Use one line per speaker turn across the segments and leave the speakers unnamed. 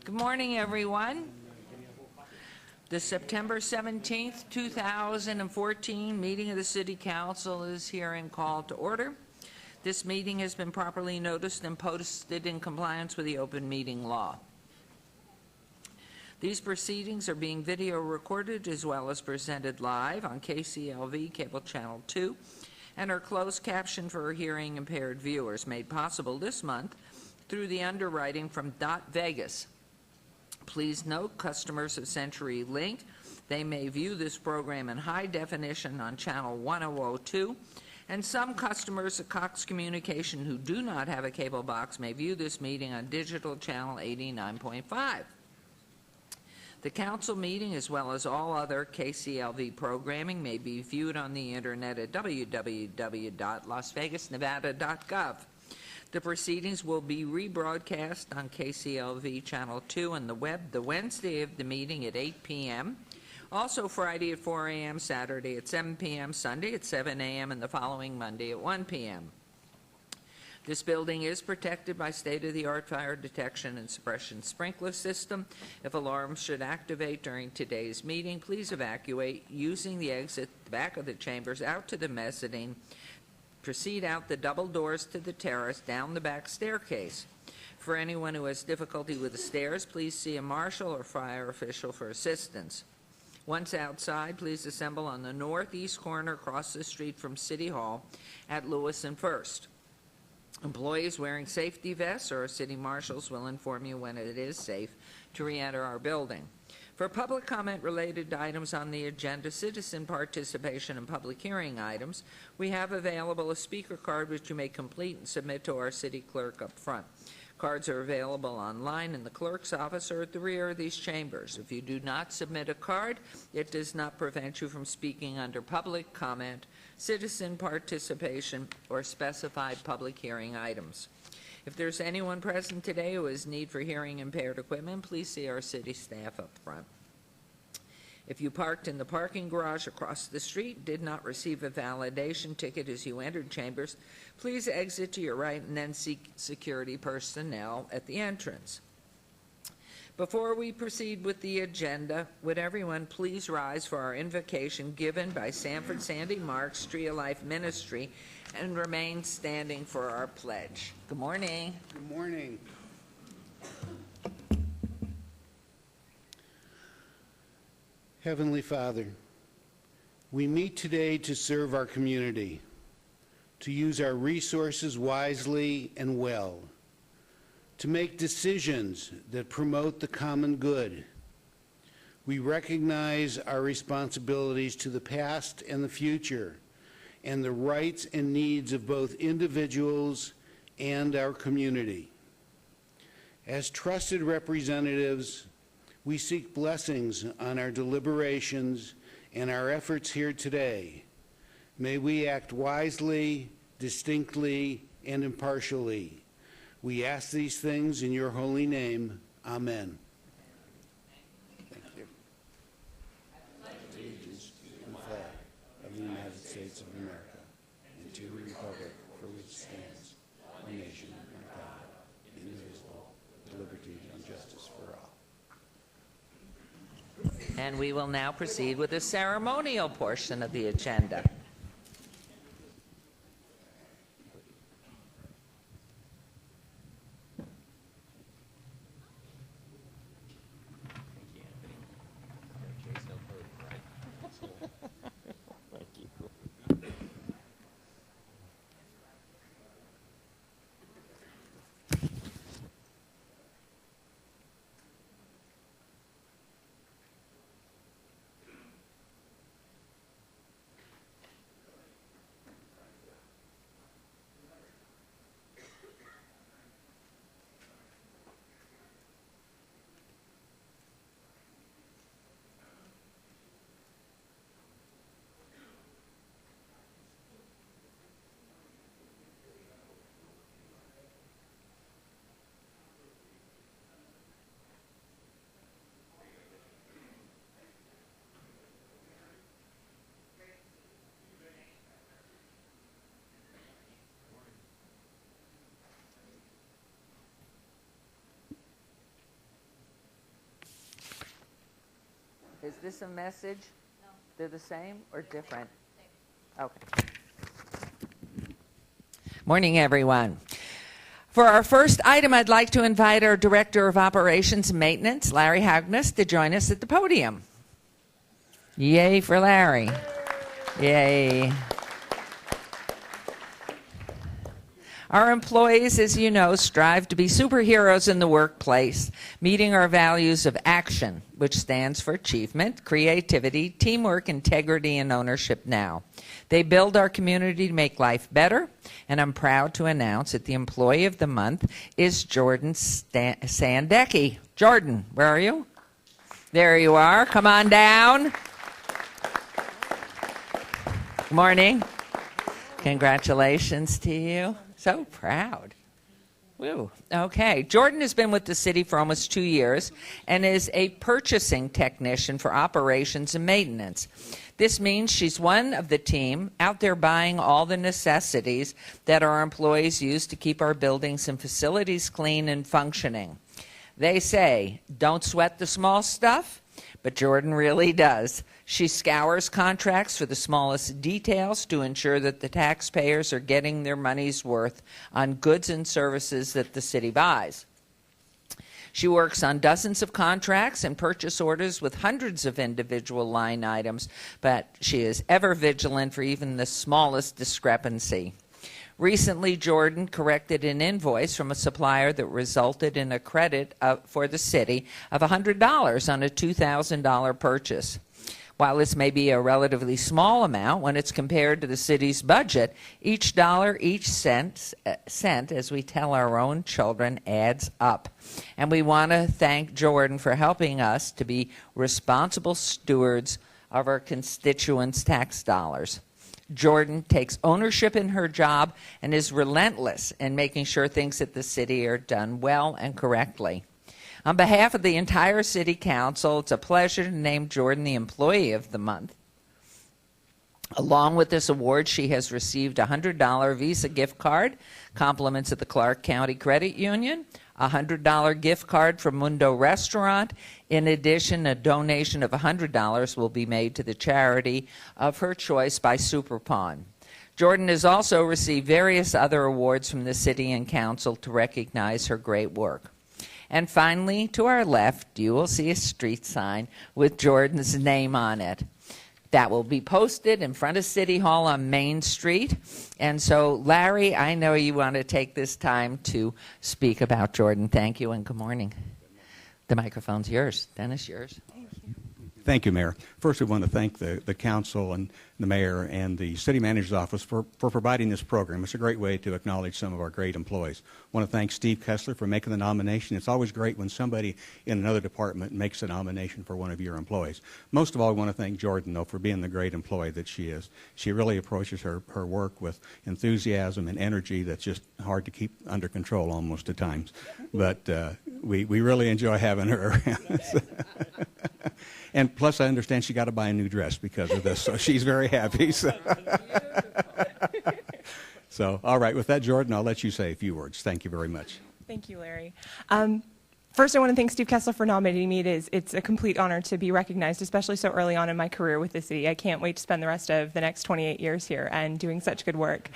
Good morning, everyone. The September 17th, 2014 meeting of the City Council is here and called to order. This meeting has been properly noticed and posted in compliance with the open meeting law. These proceedings are being video recorded as well as presented live on KCLV Cable Channel 2 and are closed captioned for hearing impaired viewers, made possible this month through the underwriting from Dot Vegas. Please note, customers of CenturyLink, they may view this program in high definition on channel 1002, and some customers of Cox Communication who do not have a cable box may view this meeting on digital channel 89.5. The council meeting, as well as all other KCLV programming, may be viewed on the internet at www.lasvegasnevada.gov. The proceedings will be rebroadcast on KCLV Channel 2 and the web the Wednesday of the meeting at 8 p.m., also Friday at 4 a.m., Saturday at 7 p.m., Sunday at 7 a.m., and the following Monday at 1 p.m. This building is protected by state-of-the-art fire detection and suppression sprinkler system. If alarms should activate during today's meeting, please evacuate using the exit at the back of the chambers out to the mezzanine. Proceed out the double doors to the terrace, down the back staircase. For anyone who has difficulty with the stairs, please see a marshal or fire official for assistance. Once outside, please assemble on the northeast corner across the street from City Hall at Lewis and First. Employees wearing safety vests or city marshals will inform you when it is safe to re-enter our building. For public comment related to items on the agenda, citizen participation, and public hearing items, we have available a speaker card which you may complete and submit to our city clerk up front. Cards are available online in the clerk's office or at the rear of these chambers. If you do not submit a card, it does not prevent you from speaking under public comment, citizen participation, or specified public hearing items. If there's anyone present today who has need for hearing impaired equipment, please see our city staff up front. If you parked in the parking garage across the street, did not receive a validation ticket as you entered chambers, please exit to your right and then seek security personnel at the entrance. Before we proceed with the agenda, would everyone please rise for our invocation given by Sanford Sandy Marks Tree of Life Ministry and remain standing for our pledge. Good morning.
Good morning. Heavenly Father, we meet today to serve our community, to use our resources wisely and well, to make decisions that promote the common good. We recognize our responsibilities to the past and the future, and the rights and needs of both individuals and our community. As trusted representatives, we seek blessings on our deliberations and our efforts here today. May we act wisely, distinctly, and impartially. We ask these things in your holy name. Amen. Thank you. Allegiance to the flag of the United States of America and to the republic for which stands one nation under God, indivisible, with liberty and justice for all.
And we will now proceed with the ceremonial portion of the agenda. Is this a message? No. They're the same or different? Okay. Morning, everyone. For our first item, I'd like to invite our Director of Operations and Maintenance, Larry Hagnes, to join us at the podium. Yay for Larry. Yay. Our employees, as you know, strive to be superheroes in the workplace, meeting our values of ACTION, which stands for achievement, creativity, teamwork, integrity, and ownership now. They build our community to make life better, and I'm proud to announce that the Employee of the Month is Jordan Sandecki. Jordan, where are you? There you are. Come on down. Good morning. Congratulations to you. So proud. Woo. Okay. Jordan has been with the city for almost 2 years and is a purchasing technician for operations and maintenance. This means she's one of the team out there buying all the necessities that our employees use to keep our buildings and facilities clean and functioning. They say, don't sweat the small stuff, but Jordan really does. She scours contracts for the smallest details to ensure that the taxpayers are getting their money's worth on goods and services that the city buys. She works on dozens of contracts and purchase orders with hundreds of individual line items, but she is ever vigilant for even the smallest discrepancy. Recently, Jordan corrected an invoice from a supplier that resulted in a credit for the city of $100 on a $2,000 purchase. While this may be a relatively small amount when it's compared to the city's budget, each dollar, each cent, as we tell our own children, adds up. And we want to thank Jordan for helping us to be responsible stewards of our constituents' tax dollars. Jordan takes ownership in her job and is relentless in making sure things at the city are done well and correctly. On behalf of the entire City Council, it's a pleasure to name Jordan the Employee of the Month. Along with this award, she has received a $100 Visa gift card, compliments of the Clark County Credit Union, a $100 gift card from Mundo Restaurant. In addition, a donation of $100 will be made to the charity of her choice by Superpawn. Jordan has also received various other awards from the City and Council to recognize her great work. And finally, to our left, you will see a street sign with Jordan's name on it. That will be posted in front of City Hall on Main Street. And so, Larry, I know you want to take this time to speak about Jordan. Thank you and good morning. The microphone's yours. Dennis, yours.
Thank you, Mayor. First, we want to thank the council and the mayor and the city manager's office for providing this program. It's a great way to acknowledge some of our great employees. I want to thank Steve Kessler for making the nomination. It's always great when somebody in another department makes a nomination for one of your employees. Most of all, I want to thank Jordan, though, for being the great employee that she is. She really approaches her work with enthusiasm and energy that's just hard to keep under control almost at times. But we really enjoy having her around. And plus, I understand she got to buy a new dress because of this, so she's very happy. So. So, all right, with that, Jordan, I'll let you say a few words. Thank you very much.
Thank you, Larry. First, I want to thank Steve Kessler for nominating me. It's a complete honor to be recognized, especially so early on in my career with the city. I can't wait to spend the rest of the next 28 years here and doing such good work.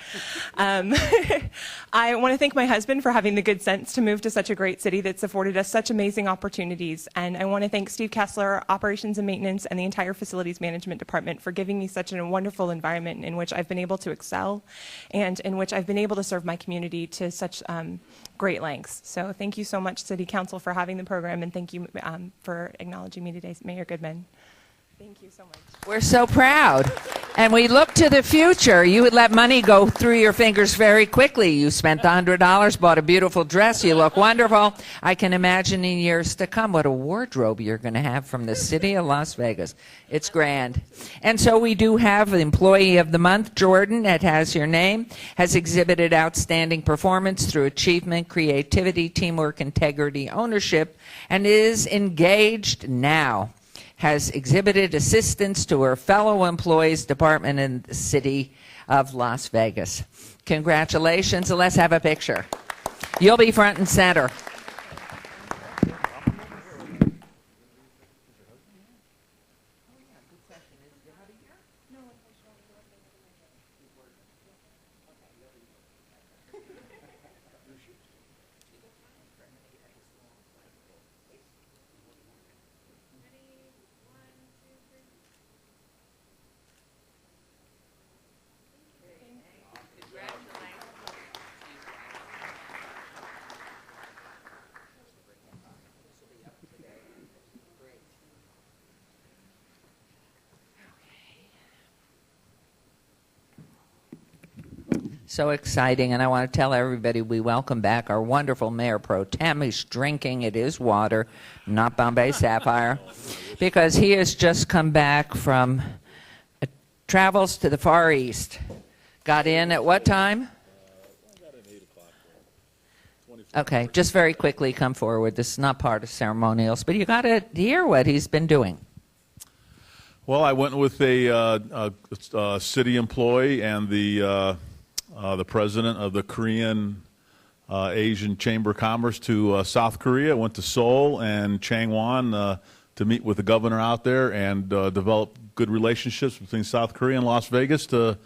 I want to thank my husband for having the good sense to move to such a great city that's afforded us such amazing opportunities. And I want to thank Steve Kessler, Operations and Maintenance, and the entire Facilities Management Department for giving me such a wonderful environment in which I've been able to excel and in which I've been able to serve my community to such great lengths. So thank you so much, City Council, for having the program, and thank you for acknowledging me today, Mayor Goodman. Thank you so much.
We're so proud. And we look to the future. You would let money go through your fingers very quickly. You spent the $100, bought a beautiful dress. You look wonderful. I can imagine in years to come what a wardrobe you're going to have from the city of Las Vegas. It's grand. And so we do have the Employee of the Month. Jordan, it has your name, has exhibited outstanding performance through achievement, creativity, teamwork, integrity, ownership, and is engaged now. Has exhibited assistance to her fellow employees, department, in the city of Las Vegas. Congratulations, and let's have a picture. You'll be front and center. So exciting, and I want to tell everybody we welcome back our wonderful Mayor Pro Tem. He's drinking. It is water, not Bombay Sapphire, because he has just come back from travels to the Far East. Got in at what time? Okay, just very quickly come forward. This is not part of ceremonials, but you got to hear what he's been doing.
Well, I went with a city employee and the president of the Korean Asian Chamber of Commerce to South Korea. Went to Seoul and Changwon to meet with the governor out there and develop good relationships between South Korea and Las Vegas to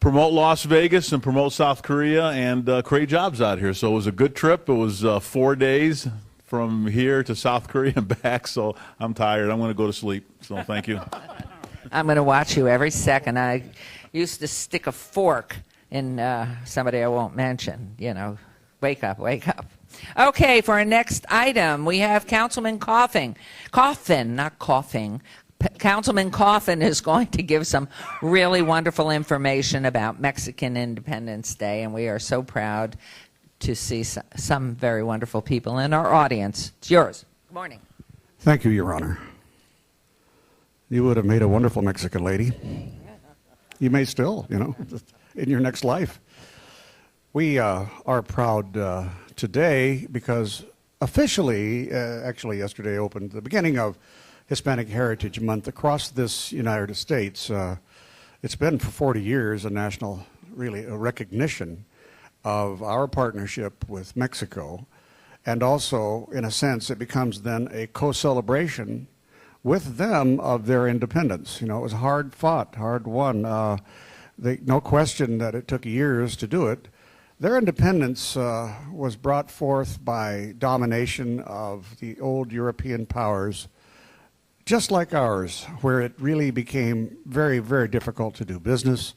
promote Las Vegas and promote South Korea and create jobs out here. So it was a good trip. It was 4 days from here to South Korea and back, so I'm tired. I'm going to go to sleep, so thank you.
I'm going to watch you every second. I used to stick a fork in somebody I won't mention, you know. Wake up, wake up. Okay, for our next item, we have Councilman Coffin, not coughing. Councilman Coffin is going to give some really wonderful information about Mexican Independence Day, and we are so proud to see some very wonderful people in our audience. It's yours. Good morning.
Thank you, Your Honor. You would have made a wonderful Mexican lady. You may still, you know, in your next life. We are proud today because officially, actually yesterday opened the beginning of Hispanic Heritage Month across this United States. It's been for 40 years a national, really, a recognition of our partnership with Mexico, and also, in a sense, it becomes then a co-celebration with them of their independence. You know, it was hard fought, hard won. No question that it took years to do it. Their independence was brought forth by domination of the old European powers, just like ours, where it really became very, very difficult to do business,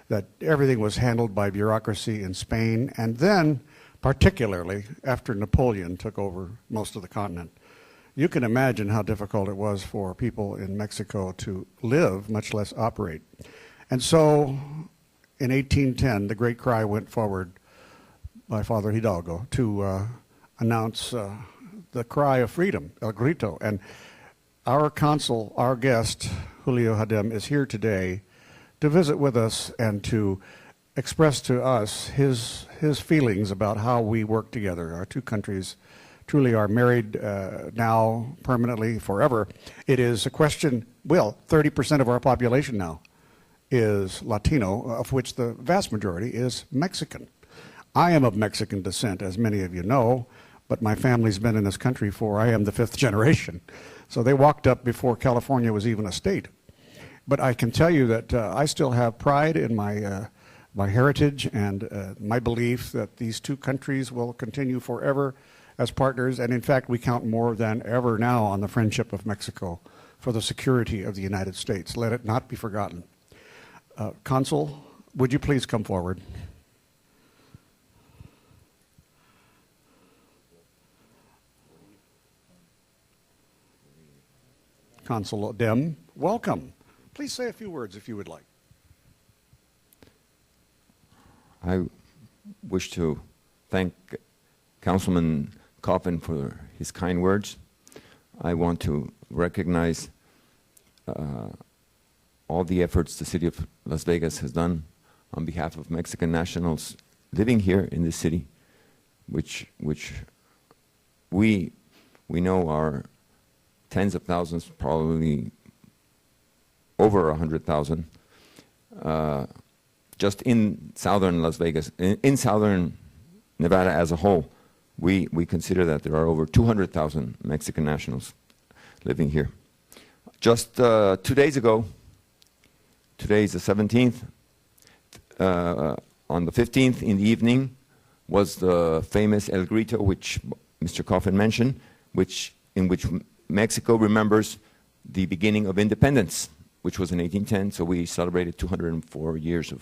that everything was handled by bureaucracy in Spain, and then, particularly after Napoleon took over most of the continent. You can imagine how difficult it was for people in Mexico to live, much less operate. And so, in 1810, the great cry went forward by Father Hidalgo to announce the cry of freedom, El Grito. And our consul, our guest, Julio Hadem, is here today to visit with us and to express to us his feelings about how we work together. Our two countries truly are married now permanently, forever. It is a question, well, 30% of our population now is Latino, of which the vast majority is Mexican. I am of Mexican descent, as many of you know, but my family's been in this country I am the 5th generation. So they walked up before California was even a state. But I can tell you that I still have pride in my heritage and my belief that these two countries will continue forever as partners. And in fact, we count more than ever now on the friendship of Mexico for the security of the United States. Let it not be forgotten. Consul, would you please come forward? Consul Dem, welcome. Please say a few words if you would like.
I wish to thank Councilman Coffin for his kind words. I want to recognize all the efforts the city of Las Vegas has done on behalf of Mexican nationals living here in this city, which we know are tens of thousands, probably over 100,000, just in southern Las Vegas, in southern Nevada as a whole. We consider that there are over 200,000 Mexican nationals living here. Just 2 days ago, today is the 17th, on the 15th in the evening was the famous El Grito, which Mr. Coffin mentioned, in which Mexico remembers the beginning of independence, which was in 1810, so we celebrated 204 years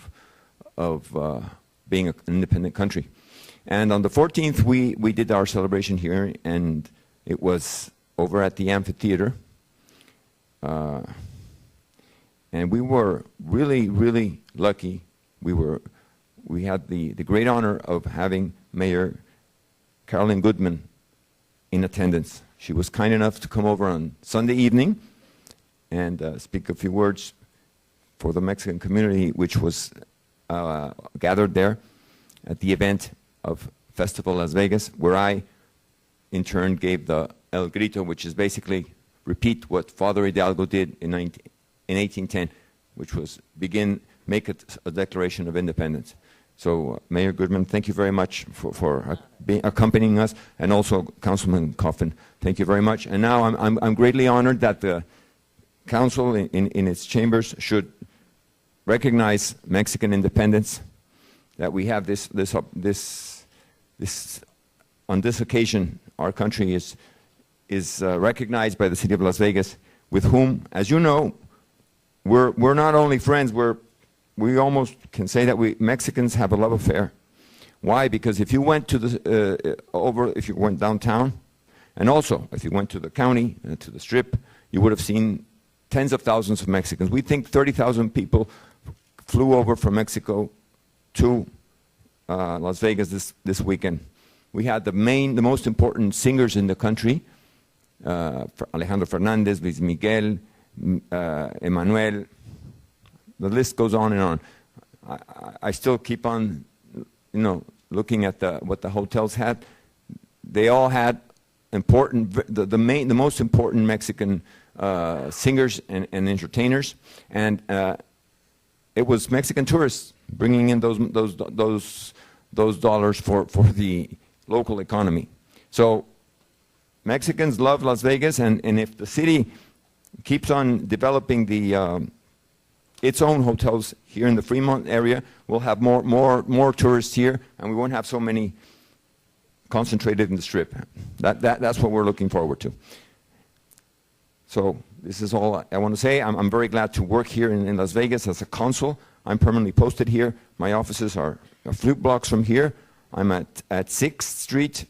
of being an independent country. And on the 14th, we did our celebration here, and it was over at the amphitheater. And we were really, really lucky. We we had the great honor of having Mayor Carolyn Goodman in attendance. She was kind enough to come over on Sunday evening and speak a few words for the Mexican community, which was gathered there at the event of Festival Las Vegas, where I, in turn, gave the El Grito, which is basically repeat what Father Hidalgo did in 1810, which was make it a declaration of independence. So, Mayor Goodman, thank you very much for accompanying us, and also Councilman Coffin, thank you very much. And now I'm greatly honored that the Council in its chambers should recognize Mexican independence, that we have on this occasion, our country is recognized by the city of Las Vegas, with whom, as you know, we're not only friends, we almost can say that we Mexicans have a love affair. Why? Because if you went to if you went downtown, and also if you went to the county, to the Strip, you would have seen tens of thousands of Mexicans. We think 30,000 people flew over from Mexico to Las Vegas this weekend. We had the most important singers in the country, Alejandro Fernandez, Luis Miguel, Emmanuel. The list goes on and on. I still keep on, looking at what the hotels had. They all had the most important Mexican singers and entertainers, and it was Mexican tourists bringing in those dollars for the local economy. So Mexicans love Las Vegas, and if the city keeps on developing its own hotels here in the Fremont area, we'll have more tourists here, and we won't have so many concentrated in the Strip. That's what we're looking forward to. So this is all I want to say. I'm very glad to work here in Las Vegas as a consul. I'm permanently posted here. My offices are a few blocks from here. I'm at 6th Street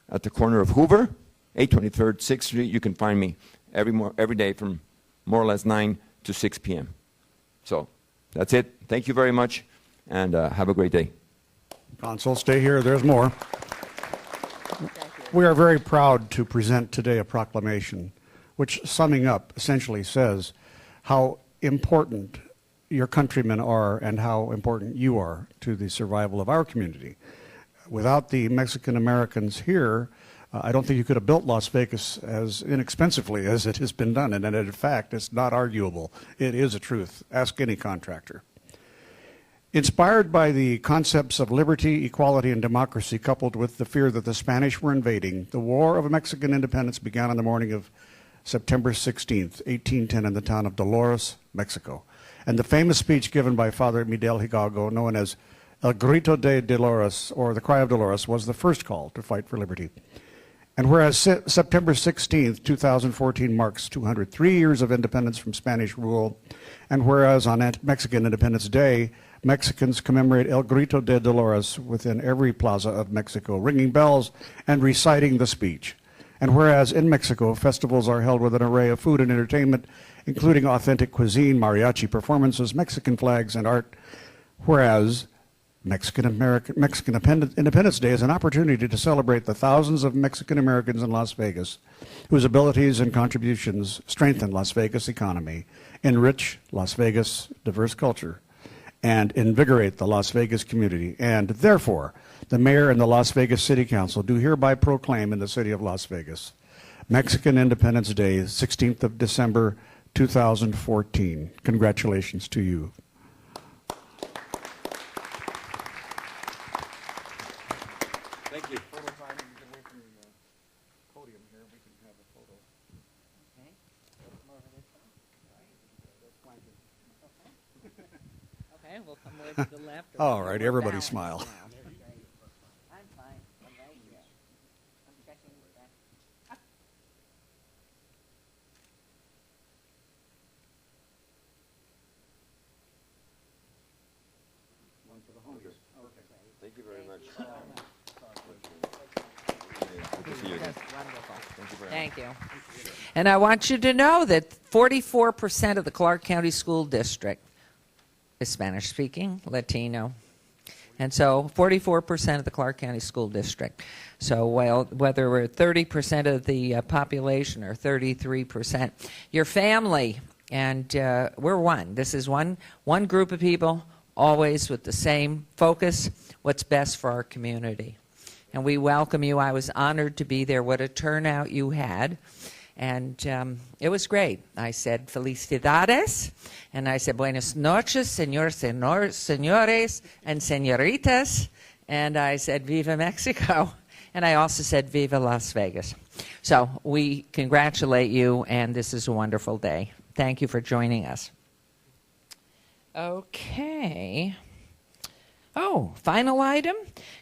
at the corner of Hoover, 823rd 6th Street. You can find me every day from more or less 9 to 6 p.m. So that's it. Thank you very much, and have a great day.
Consul, stay here. There's more. We are very proud to present today a proclamation which, summing up, essentially says how important your countrymen are and how important you are to the survival of our community. Without the Mexican Americans here, I don't think you could have built Las Vegas as inexpensively as it has been done. And in fact, it's not arguable. It is a truth. Ask any contractor. Inspired by the concepts of liberty, equality, and democracy, coupled with the fear that the Spanish were invading, the War of Mexican Independence began on the morning of September 16th, 1810, in the town of Dolores, Mexico. And the famous speech given by Father Miguel Hidalgo, known as El Grito de Dolores, or the Cry of Dolores, was the first call to fight for liberty. And whereas September 16th, 2014 marks 203 years of independence from Spanish rule, and whereas on Mexican Independence Day, Mexicans commemorate El Grito de Dolores within every plaza of Mexico, ringing bells and reciting the speech. And whereas in Mexico, festivals are held with an array of food and entertainment, including authentic cuisine, mariachi performances, Mexican flags, and art, whereas Mexican Independence Day is an opportunity to celebrate the thousands of Mexican Americans in Las Vegas whose abilities and contributions strengthen Las Vegas economy, enrich Las Vegas diverse culture, and invigorate the Las Vegas community. And therefore, the mayor and the Las Vegas City Council do hereby proclaim in the city of Las Vegas Mexican Independence Day, 16th of December, 2014. Congratulations to you.
Thank you.
Okay, we'll come over to the left.
All right, everybody smile.
I'm fine. I'm right here. I'm checking that.
Thank you very much.
That's wonderful. Thank you. And I want you to know that 44% of the Clark County School District is Spanish-speaking, Latino. And so 44% of the Clark County School District. So whether we're 30% of the population or 33%, your family, and we're one. This is one group of people, always with the same focus, what's best for our community. And we welcome you. I was honored to be there. What a turnout you had. And it was great. I said, felicidades. And I said, buenas noches, señores, and señoritas. And I said, viva Mexico. And I also said, viva Las Vegas. So we congratulate you, and this is a wonderful day. Thank you for joining us. Okay. Oh, final item.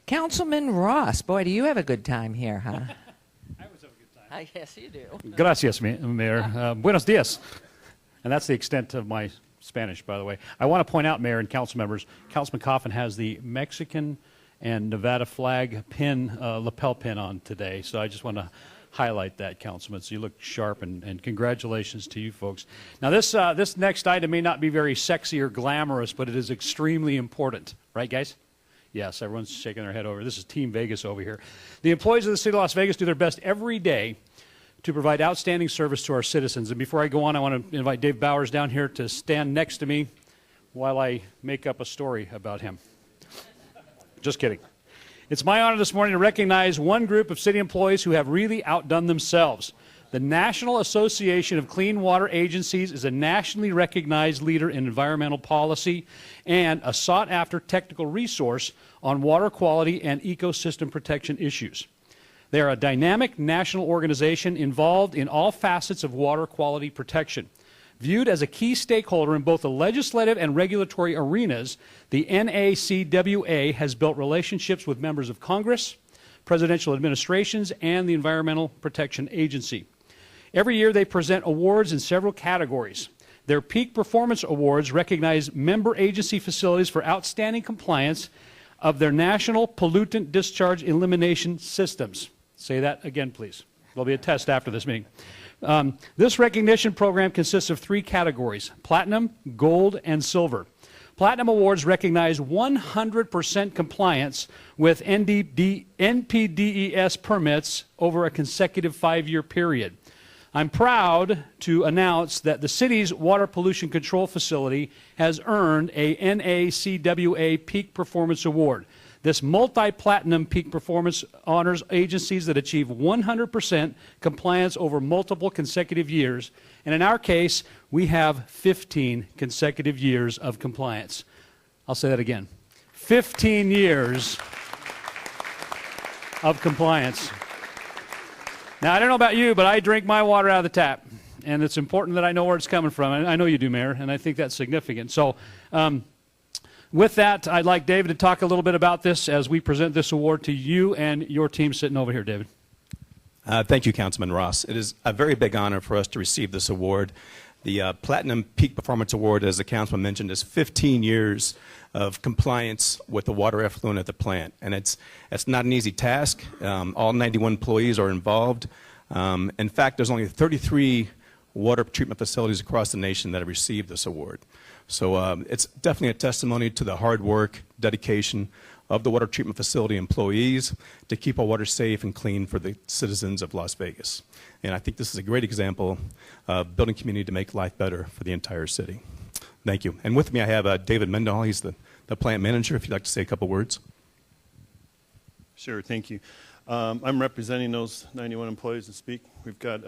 Councilman Ross. Boy, do you have a good time here, huh?
I always have a good time.
I guess you do.
Gracias, Mayor. Buenos dias. And that's the extent of my Spanish, by the way. I want to point out, Mayor and council members, Councilman Coffin has the Mexican and Nevada flag pin, lapel pin on today. So I just want to highlight that, Councilman. So you look sharp, and congratulations to you folks. Now, this next item may not be very sexy or glamorous, but it is extremely important. Right, guys? Yes, everyone's shaking their head over. This is Team Vegas over here. The employees of the city of Las Vegas do their best every day to provide outstanding service to our citizens. And before I go on, I want to invite Dave Bowers down here to stand next to me while I make up a story about him. Just kidding. It's my honor this morning to recognize one group of city employees who have really outdone themselves. The National Association of Clean Water Agencies is a nationally recognized leader in environmental policy and a sought-after technical resource on water quality and ecosystem protection issues. They are a dynamic national organization involved in all facets of water quality protection. Viewed as a key stakeholder in both the legislative and regulatory arenas, the NACWA has built relationships with members of Congress, presidential administrations, and the Environmental Protection Agency. Every year they present awards in several categories. Their Peak Performance Awards recognize member agency facilities for outstanding compliance of their national pollutant discharge elimination systems. Say that again, please. There'll be a test after this meeting. This recognition program consists of 3 categories: platinum, gold, and silver. Platinum awards recognize 100% compliance with NPDES permits over a consecutive 5-year period. I'm proud to announce that the city's water pollution control facility has earned a NACWA Peak Performance Award. This multi-platinum peak performance honors agencies that achieve 100% compliance over multiple consecutive years. And in our case, we have 15 consecutive years of compliance. I'll say that again. 15 years of compliance. Now, I don't know about you, but I drink my water out of the tap. And it's important that I know where it's coming from. And I know you do, Mayor, and I think that's significant. So, with that, I'd like David to talk a little bit about this as we present this award to you and your team sitting over here, David.
Thank you, Councilman Ross. It is a very big honor for us to receive this award. The Platinum Peak Performance Award, as the councilman mentioned, is 15 years of compliance with the water effluent at the plant. And it's not an easy task. All 91 employees are involved. In fact, there's only 33 water treatment facilities across the nation that have received this award. So it's definitely a testimony to the hard work, dedication of the water treatment facility employees to keep our water safe and clean for the citizens of Las Vegas. And I think this is a great example of building community to make life better for the entire city. Thank you. And with me I have David Mendenhall. He's the plant manager, if you'd like to say a couple words.
Sure, thank you. I'm representing those 91 employees to speak. We've got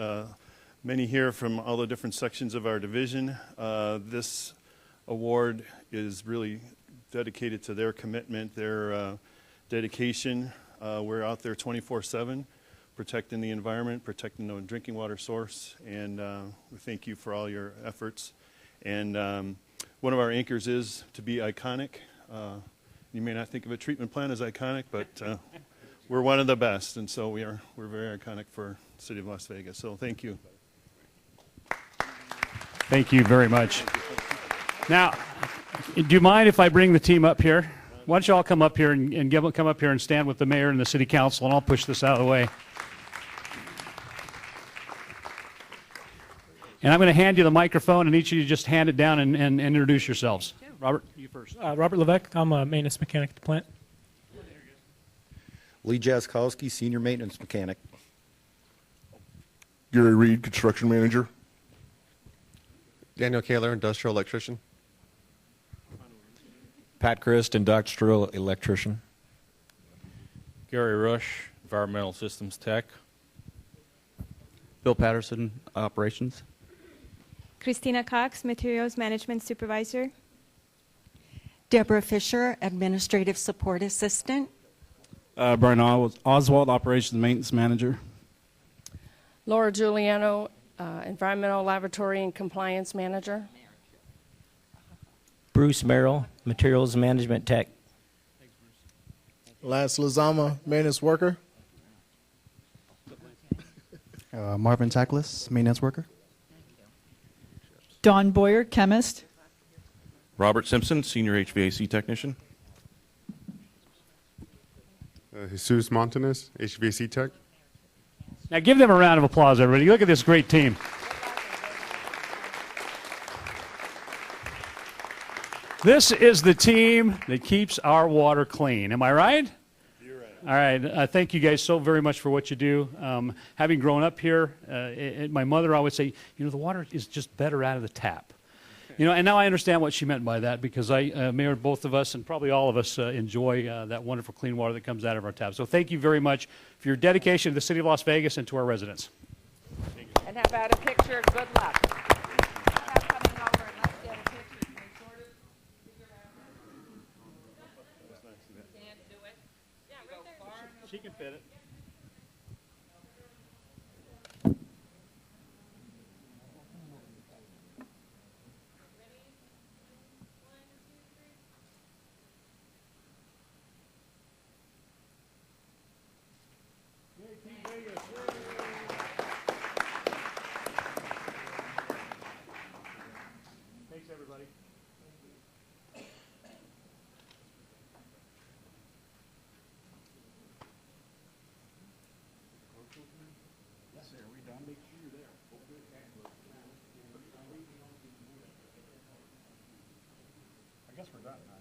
many here from all the different sections of our division. This award is really dedicated to their commitment, their dedication. We're out there 24/7 protecting the environment, protecting the drinking water source, and we thank you for all your efforts. And one of our anchors is to be iconic. You may not think of a treatment plant as iconic, but we're one of the best, and so we're very iconic for the city of Las Vegas. So thank you.
Thank you very much. Now, do you mind if I bring the team up here? Why don't you all come up here and come up here and stand with the mayor and the city council, and I'll push this out of the way. And I'm going to hand you the microphone, and each of you just hand it down and introduce yourselves. Robert, you first.
Robert Levesque. I'm a maintenance mechanic at the plant. Lee Jaskowski, Senior Maintenance Mechanic.
Gary Reed, Construction Manager.
Daniel Kaler, Industrial Electrician.
Pat Christ, Industrial Electrician.
Gary Rush, Environmental Systems Tech.
Bill Patterson, Operations.
Christina Cox, Materials Management Supervisor.
Deborah Fisher, Administrative Support Assistant.
Brian Oswald, Operations Maintenance Manager.
Laura Giuliano, Environmental Laboratory and Compliance Manager.
Bruce Merrill, Materials Management Tech.
Lance Lazama, Maintenance Worker.
Marvin Tackless, Maintenance Worker.
Don Boyer, Chemist.
Robert Simpson, Senior HVAC Technician.
Jesus Montanez, HVAC Tech.
Now give them a round of applause, everybody. Look at this great team. This is the team that keeps our water clean. Am I right? You're right. All right. Thank you guys so very much for what you do. Having grown up here, my mother always say, the water is just better out of the tap. And now I understand what she meant by that, because Mayor, both of us and probably all of us enjoy that wonderful clean water that comes out of our tap. So thank you very much for your dedication to the city of Las Vegas and to our residents.
And how about a picture of good luck?
She can fit it. Thanks, everybody. I guess we're done, huh?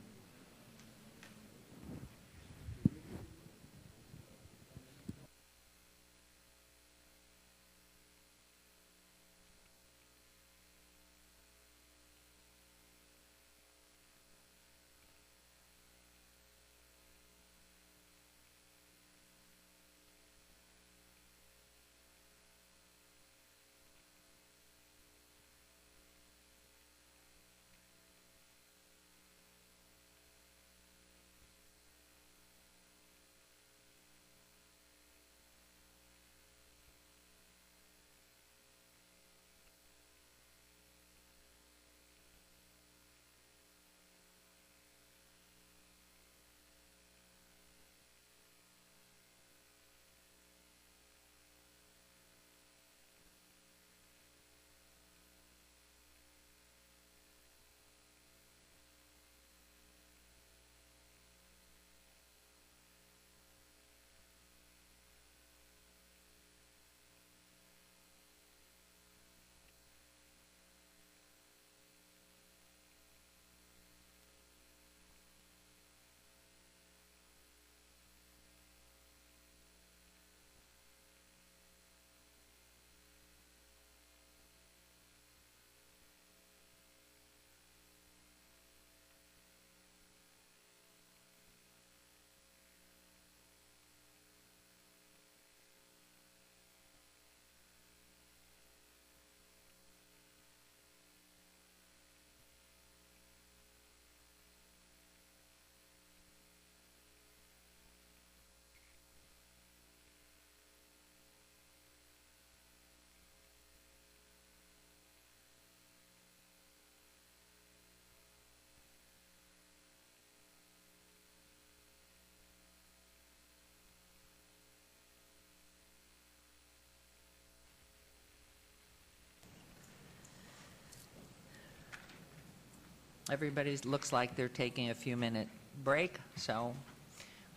Everybody looks like they're taking a few-minute break, so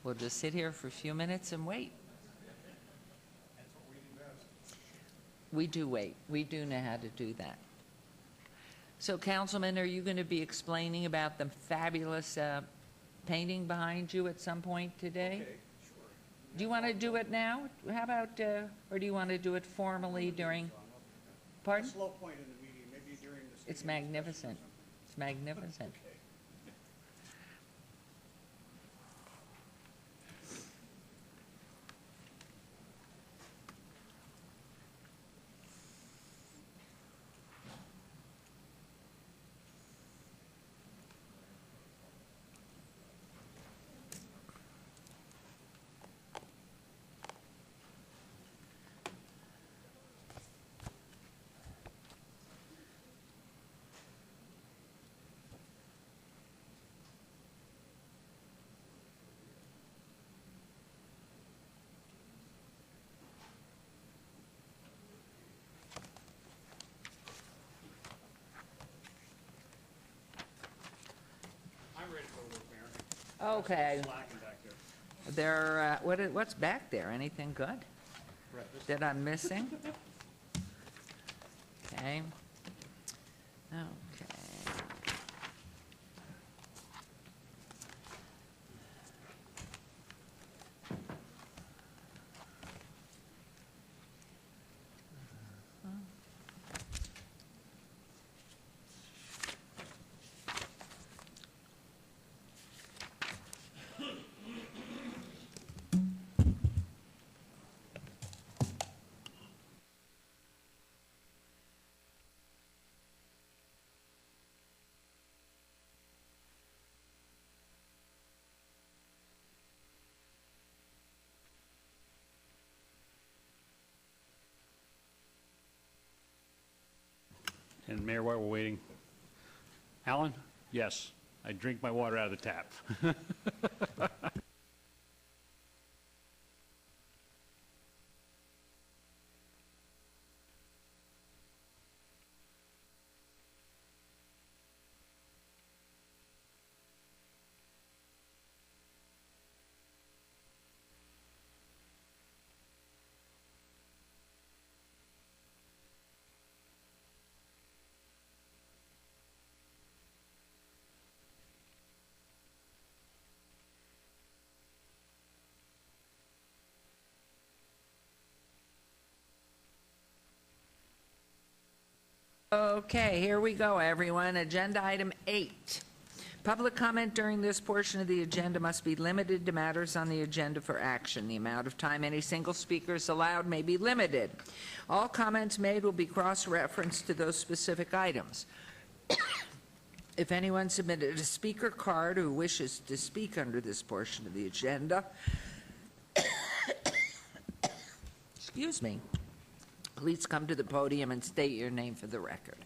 we'll just sit here for a few minutes and wait. We do wait. We do know how to do that. So, Councilman, are you going to be explaining about the fabulous painting behind you at some point today?
Okay, sure.
Do you want to do it now? How about, or do you want to do it formally during? Pardon?
Slow point in the meeting, maybe during the.
It's magnificent. It's magnificent. Okay. What's back there? Anything good that I'm missing? Okay. Okay.
And Mayor, while we're waiting, Alan? Yes, I drink my water out of the tap.
Okay, here we go, everyone. Agenda item 8. Public comment during this portion of the agenda must be limited to matters on the agenda for action. The amount of time any single speaker is allowed may be limited. All comments made will be cross-referenced to those specific items. If anyone submitted a speaker card who wishes to speak under this portion of the agenda, excuse me, please come to the podium and state your name for the record.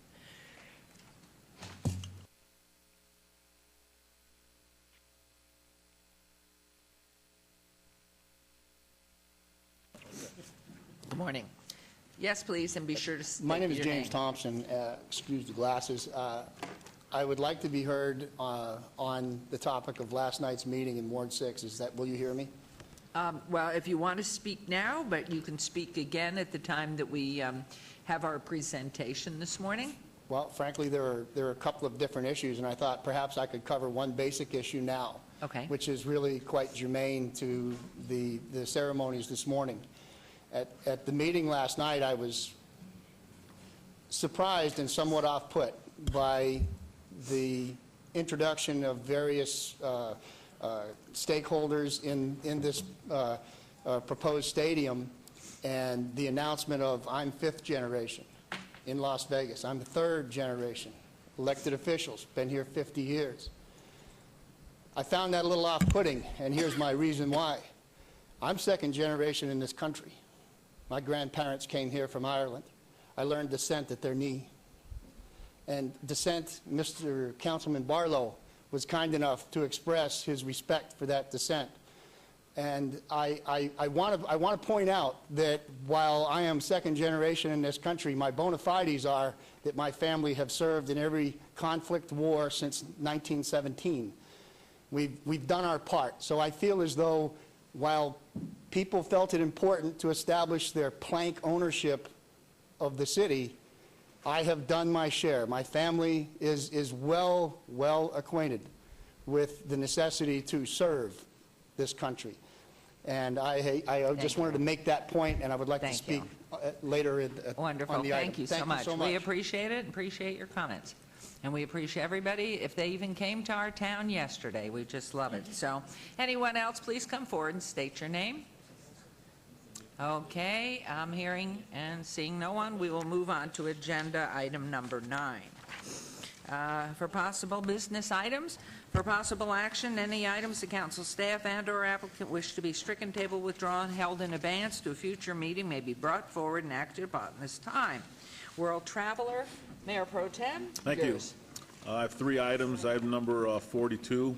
Good morning. Yes, please, and be sure to state your name.
My name is James Thompson. Excuse the glasses. I would like to be heard on the topic of last night's meeting in Ward 6. Will you hear me?
Well, if you want to speak now, but you can speak again at the time that we have our presentation this morning.
Well, frankly, there are a couple of different issues, and I thought perhaps I could cover one basic issue now,
Okay.
which is really quite germane to the ceremonies this morning. At the meeting last night, I was surprised and somewhat off-put by the introduction of various stakeholders in this proposed stadium and the announcement of I'm fifth generation in Las Vegas. I'm the third generation. Elected officials, been here 50 years. I found that a little off-putting, and here's my reason why. I'm second generation in this country. My grandparents came here from Ireland. I learned descent at their knee. And descent, Mr. Councilman Barlow was kind enough to express his respect for that descent. And I want to point out that while I am second generation in this country, my bona fides are that my family have served in every conflict war since 1917. We've done our part. So I feel as though while people felt it important to establish their plank ownership of the city, I have done my share. My family is well acquainted with the necessity to serve this country. And I just wanted to make that point, and I would like to speak later
Wonderful.
on the item.
Thank you so much. We appreciate it and appreciate your comments. And we appreciate everybody. If they even came to our town yesterday, we just love it. So anyone else, please come forward and state your name. Okay, I'm hearing and seeing no one. We will move on to agenda item number 9. For possible business items, for possible action, any items the council staff and/or applicant wish to be stricken, table, withdrawn, held in advance to a future meeting may be brought forward and acted upon this time. World Traveler, Mayor Pro Tem.
Thank you. I have 3 items. Item number 42,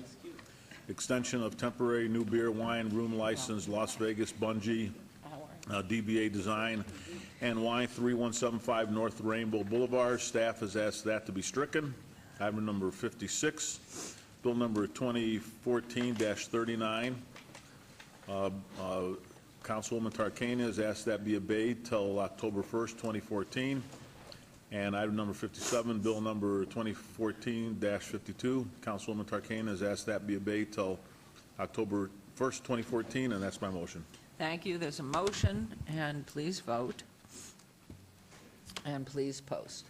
extension of temporary new beer, wine, room license, Las Vegas Bungee, DBA Design and Wine, 3175 North Rainbow Boulevard. Staff has asked that to be stricken. Item number 56, bill number 2014-39. Councilwoman Tarkanian has asked that be obeyed till October 1st, 2014. And item number 57, bill number 2014-52. Councilwoman Tarkanian has asked that be obeyed till October 1st, 2014, and that's my motion.
Thank you. There's a motion, and please vote. And please post.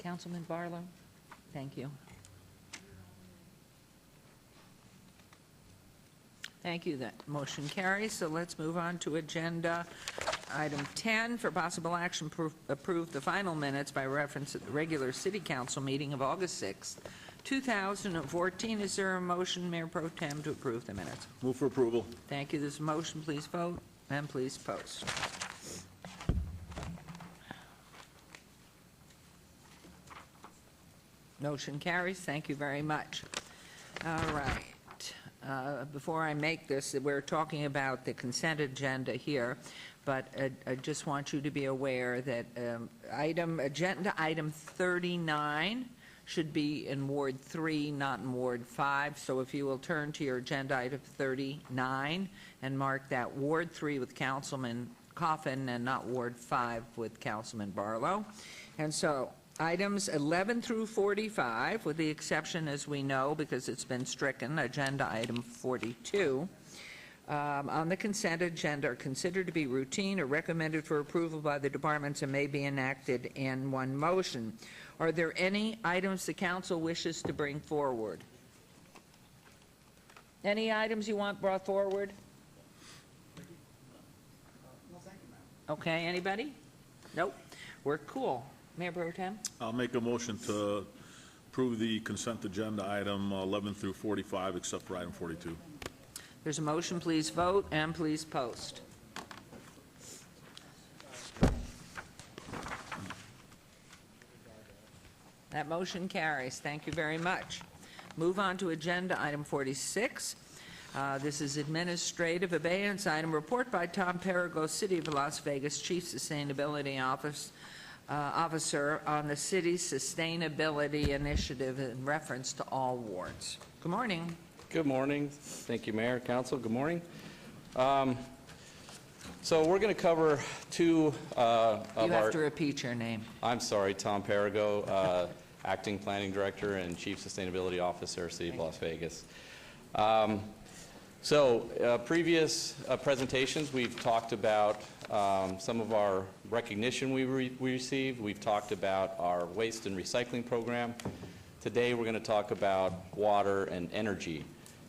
Councilman Barlow, thank you. Thank you. That motion carries. So let's move on to agenda item 10 for possible action. Approve the final minutes by reference at the regular City Council meeting of August 6th, 2014. Is there a motion, Mayor Pro Tem, to approve the minutes?
Move for approval.
Thank you. There's a motion. Please vote and please post. Motion carries. Thank you very much. All right. Before I make this, we're talking about the consent agenda here, but I just want you to be aware that agenda item 39 should be in Ward 3, not in Ward 5. So if you will turn to your agenda item 39 and mark that Ward 3 with Councilman Coffin and not Ward 5 with Councilman Barlow. And so items 11 through 45, with the exception, as we know, because it's been stricken, agenda item 42, on the consent agenda are considered to be routine or recommended for approval by the departments and may be enacted in one motion. Are there any items the council wishes to bring forward? Any items you want brought forward? Okay, anybody? Nope. We're cool. Mayor Pro Tem?
I'll make a motion to approve the consent agenda item 11 through 45, except for item 42.
There's a motion. Please vote and please post. That motion carries. Thank you very much. Move on to agenda item 46. This is administrative abeyance item. Report by Tom Perigo, City of Las Vegas, Chief Sustainability Officer on the city's sustainability initiative in reference to all wards. Good morning.
Good morning. Thank you, Mayor, Council. Good morning. So we're going to cover two of our...
You have to repeat your name.
I'm sorry, Tom Perigo, Acting Planning Director and Chief Sustainability Officer, City of Las Vegas. Previous presentations, we've talked about some of our recognition we received. We've talked about our waste and recycling program. Today, we're going to talk about water and energy.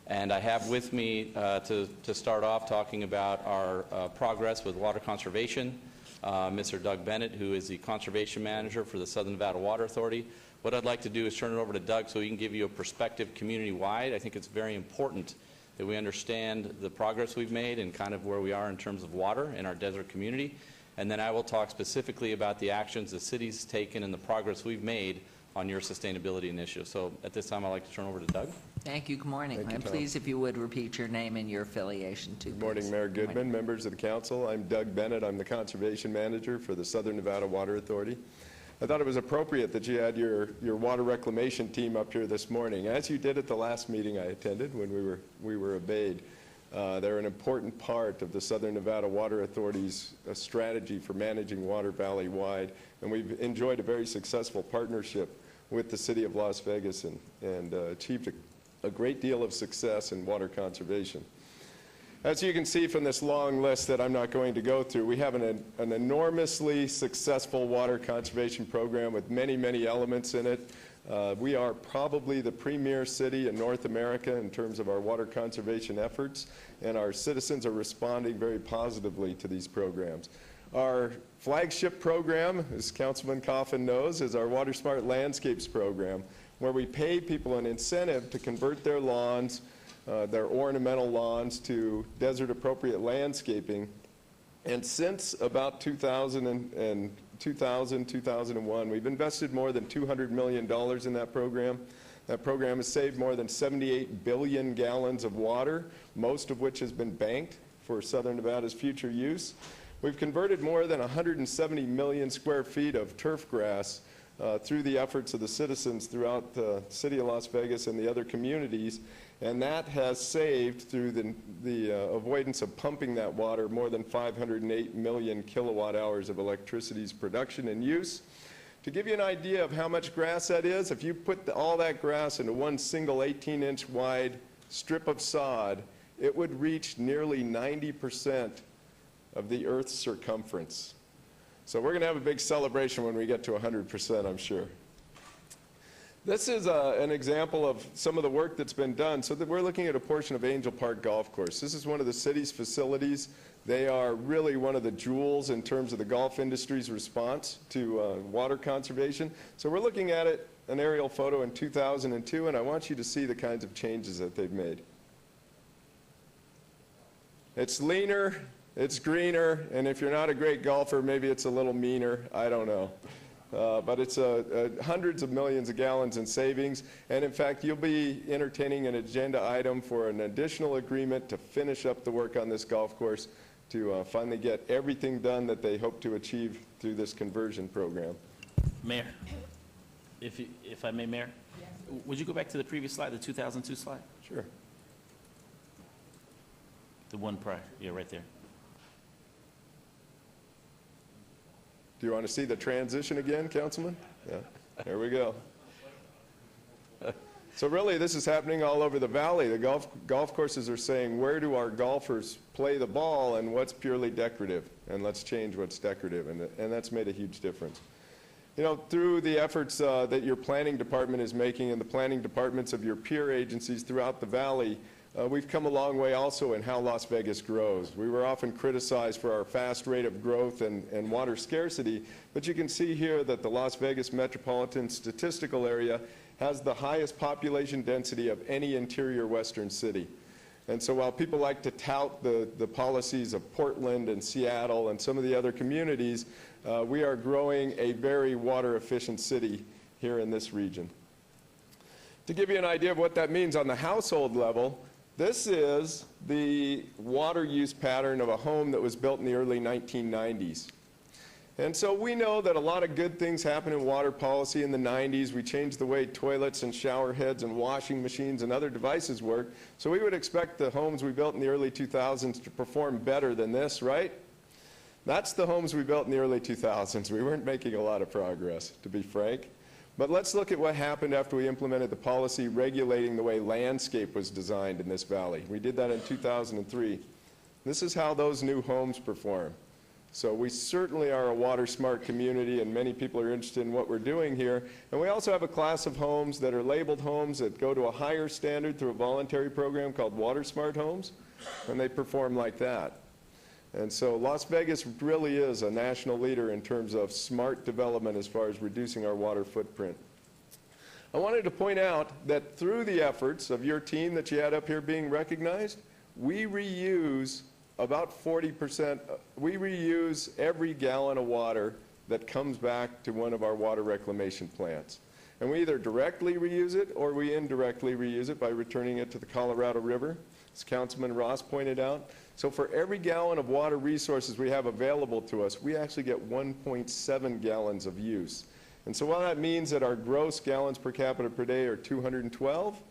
And I have with me to start off talking about our progress with water conservation, Mr. Doug Bennett, who is the Conservation Manager for the Southern Nevada Water Authority. What I'd like to do is turn it over to Doug so he can give you a perspective community-wide. I think it's very important that we understand the progress we've made and kind of where we are in terms of water in our desert community. And then I will talk specifically about the actions the city's taken and the progress we've made on your sustainability initiative. So at this time, I'd like to turn over to Doug.
Thank you. Good morning.
Thank you,
And
Tom.
please, if you would, repeat your name and your affiliation, too.
Good morning, Mayor Goodman, members of the council. I'm Doug Bennett. I'm the Conservation Manager for the Southern Nevada Water Authority. I thought it was appropriate that you had your water reclamation team up here this morning, as you did at the last meeting I attended when we were obeyed. They're an important part of the Southern Nevada Water Authority's strategy for managing water valley-wide, and we've enjoyed a very successful partnership with the city of Las Vegas and achieved a great deal of success in water conservation. As you can see from this long list that I'm not going to go through, we have an enormously successful water conservation program with many, many elements in it. We are probably the premier city in North America in terms of our water conservation efforts, and our citizens are responding very positively to these programs. Our flagship program, as Councilman Coffin knows, is our Water Smart Landscapes program, where we pay people an incentive to convert their lawns, their ornamental lawns, to desert-appropriate landscaping. And since about 2001, we've invested more than $200 million in that program. That program has saved more than 78 billion gallons of water, most of which has been banked for Southern Nevada's future use. We've converted more than 170 million square feet of turf grass through the efforts of the citizens throughout the city of Las Vegas and the other communities, and that has saved, through the avoidance of pumping that water, more than 508 million kilowatt hours of electricity's production and use. To give you an idea of how much grass that is, if you put all that grass into one single 18-inch wide strip of sod, it would reach nearly 90% of the Earth's circumference. So we're going to have a big celebration when we get to 100%, I'm sure. This is an example of some of the work that's been done. So that we're looking at a portion of Angel Park Golf Course. This is one of the city's facilities. They are really one of the jewels in terms of the golf industry's response to water conservation. So we're looking at it, an aerial photo in 2002, and I want you to see the kinds of changes that they've made. It's leaner, it's greener, and if you're not a great golfer, maybe it's a little meaner. I don't know. But it's hundreds of millions of gallons in savings. And in fact, you'll be entertaining an agenda item for an additional agreement to finish up the work on this golf course to finally get everything done that they hope to achieve through this conversion program.
Mayor, if I may, Mayor, would you go back to the previous slide, the 2002 slide?
Sure.
The one prior, yeah, right there.
Do you want to see the transition again, Councilman? Yeah, there we go. So really, this is happening all over the valley. The golf courses are saying, where do our golfers play the ball and what's purely decorative? And let's change what's decorative, and that's made a huge difference. You know, through the efforts that your planning department is making and the planning departments of your peer agencies throughout the valley, we've come a long way also in how Las Vegas grows. We were often criticized for our fast rate of growth and water scarcity, but you can see here that the Las Vegas metropolitan statistical area has the highest population density of any interior western city. And so while people like to tout the policies of Portland and Seattle and some of the other communities, we are growing a very water efficient city here in this region. To give you an idea of what that means on the household level, this is the water use pattern of a home that was built in the early 1990s. And so we know that a lot of good things happened in water policy in the 90s. We changed the way toilets and shower heads and washing machines and other devices work. So we would expect the homes we built in the early 2000s to perform better than this, right? That's the homes we built in the early 2000s. We weren't making a lot of progress, to be frank. But let's look at what happened after we implemented the policy regulating the way landscape was designed in this valley. We did that in 2003. This is how those new homes perform. So we certainly are a water smart community, and many people are interested in what we're doing here. And we also have a class of homes that are labeled homes that go to a higher standard through a voluntary program called Water Smart Homes, and they perform like that. And so Las Vegas really is a national leader in terms of smart development as far as reducing our water footprint. I wanted to point out that through the efforts of your team that you had up here being recognized, we reuse about 40%, we reuse every gallon of water that comes back to one of our water reclamation plants. And we either directly reuse it or we indirectly reuse it by returning it to the Colorado River, as Councilman Ross pointed out. So for every gallon of water resources we have available to us, we actually get 1.7 gallons of use. And so while that means that our gross gallons per capita per day are 212,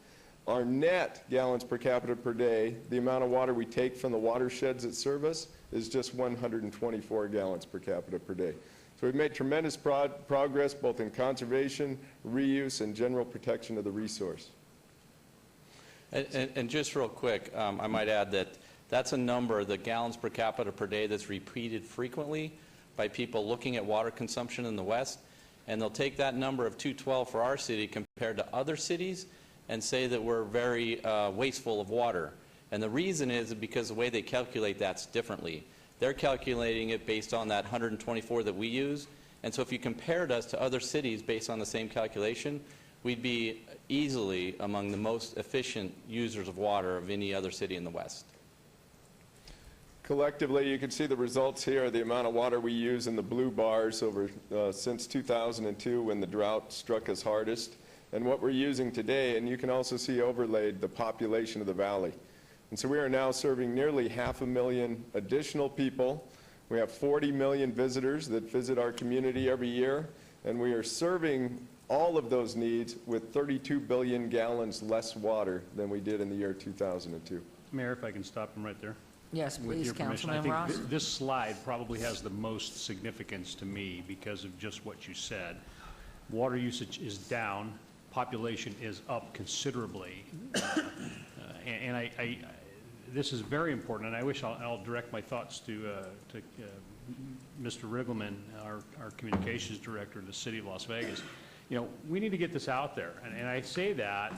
our net gallons per capita per day, the amount of water we take from the watersheds that serve us, is just 124 gallons per capita per day. So we've made tremendous progress both in conservation, reuse, and general protection of the resource.
And just real quick, I might add that that's a number, the gallons per capita per day, that's repeated frequently by people looking at water consumption in the West, and they'll take that number of 212 for our city compared to other cities and say that we're very wasteful of water. And the reason is because the way they calculate that's differently. They're calculating it based on that 124 that we use, and so if you compared us to other cities based on the same calculation, we'd be easily among the most efficient users of water of any other city in the West.
Collectively, you can see the results here, the amount of water we use in the blue bars over since 2002 when the drought struck us hardest, and what we're using today, and you can also see overlaid the population of the valley. And so we are now serving nearly 500,000 additional people. We have 40 million visitors that visit our community every year, and we are serving all of those needs with 32 billion gallons less water than we did in the year 2002.
Mayor, if I can stop him right there.
Yes,
With
please,
your permission.
Councilman
I
Ross.
think this slide probably has the most significance to me because of just what you said. Water usage is down, population is up considerably. This is very important, and I wish I'll direct my thoughts to Mr. Riggleman, our communications director in the city of Las Vegas. You know, we need to get this out there, and I say that.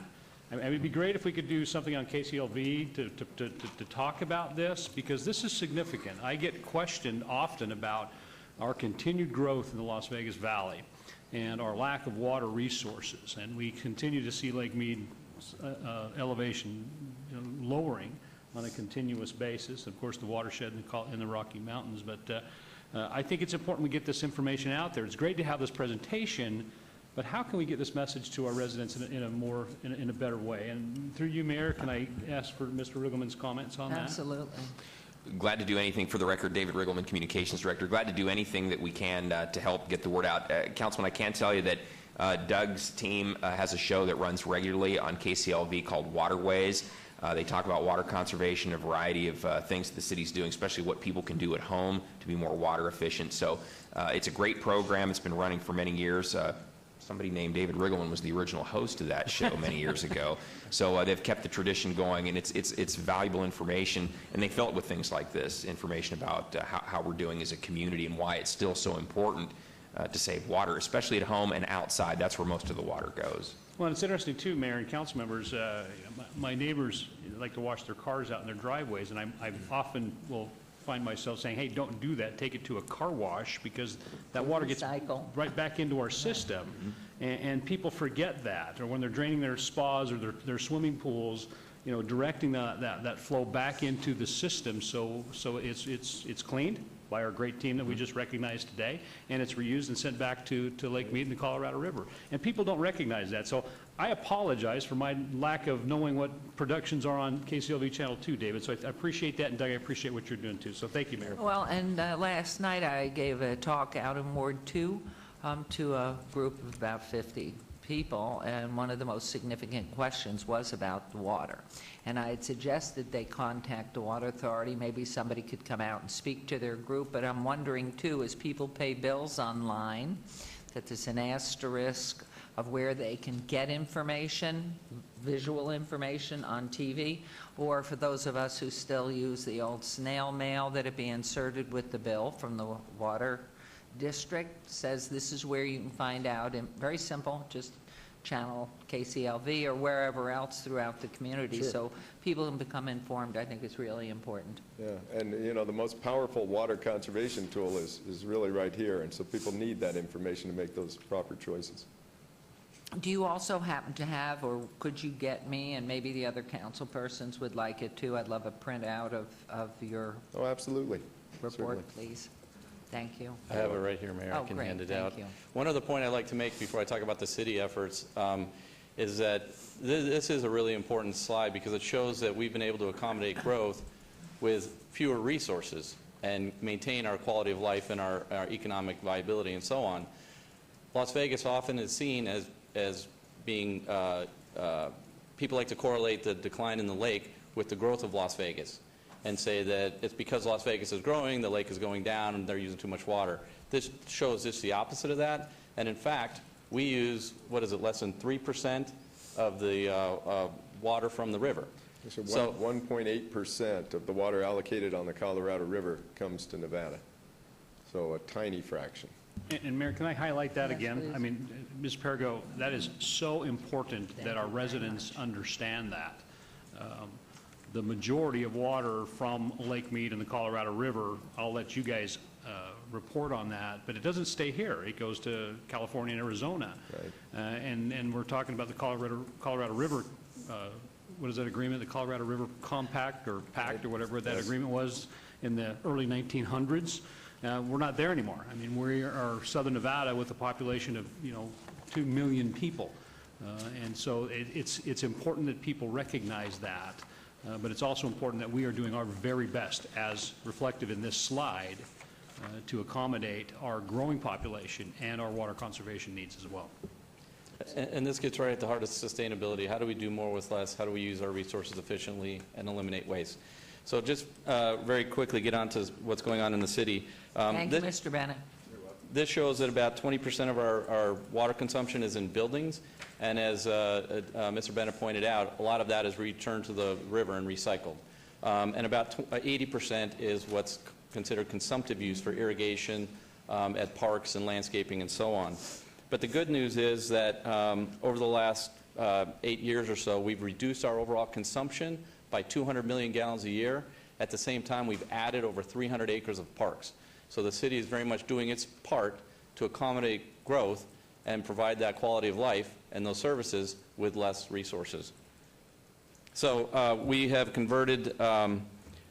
I mean, it'd be great if we could do something on KCLV to talk about this, because this is significant. I get questioned often about our continued growth in the Las Vegas Valley and our lack of water resources, and we continue to see Lake Mead elevation lowering on a continuous basis. Of course, the watershed in the Rocky Mountains, but I think it's important we get this information out there. It's great to have this presentation, but how can we get this message to our residents in a better way? And through you, Mayor, can I ask for Mr. Riggleman's comments on that?
Absolutely.
Glad to do anything. For the record, David Riggleman, Communications Director. Glad to do anything that we can to help get the word out. Councilman, I can tell you that Doug's team has a show that runs regularly on KCLV called Waterways. They talk about water conservation, a variety of things the city's doing, especially what people can do at home to be more water efficient. So it's a great program. It's been running for many years. Somebody named David Riggleman was the original host of that show many years ago. So they've kept the tradition going, and it's valuable information. And they fill it with things like this, information about how we're doing as a community and why it's still so important to save water, especially at home and outside. That's where most of the water goes.
Well, it's interesting too, Mayor and council members, my neighbors like to wash their cars out in their driveways, and I often will find myself saying, hey, don't do that, take it to a car wash, because that water gets right back into our system. And people forget that, or when they're draining their spas or their swimming pools, you know, directing that flow back into the system so it's cleaned by our great team that we just recognized today, and it's reused and sent back to Lake Mead and the Colorado River. And people don't recognize that. So I apologize for my lack of knowing what productions are on KCLV Channel 2, David. So I appreciate that, and Doug, I appreciate what you're doing too. So thank you, Mayor.
Well, and last night I gave a talk out in Ward 2 to a group of about 50 people, and one of the most significant questions was about the water. And I had suggested they contact the Water Authority. Maybe somebody could come out and speak to their group, but I'm wondering too, as people pay bills online, that there's an asterisk of where they can get information, visual information on TV, or for those of us who still use the old snail mail, that it be inserted with the bill from the water district, says this is where you can find out, and very simple, just channel KCLV or wherever else throughout the community.
Sure.
So people can become informed. I think it's really important.
Yeah, and you know, the most powerful water conservation tool is really right here, and so people need that information to make those proper choices.
Do you also happen to have, or could you get me, and maybe the other council persons would like it too, I'd love a printout of your
Oh, absolutely.
report,
Certainly.
please. Thank you.
I have it right here, Mayor.
Oh,
I can
great.
hand it
Thank
out.
you.
One other point I'd like to make before I talk about the city efforts is that this is a really important slide because it shows that we've been able to accommodate growth with fewer resources and maintain our quality of life and our economic viability and so on. Las Vegas often is seen as being, people like to correlate the decline in the lake with the growth of Las Vegas. and say that it's because Las Vegas is growing, the lake is going down, and they're using too much water. This shows just the opposite of that. And in fact, we use, what is it, less than 3% of the water from the river.
So 1.8% of the water allocated on the Colorado River comes to Nevada. So a tiny fraction.
And Mayor, can I highlight that
Yes,
again?
please.
I mean, Ms. Pergo, that is so important that our residents understand that. The majority of water from Lake Mead and the Colorado River, I'll let you guys report on that, but it doesn't stay here. It goes to California and Arizona.
Right.
And we're talking about the Colorado River, what is that agreement? The Colorado River Compact or Pact or whatever that agreement was in the early 1900s. We're not there anymore. I mean, we are Southern Nevada with a population of, 2 million people. And so it's important that people recognize that. But it's also important that we are doing our very best, as reflected in this slide, to accommodate our growing population and our water conservation needs as well.
And this gets right at the heart of sustainability. How do we do more with less? How do we use our resources efficiently and eliminate waste? So just very quickly get on to what's going on in the city.
Thank you, Mr. Bennett.
This shows that about 20% of our water consumption is in buildings, and as Mr. Bennett pointed out, a lot of that is returned to the river and recycled. And about 80% is what's considered consumptive use for irrigation at parks and landscaping and so on. But the good news is that over the last 8 years or so, we've reduced our overall consumption by 200 million gallons a year. At the same time, we've added over 300 acres of parks. So the city is very much doing its part to accommodate growth and provide that quality of life and those services with less resources. So we have converted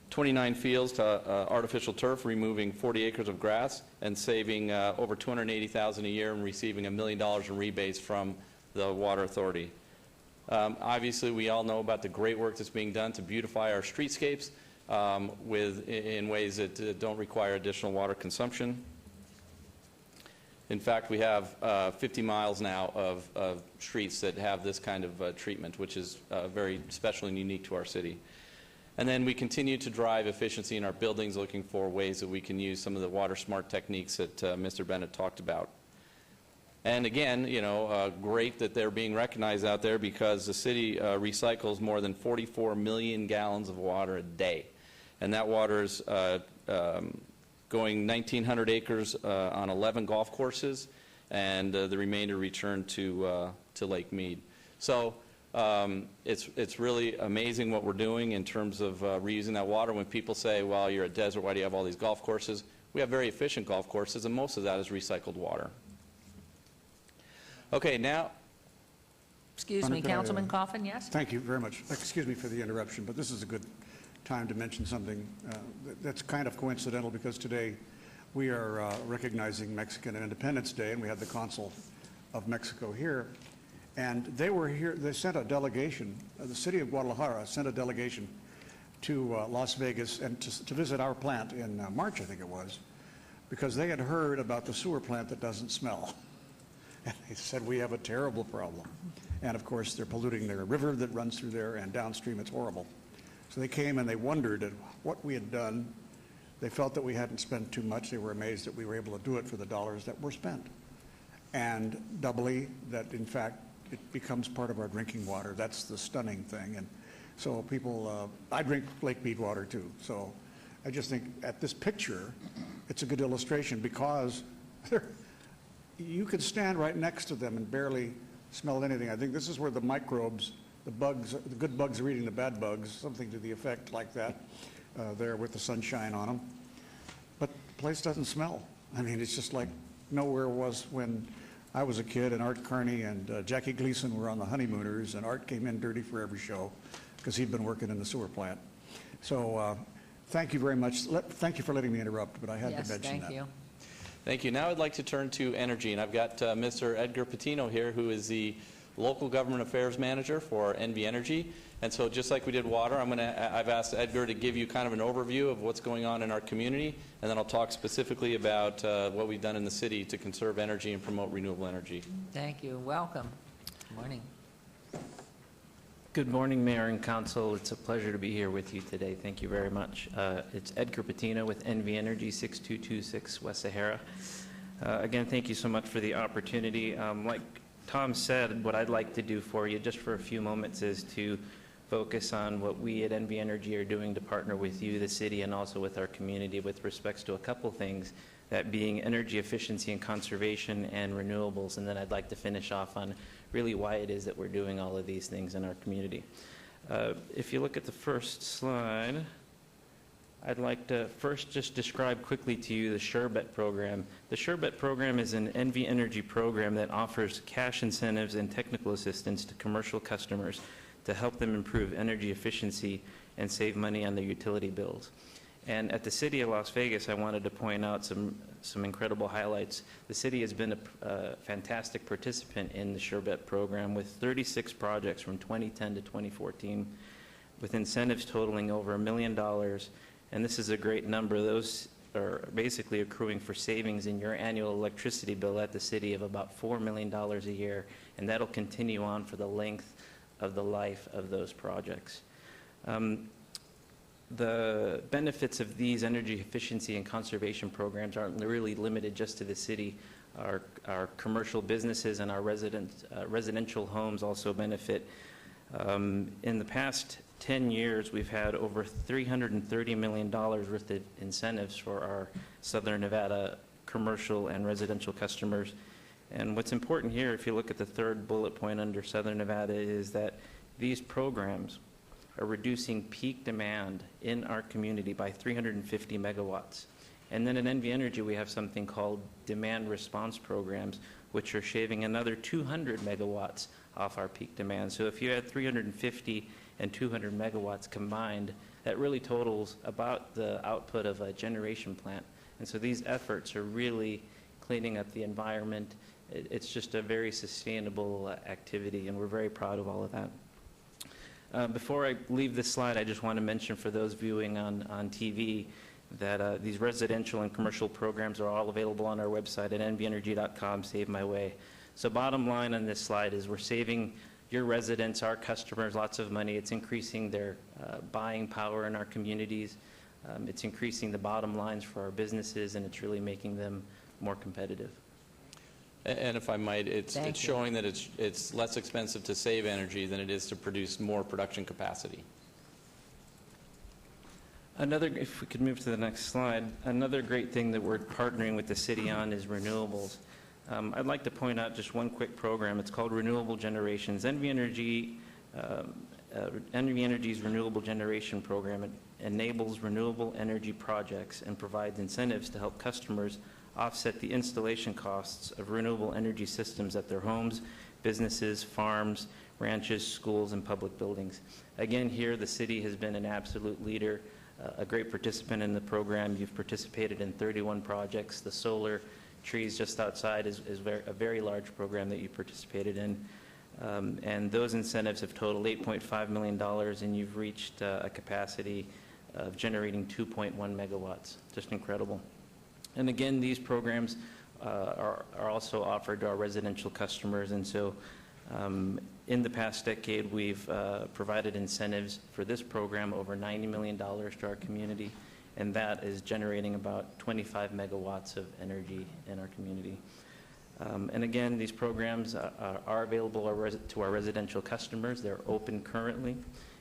29 fields to artificial turf, removing 40 acres of grass and saving over $280,000 a year and receiving $1 million in rebates from the Water Authority. Obviously, we all know about the great work that's being done to beautify our streetscapes in ways that don't require additional water consumption. In fact, we have 50 miles now of streets that have this kind of treatment, which is very special and unique to our city. And then we continue to drive efficiency in our buildings, looking for ways that we can use some of the water smart techniques that Mr. Bennett talked about. And again, great that they're being recognized out there, because the city recycles more than 44 million gallons of water a day. And that water is going 1,900 acres on 11 golf courses, and the remainder returned to Lake Mead. So it's really amazing what we're doing in terms of reusing that water. When people say, well, you're a desert, why do you have all these golf courses? We have very efficient golf courses, and most of that is recycled water. Okay, now.
Excuse me, Councilman Coffin, yes?
Thank you very much. Excuse me for the interruption, but this is a good time to mention something that's kind of coincidental, because today we are recognizing Mexican Independence Day, and we had the Consul of Mexico here. And they were here, they sent a delegation, the city of Guadalajara sent a delegation to Las Vegas and to visit our plant in March, I think it was, because they had heard about the sewer plant that doesn't smell. And they said, we have a terrible problem. And of course, they're polluting their river that runs through there, and downstream it's horrible. So they came and they wondered at what we had done. They felt that we hadn't spent too much. They were amazed that we were able to do it for the dollars that were spent. And doubly, that in fact, it becomes part of our drinking water. That's the stunning thing. And so people, I drink Lake Mead water too. So I just think at this picture, it's a good illustration, because you could stand right next to them and barely smell anything. I think this is where the microbes, the bugs, the good bugs are eating the bad bugs, something to the effect like that, there with the sunshine on them. But the place doesn't smell. I mean, it's just like nowhere was when I was a kid, and Art Carney and Jackie Gleason were on the Honeymooners, and Art came in dirty for every show because he'd been working in the sewer plant. So thank you very much. Thank you for letting me interrupt, but I had to mention that.
Yes, thank you.
Thank you. Now I'd like to turn to energy, and I've got Mr. Edgar Patino here, who is the Local Government Affairs Manager for NV Energy. And so just like we did water, I've asked Edgar to give you kind of an overview of what's going on in our community, and then I'll talk specifically about what we've done in the city to conserve energy and promote renewable energy.
Thank you. Welcome. Good morning.
Good morning, Mayor and Council. It's a pleasure to be here with you today. Thank you very much. It's Edgar Patino with NV Energy, 6226 West Sahara. Again, thank you so much for the opportunity. Like Tom said, what I'd like to do for you just for a few moments is to focus on what we at NV Energy are doing to partner with you, the city, and also with our community with respects to a couple things, that being energy efficiency and conservation and renewables. And then I'd like to finish off on really why it is that we're doing all of these things in our community. If you look at the first slide, I'd like to first just describe quickly to you the Sherbet program. The Sherbet program is an NV Energy program that offers cash incentives and technical assistance to commercial customers to help them improve energy efficiency and save money on their utility bills. And at the City of Las Vegas, I wanted to point out some incredible highlights. The city has been a fantastic participant in the Sherbet program with 36 projects from 2010 to 2014 with incentives totaling over $1 million. And this is a great number. Those are basically accruing for savings in your annual electricity bill at the city of about $4 million a year. And that'll continue on for the length of the life of those projects. The benefits of these energy efficiency and conservation programs aren't really limited just to the city. Our commercial businesses and our residential homes also benefit. In the past 10 years, we've had over $330 million worth of incentives for our Southern Nevada commercial and residential customers. And what's important here, if you look at the third bullet point under Southern Nevada, is that these programs are reducing peak demand in our community by 350 megawatts. And then at NV Energy, we have something called demand response programs, which are shaving another 200 megawatts off our peak demand. So if you had 350 and 200 megawatts combined, that really totals about the output of a generation plant. And so these efforts are really cleaning up the environment. It's just a very sustainable activity, and we're very proud of all of that. Before I leave this slide, I just want to mention for those viewing on TV that these residential and commercial programs are all available on our website at nvenergy.com, Save My Way. So bottom line on this slide is we're saving your residents, our customers, lots of money. It's increasing their buying power in our communities. It's increasing the bottom lines for our businesses, and it's really making them more competitive.
And if I might, it's showing that it's less expensive to save energy than it is to produce more production capacity.
If we could move to the next slide, another great thing that we're partnering with the city on is renewables. I'd like to point out just one quick program. It's called Renewable Generations. NV Energy's Renewable Generation Program enables renewable energy projects and provides incentives to help customers offset the installation costs of renewable energy systems at their homes, businesses, farms, ranches, schools, and public buildings. Again, here the city has been an absolute leader, a great participant in the program. You've participated in 31 projects. The solar trees just outside is a very large program that you participated in. And those incentives have totaled $8.5 million, and you've reached a capacity of generating 2.1 megawatts. Just incredible. And again, these programs are also offered to our residential customers. And so in the past decade, we've provided incentives for this program over $90 million to our community. And that is generating about 25 megawatts of energy in our community. And again, these programs are available to our residential customers. They're open currently.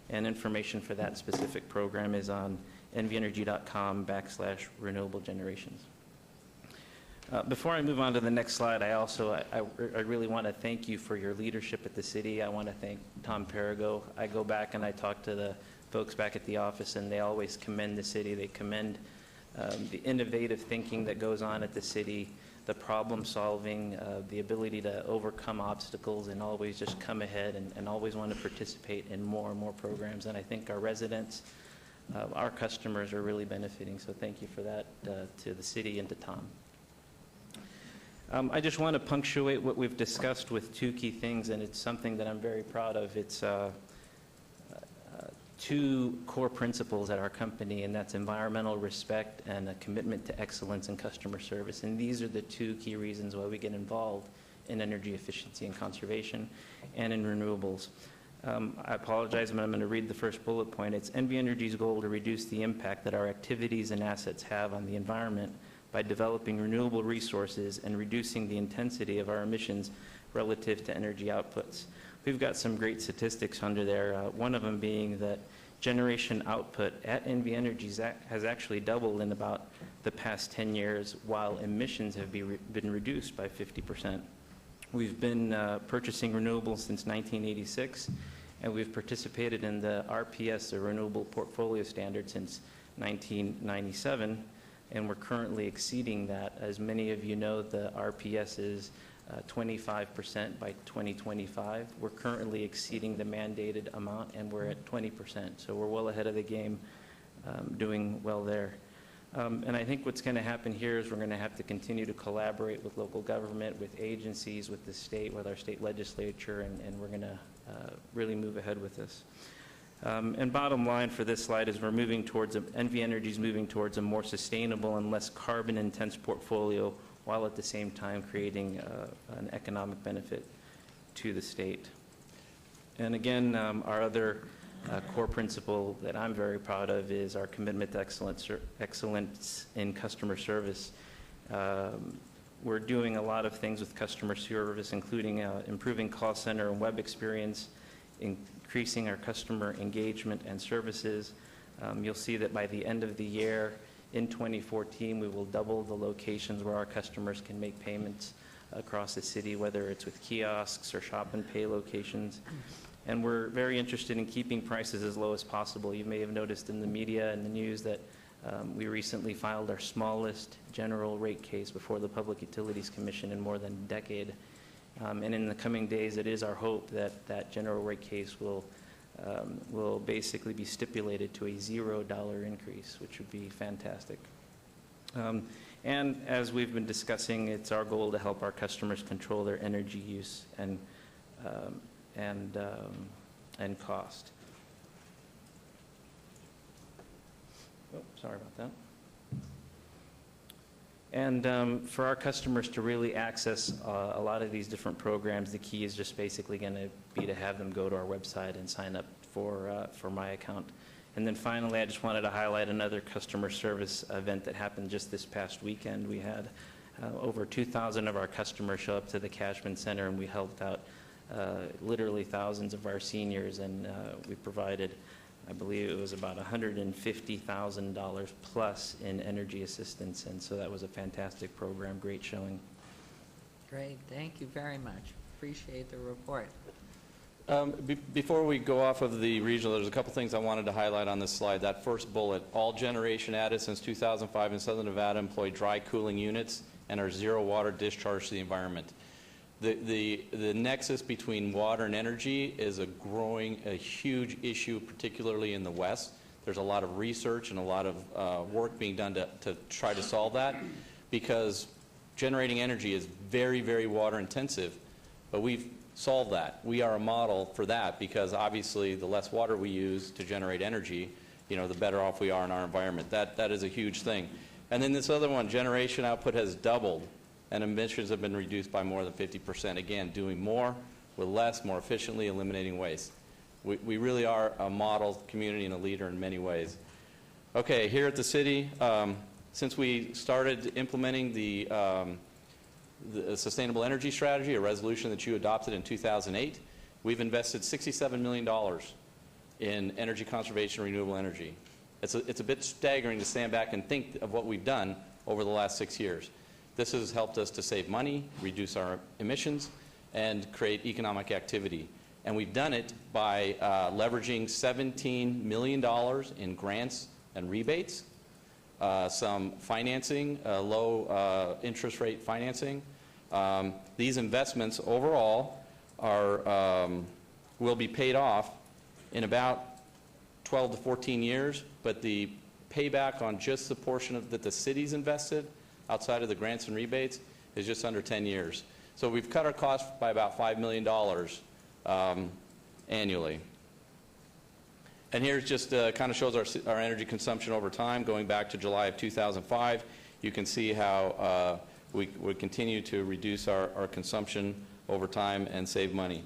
And information for that specific program is on nvenergy.com/renewable generations. Before I move on to the next slide, I really want to thank you for your leadership at the city. I want to thank Tom Perigo. I go back and I talk to the folks back at the office, and they always commend the city. They commend the innovative thinking that goes on at the city, the problem solving, the ability to overcome obstacles and always just come ahead and always want to participate in more and more programs. And I think our residents, our customers are really benefiting. So thank you for that to the city and to Tom. I just want to punctuate what we've discussed with two key things, and it's something that I'm very proud of. It's two core principles at our company, and that's environmental respect and a commitment to excellence in customer service. And these are the two key reasons why we get involved in energy efficiency and conservation and in renewables. I apologize, but I'm going to read the first bullet point. It's NV Energy's goal to reduce the impact that our activities and assets have on the environment by developing renewable resources and reducing the intensity of our emissions relative to energy outputs. We've got some great statistics under there, one of them being that generation output at NV Energy has actually doubled in about the past 10 years, while emissions have been reduced by 50%. We've been purchasing renewables since 1986, and we've participated in the RPS, the Renewable Portfolio Standard, since 1997, and we're currently exceeding that. As many of you know, the RPS is 25% by 2025. We're currently exceeding the mandated amount, and we're at 20%, so we're well ahead of the game, doing well there. And I think what's going to happen here is we're going to have to continue to collaborate with local government, with agencies, with the state, with our state legislature, and we're going to really move ahead with this. And bottom line for this slide is we're moving towards, NV Energy is moving towards a more sustainable and less carbon-intense portfolio, while at the same time creating an economic benefit to the state. And again, our other core principle that I'm very proud of is our commitment to excellence in customer service. We're doing a lot of things with customer service, including improving call center and web experience, increasing our customer engagement and services. You'll see that by the end of the year, in 2014, we will double the locations where our customers can make payments across the city, whether it's with kiosks or shop and pay locations. And we're very interested in keeping prices as low as possible. You may have noticed in the media and the news that we recently filed our smallest general rate case before the Public Utilities Commission in more than a decade. And in the coming days, it is our hope that that general rate case will basically be stipulated to a $0 increase, which would be fantastic. And as we've been discussing, it's our goal to help our customers control their energy use and cost. Oh, sorry about that. And for our customers to really access a lot of these different programs, the key is just basically going to be to have them go to our website and sign up for My Account. And then finally, I just wanted to highlight another customer service event that happened just this past weekend. We had over 2,000 of our customers show up to the Cashman Center, and we helped out literally thousands of our seniors, and we provided, I believe it was about $150,000 plus in energy assistance, and so that was a fantastic program, great showing.
Great, thank you very much. Appreciate the report.
Before we go off of the regional, there's a couple things I wanted to highlight on this slide. That first bullet, all generation added since 2005 in Southern Nevada employ dry cooling units and are zero water discharge to the environment. The nexus between water and energy is a huge issue, particularly in the West. There's a lot of research and a lot of work being done to try to solve that, because generating energy is very, very water intensive, but we've solved that. We are a model for that, because obviously the less water we use to generate energy, the better off we are in our environment. That is a huge thing. And then this other one, generation output has doubled, and emissions have been reduced by more than 50%. Again, doing more with less, more efficiently, eliminating waste. We really are a model community and a leader in many ways. Okay, here at the city, since we started implementing the Sustainable Energy Strategy, a resolution that you adopted in 2008, we've invested $67 million in energy conservation, renewable energy. It's a bit staggering to stand back and think of what we've done over the last 6 years. This has helped us to save money, reduce our emissions, and create economic activity. And we've done it by leveraging $17 million in grants and rebates, some financing, low interest rate financing. These investments overall will be paid off in about 12 to 14 years, but the payback on just the portion that the city's invested outside of the grants and rebates is just under 10 years. So we've cut our costs by about $5 million annually. And here's just kind of shows our energy consumption over time, going back to July of 2005. You can see how we continue to reduce our consumption over time and save money.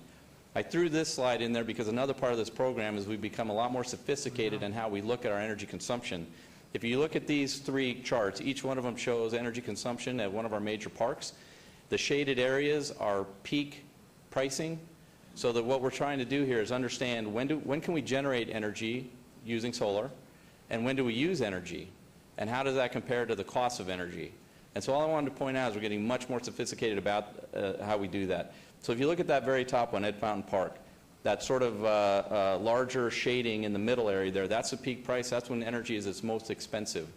I threw this slide in there because another part of this program is we've become a lot more sophisticated in how we look at our energy consumption. If you look at these three charts, each one of them shows energy consumption at one of our major parks. The shaded areas are peak pricing, so that what we're trying to do here is understand when can we generate energy using solar, and when do we use energy, and how does that compare to the cost of energy. And so all I wanted to point out is we're getting much more sophisticated about how we do that. So if you look at that very top one, Ed Fountain Park, that sort of larger shading in the middle area there, that's the peak price. That's when energy is its most expensive.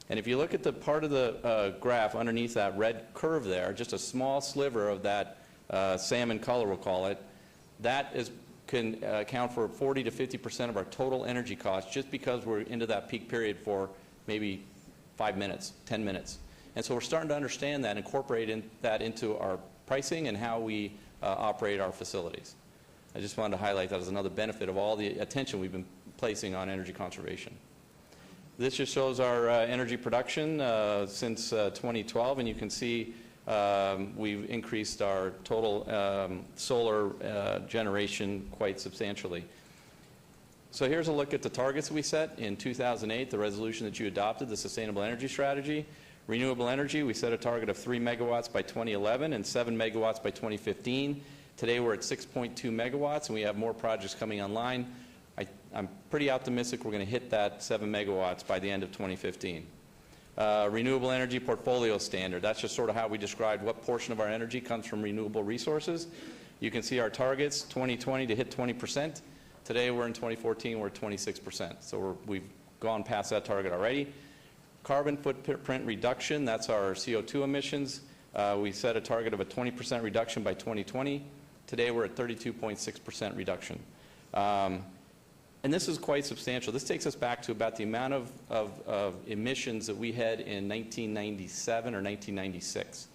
And if you look at the part of the graph underneath that red curve there, just a small sliver of that salmon color, we'll call it, that can account for 40 to 50% of our total energy costs just because we're into that peak period for maybe 5 minutes, 10 minutes. And so we're starting to understand that, incorporate that into our pricing and how we operate our facilities. I just wanted to highlight that as another benefit of all the attention we've been placing on energy conservation. This just shows our energy production since 2012, and you can see we've increased our total solar generation quite substantially. So here's a look at the targets we set in 2008, the resolution that you adopted, the Sustainable Energy Strategy. Renewable energy, we set a target of 3 megawatts by 2011 and 7 megawatts by 2015. Today we're at 6.2 megawatts, and we have more projects coming online. I'm pretty optimistic we're going to hit that 7 megawatts by the end of 2015. Renewable energy portfolio standard, that's just sort of how we described what portion of our energy comes from renewable resources. You can see our targets, 2020 to hit 20%. Today we're in 2014, we're at 26%. So we've gone past that target already. Carbon footprint reduction, that's our CO2 emissions. We set a target of a 20% reduction by 2020. Today we're at 32.6% reduction. And this is quite substantial. This takes us back to about the amount of emissions that we had in 1997 or 1996.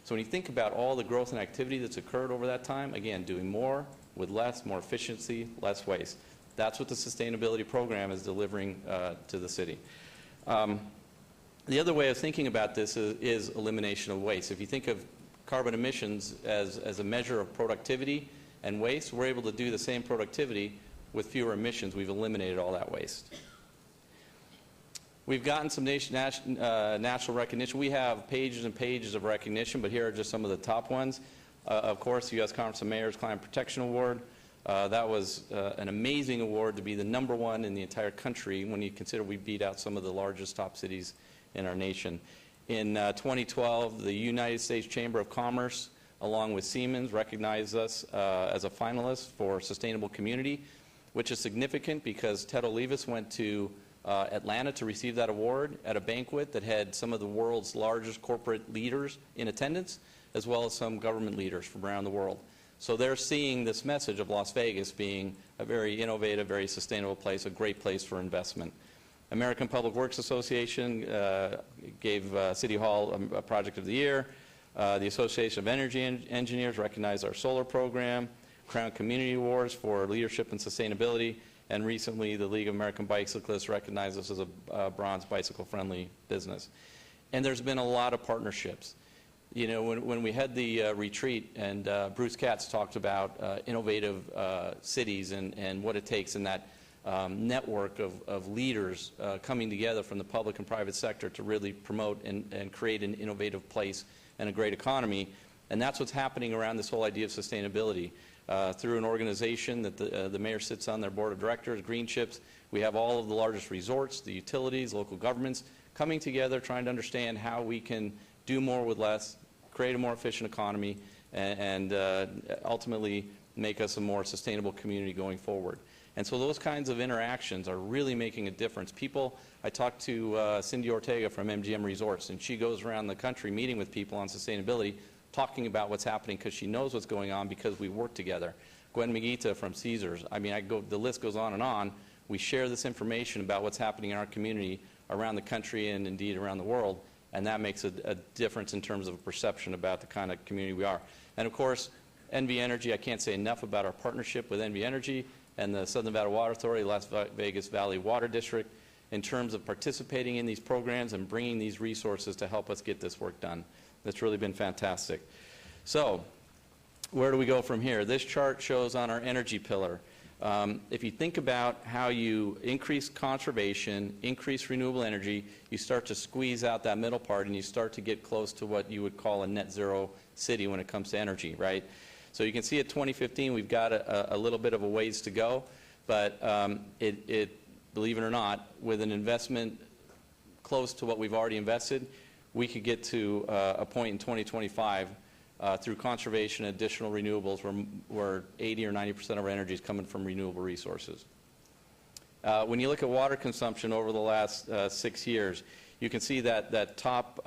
So when you think about all the growth and activity that's occurred over that time, again, doing more with less, more efficiency, less waste. That's what the sustainability program is delivering to the city. The other way of thinking about this is elimination of waste. If you think of carbon emissions as a measure of productivity and waste, we're able to do the same productivity with fewer emissions. We've eliminated all that waste. We've gotten some national recognition. We have pages and pages of recognition, but here are just some of the top ones. Of course, the U.S. Conference of Mayors Climate Protection Award. That was an amazing award to be the #1 in the entire country when you consider we beat out some of the largest top cities in our nation. In 2012, the United States Chamber of Commerce, along with Siemens, recognized us as a finalist for Sustainable Community, which is significant because Ted Olivas went to Atlanta to receive that award at a banquet that had some of the world's largest corporate leaders in attendance, as well as some government leaders from around the world. So they're seeing this message of Las Vegas being a very innovative, very sustainable place, a great place for investment. American Public Works Association gave City Hall a Project of the Year. The Association of Energy Engineers recognized our solar program. Crown Community Awards for leadership and sustainability. And recently, the League of American Bicyclists recognized us as a bronze bicycle-friendly business. And there's been a lot of partnerships. You know, when we had the retreat and Bruce Katz talked about innovative cities and what it takes in that network of leaders coming together from the public and private sector to really promote and create an innovative place and a great economy. And that's what's happening around this whole idea of sustainability. Through an organization that the mayor sits on their board of directors, Green Chips, we have all of the largest resorts, the utilities, local governments coming together trying to understand how we can do more with less, create a more efficient economy, and ultimately make us a more sustainable community going forward. And so those kinds of interactions are really making a difference. People, I talked to Cindy Ortega from MGM Resorts, and she goes around the country meeting with people on sustainability, talking about what's happening because she knows what's going on because we work together. Gwen Magita from Caesars. I mean, the list goes on and on. We share this information about what's happening in our community around the country and indeed around the world, and that makes a difference in terms of a perception about the kind of community we are. And of course, NV Energy, I can't say enough about our partnership with NV Energy and the Southern Nevada Water Authority, Las Vegas Valley Water District, in terms of participating in these programs and bringing these resources to help us get this work done. That's really been fantastic. So, where do we go from here? This chart shows on our energy pillar. If you think about how you increase conservation, increase renewable energy, you start to squeeze out that middle part and you start to get close to what you would call a net zero city when it comes to energy, right? So you can see at 2015 we've got a little bit of a ways to go, but believe it or not, with an investment close to what we've already invested, we could get to a point in 2025 through conservation and additional renewables where 80 or 90% of our energy is coming from renewable resources. When you look at water consumption over the last 6 years, you can see that top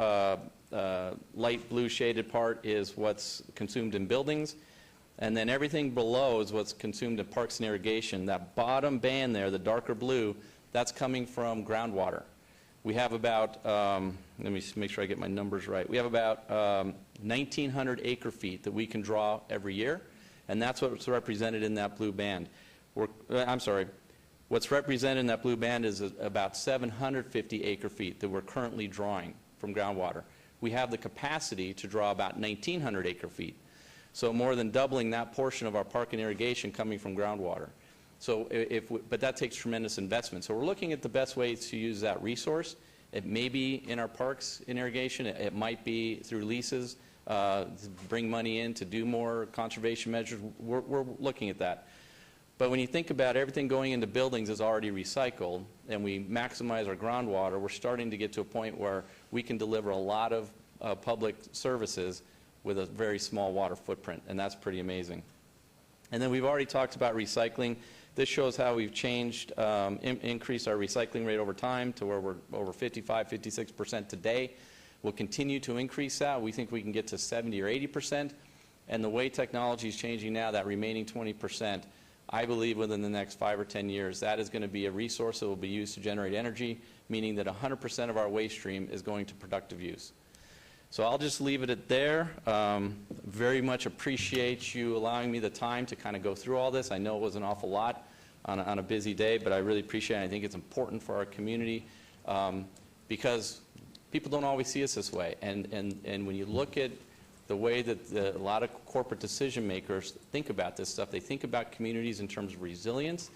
light blue shaded part is what's consumed in buildings, and then everything below is what's consumed in parks and irrigation. That bottom band there, the darker blue, that's coming from groundwater. We have about, let me make sure I get my numbers right. We have about 1,900 acre feet that we can draw every year, and that's what's represented in that blue band. I'm sorry, what's represented in that blue band is about 750 acre feet that we're currently drawing from groundwater. We have the capacity to draw about 1,900 acre feet, so more than doubling that portion of our park and irrigation coming from groundwater. So but that takes tremendous investment. So we're looking at the best ways to use that resource. It may be in our parks in irrigation. It might be through leases to bring money in to do more conservation measures. We're looking at that. But when you think about everything going into buildings is already recycled and we maximize our groundwater, we're starting to get to a point where we can deliver a lot of public services with a very small water footprint, and that's pretty amazing. And then we've already talked about recycling. This shows how we've changed, increased our recycling rate over time to where we're over 55, 56% today. We'll continue to increase that. We think we can get to 70 or 80%. And the way technology is changing now, that remaining 20%, I believe within the next 5 or 10 years, that is going to be a resource that will be used to generate energy, meaning that 100% of our waste stream is going to productive use. So I'll just leave it at there. Very much appreciate you allowing me the time to kind of go through all this. I know it was an awful lot on a busy day, but I really appreciate it. I think it's important for our community because people don't always see us this way. And when you look at the way that a lot of corporate decision makers think about this stuff, they think about communities in terms of resilience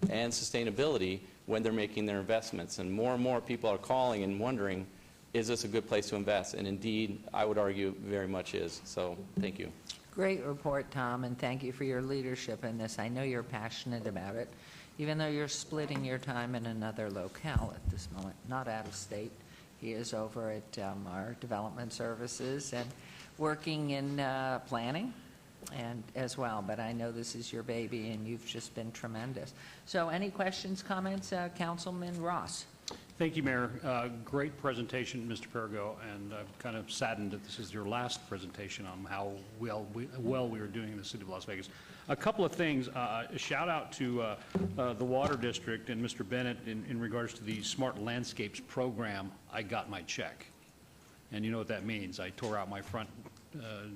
and sustainability when they're making their investments. And more people are calling and wondering, is this a good place to invest? And indeed, I would argue very much is. So thank you.
Great report, Tom, and thank you for your leadership in this. I know you're passionate about it, even though you're splitting your time in another locale at this moment, not out of state. He is over at our development services and working in planning and as well, but I know this is your baby and you've just been tremendous. So any questions, comments, Councilman Ross?
Thank you, Mayor. Great presentation, Mr. Perrigo, and I'm kind of saddened that this is your last presentation on how well we are doing in the city of Las Vegas. A couple of things. A shout out to the Water District and Mr. Bennett in regards to the Smart Landscapes program. I got my check. And you know what that means. I tore out my front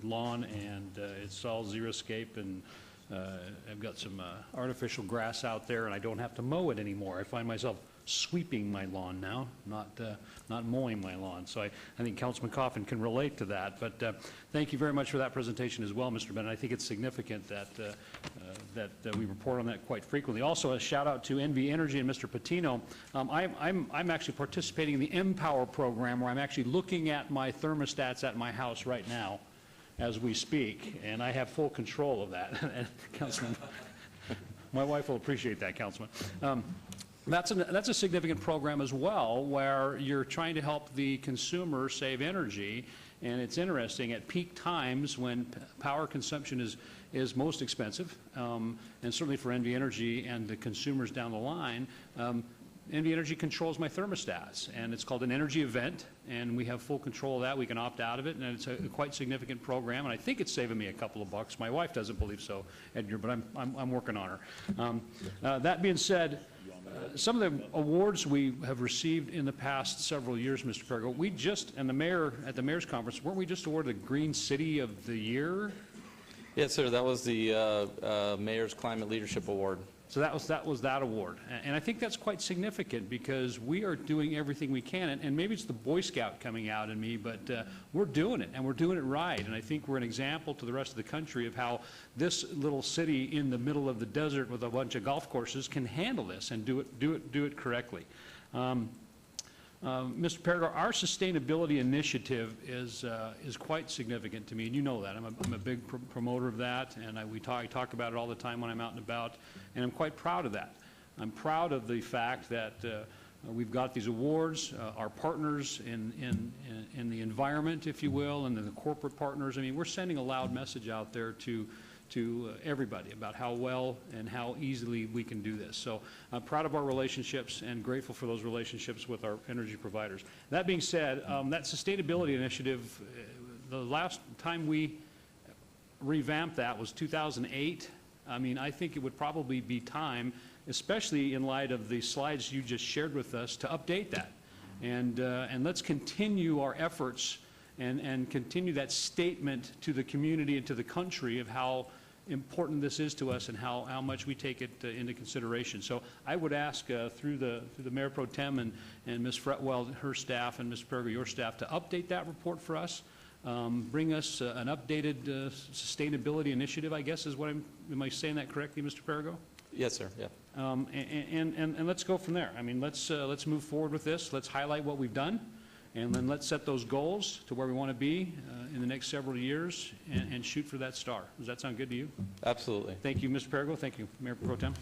lawn and it's all xeriscape, and I've got some artificial grass out there and I don't have to mow it anymore. I find myself sweeping my lawn now, not mowing my lawn. So I think Councilman Coffin can relate to that. But thank you very much for that presentation as well, Mr. Bennett. I think it's significant that we report on that quite frequently. Also, a shout out to NV Energy and Mr. Patino. I'm actually participating in the Empower program, where I'm actually looking at my thermostats at my house right now as we speak, and I have full control of that. Councilman, my wife will appreciate that, Councilman. That's a significant program as well, where you're trying to help the consumer save energy. And it's interesting, at peak times when power consumption is most expensive, and certainly for NV Energy and the consumers down the line, NV Energy controls my thermostats, and it's called an energy event, and we have full control of that. We can opt out of it, and it's a quite significant program, and I think it's saving me a couple of bucks. My wife doesn't believe so, Edgar, but I'm working on her. That being said, some of the awards we have received in the past several years, Mr. Perrigo, we just, and the mayor at the mayor's conference, weren't we just awarded the Green City of the Year?
Yes, sir. That was the Mayor's Climate Leadership Award.
So that was that award. And I think that's quite significant because we are doing everything we can. And maybe it's the Boy Scout coming out in me, but we're doing it, and we're doing it right. And I think we're an example to the rest of the country of how this little city in the middle of the desert with a bunch of golf courses can handle this and do it correctly. Mr. Perrigo, our sustainability initiative is quite significant to me, and you know that. I'm a big promoter of that, and I talk about it all the time when I'm out and about, and I'm quite proud of that. I'm proud of the fact that we've got these awards, our partners in the environment, if you will, and then the corporate partners. I mean, we're sending a loud message out there to everybody about how well and how easily we can do this. So I'm proud of our relationships and grateful for those relationships with our energy providers. That being said, that sustainability initiative, the last time we revamped that was 2008. I mean, I think it would probably be time, especially in light of the slides you just shared with us, to update that. And let's continue our efforts and continue that statement to the community and to the country of how important this is to us and how much we take it into consideration. So I would ask through the Mayor Pro Tem and Ms. Fretwell, her staff, and Ms. Perrigo, your staff, to update that report for us. Bring us an updated sustainability initiative, I guess is what am I saying that correctly, Mr. Perrigo?
Yes, sir, yeah.
And let's go from there. I mean, let's move forward with this. Let's highlight what we've done. And then let's set those goals to where we want to be in the next several years and shoot for that star. Does that sound good to you?
Absolutely.
Thank you, Mr. Perrigo. Thank you, Mayor Pro Tem.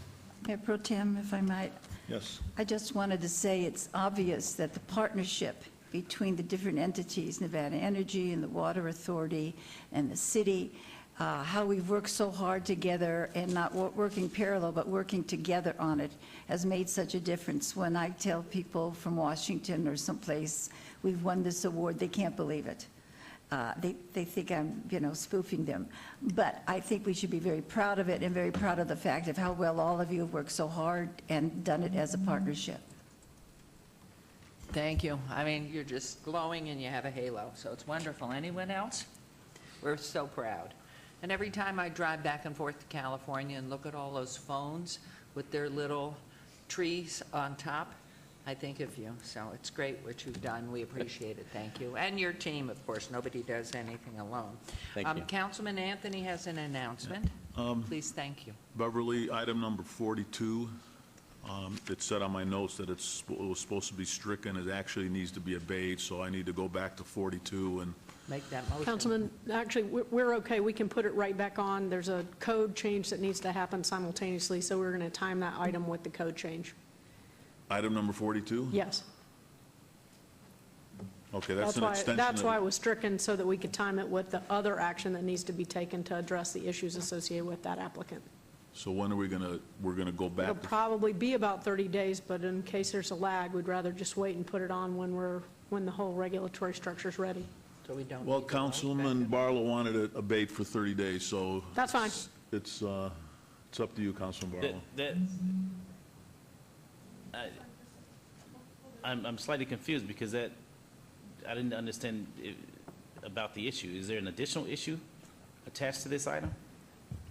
Mayor Pro Tem, if I might.
Yes.
I just wanted to say it's obvious that the partnership between the different entities, Nevada Energy and the Water Authority and the city, how we've worked so hard together and not working parallel, but working together on it has made such a difference. When I tell people from Washington or someplace we've won this award, they can't believe it. They think I'm, spoofing them. But I think we should be very proud of it and very proud of the fact of how well all of you have worked so hard and done it as a partnership.
Thank you. I mean, you're just glowing and you have a halo, so it's wonderful. Anyone else? We're so proud. And every time I drive back and forth to California and look at all those phones with their little trees on top, I think of you. So it's great what you've done. We appreciate it. Thank you. And your team, of course. Nobody does anything alone.
Thank you.
Councilman Anthony has an announcement. Please, thank you.
Beverly, item number 42. It said on my notes that it was supposed to be stricken. It actually needs to be obeyed, so I need to go back to 42 and
make that motion.
Councilman, actually, we're okay. We can put it right back on. There's a code change that needs to happen simultaneously, so we're going to time that item with the code change.
Item number 42?
Yes.
Okay, that's an extension.
That's why it was stricken, so that we could time it with the other action that needs to be taken to address the issues associated with that applicant.
So when are we're gonna go back?
It'll probably be about 30 days, but in case there's a lag, we'd rather just wait and put it on when the whole regulatory structure is ready.
So we don't.
Well, Councilman Barlow wanted it abate for 30 days, so.
That's fine.
It's up to you, Councilman Barlow.
I'm slightly confused because I didn't understand about the issue. Is there an additional issue attached to this item?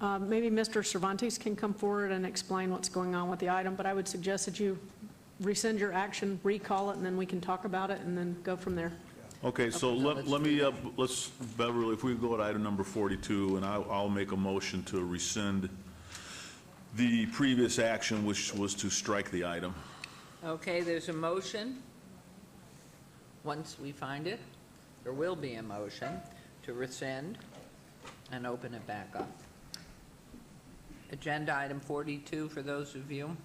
Maybe Mr. Cervantes can come forward and explain what's going on with the item, but I would suggest that you rescind your action, recall it, and then we can talk about it and then go from there.
Okay, so let's, Beverly, if we go to item number 42, and I'll make a motion to rescind the previous action, which was to strike the item.
Okay, there's a motion. Once we find it, there will be a motion to rescind and open it back up. Agenda item 42, for those of you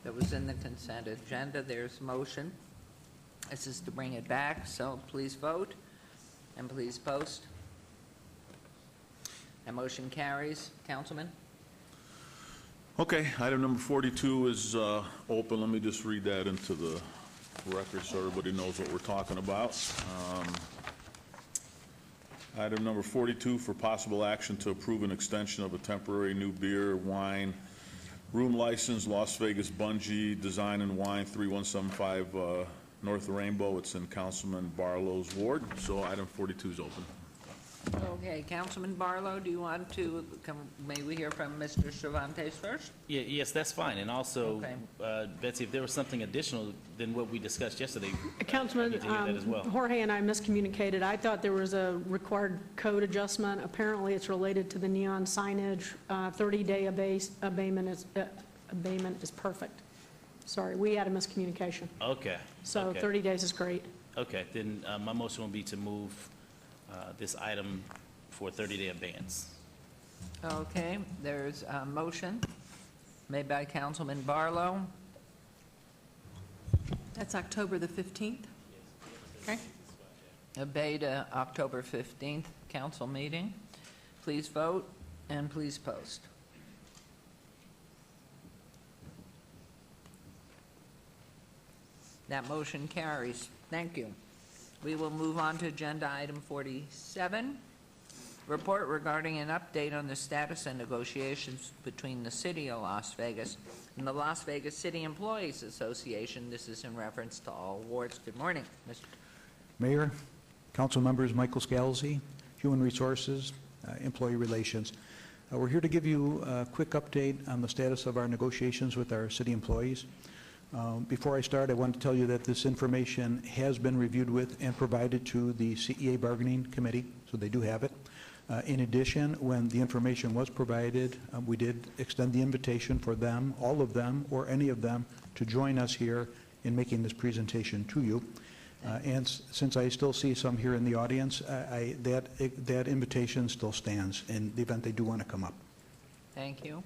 that was in the consent agenda, there's motion. This is to bring it back, so please vote and please post. That motion carries. Councilman?
Okay, item number 42 is open. Let me just read that into the record so everybody knows what we're talking about. Item number 42 for possible action to approve an extension of a temporary new beer, wine, room license, Las Vegas Bungee Design and Wine, 3175 North Rainbow. It's in Councilman Barlow's ward. So item 42 is open.
Okay, Councilman Barlow, do you want to come, may we hear from Mr. Cervantes first?
Yeah, yes, that's fine. And also,
Okay.
Betsy, if there was something additional than what we discussed yesterday, I
Councilman,
need to hear that as well.
Jorge and I miscommunicated. I thought there was a required code adjustment. Apparently, it's related to the neon signage. 30-day abatement is perfect. Sorry, we had a miscommunication.
Okay.
So
okay.
30 days is great.
Okay, then my motion will be to move this item for 30-day abeyance.
Okay, there's a motion made by Councilman Barlow.
That's October the 15th? Okay.
Obey to October 15th council meeting. Please vote and please post. That motion carries. Thank you. We will move on to agenda item 47. Report regarding an update on the status and negotiations between the City of Las Vegas and the Las Vegas City Employees Association. This is in reference to all awards. Good morning, Mr.
Mayor, council members, Michael Scalzi, Human Resources, Employee Relations. We're here to give you a quick update on the status of our negotiations with our city employees. Before I start, I want to tell you that this information has been reviewed with and provided to the CEA Bargaining Committee, so they do have it. In addition, when the information was provided, we did extend the invitation for them, all of them, or any of them, to join us here in making this presentation to you. And since I still see some here in the audience, that invitation still stands in the event they do want to come up.
Thank you.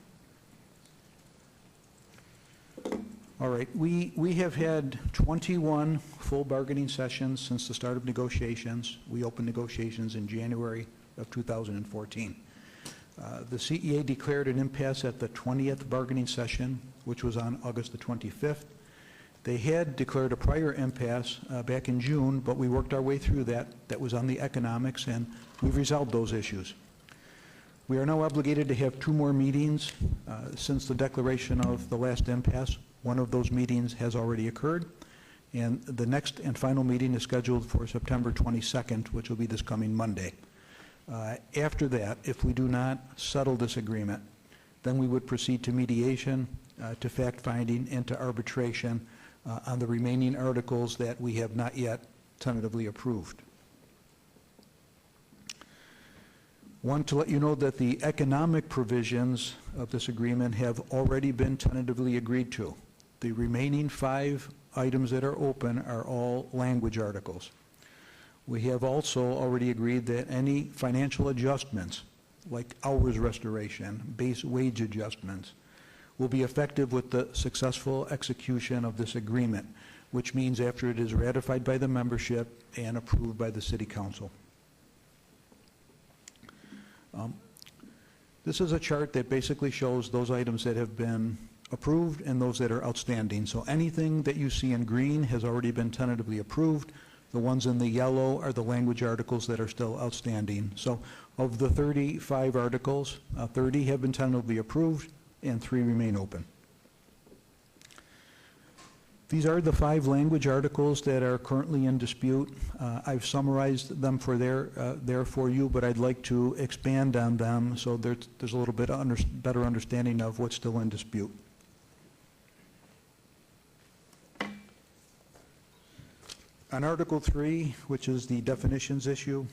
All right, we have had 21 full bargaining sessions since the start of negotiations. We opened negotiations in January of 2014. The CEA declared an impasse at the 20th bargaining session, which was on August the 25th. They had declared a prior impasse back in June, but we worked our way through that. That was on the economics, and we've resolved those issues. We are now obligated to have 2 more meetings since the declaration of the last impasse. One of those meetings has already occurred, and the next and final meeting is scheduled for September 22nd, which will be this coming Monday. After that, if we do not settle this agreement, then we would proceed to mediation, to fact-finding, and to arbitration on the remaining articles that we have not yet tentatively approved. Want to let you know that the economic provisions of this agreement have already been tentatively agreed to. The remaining 5 items that are open are all language articles. We have also already agreed that any financial adjustments, like hours restoration, base wage adjustments, will be effective with the successful execution of this agreement, which means after it is ratified by the membership and approved by the City Council. This is a chart that basically shows those items that have been approved and those that are outstanding. So anything that you see in green has already been tentatively approved. The ones in the yellow are the language articles that are still outstanding. So of the 35 articles, 30 have been tentatively approved and 3 remain open. These are the 5 language articles that are currently in dispute. I've summarized them for there for you, but I'd like to expand on them so there's a little bit better understanding of what's still in dispute. On Article 3, which is the definitions issue,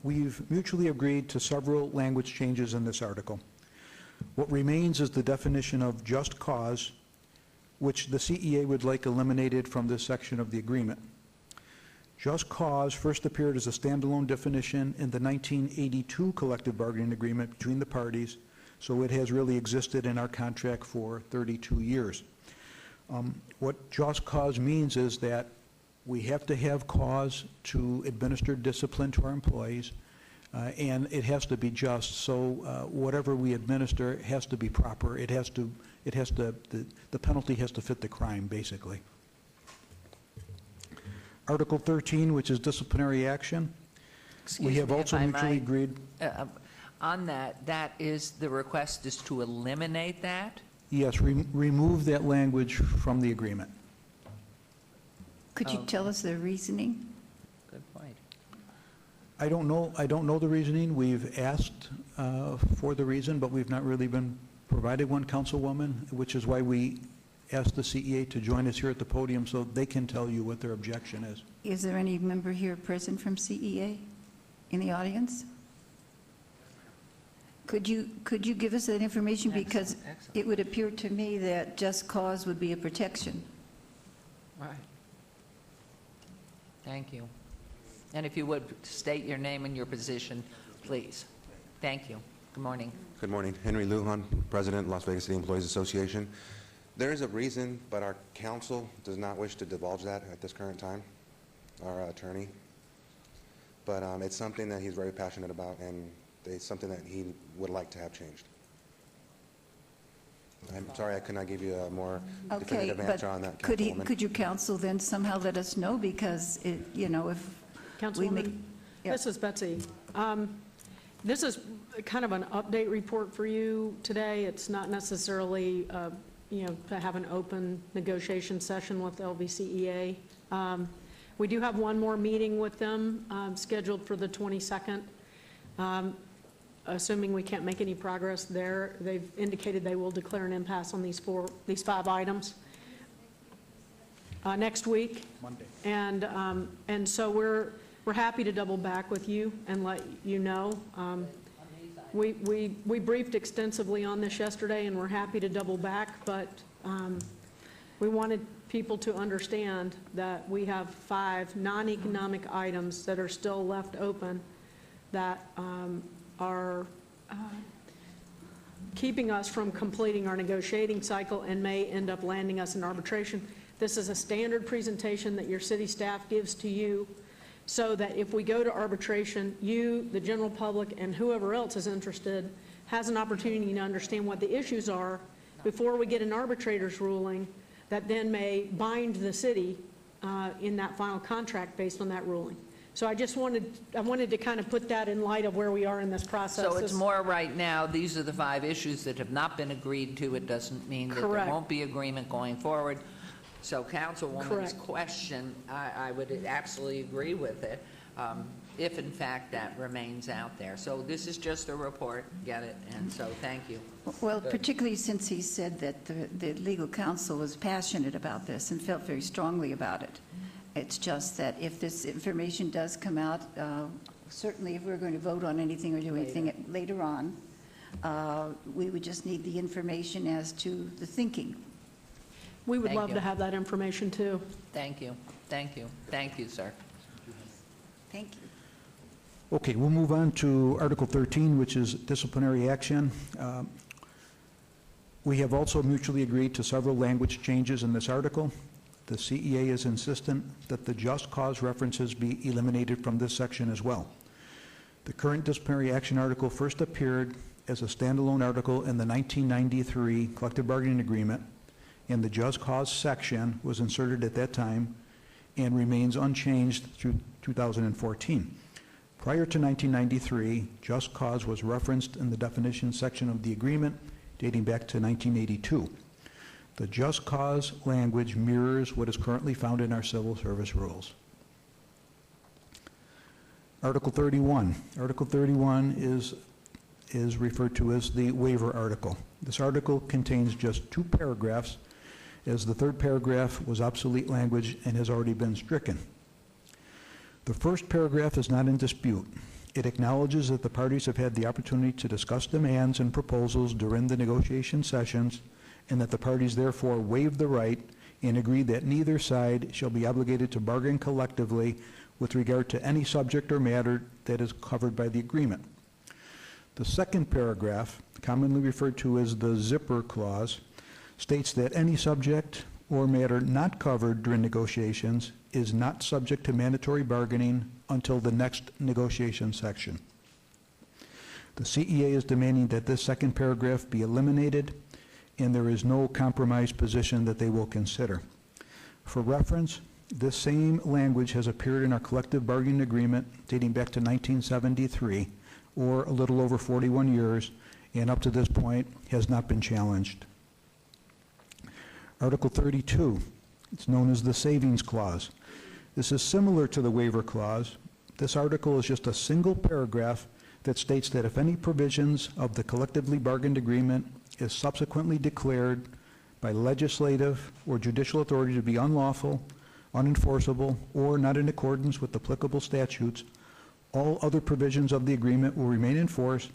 we've mutually agreed to several language changes in this article. What remains is the definition of just cause, which the CEA would like eliminated from this section of the agreement. Just cause first appeared as a standalone definition in the 1982 collective bargaining agreement between the parties, so it has really existed in our contract for 32 years. What just cause means is that we have to have cause to administer discipline to our employees, and it has to be just. So whatever we administer has to be proper. The penalty has to fit the crime, basically. Article 13, which is disciplinary action.
Excuse
we have
me,
also
if I
mutually
might,
agreed.
On that is, the request is to eliminate that?
Yes, remove that language from the agreement.
Could you tell us the reasoning?
Good point.
I don't know the reasoning. We've asked for the reason, but we've not really been provided one, Councilwoman, which is why we asked the CEA to join us here at the podium so they can tell you what their objection is.
Is there any member here present from CEA in the audience? Could you give us that information? Because
Excellent.
it would appear to me that just cause would be a protection.
Right. Thank you. And if you would, state your name and your position, please. Thank you. Good morning.
Good morning. Henry Lujan, President, Las Vegas City Employees Association. There is a reason, but our council does not wish to divulge that at this current time, our attorney. But it's something that he's very passionate about, and it's something that he would like to have changed. I'm sorry I could not give you a more
Okay,
definitive
but
answer on that,
could
Councilwoman.
could your counsel then somehow let us know? Because, if we make...
Councilwoman,
Yeah.
this is Betsy. This is kind of an update report for you today. It's not necessarily, to have an open negotiation session with LVCEA. We do have one more meeting with them scheduled for the 22nd. Assuming we can't make any progress there, they've indicated they will declare an impasse on these 5 items next week.
Monday.
And so we're happy to double back with you and let you know. We briefed extensively on this yesterday, and we're happy to double back, but we wanted people to understand that we have 5 non-economic items that are still left open that are keeping us from completing our negotiating cycle and may end up landing us in arbitration. This is a standard presentation that your city staff gives to you, so that if we go to arbitration, you, the general public, and whoever else is interested has an opportunity to understand what the issues are before we get an arbitrator's ruling that then may bind the city in that final contract based on that ruling. So I wanted to kind of put that in light of where we are in this process.
So it's more right now, these are the 5 issues that have not been agreed to. It doesn't mean that there
Correct.
won't be agreement going forward. So Councilwoman's
Correct.
question, I would absolutely agree with it, if in fact that remains out there. So this is just a report, get it? And so thank you.
Well,
Good.
particularly since he said that the legal counsel was passionate about this and felt very strongly about it. It's just that if this information does come out, certainly if we're going to vote on anything or do anything later on, we would just need the information as to the thinking.
We would
Thank
love
you.
to have that information too.
Thank you. Thank you. Thank you, sir.
Thank you.
Okay, we'll move on to Article 13, which is disciplinary action. We have also mutually agreed to several language changes in this article. The CEA is insistent that the just cause references be eliminated from this section as well. The current disciplinary action article first appeared as a standalone article in the 1993 collective bargaining agreement, and the just cause section was inserted at that time and remains unchanged through 2014. Prior to 1993, just cause was referenced in the definition section of the agreement dating back to 1982. The just cause language mirrors what is currently found in our civil service rules. Article 31. Article 31 is referred to as the waiver article. This article contains just 2 paragraphs, as the 3rd paragraph was obsolete language and has already been stricken. The first paragraph is not in dispute. It acknowledges that the parties have had the opportunity to discuss demands and proposals during the negotiation sessions, and that the parties therefore waive the right and agree that neither side shall be obligated to bargain collectively with regard to any subject or matter that is covered by the agreement. The second paragraph, commonly referred to as the zipper clause, states that any subject or matter not covered during negotiations is not subject to mandatory bargaining until the next negotiation section. The CEA is demanding that this second paragraph be eliminated, and there is no compromise position that they will consider. For reference, this same language has appeared in our collective bargaining agreement dating back to 1973, or a little over 41 years, and up to this point has not been challenged. Article 32, it's known as the savings clause. This is similar to the waiver clause, This article is just a single paragraph that states that if any provisions of the collectively bargained agreement is subsequently declared by legislative or judicial authority to be unlawful, unenforceable, or not in accordance with applicable statutes, all other provisions of the agreement will remain in force,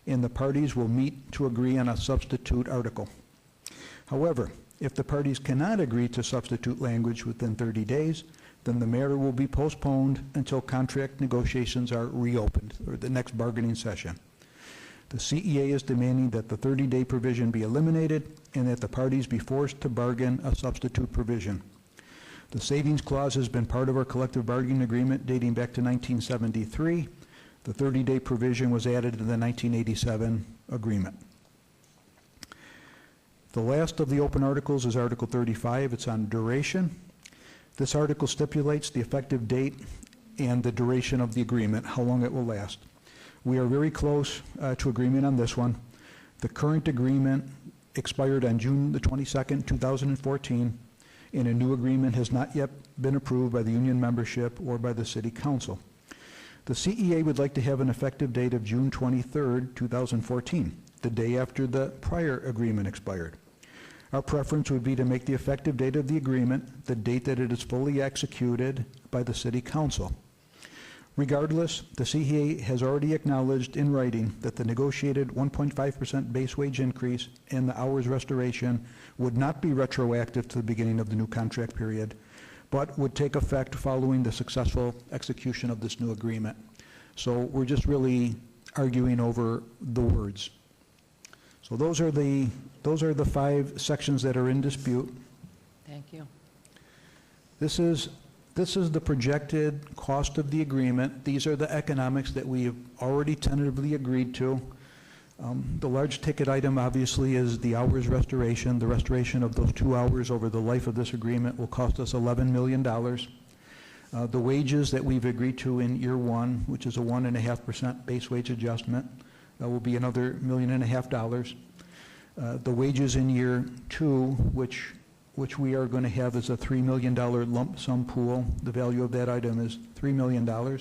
and the parties will meet to agree on a substitute article. However, if the parties cannot agree to substitute language within 30 days, then the matter will be postponed until contract negotiations are reopened, or the next bargaining session. The CEA is demanding that the 30-day provision be eliminated and that the parties be forced to bargain a substitute provision. The savings clause has been part of our collective bargaining agreement dating back to 1973. The 30-day provision was added to the 1987 agreement. The last of the open articles is Article 35. It's on duration. This article stipulates the effective date and the duration of the agreement, how long it will last. We are very close to agreement on this one. The current agreement expired on June the 22nd, 2014, and a new agreement has not yet been approved by the union membership or by the City Council. The CEA would like to have an effective date of June 23rd, 2014, the day after the prior agreement expired. Our preference would be to make the effective date of the agreement the date that it is fully executed by the City Council. Regardless, the CEA has already acknowledged in writing that the negotiated 1.5% base wage increase and the hours restoration would not be retroactive to the beginning of the new contract period, but would take effect following the successful execution of this new agreement. So we're just really arguing over the words. So those are the 5 sections that are in dispute.
Thank you.
This is the projected cost of the agreement. These are the economics that we have already tentatively agreed to. The large ticket item obviously is the hours restoration. The restoration of those 2 hours over the life of this agreement will cost us $11 million. The wages that we've agreed to in year 1, which is a 1.5% base wage adjustment, will be another $1.5 million. The wages in year 2, which we are going to have as a $3 million lump sum pool. The value of that item is $3 million.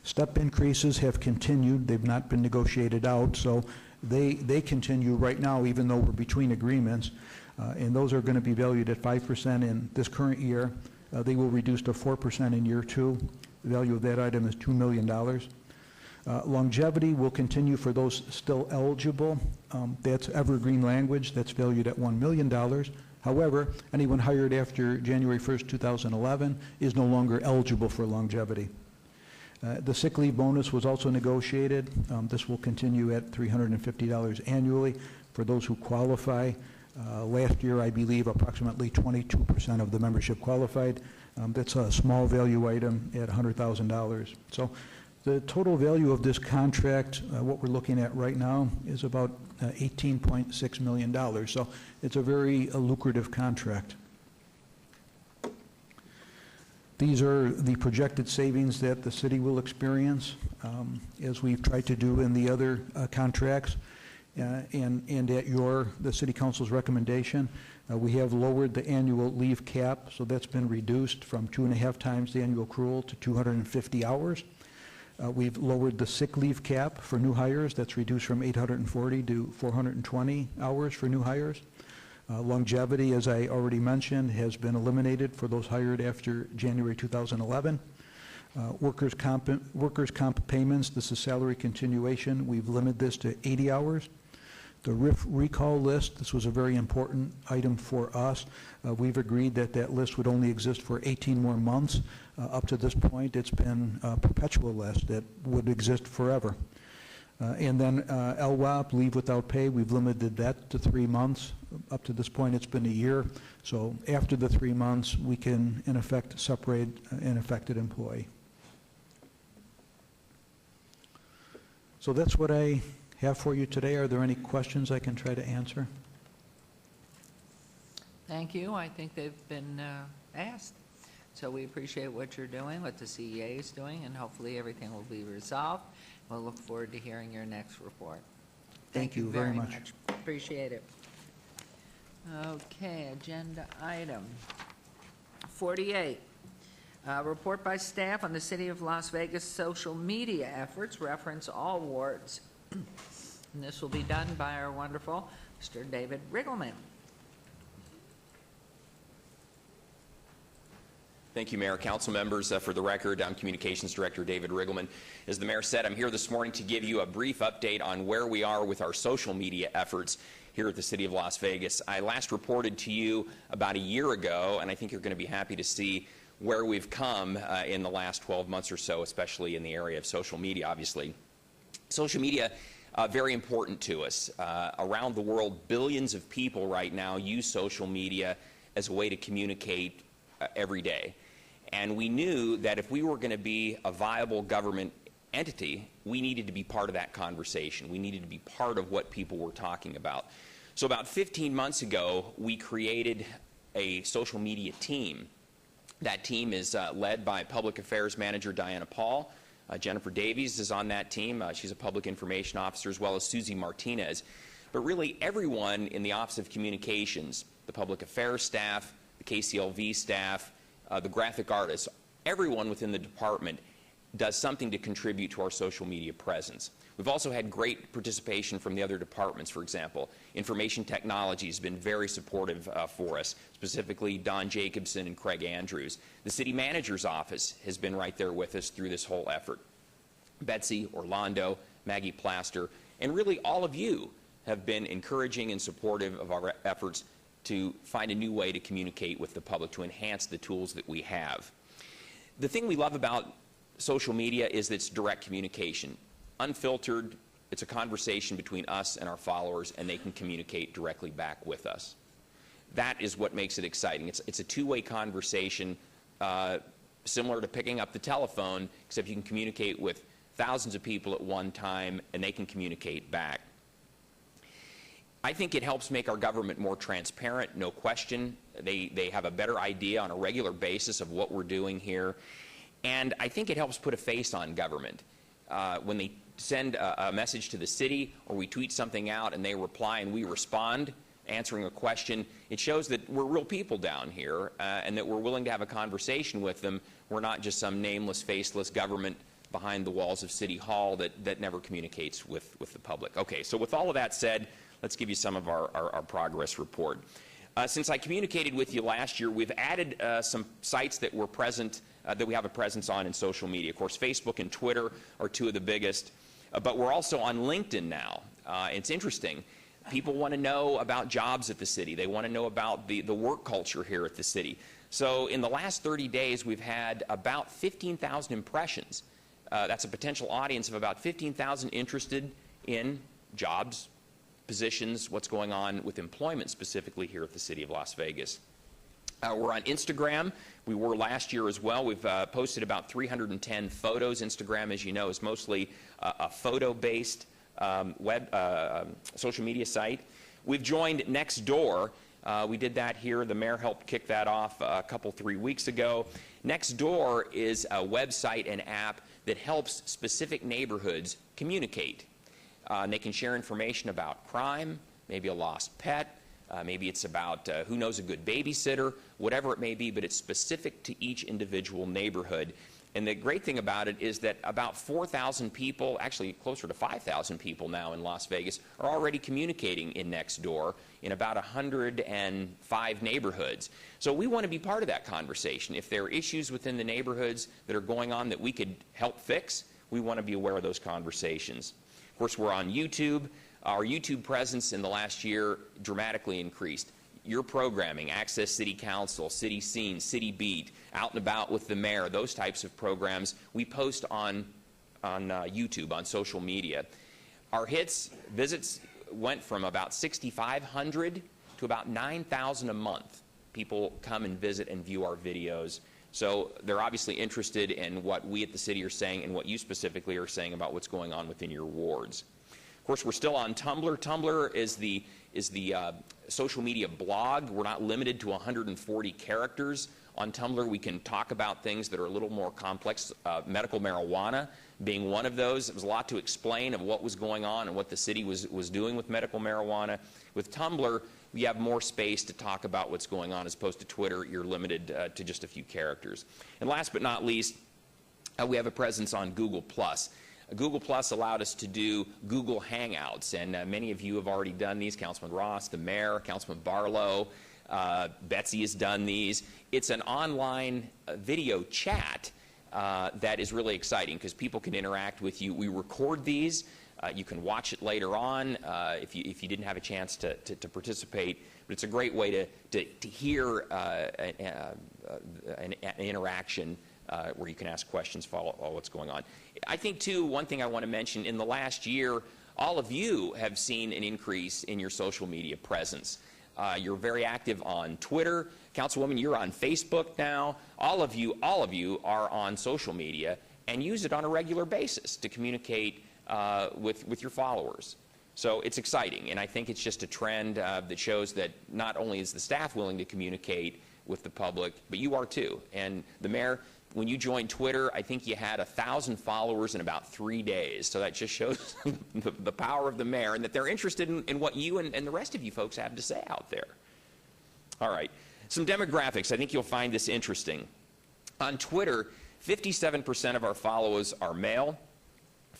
Step increases have continued. They've not been negotiated out, so they continue right now, even though we're between agreements. And those are going to be valued at 5% in this current year. They will reduce to 4% in year 2. The value of that item is $2 million. Longevity will continue for those still eligible. That's evergreen language. That's valued at $1 million. However, anyone hired after January 1st, 2011 is no longer eligible for longevity. The sick leave bonus was also negotiated. This will continue at $350 annually for those who qualify. Last year, I believe, approximately 22% of the membership qualified. That's a small value item at $100,000. So the total value of this contract, what we're looking at right now, is about $18.6 million. So it's a very lucrative contract. These are the projected savings that the city will experience, as we've tried to do in the other contracts, and at the City Council's recommendation. We have lowered the annual leave cap, so that's been reduced from 2.5 times the annual accrual to 250 hours. We've lowered the sick leave cap for new hires. That's reduced from 840 to 420 hours for new hires. Longevity, as I already mentioned, has been eliminated for those hired after January 2011. Workers' comp payments, this is salary continuation. We've limited this to 80 hours. The RIF recall list, this was a very important item for us. We've agreed that that list would only exist for 18 more months. Up to this point, it's been a perpetual list that would exist forever. And then LWOP, leave without pay, we've limited that to 3 months. Up to this point, it's been a year. So after the 3 months, we can, in effect, separate an affected employee. So that's what I have for you today. Are there any questions I can try to answer?
Thank you. I think they've been asked. So we appreciate what you're doing, what the CEA is doing, and hopefully everything will be resolved. We'll look forward to hearing your next report.
Thank you very much.
Appreciate it. Okay, agenda item 48. Report by staff on the City of Las Vegas social media efforts, reference all wards. And this will be done by our wonderful Mr. David Riggleman.
Thank you, Mayor. Council members, for the record, I'm Communications Director David Riggleman. As the Mayor said, I'm here this morning to give you a brief update on where we are with our social media efforts here at the City of Las Vegas. I last reported to you about a year ago, and I think you're going to be happy to see where we've come in the last 12 months or so, especially in the area of social media, obviously. Social media, very important to us. Around the world, billions of people right now use social media as a way to communicate every day. And we knew that if we were going to be a viable government entity, we needed to be part of that conversation. We needed to be part of what people were talking about. So about 15 months ago, we created a social media team. That team is led by Public Affairs Manager Diana Paul. Jennifer Davies is on that team. She's a public information officer, as well as Susie Martinez. But really, everyone in the Office of Communications, the public affairs staff, the KCLV staff, the graphic artists, everyone within the department does something to contribute to our social media presence. We've also had great participation from the other departments. For example, information technology has been very supportive for us, specifically Don Jacobson and Craig Andrews. The city manager's office has been right there with us through this whole effort. Betsy, Orlando, Maggie Plaster, and really all of you have been encouraging and supportive of our efforts to find a new way to communicate with the public, to enhance the tools that we have. The thing we love about social media is that it's direct communication. Unfiltered, it's a conversation between us and our followers, and they can communicate directly back with us. That is what makes it exciting. It's a two-way conversation, similar to picking up the telephone, except you can communicate with thousands of people at one time, and they can communicate back. I think it helps make our government more transparent, no question. They have a better idea on a regular basis of what we're doing here. And I think it helps put a face on government. When they send a message to the city, or we tweet something out and they reply and we respond, answering a question, it shows that we're real people down here and that we're willing to have a conversation with them. We're not just some nameless, faceless government behind the walls of City Hall that never communicates with the public. Okay, so with all of that said, let's give you some of our progress report. Since I communicated with you last year, we've added some sites that were present, that we have a presence on in social media. Of course, Facebook and Twitter are two of the biggest, but we're also on LinkedIn now. It's interesting. People want to know about jobs at the city. They want to know about the work culture here at the city. So in the last 30 days, we've had about 15,000 impressions. That's a potential audience of about 15,000 interested in jobs, positions, what's going on with employment specifically here at the City of Las Vegas. We're on Instagram. We were last year as well. We've posted about 310 photos. Instagram, as you know, is mostly a photo-based social media site. We've joined Nextdoor. We did that here. The mayor helped kick that off a couple, 3 weeks ago. Nextdoor is a website and app that helps specific neighborhoods communicate. And they can share information about crime, maybe a lost pet, maybe it's about who knows a good babysitter, whatever it may be, but it's specific to each individual neighborhood. And the great thing about it is that about 4,000 people, actually closer to 5,000 people now in Las Vegas, are already communicating in Nextdoor in about 105 neighborhoods. So we want to be part of that conversation. If there are issues within the neighborhoods that are going on that we could help fix, we want to be aware of those conversations. Of course, we're on YouTube. Our YouTube presence in the last year dramatically increased. Your programming, Access City Council, City Scene, City Beat, Out and About with the Mayor, those types of programs, we post on YouTube, on social media. Our visits went from about 6,500 to about 9,000 a month. People come and visit and view our videos. So they're obviously interested in what we at the city are saying and what you specifically are saying about what's going on within your wards. Of course, we're still on Tumblr. Tumblr is the social media blog. We're not limited to 140 characters On Tumblr, we can talk about things that are a little more complex, medical marijuana being one of those. There was a lot to explain of what was going on and what the city was doing with medical marijuana. With Tumblr, we have more space to talk about what's going on as opposed to Twitter. You're limited to just a few characters. And last but not least, we have a presence on Google+. Google Plus allowed us to do Google Hangouts, and many of you have already done these. Councilman Ross, the mayor, Councilman Barlow, Betsy has done these. It's an online video chat that is really exciting because people can interact with you. We record these. You can watch it later on if you didn't have a chance to participate. But it's a great way to hear an interaction where you can ask questions, follow what's going on. I think, too, one thing I want to mention, in the last year, all of you have seen an increase in your social media presence. You're very active on Twitter. Councilwoman, you're on Facebook now. All of you are on social media and use it on a regular basis to communicate with your followers. So it's exciting, and I think it's just a trend that shows that not only is the staff willing to communicate with the public, but you are too. And the mayor, when you joined Twitter, I think you had 1,000 followers in about 3 days. So that just shows the power of the mayor and that they're interested in what you and the rest of you folks have to say out there. All right, some demographics. I think you'll find this interesting. On Twitter, 57% of our followers are male,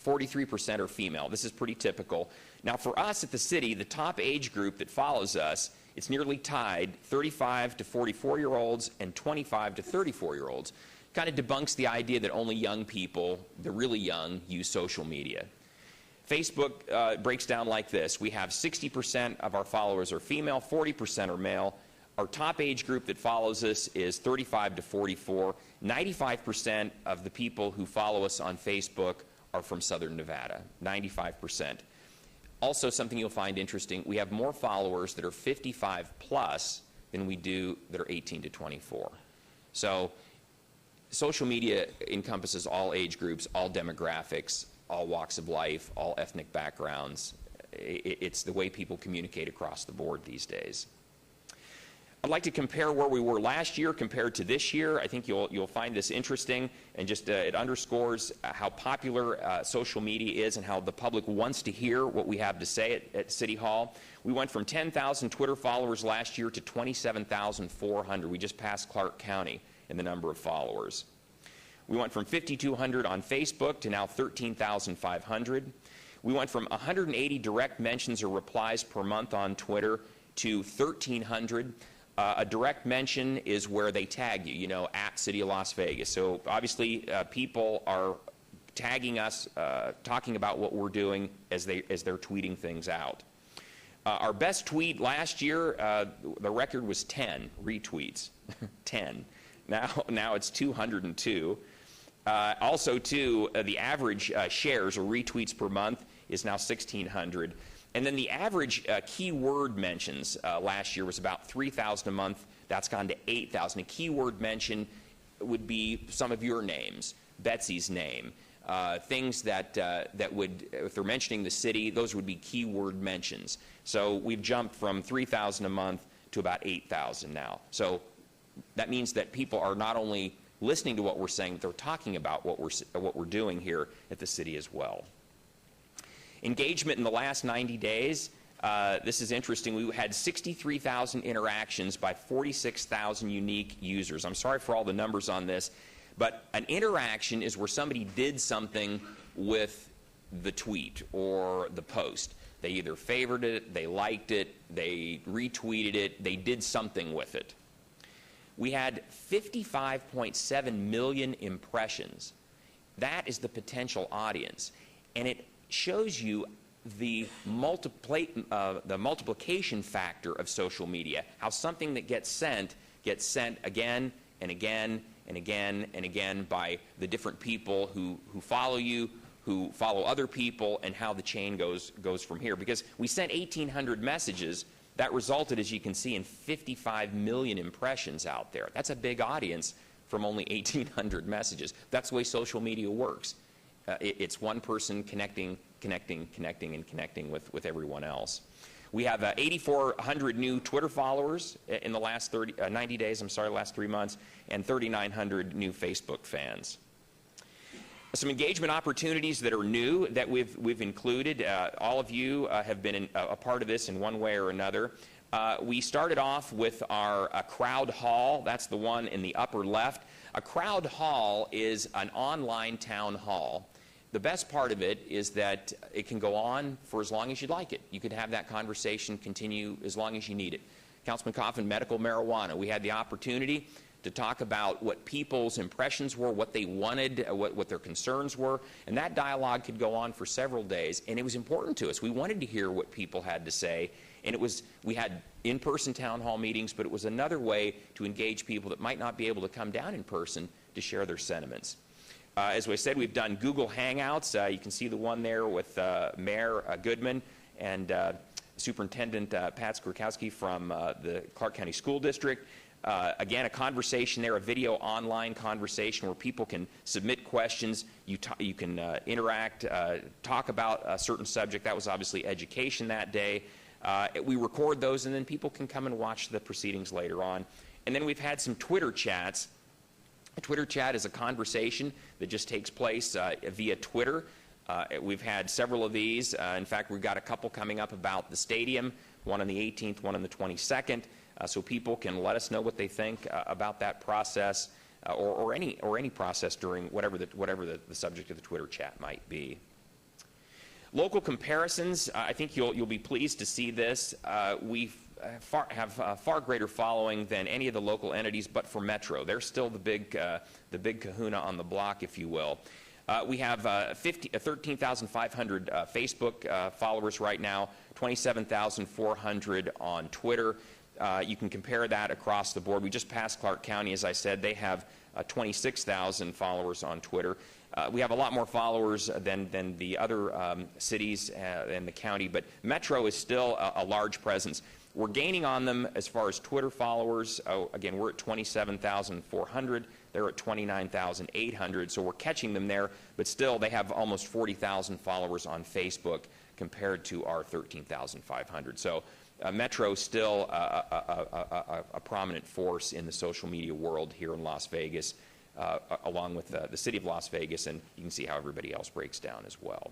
43% are female. This is pretty typical. Now, for us at the city, the top age group that follows us, it's nearly tied, 35 to 44-year-olds and 25 to 34-year-olds. Kind of debunks the idea that only young people, the really young, use social media. Facebook breaks down like this. We have 60% of our followers are female, 40% are male. Our top age group that follows us is 35 to 44. 95% of the people who follow us on Facebook are from Southern Nevada, 95%. Also, something you'll find interesting, we have more followers that are 55 plus than we do that are 18 to 24. So social media encompasses all age groups, all demographics, all walks of life, all ethnic backgrounds. It's the way people communicate across the board these days. I'd like to compare where we were last year compared to this year. I think you'll find this interesting, and just it underscores how popular social media is and how the public wants to hear what we have to say at City Hall. We went from 10,000 Twitter followers last year to 27,400. We just passed Clark County in the number of followers. We went from 5,200 on Facebook to now 13,500. We went from 180 direct mentions or replies per month on Twitter to 1,300. A direct mention is where they tag you, at City of Las Vegas. So obviously people are tagging us, talking about what we're doing as they're tweeting things out. Our best tweet last year, the record was 10 retweets, 10. Now it's 202. Also, too, the average shares or retweets per month is now 1,600. And then the average keyword mentions last year was about 3,000 a month. That's gone to 8,000. A keyword mention would be some of your names, Betsy's name, things that would, if they're mentioning the city, those would be keyword mentions. So we've jumped from 3,000 a month to about 8,000 now. So that means that people are not only listening to what we're saying, but they're talking about what we're doing here at the city as well. Engagement in the last 90 days, this is interesting. We had 63,000 interactions by 46,000 unique users. I'm sorry for all the numbers on this, but an interaction is where somebody did something with the tweet or the post. They either favored it, they liked it, they retweeted it, they did something with it. We had 55.7 million impressions. That is the potential audience. And it shows you the multiplication factor of social media, how something that gets sent again and again and again and again by the different people who follow you, who follow other people, and how the chain goes from here. Because we sent 1,800 messages, that resulted, as you can see, in 55 million impressions out there. That's a big audience from only 1,800 messages. That's the way social media works. It's one person connecting with everyone else. We have 8,400 new Twitter followers in the last 90 days, last 3 months, and 3,900 new Facebook fans. Some engagement opportunities that are new that we've included. All of you have been a part of this in one way or another. We started off with our crowd hall. That's the one in the upper left. A crowd hall is an online town hall. The best part of it is that it can go on for as long as you'd like it. You could have that conversation continue as long as you need it. Councilman Coffin, medical marijuana. We had the opportunity to talk about what people's impressions were, what they wanted, what their concerns were, and that dialogue could go on for several days, and it was important to us. We wanted to hear what people had to say, and we had in-person town hall meetings, but it was another way to engage people that might not be able to come down in person to share their sentiments. As we said, we've done Google Hangouts. You can see the one there with Mayor Goodman and Superintendent Pat Skrzykowski from the Clark County School District. Again, a conversation there, a video online conversation where people can submit questions. You can interact, talk about a certain subject. That was obviously education that day. We record those, and then people can come and watch the proceedings later on. And then we've had some Twitter chats. A Twitter chat is a conversation that just takes place via Twitter. We've had several of these. In fact, we've got a couple coming up about the stadium, one on the 18th, one on the 22nd. So people can let us know what they think about that process or any process during whatever the subject of the Twitter chat might be. Local comparisons, I think you'll be pleased to see this. We have a far greater following than any of the local entities, but for Metro. They're still the big kahuna on the block, if you will. We have 13,500 Facebook followers right now, 27,400 on Twitter. You can compare that across the board. We just passed Clark County, as I said. They have 26,000 followers on Twitter. We have a lot more followers than the other cities in the county, but Metro is still a large presence. We're gaining on them as far as Twitter followers. Again, we're at 27,400. They're at 29,800, so we're catching them there, but still they have almost 40,000 followers on Facebook compared to our 13,500. So Metro is still a prominent force in the social media world here in Las Vegas, along with the city of Las Vegas, and you can see how everybody else breaks down as well.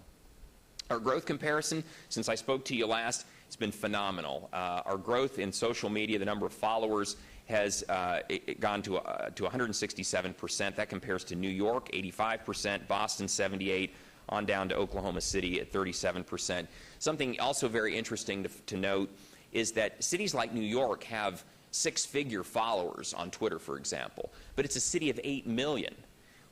Our growth comparison, since I spoke to you last, it's been phenomenal. Our growth in social media, the number of followers has gone to 167%. That compares to New York, 85%, Boston, 78%, on down to Oklahoma City at 37%. Something also very interesting to note is that cities like New York have six-figure followers on Twitter, for example, but it's a city of 8 million.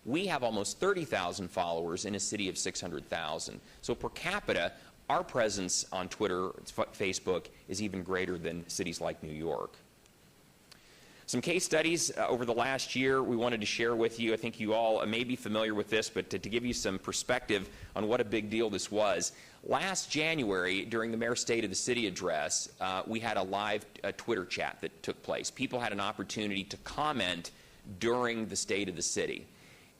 We have almost 30,000 followers in a city of 600,000. So per capita, our presence on Twitter, Facebook, is even greater than cities like New York. Some case studies over the last year we wanted to share with you. I think you all may be familiar with this, but to give you some perspective on what a big deal this was. Last January, during the Mayor's State of the City address, we had a live Twitter chat that took place. People had an opportunity to comment during the State of the City.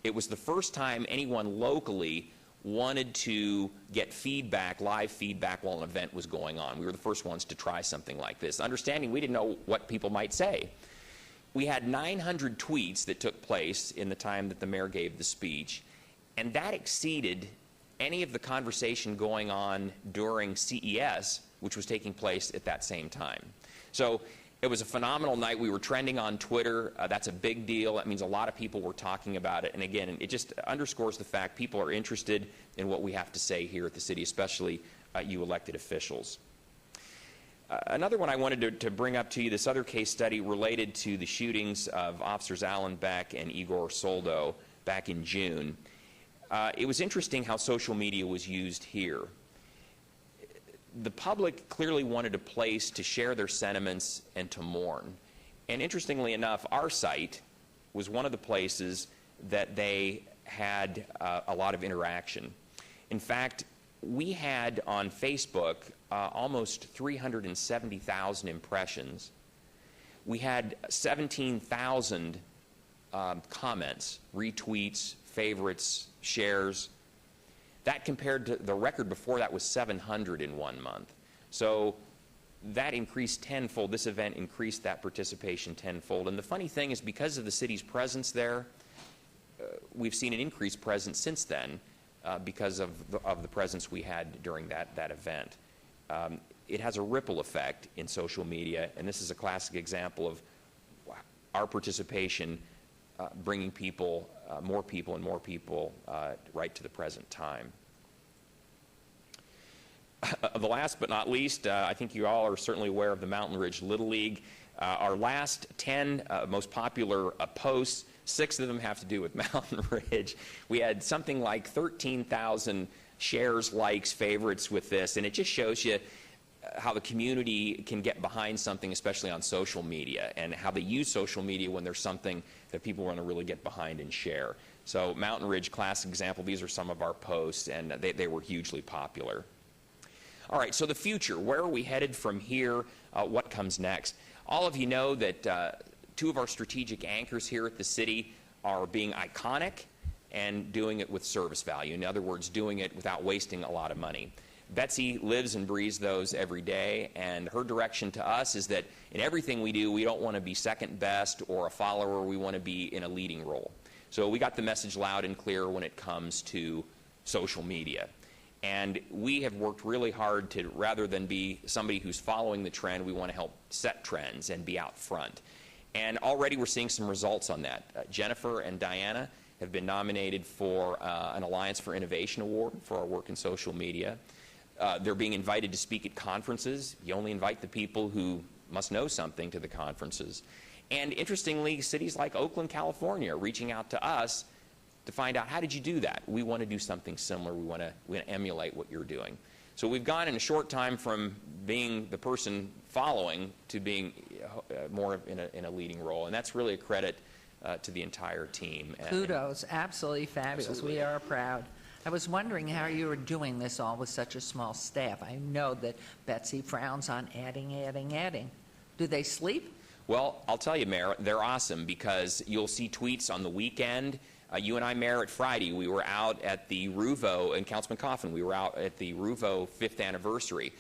It was the first time anyone locally wanted to get feedback, live feedback, while an event was going on. We were the first ones to try something like this, understanding we didn't know what people might say. We had 900 tweets that took place in the time that the mayor gave the speech, and that exceeded any of the conversation going on during CES, which was taking place at that same time. So it was a phenomenal night. We were trending on Twitter. That's a big deal. That means a lot of people were talking about it. And again, it just underscores the fact people are interested in what we have to say here at the city, especially you elected officials. Another one I wanted to bring up to you, this other case study related to the shootings of Officers Alan Beck and Igor Soldo back in June. It was interesting how social media was used here. The public clearly wanted a place to share their sentiments and to mourn. And interestingly enough, our site was one of the places that they had a lot of interaction. In fact, we had on Facebook almost 370,000 impressions. We had 17,000 comments, retweets, favorites, shares. That compared to the record before that was 700 in 1 month. So that increased tenfold. This event increased that participation tenfold. And the funny thing is, because of the city's presence there, we've seen an increased presence since then because of the presence we had during that event. It has a ripple effect in social media, and this is a classic example of our participation bringing people, more people and more people right to the present time. The last but not least, I think you all are certainly aware of the Mountain Ridge Little League. Our last 10 most popular posts, 6 of them have to do with Mountain Ridge. We had something like 13,000 shares, likes, favorites with this, and it just shows you how the community can get behind something, especially on social media, and how they use social media when there's something that people want to really get behind and share. So Mountain Ridge, classic example, these are some of our posts, and they were hugely popular. All right, so the future, where are we headed from here? What comes next? All of you know that 2 of our strategic anchors here at the city are being iconic and doing it with service value. In other words, doing it without wasting a lot of money. Betsy lives and breathes those every day, and her direction to us is that in everything we do, we don't want to be second best or a follower. We want to be in a leading role. So we got the message loud and clear when it comes to social media. And we have worked really hard to, rather than be somebody who's following the trend, we want to help set trends and be out front. And already we're seeing some results on that. Jennifer and Diana have been nominated for an Alliance for Innovation Award for our work in social media. They're being invited to speak at conferences. You only invite the people who must know something to the conferences. And interestingly, cities like Oakland, California are reaching out to us to find out, how did you do that? We want to do something similar. We want to emulate what you're doing. So we've gone in a short time from being the person following to being more in a leading role. And that's really a credit to the entire team.
Kudos, absolutely fabulous.
Absolutely.
We are proud. I was wondering how you were doing this all with such a small staff. I know that Betsy frowns on adding. Do they sleep?
Well, I'll tell you, Mayor, they're awesome because you'll see tweets on the weekend. You and I, Mayor, at Friday, we were out at the Ruvo, and Councilman Coffin, we were out at the Ruvo 5th anniversary.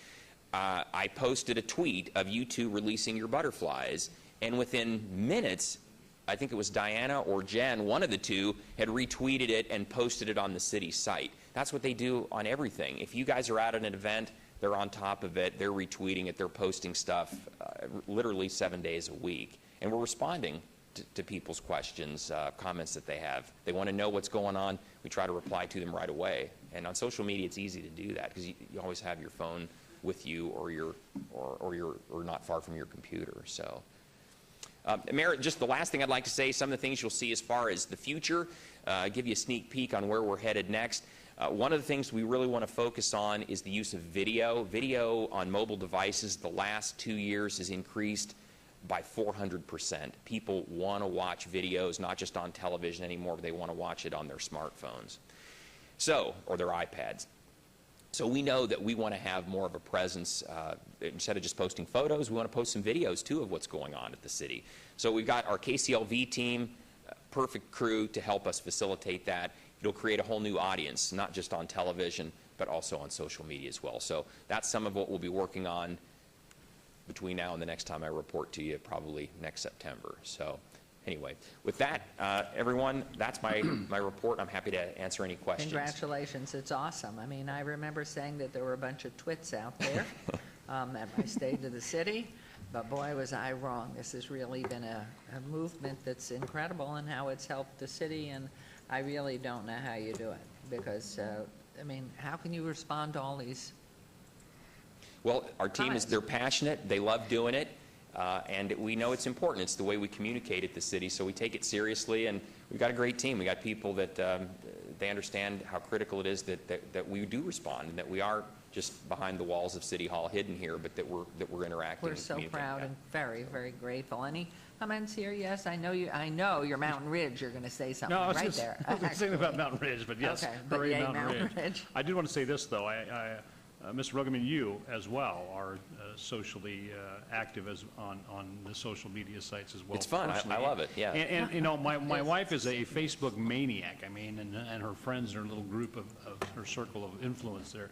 I posted a tweet of you 2 releasing your butterflies, and within minutes, I think it was Diana or Jen, one of the 2, had retweeted it and posted it on the city site. That's what they do on everything. If you guys are out at an event, they're on top of it, they're retweeting it, they're posting stuff literally 7 days a week. And we're responding to people's questions, comments that they have. They want to know what's going on. We try to reply to them right away. And on social media, it's easy to do that because you always have your phone with you, or you're not far from your computer. So, Mayor, just the last thing I'd like to say, some of the things you'll see as far as the future, give you a sneak peek on where we're headed next. One of the things we really want to focus on is the use of video. Video on mobile devices the last 2 years has increased by 400%. People want to watch videos, not just on television anymore, but they want to watch it on their smartphones, or their iPads. So we know that we want to have more of a presence. Instead of just posting photos, we want to post some videos, too, of what's going on at the city. So we've got our KCLV team, perfect crew to help us facilitate that. It'll create a whole new audience, not just on television, but also on social media as well. So that's some of what we'll be working on between now and the next time I report to you, probably next September. So anyway, with that, everyone, that's my report. I'm happy to answer any questions.
Congratulations, it's awesome. I mean, I remember saying that there were a bunch of twits out there at my State of the City, but boy, was I wrong. This has really been a movement that's incredible in how it's helped the city, and I really don't know how you do it because, I mean, how can you respond to all these?
Well, our team they're passionate, they love doing it, and we know it's important. It's the way we communicate at the city, so we take it seriously, and we've got a great team. We got people that they understand how critical it is that we do respond, and that we are just behind the walls of City Hall hidden here, but that we're interacting.
We're so proud and very, very grateful. Any comments here? Yes, I know you're Mountain Ridge. You're going to say something right there.
I was saying about Mountain Ridge, but yes,
okay,
hooray,
but
Mountain Ridge. I did want to say this, though. Mr. Rugelman, you as well are socially active on the social media sites as well.
It's fun. I
personally.
love it, yeah.
And you know, my wife is a Facebook maniac. I mean, and her friends are a little group of her circle of influence there.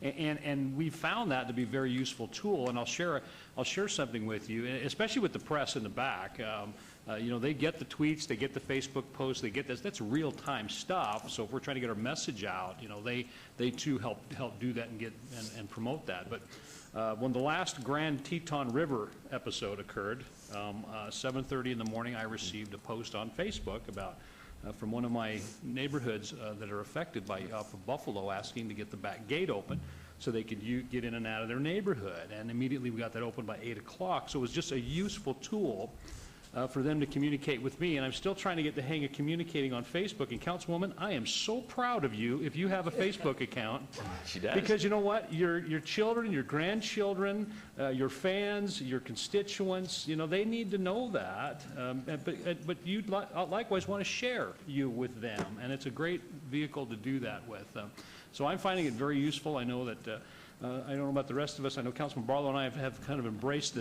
And we found that to be a very useful tool. And I'll share something with you, especially with the press in the back. You know, they get the tweets, they get the Facebook posts, they get this. That's real-time stuff. So if we're trying to get our message out, you know, they too help do that and get and promote that. But when the last Grand Teton River episode occurred, 7:30 in the morning, I received a post on Facebook about from one of my neighborhoods that are affected by off of Buffalo, asking to get the back gate open so they could get in and out of their neighborhood. And immediately we got that open by 8 o'clock. So it was just a useful tool for them to communicate with me, and I'm still trying to get the hang of communicating on Facebook. And Councilwoman, I am so proud of you if you have a Facebook account.
She does.
Because you know what? Your children, your grandchildren, your fans, your constituents, you know, they need to know that. But you likewise want to share you with them, and it's a great vehicle to do that with. So I'm finding it very useful. I know that, I don't know about the rest of us. I know Councilman Barlow and I have kind of embraced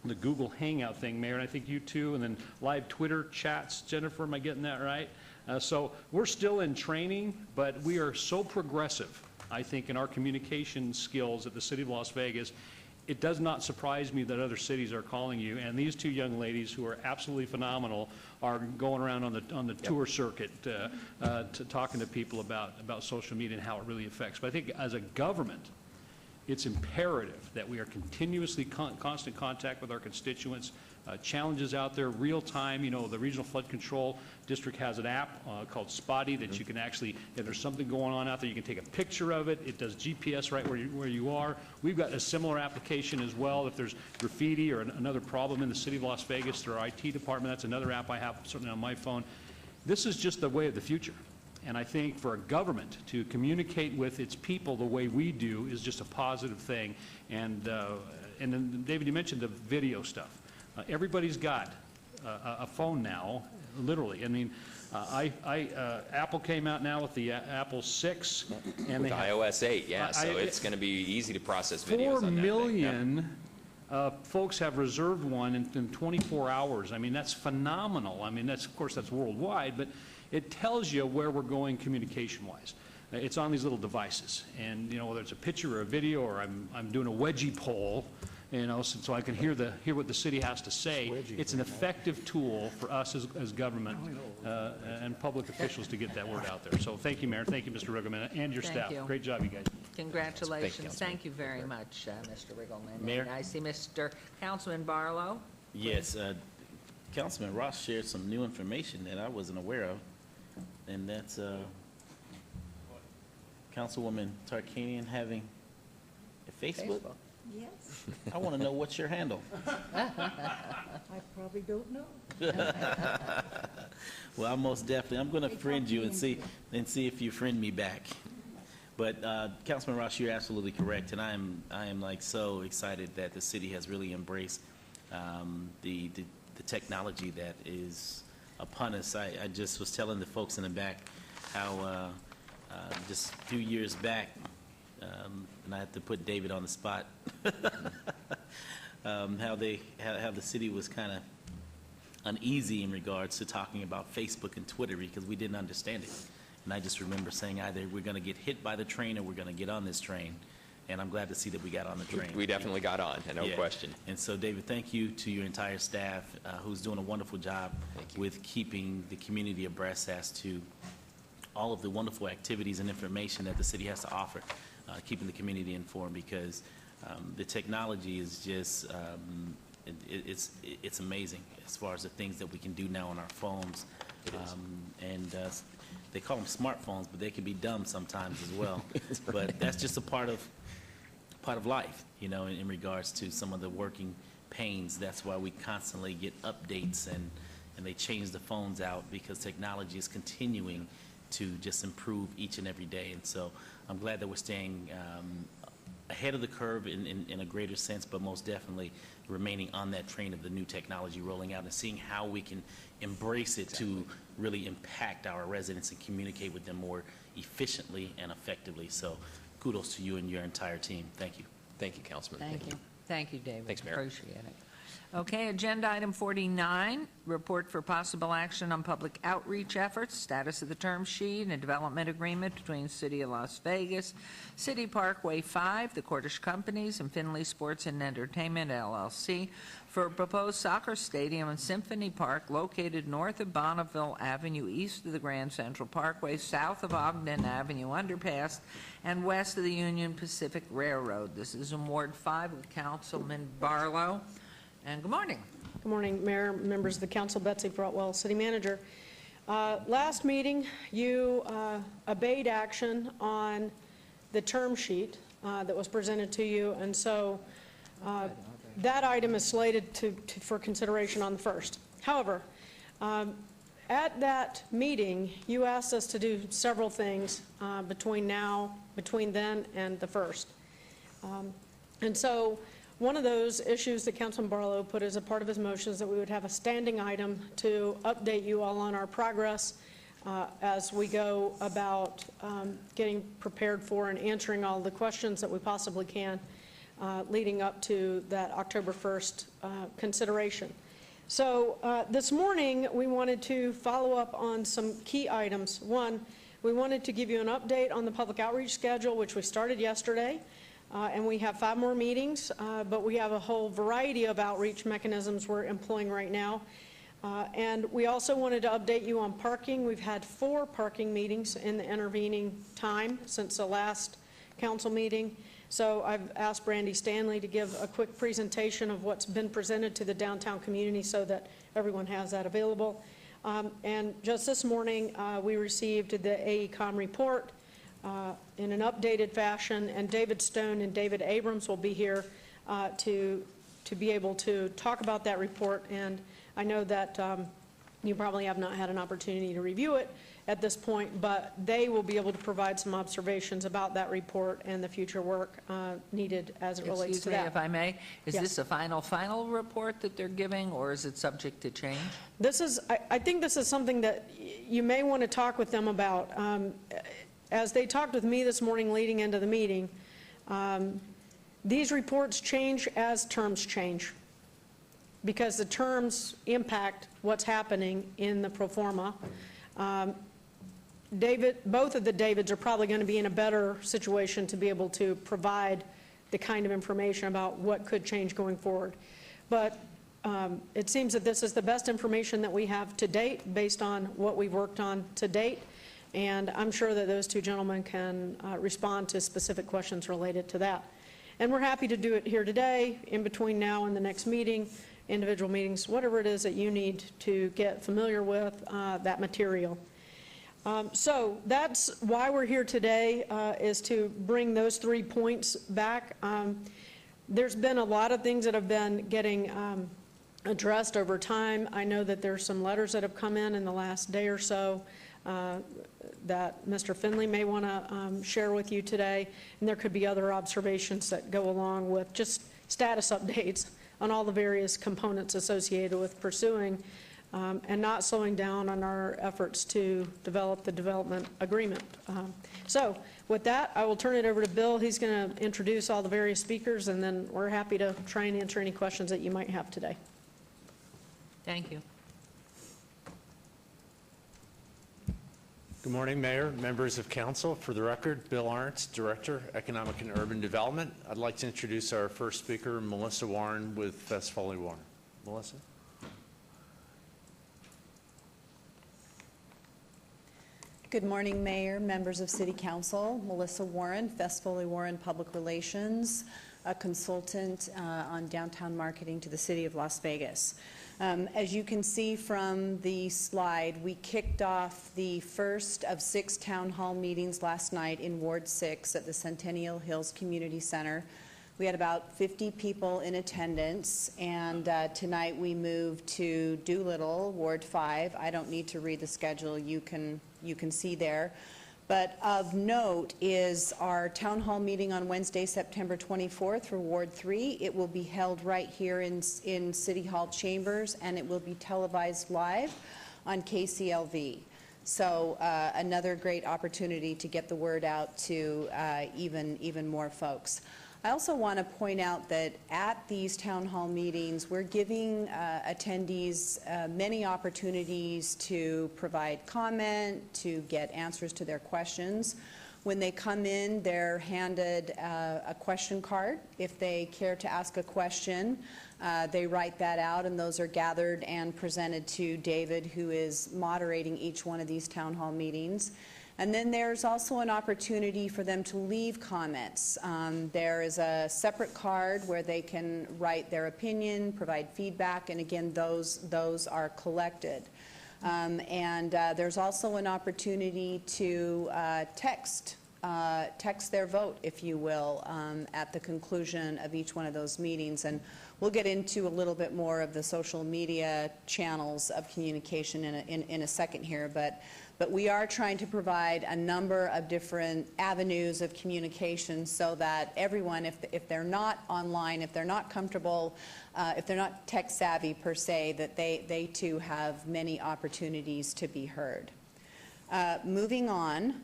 the Google Hangout thing, Mayor, and I think you too, and then live Twitter chats. Jennifer, am I getting that right? So we're still in training, but we are so progressive, I think, in our communication skills at the City of Las Vegas. It does not surprise me that other cities are calling you, and these two young ladies who are absolutely phenomenal are going around on the tour circuit talking to people about social media and how it really affects. But I think as a government, it's imperative that we are continuously constant contact with our constituents. Challenges out there, real time. You know, the Regional Flood Control District has an app called Spotty that you can actually, if there's something going on out there, you can take a picture of it. It does GPS right where you are. We've got a similar application as well. If there's graffiti or another problem in the City of Las Vegas through our IT department, that's another app I have certainly on my phone. This is just the way of the future. And I think for a government to communicate with its people the way we do is just a positive thing. And then, David, you mentioned the video stuff. Everybody's got a phone now, literally. I mean, Apple came out now with the Apple 6. And
with
they
iOS 8, yeah, so it's going to be easy to process videos
4
on that thing,
million folks have reserved one in 24 hours. I mean, that's phenomenal. I mean, of course, that's worldwide, but it tells you where we're going communication-wise. It's on these little devices, and you know, whether it's a picture or a video, or I'm doing a wedgie poll, you know, so I can hear what the city has to say. It's an effective tool for us as government and public officials to get that word out there. So thank you, Mayor. Thank you, Mr. Riggleman, and your
Thank
staff.
you.
Great job, you guys.
Congratulations. Thank you very much, Mr. Riggleman.
Mayor?
And I see Mr. Councilman Barlow.
Yes, Councilman Ross shared some new information that I wasn't aware of, and that's Councilwoman Tarkanian having a Facebook.
Yes.
I want to know what's your handle.
I probably don't know.
Well, I'm most definitely, I'm going to friend you and see if you friend me back. But Councilman Ross, you're absolutely correct, and I am like so excited that the city has really embraced the technology that is upon us. I just was telling the folks in the back how just a few years back, and I have to put David on the spot, how the city was kind of uneasy in regards to talking about Facebook and Twitter because we didn't understand it. And I just remember saying either we're going to get hit by the train or we're going to get on this train. And I'm glad to see that we got on the train.
We definitely got on, no question.
And so, David, thank you to your entire staff who's doing a wonderful job with keeping the community abreast as to all of the wonderful activities and information that the city has to offer, keeping the community informed because the technology is just, it's amazing as far as the things that we can do now on our phones. They call them smartphones, but they can be dumb sometimes as well. But that's just a part of life, you know, in regards to some of the working pains. That's why we constantly get updates and they change the phones out because technology is continuing to just improve each and every day. And so I'm glad that we're staying ahead of the curve in a greater sense, but most definitely remaining on that train of the new technology rolling out and seeing how we can embrace it to really impact our residents and communicate with them more efficiently and effectively. So kudos to you and your entire team. Thank you.
Thank you, Councilman.
Thank you. Thank you, David.
Thanks, Mayor.
Appreciate it. Okay, agenda item 49, report for possible action on public outreach efforts, status of the term sheet and development agreement between City of Las Vegas, City Parkway 5, the Cordish Companies, and Finley Sports and Entertainment, LLC, for a proposed soccer stadium in Symphony Park located north of Bonneville Avenue, east of the Grand Central Parkway, south of Ogden Avenue underpass, and west of the Union Pacific Railroad. This is in Ward 5 with Councilman Barlow. And good morning.
Good morning, Mayor, members of the council, Betsy Brotwell, City Manager. Last meeting, you obeyed action on the term sheet that was presented to you, and so that item is slated for consideration on the 1st. However, at that meeting, you asked us to do several things between then and the 1st. And so one of those issues that Councilman Barlow put as a part of his motion is that we would have a standing item to update you all on our progress as we go about getting prepared for and answering all the questions that we possibly can leading up to that October 1st consideration. So this morning, we wanted to follow up on some key items. One, we wanted to give you an update on the public outreach schedule, which we started yesterday. And we have 5 more meetings, but we have a whole variety of outreach mechanisms we're employing right now. And we also wanted to update you on parking. We've had 4 parking meetings in the intervening time since the last council meeting. So I've asked Brandy Stanley to give a quick presentation of what's been presented to the downtown community so that everyone has that available. And just this morning, we received the AECOM report in an updated fashion, and David Stone and David Abrams will be here to be able to talk about that report. And I know that you probably have not had an opportunity to review it at this point, but they will be able to provide some observations about that report and the future work needed as it relates to that.
Excuse me, if I may, is
Yes.
this a final report that they're giving, or is it subject to change?
This is, I think this is something that you may want to talk with them about. As they talked with me this morning leading into the meeting, these reports change as terms change because the terms impact what's happening in the pro forma. Both of the Davids are probably going to be in a better situation to be able to provide the kind of information about what could change going forward. But it seems that this is the best information that we have to date based on what we've worked on to date. And I'm sure that those 2 gentlemen can respond to specific questions related to that. And we're happy to do it here today, in between now and the next meeting, individual meetings, whatever it is that you need to get familiar with that material. So that's why we're here today, is to bring those 3 points back. There's been a lot of things that have been getting addressed over time. I know that there's some letters that have come in the last day or so that Mr. Finley may want to share with you today, and there could be other observations that go along with just status updates on all the various components associated with pursuing and not slowing down on our efforts to develop the development agreement. So with that, I will turn it over to Bill. He's going to introduce all the various speakers, and then we're happy to try and answer any questions that you might have today.
Thank you.
Good morning, Mayor, members of council. For the record, Bill Arntz, Director, Economic and Urban Development. I'd like to introduce our first speaker, Melissa Warren with Fess Foley Warren. Melissa?
Good morning, Mayor, members of City Council. Melissa Warren, Fess Foley Warren Public Relations, a consultant on downtown marketing to the City of Las Vegas. As you can see from the slide, we kicked off the first of 6 town hall meetings last night in Ward 6 at the Centennial Hills Community Center. We had about 50 people in attendance, and tonight we moved to Doolittle, Ward 5. I don't need to read the schedule. You can see there. But of note is our town hall meeting on Wednesday, September 24th for Ward 3. It will be held right here in City Hall chambers, and it will be televised live on KCLV. So another great opportunity to get the word out to even more folks. I also want to point out that at these town hall meetings, we're giving attendees many opportunities to provide comment, to get answers to their questions. When they come in, they're handed a question card. If they care to ask a question, they write that out, and those are gathered and presented to David, who is moderating each one of these town hall meetings. And then there's also an opportunity for them to leave comments. There is a separate card where they can write their opinion, provide feedback, and again, those are collected. There's also an opportunity to text their vote, if you will, at the conclusion of each one of those meetings. And we'll get into a little bit more of the social media channels of communication in a second here, but we are trying to provide a number of different avenues of communication so that everyone, if they're not online, if they're not comfortable, if they're not tech savvy per se, that they too have many opportunities to be heard. Moving on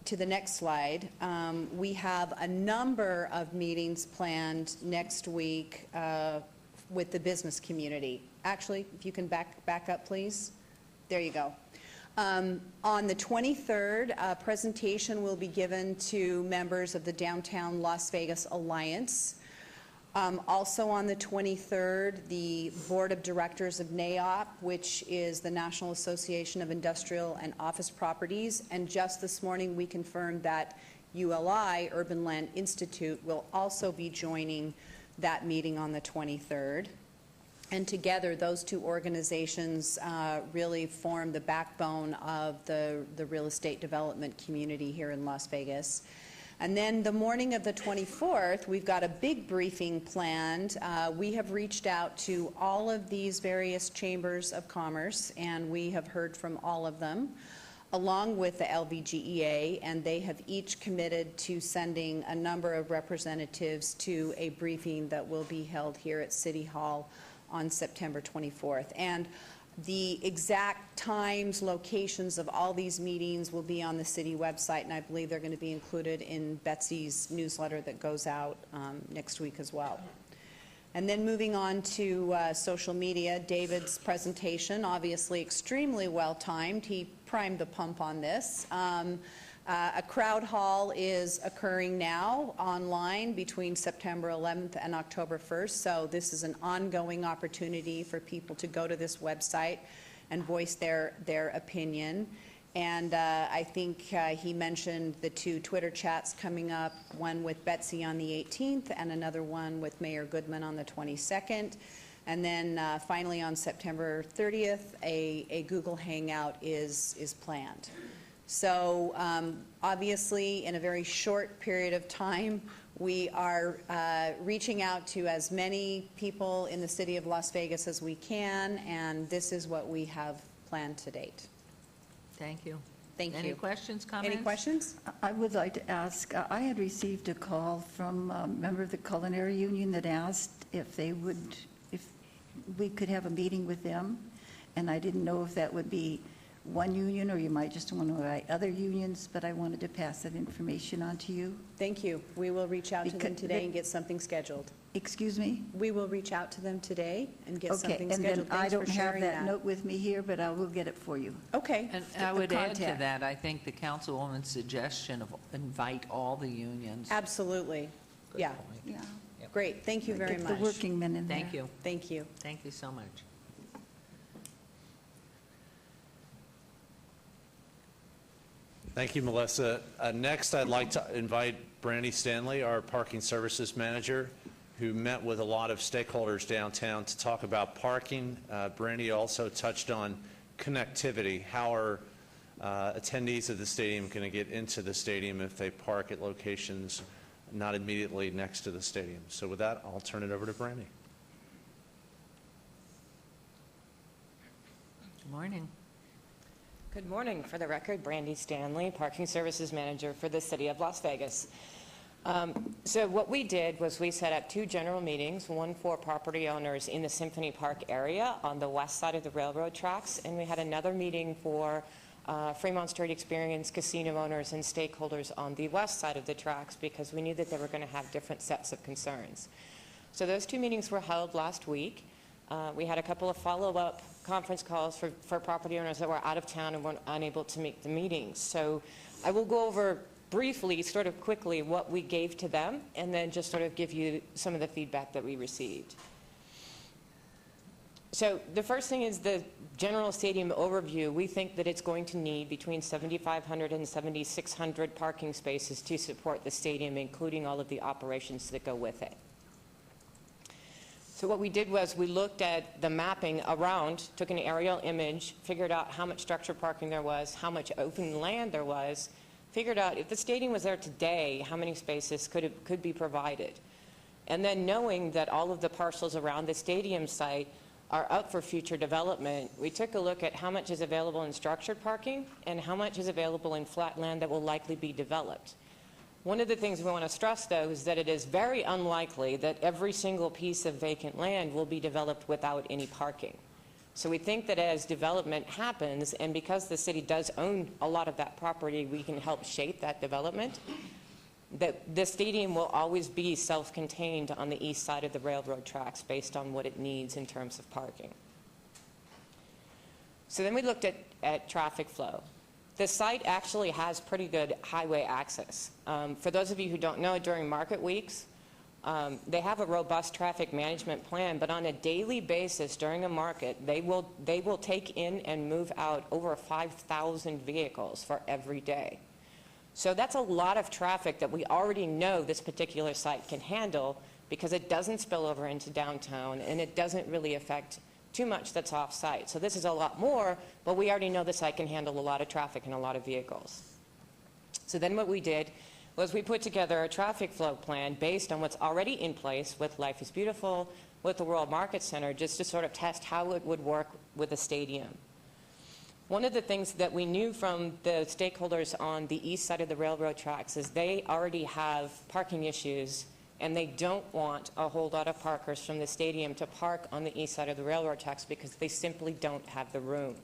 to the next slide, we have a number of meetings planned next week with the business community. Actually, if you can back up, please. There you go. On the 23rd, a presentation will be given to members of the Downtown Las Vegas Alliance. Also on the 23rd, the Board of Directors of NAIOP, which is the National Association of Industrial and Office Properties, and just this morning we confirmed that ULI, Urban Land Institute, will also be joining that meeting on the 23rd. And together, those two organizations really form the backbone of the real estate development community here in Las Vegas. And then the morning of the 24th, we've got a big briefing planned. We have reached out to all of these various chambers of commerce, and we have heard from all of them, along with the LVGEA, and they have each committed to sending a number of representatives to a briefing that will be held here at City Hall on September 24th. And the exact times, locations of all these meetings will be on the city website, and I believe they're going to be included in Betsy's newsletter that goes out next week as well. And then moving on to social media, David's presentation, obviously extremely well timed. He primed the pump on this. A crowd hall is occurring now online between September 11th and October 1st, so this is an ongoing opportunity for people to go to this website and voice their opinion. And I think he mentioned the two Twitter chats coming up, one with Betsy on the 18th and another one with Mayor Goodman on the 22nd. And then finally on September 30th, a Google Hangout is planned. So obviously, in a very short period of time, we are reaching out to as many people in the city of Las Vegas as we can, and this is what we have planned to date.
Thank you.
Thank you.
Any questions, comments?
Any questions?
I would like to ask, I had received a call from a member of the Culinary Union that asked if we could have a meeting with them, and I didn't know if that would be one union, or you might just want to invite other unions, but I wanted to pass that information on to you.
Thank you. We will reach out to them today and get something scheduled.
Excuse me?
We will reach out to them today and get something
Okay, and
scheduled.
then I
Thanks for
don't have
sharing
that note with me here, but I will get it for you.
Okay.
And
The
I would add to
contact.
that, I think the councilwoman's suggestion of invite all the unions.
Absolutely.
Good
Yeah.
point.
Yeah.
Yep.
Great. Thank you very
Get
much.
the working men in there.
Thank you.
Thank you.
Thank you so much.
Thank you, Melissa. Next, I'd like to invite Brandy Stanley, our Parking Services Manager, who met with a lot of stakeholders downtown to talk about parking. Brandy also touched on connectivity. How are attendees of the stadium going to get into the stadium if they park at locations not immediately next to the stadium? So with that, I'll turn it over to Brandy.
Good morning.
Good morning. For the record, Brandy Stanley, Parking Services Manager for the City of Las Vegas. So what we did was we set up two general meetings, one for property owners in the Symphony Park area on the west side of the railroad tracks, and we had another meeting for Fremont Street Experience, casino owners, and stakeholders on the west side of the tracks because we knew that they were going to have different sets of concerns. So those two meetings were held last week. We had a couple of follow-up conference calls for property owners that were out of town and weren't unable to make the meetings. So I will go over briefly, sort of quickly, what we gave to them, and then just sort of give you some of the feedback that we received. So the first thing is the general stadium overview. We think that it's going to need between 7,500 and 7,600 parking spaces to support the stadium, including all of the operations that go with it. So what we did was we looked at the mapping around, took an aerial image, figured out how much structured parking there was, how much open land there was, figured out if the stadium was there today, how many spaces could be provided. And then knowing that all of the parcels around the stadium site are up for future development, we took a look at how much is available in structured parking and how much is available in flat land that will likely be developed. One of the things we want to stress, though, is that it is very unlikely that every single piece of vacant land will be developed without any parking. So we think that as development happens, and because the city does own a lot of that property, we can help shape that development, that the stadium will always be self-contained on the east side of the railroad tracks based on what it needs in terms of parking. So then we looked at traffic flow. The site actually has pretty good highway access. For those of you who don't know, during market weeks, they have a robust traffic management plan, but on a daily basis during a market, they will take in and move out over 5,000 vehicles for every day. So that's a lot of traffic that we already know this particular site can handle because it doesn't spill over into downtown and it doesn't really affect too much that's off-site. So this is a lot more, but we already know the site can handle a lot of traffic and a lot of vehicles. So then what we did was we put together a traffic flow plan based on what's already in place with Life is Beautiful, with the World Market Center, just to sort of test how it would work with a stadium. One of the things that we knew from the stakeholders on the east side of the railroad tracks is they already have parking issues and they don't want a whole lot of parkers from the stadium to park on the east side of the railroad tracks because they simply don't have the room.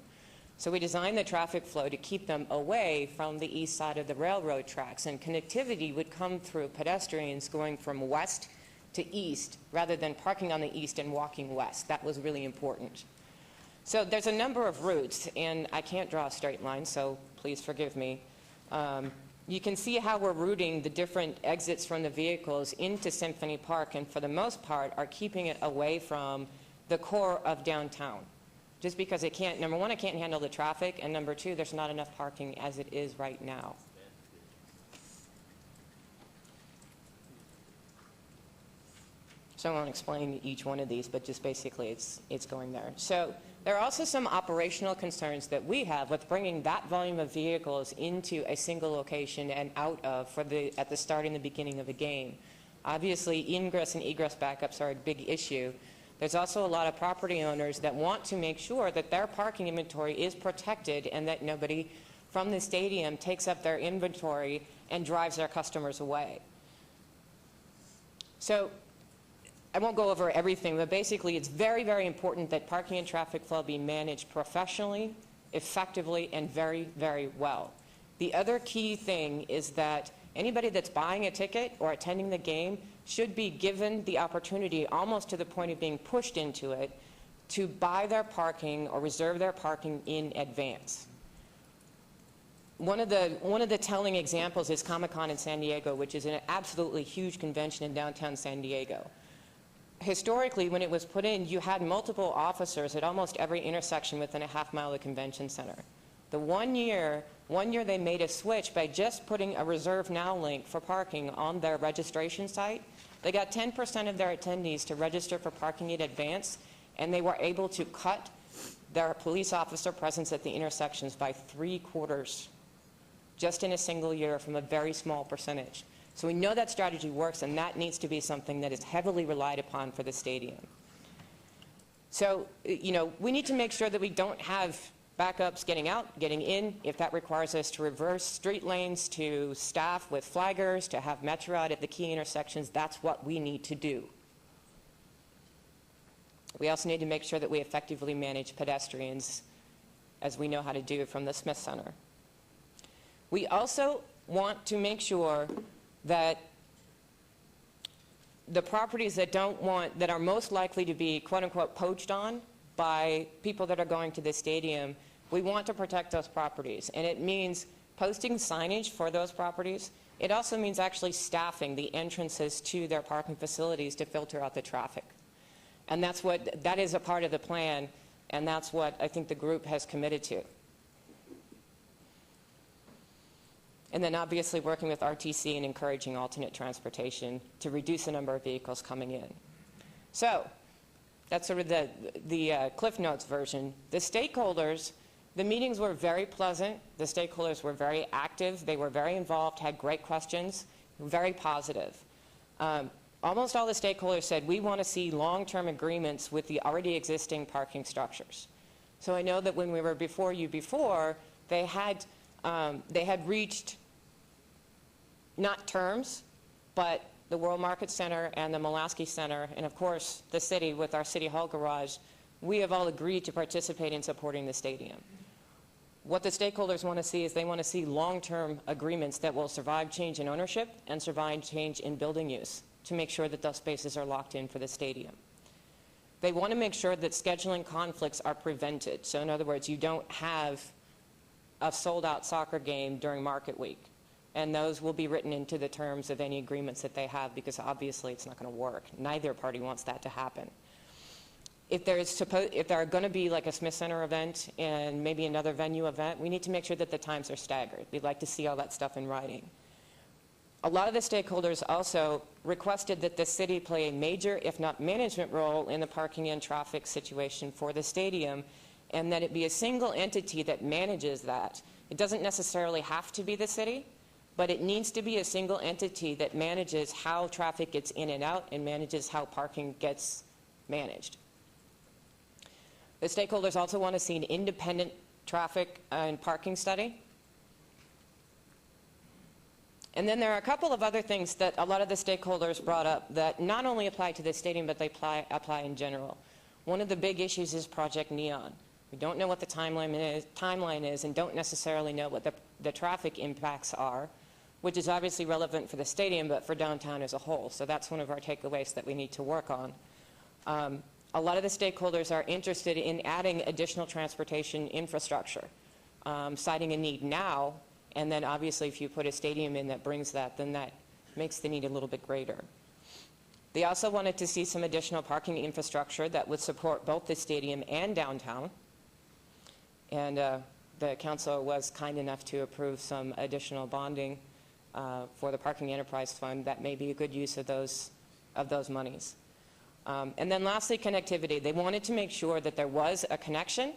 So we designed the traffic flow to keep them away from the east side of the railroad tracks, and connectivity would come through pedestrians going from west to east rather than parking on the east and walking west. That was really important. So there's a number of routes, and I can't draw a straight line, so please forgive me. You can see how we're routing the different exits from the vehicles into Symphony Park, and for the most part are keeping it away from the core of downtown. Just because it can't, number one, it can't handle the traffic, and number two, there's not enough parking as it is right now. So I won't explain each one of these, but just basically it's going there. So there are also some operational concerns that we have with bringing that volume of vehicles into a single location and out of at the start and the beginning of a game. Obviously, ingress and egress backups are a big issue. There's also a lot of property owners that want to make sure that their parking inventory is protected and that nobody from the stadium takes up their inventory and drives their customers away. So I won't go over everything, but basically it's very, very important that parking and traffic flow be managed professionally, effectively, and very, very well. The other key thing is that anybody that's buying a ticket or attending the game should be given the opportunity, almost to the point of being pushed into it, to buy their parking or reserve their parking in advance. One of the telling examples is Comic-Con in San Diego, which is an absolutely huge convention in downtown San Diego. Historically, when it was put in, you had multiple officers at almost every intersection within a half mile of the convention center. The one year they made a switch by just putting a Reserve Now link for parking on their registration site. They got 10% of their attendees to register for parking in advance, and they were able to cut their police officer presence at the intersections by 3/4 just in a single year from a very small percentage. So we know that strategy works, and that needs to be something that is heavily relied upon for the stadium. So, you know, we need to make sure that we don't have backups getting out, getting in. If that requires us to reverse street lanes, to staff with flaggers, to have Metro out at the key intersections, that's what we need to do. We also need to make sure that we effectively manage pedestrians as we know how to do from the Smith Center. We also want to make sure that the properties that that are most likely to be quote-unquote poached on by people that are going to the stadium, we want to protect those properties. And it means posting signage for those properties. It also means actually staffing the entrances to their parking facilities to filter out the traffic. And that is a part of the plan, and that's what I think the group has committed to. And then obviously working with RTC and encouraging alternate transportation to reduce the number of vehicles coming in. So that's sort of the Cliff Notes version. The stakeholders, the meetings were very pleasant. The stakeholders were very active. They were very involved, had great questions, very positive. Almost all the stakeholders said, we want to see long-term agreements with the already existing parking structures. So I know that when we were before you they had reached not terms, but the World Market Center and the Mulaski Center, and of course the city with our City Hall garage, we have all agreed to participate in supporting the stadium. What the stakeholders want to see is they want to see long-term agreements that will survive change in ownership and survive change in building use to make sure that those spaces are locked in for the stadium. They want to make sure that scheduling conflicts are prevented. So in other words, you don't have a sold-out soccer game during market week. And those will be written into the terms of any agreements that they have, because obviously it's not going to work. Neither party wants that to happen. If there are going to be like a Smith Center event and maybe another venue event, we need to make sure that the times are staggered. We'd like to see all that stuff in writing. A lot of the stakeholders also requested that the city play a major, if not management role, in the parking and traffic situation for the stadium, and that it be a single entity that manages that. It doesn't necessarily have to be the city, but it needs to be a single entity that manages how traffic gets in and out and manages how parking gets managed. The stakeholders also want to see an independent traffic and parking study. And then there are a couple of other things that a lot of the stakeholders brought up that not only apply to the stadium, but they apply in general. One of the big issues is Project Neon. We don't know what the timeline is and don't necessarily know what the traffic impacts are, which is obviously relevant for the stadium, but for downtown as a whole. So that's one of our takeaways that we need to work on. A lot of the stakeholders are interested in adding additional transportation infrastructure, citing a need now, and then obviously if you put a stadium in that brings that, then that makes the need a little bit greater. They also wanted to see some additional parking infrastructure that would support both the stadium and downtown. And the council was kind enough to approve some additional bonding for the Parking Enterprise Fund. That may be a good use of those monies. And then lastly, connectivity. They wanted to make sure that there was a connection.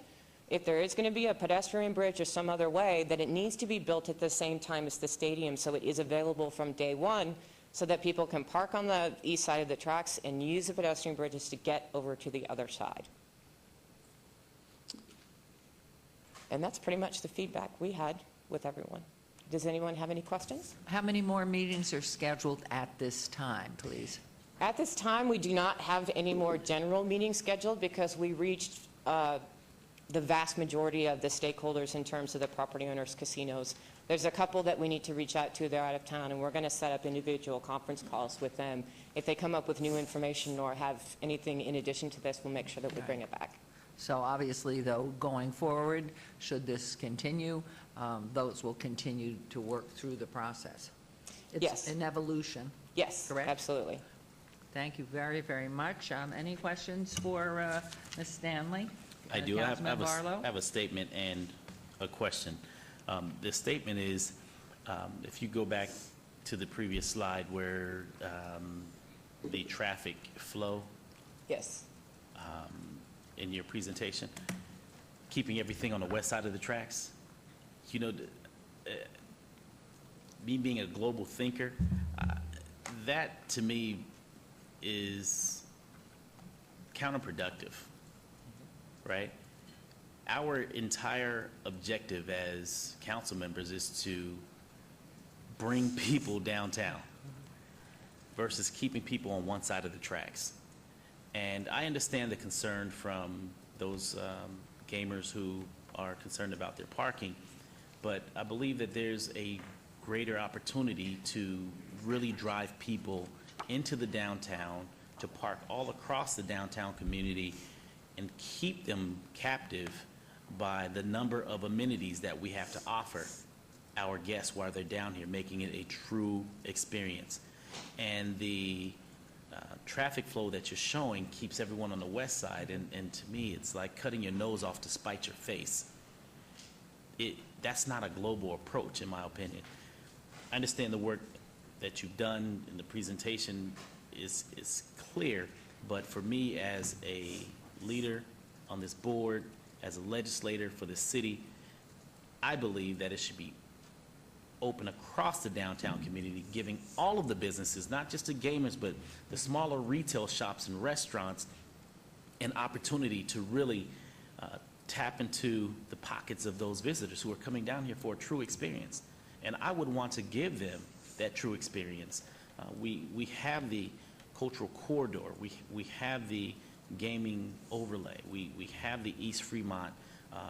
If there is going to be a pedestrian bridge or some other way, that it needs to be built at the same time as the stadium so it is available from day one so that people can park on the east side of the tracks and use the pedestrian bridges to get over to the other side. And that's pretty much the feedback we had with everyone. Does anyone have any questions?
How many more meetings are scheduled at this time, please?
At this time, we do not have any more general meetings scheduled because we reached the vast majority of the stakeholders in terms of the property owners' casinos. There's a couple that we need to reach out to. They're out of town, and we're going to set up individual conference calls with them. If they come up with new information or have anything in addition to this, we'll make sure that we bring it back.
So obviously, though, going forward, should this continue, those will continue to work through the process.
Yes.
It's an evolution.
Yes,
correct?
Absolutely.
Thank you very, very much. Any questions for Ms. Stanley?
I do. I
Councilman Barlow?
have a statement and a question. The statement is, if you go back to the previous slide where the traffic flow.
Yes.
In your presentation, keeping everything on the west side of the tracks. You know, me being a global thinker, that to me is counterproductive, right? Our entire objective as council members is to bring people downtown versus keeping people on one side of the tracks. And I understand the concern from those gamers who are concerned about their parking. But I believe that there's a greater opportunity to really drive people into the downtown, to park all across the downtown community and keep them captive by the number of amenities that we have to offer our guests while they're down here, making it a true experience. And the traffic flow that you're showing keeps everyone on the west side, and to me, it's like cutting your nose off to spite your face. That's not a global approach, in my opinion. I understand the work that you've done in the presentation is clear, but for me as a leader on this board, as a legislator for the city, I believe that it should be open across the downtown community, giving all of the businesses, not just the gamers, but the smaller retail shops and restaurants, an opportunity to really tap into the pockets of those visitors who are coming down here for a true experience. And I would want to give them that true experience. We have the cultural corridor. We have the gaming overlay. We have the East Fremont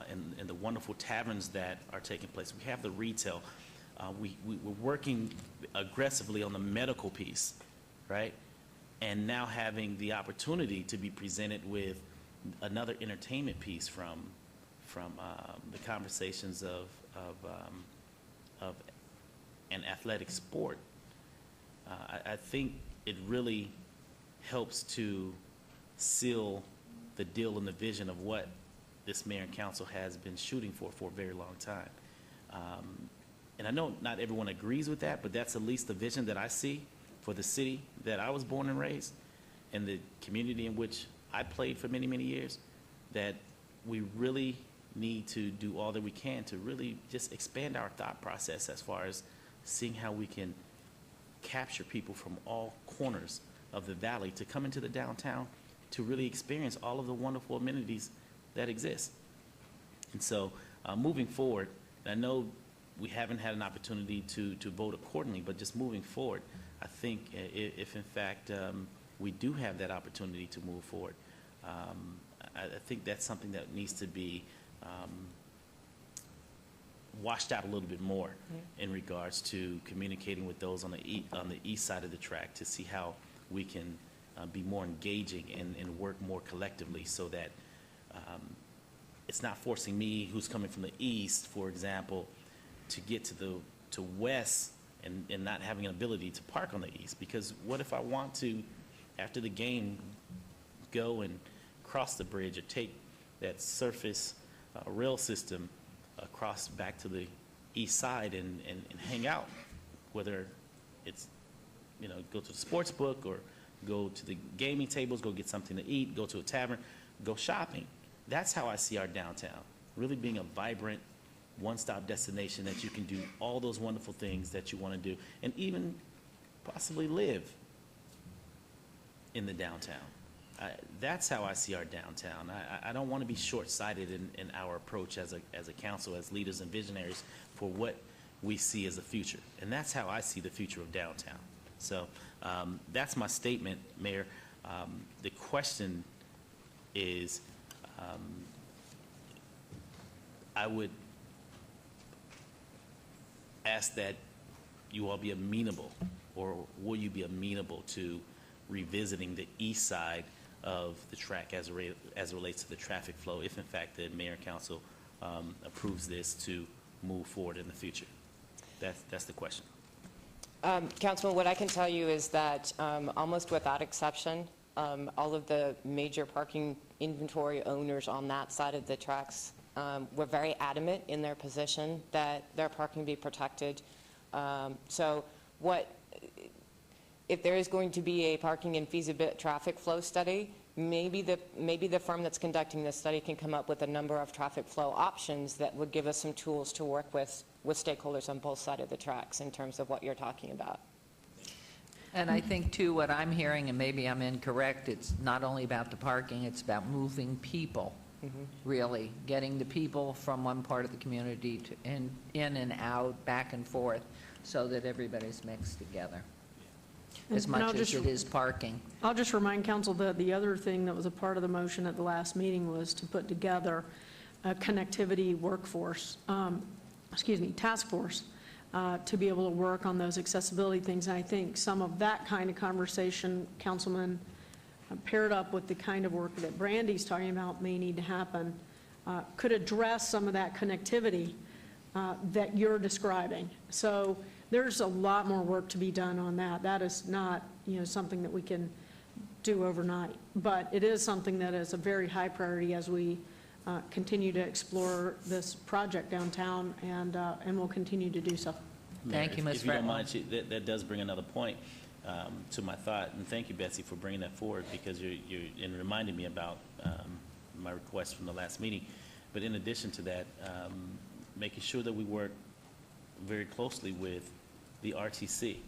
and the wonderful taverns that are taking place. We have the retail. We're working aggressively on the medical piece, right? And now having the opportunity to be presented with another entertainment piece from the conversations of an athletic sport. I think it really helps to seal the deal and the vision of what this mayor and council has been shooting for a very long time. And I know not everyone agrees with that, but that's at least the vision that I see for the city that I was born and raised and the community in which I played for many, many years, that we really need to do all that we can to really just expand our thought process as far as seeing how we can capture people from all corners of the valley to come into the downtown to really experience all of the wonderful amenities that exist. And so moving forward, and I know we haven't had an opportunity to vote accordingly, but just moving forward, I think if in fact we do have that opportunity to move forward, I think that's something that needs to be washed out a little bit more in regards to communicating with those on the east side of the track to see how we can be more engaging and work more collectively so that it's not forcing me, who's coming from the east, for example, to get to west and not having an ability to park on the east. Because what if I want to, after the game, go and cross the bridge or take that surface rail system across back to the east side and hang out, whether it's, go to the sports book or go to the gaming tables, go get something to eat, go to a tavern, go shopping. That's how I see our downtown, really being a vibrant, one-stop destination that you can do all those wonderful things that you want to do and even possibly live in the downtown. That's how I see our downtown. I don't want to be short-sighted in our approach as a council, as leaders and visionaries for what we see as the future. And that's how I see the future of downtown. So that's my statement, Mayor. The question is, I would ask that you all be amenable, or will you be amenable to revisiting the east side of the track as it relates to the traffic flow, if in fact the mayor and council approves this to move forward in the future? That's the question.
Councilman, what I can tell you is that almost without exception, all of the major parking inventory owners on that side of the tracks were very adamant in their position that their parking be protected. So if there is going to be a parking and feasibility traffic flow study, maybe the firm that's conducting this study can come up with a number of traffic flow options that would give us some tools to work with stakeholders on both sides of the tracks in terms of what you're talking about.
And I think, too, what I'm hearing, and maybe I'm incorrect, it's not only about the parking, it's about moving people, really, getting the people from one part of the community to in and out, back and forth, so that everybody's mixed together, as much as it is parking.
I'll just remind council that the other thing that was a part of the motion at the last meeting was to put together connectivity workforce, task force, to be able to work on those accessibility things. And I think some of that kind of conversation, Councilman, paired up with the kind of work that Brandy's talking about may need to happen, could address some of that connectivity that you're describing. So there's a lot more work to be done on that. That is not, something that we can do overnight, but it is something that is a very high priority as we continue to explore this project downtown, and we'll continue to do so.
Thank you, Ms.
If you don't
Fretwell.
mind, that does bring another point to my thought, and thank you, Betsy, for bringing that forward, because you're and reminding me about my request from the last meeting. But in addition to that, making sure that we work very closely with the RTC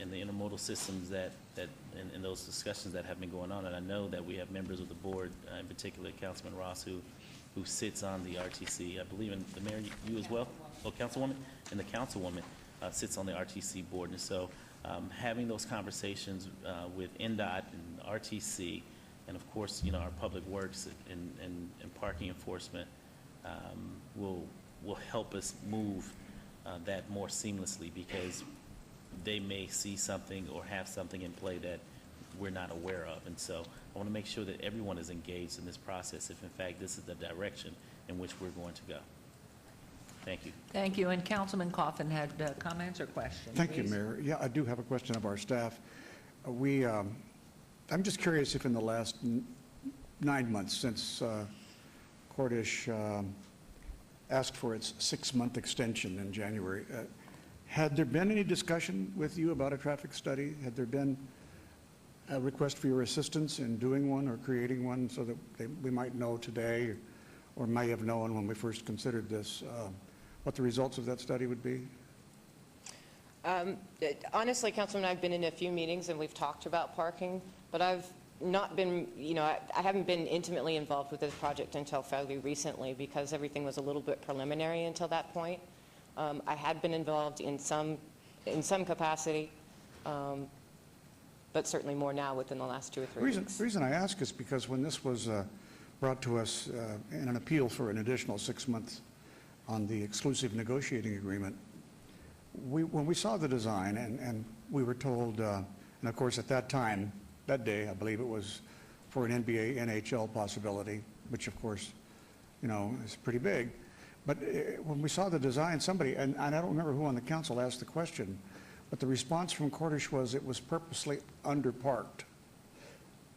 and the intermodal systems that in those discussions that have been going on. And I know that we have members of the board, in particular Councilman Ross, who sits on the RTC. I believe in the mayor, you as well, Councilwoman, and the councilwoman sits on the RTC board. And so having those conversations with NDOT and RTC, and of course, our public works and parking enforcement will help us move that more seamlessly, because they may see something or have something in play that we're not aware of. And so I want to make sure that everyone is engaged in this process if in fact this is the direction in which we're going to go. Thank you.
Thank you. And Councilman Coffin had comments or questions?
Thank you,
please.
Mayor. Yeah, I do have a question of our staff. I'm just curious if in the last 9 months since Cordish asked for its 6-month extension in January, had there been any discussion with you about a traffic study? Had there been a request for your assistance in doing one or creating one, so that we might know today, or may have known when we first considered this, what the results of that study would be?
Honestly, Councilman, I've been in a few meetings and we've talked about parking, but I've not been, I haven't been intimately involved with this project until fairly recently, because everything was a little bit preliminary until that point. I had been involved in some capacity, but certainly more now within the last 2 or 3 weeks.
The reason I ask is because when this was brought to us in an appeal for an additional 6 months on the exclusive negotiating agreement, when we saw the design and we were told, and of course at that time, that day, I believe it was for an NBA, NHL possibility, which of course, is pretty big. But when we saw the design, somebody, and I don't remember who on the council asked the question, but the response from Cordish was it was purposely underparked.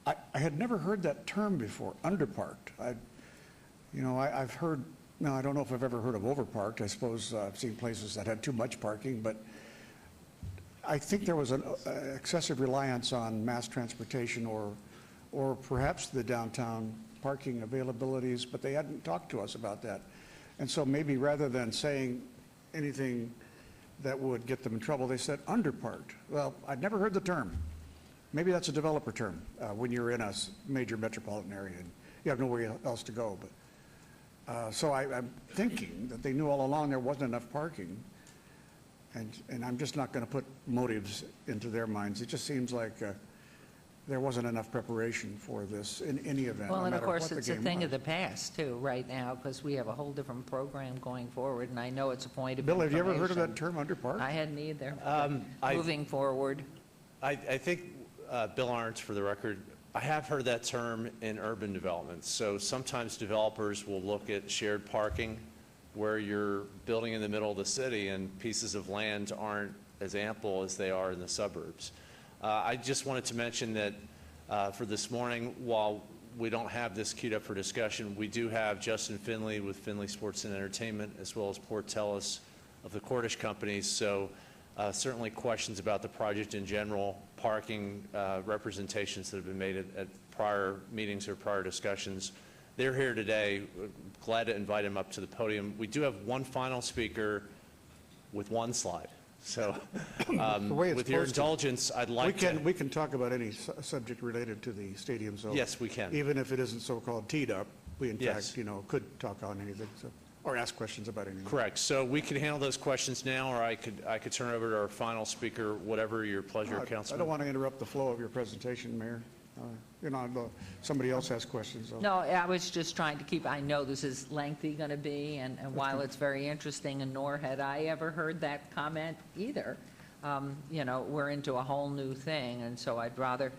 I had never heard that term before, underparked. I've heard, now I don't know if I've ever heard of overparked. I suppose I've seen places that had too much parking, but I think there was an excessive reliance on mass transportation or perhaps the downtown parking availabilities, but they hadn't talked to us about that. And so maybe rather than saying anything that would get them in trouble, they said underparked. Well, I'd never heard the term. Maybe that's a developer term when you're in a major metropolitan area and you have nowhere else to go. But so I'm thinking that they knew all along there wasn't enough parking, and I'm just not going to put motives into their minds. It just seems like there wasn't enough preparation for this in any event.
Well,
no
and of
matter
course,
what the
it's a
game
thing
was.
of the past, too, right now, because we have a whole different program going forward, and I know it's a point of
Bill, have you ever heard of that
information.
term, underparked?
I hadn't either. Moving forward.
I think, Bill Arntz, for the record, I have heard that term in urban development. So sometimes developers will look at shared parking where you're building in the middle of the city and pieces of land aren't as ample as they are in the suburbs. I just wanted to mention that for this morning, while we don't have this queued up for discussion, we do have Justin Finley with Finley Sports and Entertainment, as well as Portellis of the Cordish companies. So certainly questions about the project in general, parking representations that have been made at prior meetings or prior discussions. They're here today. Glad to invite him up to the podium. We do have one final speaker with one slide. So
The way it's
with your
posted.
indulgence, I'd like
We can talk about any subject related to the stadium, so.
Yes, we can.
Even if it isn't so-called teed up, we in
Yes.
fact, could talk on anything, so, or ask questions about anything.
Correct. So we can handle those questions now, or I could turn it over to our final speaker, whatever your pleasure,
I
Councilman.
don't want to interrupt the flow of your presentation, Mayor. Somebody else has questions. So.
No, I was just trying to keep, I know this is lengthy going to be, and while it's very interesting, and nor had I ever heard that comment either, we're into a whole new thing, and so I'd rather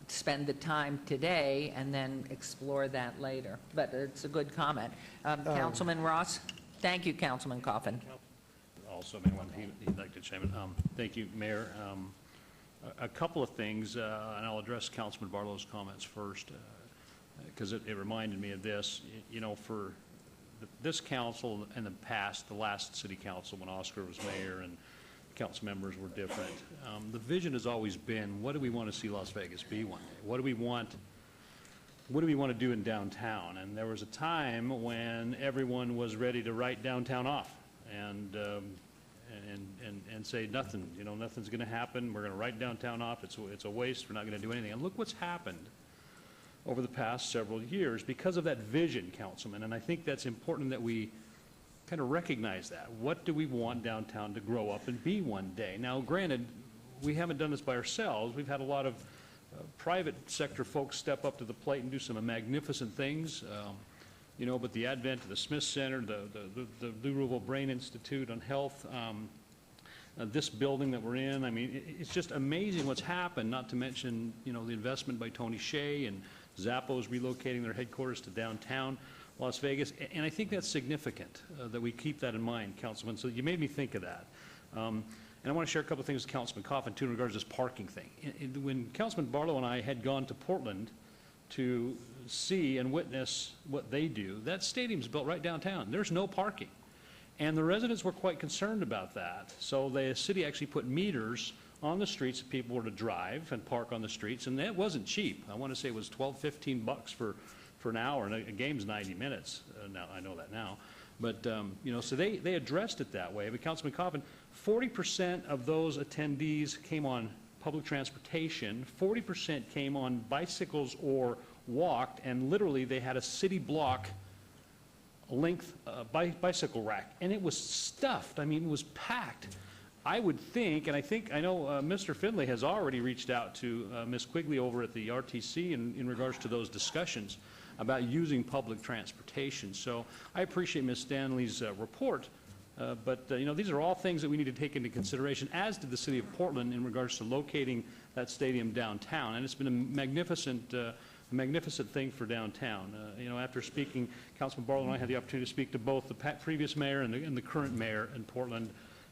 spend the time today and then explore that later. But it's a good comment. Councilman Ross? Thank you, Councilman Coffin.
Also, anyone he'd like to chime in. Thank you, Mayor. A couple of things, and I'll address Councilman Barlow's comments first, because it reminded me of this. For this council in the past, the last city council when Oscar was mayor and council members were different, the vision has always been, what do we want to see Las Vegas be one day? What do we want to do in downtown? And there was a time when everyone was ready to write downtown off and say nothing, nothing's going to happen. We're going to write downtown off. It's a waste. We're not going to do anything. And look what's happened over the past several years because of that vision, Councilman. And I think that's important that we kind of recognize that. What do we want downtown to grow up and be one day? Now, granted, we haven't done this by ourselves. We've had a lot of private sector folks step up to the plate and do some magnificent things. But the advent of the Smith Center, the Louisville Brain Institute on Health, this building that we're in, I mean, it's just amazing what's happened, not to mention, the investment by Tony Hsieh and Zappos relocating their headquarters to downtown Las Vegas. And I think that's significant that we keep that in mind, Councilman. So you made me think of that. And I want to share a couple of things with Councilman Coffin, too, in regards to this parking thing. When Councilman Barlow and I had gone to Portland to see and witness what they do, that stadium's built right downtown. There's no parking. And the residents were quite concerned about that. So the city actually put meters on the streets that people were to drive and park on the streets, and that wasn't cheap. I want to say it was $12, $15 for an hour, and a game's 90 minutes. Now I know that now. But, so they addressed it that way. But Councilman Coffin, 40% of those attendees came on public transportation, 40% came on bicycles or walked, and literally they had a city block length bicycle rack, and it was stuffed. I mean, it was packed. I would think, and I know Mr. Finley has already reached out to Ms. Quigley over at the RTC in regards to those discussions about using public transportation. So I appreciate Ms. Stanley's report, but these are all things that we need to take into consideration, as did the city of Portland in regards to locating that stadium downtown. And it's been a magnificent thing for downtown. After speaking, Councilman Barlow and I had the opportunity to speak to both the previous mayor and the current mayor in Portland,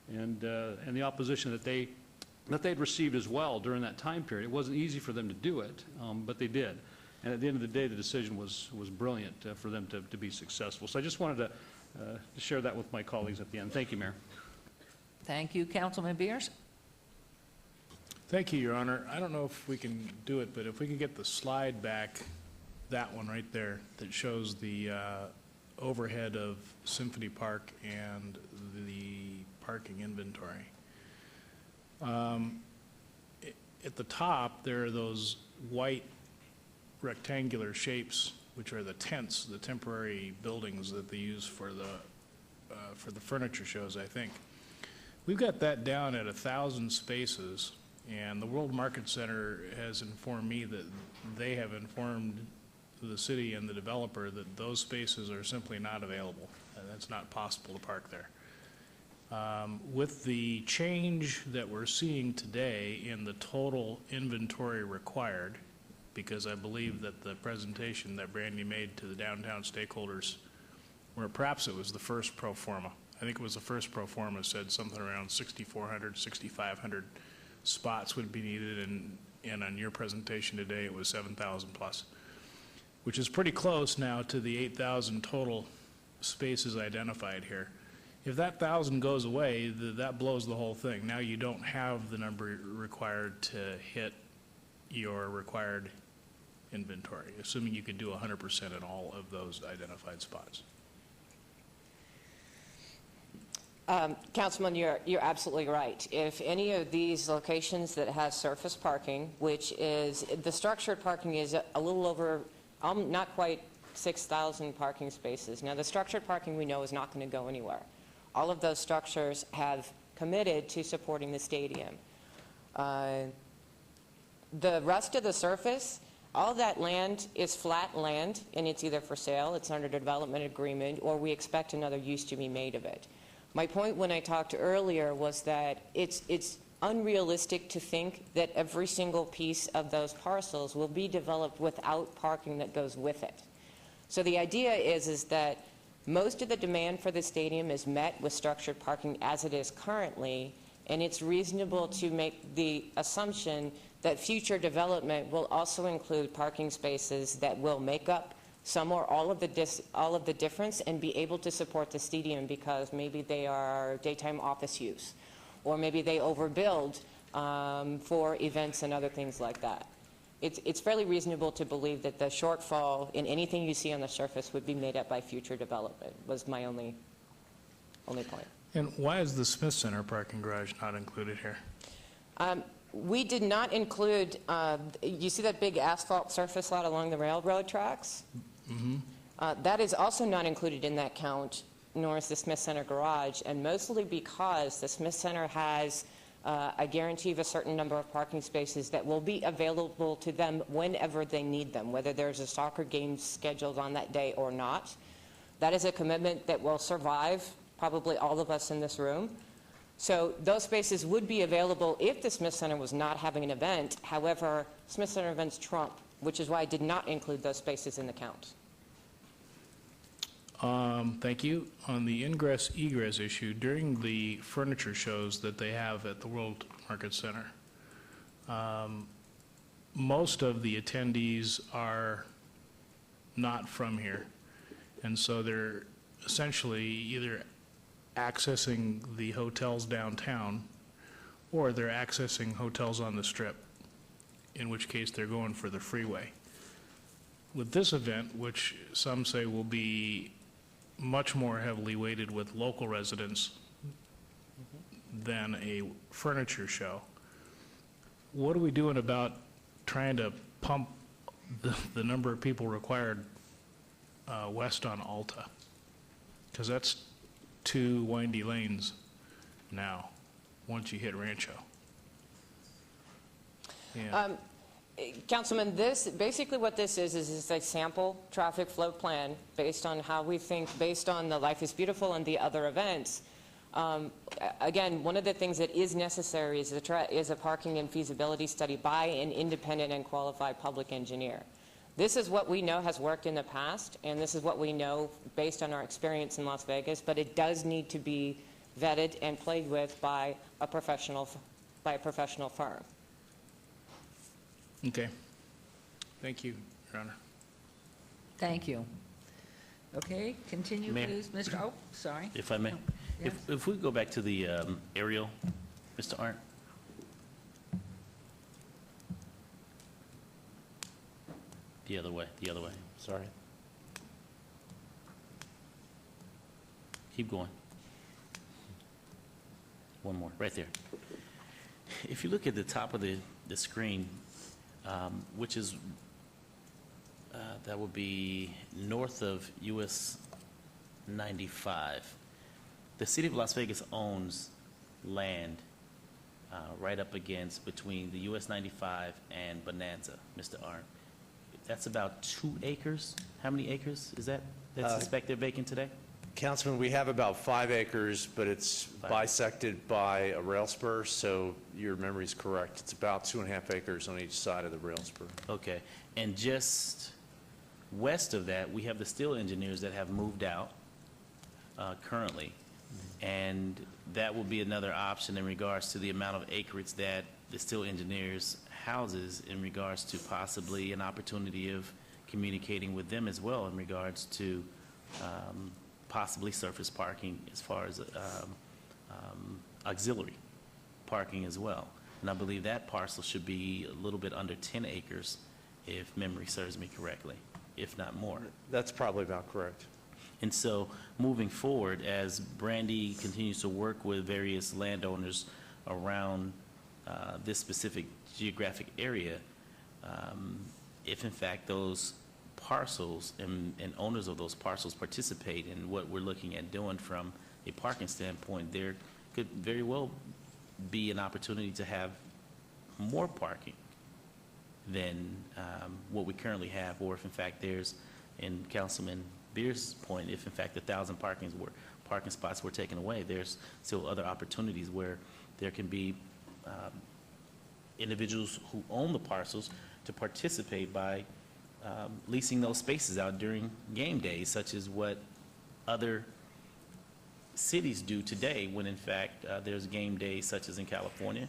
and the opposition that they'd received as well during that time period. It wasn't easy for them to do it, but they did. And at the end of the day, the decision was brilliant for them to be successful. So I just wanted to share that with my colleagues at the end. Thank you, Mayor.
Thank you, Councilman Beers.
Thank you, Your Honor. I don't know if we can do it, but if we can get the slide back, that one right there, that shows the overhead of Symphony Park and the parking inventory. At the top, there are those white rectangular shapes, which are the tents, the temporary buildings that they use for the furniture shows, I think. We've got that down at 1,000 spaces. And the World Market Center has informed me that they have informed the city and the developer that those spaces are simply not available, and it's not possible to park there. With the change that we're seeing today in the total inventory required, because I believe that the presentation that Brandy made to the downtown stakeholders, where perhaps it was the first pro forma, I think it was the first pro forma, said something around 6,400, 6,500 spots would be needed, and on your presentation today it was 7,000 plus, which is pretty close now to the 8,000 total spaces identified here. If that 1,000 goes away, that blows the whole thing. Now you don't have the number required to hit your required inventory, assuming you could do 100% in all of those identified spots.
Councilman, you're absolutely right. If any of these locations that has surface parking, which is, the structured parking is a little over, not quite 6,000 parking spaces. Now, the structured parking we know is not going to go anywhere. All of those structures have committed to supporting the stadium. The rest of the surface, all that land is flat land, and it's either for sale, it's under development agreement, or we expect another use to be made of it. My point when I talked earlier was that it's unrealistic to think that every single piece of those parcels will be developed without parking that goes with it. So the idea is that most of the demand for the stadium is met with structured parking as it is currently, and it's reasonable to make the assumption that future development will also include parking spaces that will make up some or all of the difference and be able to support the stadium because maybe they are daytime office use, or maybe they overbuild for events and other things like that. It's fairly reasonable to believe that the shortfall in anything you see on the surface would be made up by future development, was my only point.
And why is the Smith Center parking garage not included here?
We did not include, you see that big asphalt surface lot along the railroad tracks? That is also not included in that count, nor is the Smith Center garage, and mostly because the Smith Center has a guarantee of a certain number of parking spaces that will be available to them whenever they need them, whether there's a soccer game scheduled on that day or not. That is a commitment that will survive probably all of us in this room. So those spaces would be available if the Smith Center was not having an event. However, Smith Center events trump, which is why I did not include those spaces in the count.
Thank you. On the ingress-egress issue, during the furniture shows that they have at the World Market Center, most of the attendees are not from here. And so they're essentially either accessing the hotels downtown, or they're accessing hotels on the Strip, in which case they're going for the freeway. With this event, which some say will be much more heavily weighted with local residents than a furniture show, what are we doing about trying to pump the number of people required west on Alta? Because that's 2 windy lanes now, once you hit Rancho. Yeah.
Councilman, basically what this is a sample traffic flow plan based on how we think, based on the Life is Beautiful and the other events. Again, one of the things that is necessary is a parking and feasibility study by an independent and qualified public engineer. This is what we know has worked in the past, and this is what we know based on our experience in Las Vegas, but it does need to be vetted and played with by a professional firm.
Okay. Thank you, Your Honor.
Thank you. Okay, continue,
Mayor.
please, Mr. Oh, sorry.
If I may.
No. Yes.
If we go back to the aerial, Mr. Arndt. The other way, sorry. Keep going. One more, right there. If you look at the top of the screen, which is, that would be north of US 95. The city of Las Vegas owns land right up against between the US 95 and Bonanza, Mr. Arndt. That's about 2 acres. How many acres is that that's suspected vacant today?
Councilman, we have about 5 acres, but it's bisected by a rail spur, so your memory's correct. It's about 2.5 acres on each side of the rail spur.
Okay. And just west of that, we have the steel engineers that have moved out currently. And that will be another option in regards to the amount of acreage that the steel engineers houses in regards to possibly an opportunity of communicating with them as well in regards to possibly surface parking as far as auxiliary parking as well. And I believe that parcel should be a little bit under 10 acres if memory serves me correctly, if not more.
That's probably about correct.
And so moving forward, as Brandy continues to work with various landowners around this specific geographic area, if in fact those parcels and owners of those parcels participate in what we're looking at doing from a parking standpoint, there could very well be an opportunity to have more parking than what we currently have, or if in fact there's, in Councilman Beer's point, if in fact 1,000 parking spots were taken away, there's still other opportunities where there can be individuals who own the parcels to participate by leasing those spaces out during game days, such as what other cities do today when in fact there's game days, such as in California.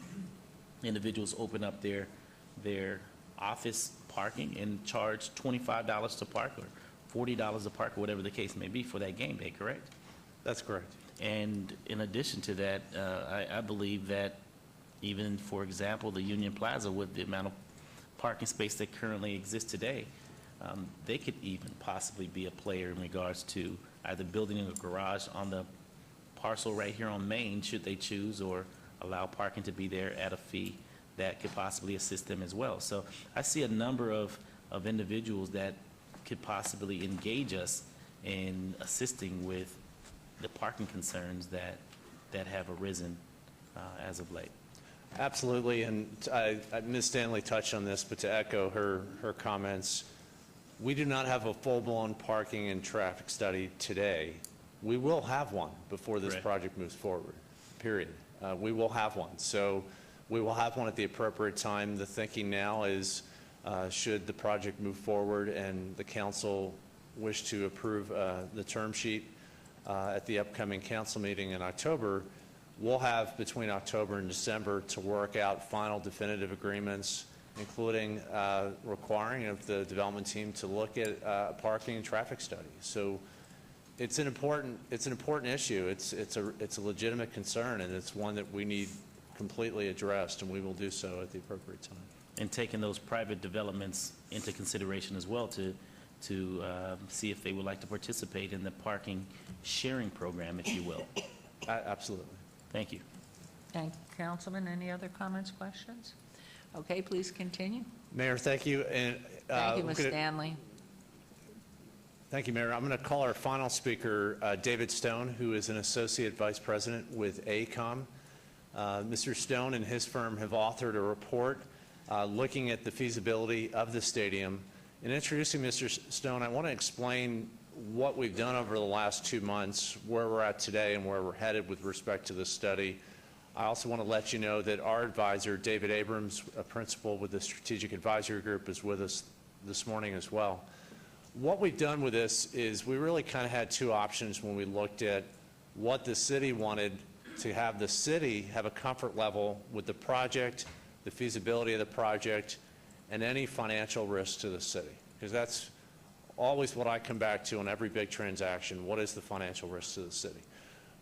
Individuals open up their office parking and charge $25 to park or $40 to park, or whatever the case may be, for that game day, correct?
That's correct.
And in addition to that, I believe that even, for example, the Union Plaza, with the amount of parking space that currently exists today, they could even possibly be a player in regards to either building a garage on the parcel right here on Main, should they choose, or allow parking to be there at a fee that could possibly assist them as well. So I see a number of individuals that could possibly engage us in assisting with the parking concerns that have arisen as of late.
Absolutely, and Ms. Stanley touched on this, but to echo her comments, we do not have a full-blown parking and traffic study today. We will have one before this project moves forward, period. We will have one. So we will have one at the appropriate time. The thinking now is, should the project move forward and the council wish to approve the term sheet at the upcoming council meeting in October, we'll have between October and December to work out final definitive agreements, including requiring of the development team to look at a parking and traffic study. So it's an important issue. It's a legitimate concern, and it's one that we need completely addressed, and we will do so at the appropriate time.
And taking those private developments into consideration as well to see if they would like to participate in the parking sharing program, if you will.
Absolutely.
Thank you.
Thank you, Councilman. Any other comments, questions? Okay, please continue.
Mayor, thank you. And
Thank you, Ms. Stanley.
Thank you, Mayor. I'm going to call our final speaker, David Stone, who is an Associate Vice President with AECOM. Mr. Stone and his firm have authored a report looking at the feasibility of the stadium. In introducing Mr. Stone, I want to explain what we've done over the last 2 months, where we're at today, and where we're headed with respect to this study. I also want to let you know that our advisor, David Abrams, a principal with the Strategic Advisory Group, is with us this morning as well. What we've done with this is we really kind of had two options when we looked at what the city wanted to have. The city have a comfort level with the project, the feasibility of the project, and any financial risk to the city. Because that's always what I come back to on every big transaction. What is the financial risk to the city?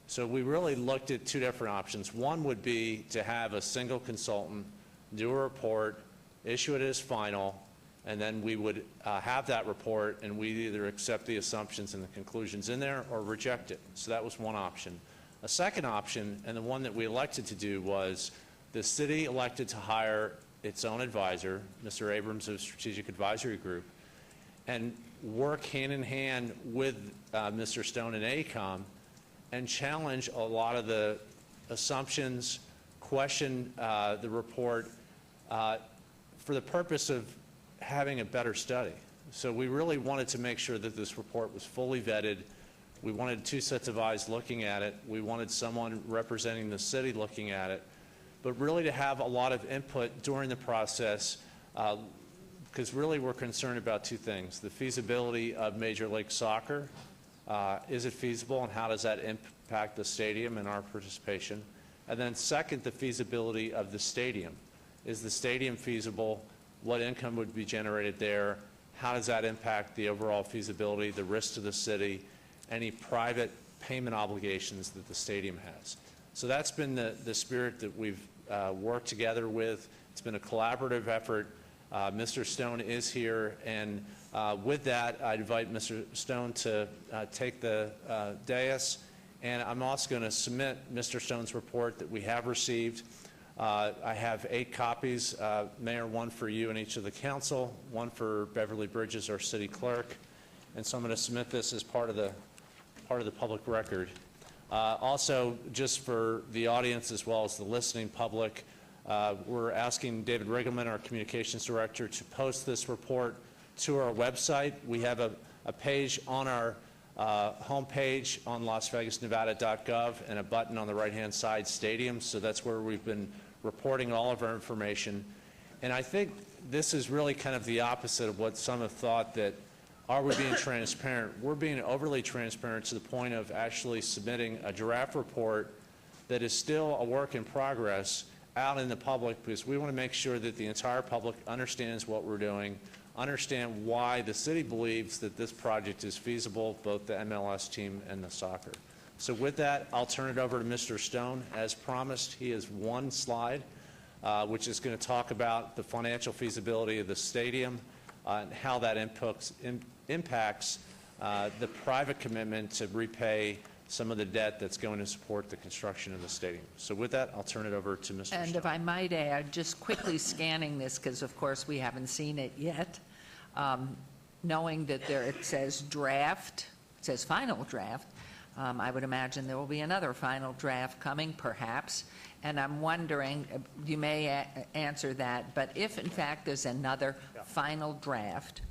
So we really looked at two different options. One would be to have a single consultant do a report, issue it as final, and then we would have that report, and we'd either accept the assumptions and the conclusions in there or reject it. So that was one option. A second option, and the one that we elected to do, was the city elected to hire its own advisor, Mr. Abrams of Strategic Advisory Group, and work hand in hand with Mr. Stone and AECOM and challenge a lot of the assumptions, question the report for the purpose of having a better study. So we really wanted to make sure that this report was fully vetted. We wanted two sets of eyes looking at it. We wanted someone representing the city looking at it, but really to have a lot of input during the process, because really we're concerned about two things: the feasibility of Major League Soccer. Is it feasible, and how does that impact the stadium and our participation? And then second, the feasibility of the stadium. Is the stadium feasible? What income would be generated there? How does that impact the overall feasibility, the risk to the city, any private payment obligations that the stadium has? So that's been the spirit that we've worked together with. It's been a collaborative effort. Mr. Stone is here, and with that, I invite Mr. Stone to take the dais, and I'm also going to submit Mr. Stone's report that we have received. I have 8 copies, Mayor, one for you and each of the council, one for Beverly Bridges, our city clerk, and so I'm going to submit this as part of the public record. Also, just for the audience as well as the listening public, We're asking David Riggleman, our communications director, to post this report to our website. We have a page on our homepage on LasVegasNevada.gov and a button on the right-hand side, Stadium. So that's where we've been reporting all of our information. And I think this is really kind of the opposite of what some have thought, that are we being transparent? We're being overly transparent to the point of actually submitting a draft report that is still a work in progress out in the public, because we want to make sure that the entire public understands what we're doing, understand why the city believes that this project is feasible, both the MLS team and the soccer. So with that, I'll turn it over to Mr. Stone. As promised, he has one slide, which is going to talk about the financial feasibility of the stadium and how that impacts the private commitment to repay some of the debt that's going to support the construction of the stadium. So with that, I'll turn it over to Mr.
And
Stone.
if I might add, just quickly scanning this, because of course we haven't seen it yet, knowing that there it says draft, it says final draft, I would imagine there will be another final draft coming, perhaps. And I'm wondering, you may answer that, but if in fact there's another final draft,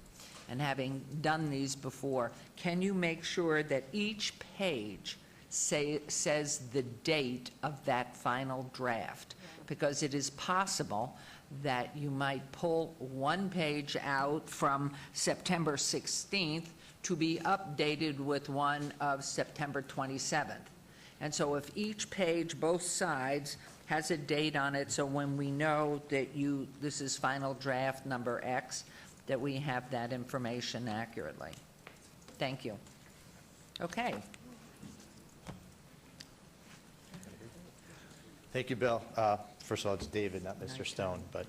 and having done these before, can you make sure that each page says the date of that final draft? Because it is possible that you might pull one page out from September 16th to be updated with one of September 27th. And so if each page, both sides, has a date on it, so when we know that this is final draft number X, that we have that information accurately. Thank you. Okay.
Thank you, Bill. First of all, it's David, not Mr. Stone. But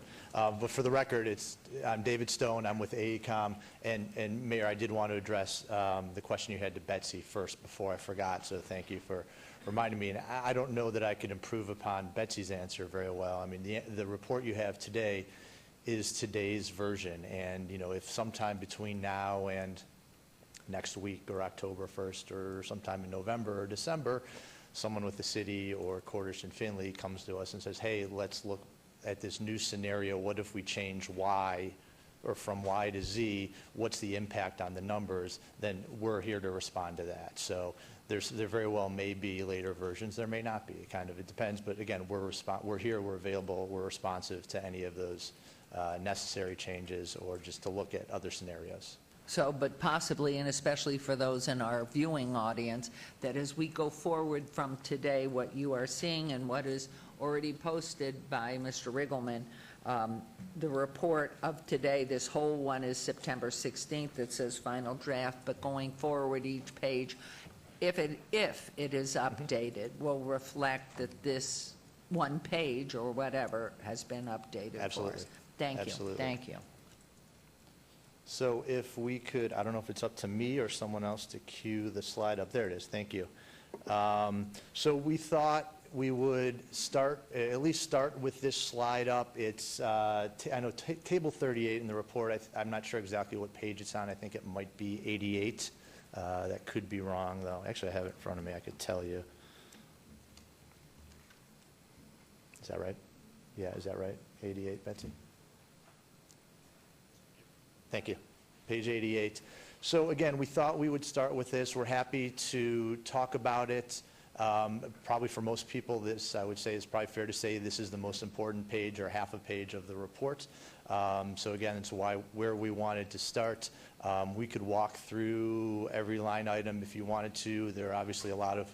for the record, I'm David Stone. I'm with AECOM. And Mayor, I did want to address the question you had to Betsy first before I forgot. So thank you for reminding me. And I don't know that I can improve upon Betsy's answer very well. I mean, the report you have today is today's version. And, you know, if sometime between now and next week or October 1st or sometime in November or December, someone with the city or Cordish and Finley comes to us and says, hey, let's look at this new scenario. What if we change Y, or from Y to Z? What's the impact on the numbers? Then we're here to respond to that. So there very well may be later versions. There may not be. It depends. But again, we're here, we're available, we're responsive to any of those necessary changes, or just to look at other scenarios.
So, but possibly, and especially for those in our viewing audience, that as we go forward from today, what you are seeing and what is already posted by Mr. Riggleman, the report of today, this whole one is September 16th, that says final draft, but going forward, each page, if it is updated, will reflect that this one page or whatever has been updated.
Absolutely.
For us. Thank you.
Absolutely.
Thank you.
So if we could, I don't know if it's up to me or someone else to cue the slide up. There it is. Thank you. So we thought we would at least start with this slide up. It's, I know table 38 in the report, I'm not sure exactly what page it's on. I think it might be 88. That could be wrong, though. Actually, I have it in front of me. I could tell you. Is that right? Yeah, is that right? 88, Betsy? Thank you. Page 88. So again, we thought we would start with this. We're happy to talk about it. Probably for most people, this, I would say, is probably fair to say this is the most important page or half a page of the report. So again, it's where we wanted to start. We could walk through every line item if you wanted to. There are obviously a lot of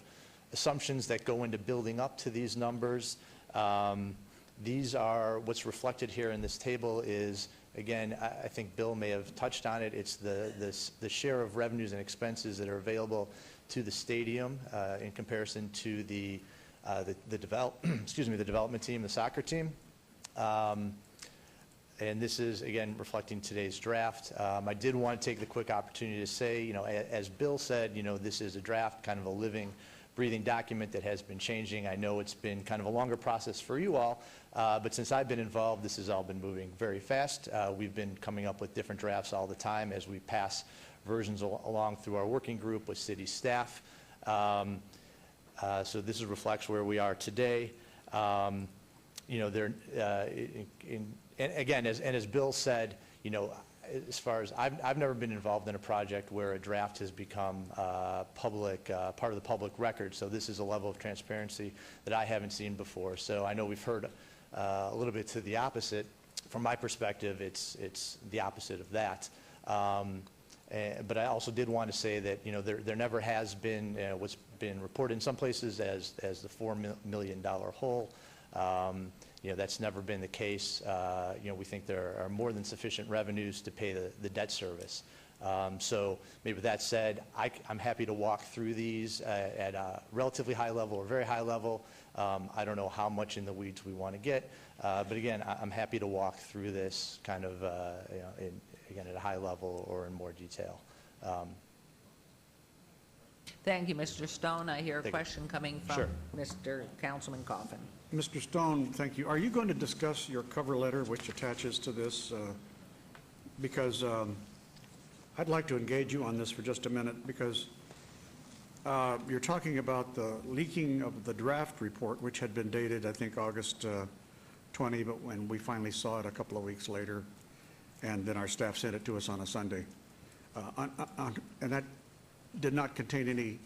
assumptions that go into building up to these numbers. These are, what's reflected here in this table is, again, I think Bill may have touched on it. It's the share of revenues and expenses that are available to the stadium in comparison to the development team, the soccer team. And this is, again, reflecting today's draft. I did want to take the quick opportunity to say, you know, as Bill said, you know, this is a draft, kind of a living, breathing document that has been changing. I know it's been kind of a longer process for you all, but since I've been involved, this has all been moving very fast. We've been coming up with different drafts all the time as we pass versions along through our working group with city staff. So this reflects where we are today. you know, they're, and again, as Bill said, you know, as far as, I've never been involved in a project where a draft has become public, part of the public record, so this is a level of transparency that I haven't seen before. So I know we've heard a little bit to the opposite. From my perspective, it's the opposite of that. But I also did want to say that, you know, there never has been what's been reported in some places as the $4 million hole. You know, that's never been the case. You know, we think there are more than sufficient revenues to pay the debt service. So maybe with that said, I'm happy to walk through these at a relatively high level or very high level. I don't know how much in the weeds we want to get. But again, I'm happy to walk through this kind of, you know, again, at a high level or in more detail.
Thank you, Mr. Stone. I hear a
Thank you.
question coming from
Sure.
Mr. Councilman Coffin.
Mr. Stone, thank you. Are you going to discuss your cover letter, which attaches to this? Because I'd like to engage you on this for just a minute, because you're talking about the leaking of the draft report, which had been dated, I think, August 20, but when we finally saw it a couple of weeks later, and then our staff sent it to us on a Sunday. And that did not contain any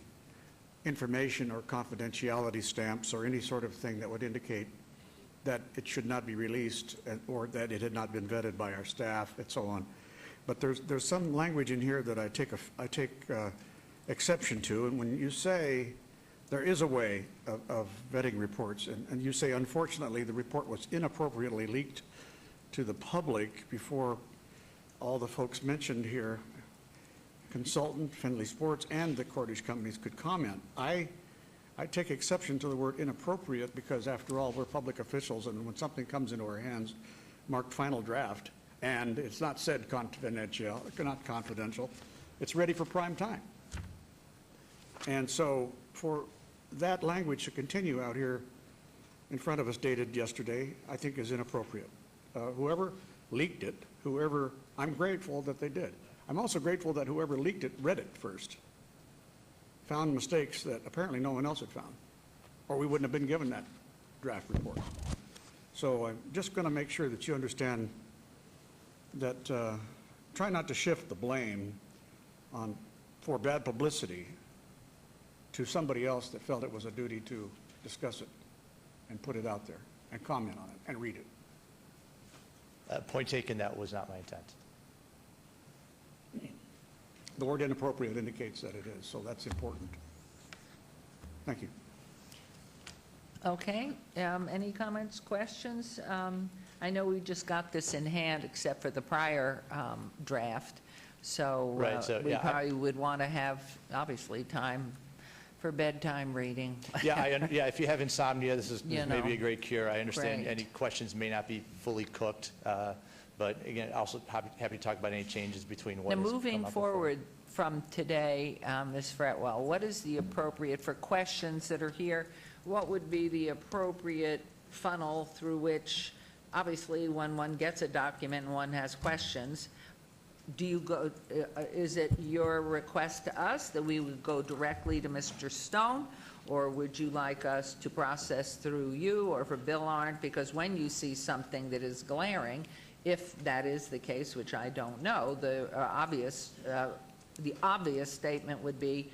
information or confidentiality stamps or any sort of thing that would indicate that it should not be released or that it had not been vetted by our staff and so on. But there's some language in here that I take exception to, and when you say there is a way of vetting reports, and you say unfortunately the report was inappropriately leaked to the public before all the folks mentioned here, consultant, Findlay Sports, and the Cordish companies could comment. I take exception to the word inappropriate because, after all, we're public officials, and when something comes into our hands marked final draft, and it's not said confidential, not confidential, it's ready for prime time. And so for that language to continue out here in front of us dated yesterday, I think is inappropriate. Whoever leaked it, I'm grateful that they did. I'm also grateful that whoever leaked it read it first, found mistakes that apparently no one else had found, or we wouldn't have been given that draft report. So I'm just going to make sure that you understand that try not to shift the blame for bad publicity to somebody else that felt it was a duty to discuss it and put it out there and comment on it and read it.
Point taken, that was not my intent.
The word inappropriate indicates that it is, so that's important. Thank you.
Okay, any comments, questions? I know we just got this in hand except for the prior draft, so
Right, so,
we
yeah,
probably would want to have, obviously, time for bedtime reading.
Yeah, if you have insomnia, this is
You
maybe
know.
a great cure. I understand
Right.
any questions may not be fully cooked, but again, also happy to talk about any changes between what
Now,
has
moving
come up
forward from today, Ms. Fretwell, what is the appropriate, for questions that are here, what would be the appropriate funnel through which, obviously, when one gets a document and one has questions, do you go, is it your request to us that we would go directly to Mr. Stone, or would you like us to process through you or for Bill Arndt? Because when you see something that is glaring, if that is the case, which I don't know, the obvious statement would be,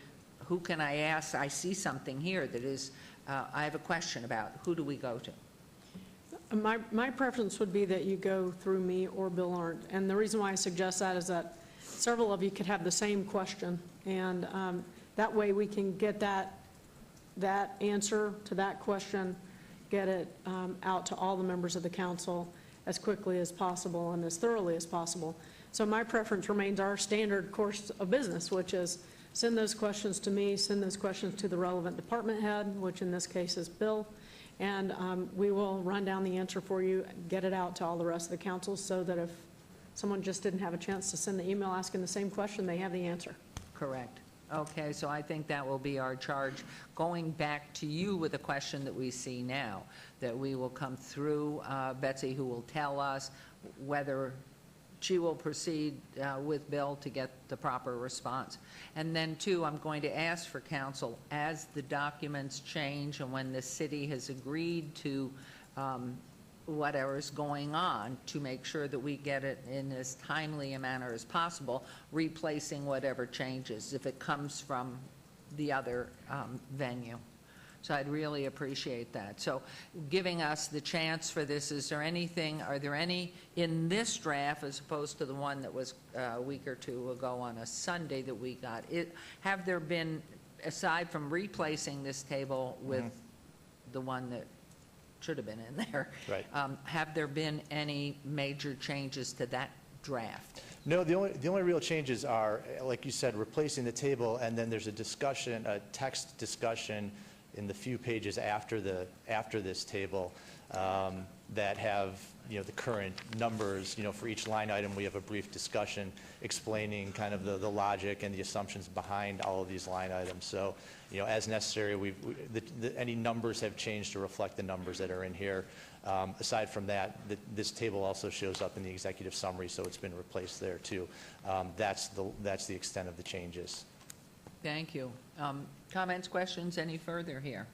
who can I ask? I see something here that is, I have a question about. Who do we go to?
My preference would be that you go through me or Bill Arndt. And the reason why I suggest that is that several of you could have the same question. And that way we can get that answer to that question, get it out to all the members of the council as quickly as possible and as thoroughly as possible. So my preference remains our standard course of business, which is send those questions to me, send those questions to the relevant department head, which in this case is Bill, and we will run down the answer for you, get it out to all the rest of the council so that if someone just didn't have a chance to send the email asking the same question, they have the answer.
Correct. Okay, so I think that will be our charge. Going back to you with a question that we see now, that we will come through Betsy, who will tell us whether she will proceed with Bill to get the proper response. And then, too, I'm going to ask for counsel, as the documents change and when the city has agreed to whatever's going on to make sure that we get it in as timely a manner as possible, replacing whatever changes if it comes from the other venue. So I'd really appreciate that. So giving us the chance for this, are there any in this draft as opposed to the one that was a week or two ago on a Sunday that we got? Have there been, aside from replacing this table with the one that should have been in there,
Right.
Have there been any major changes to that draft?
No, the only real changes are, like you said, replacing the table, and then there's a discussion, a text discussion in the few pages after this table that have, the current numbers. For each line item, we have a brief discussion explaining kind of the logic and the assumptions behind all of these line items. So, as necessary, any numbers have changed to reflect the numbers that are in here. Aside from that, this table also shows up in the executive summary, so it's been replaced there too. That's the extent of the changes.
Thank you. Comments, questions, any further here?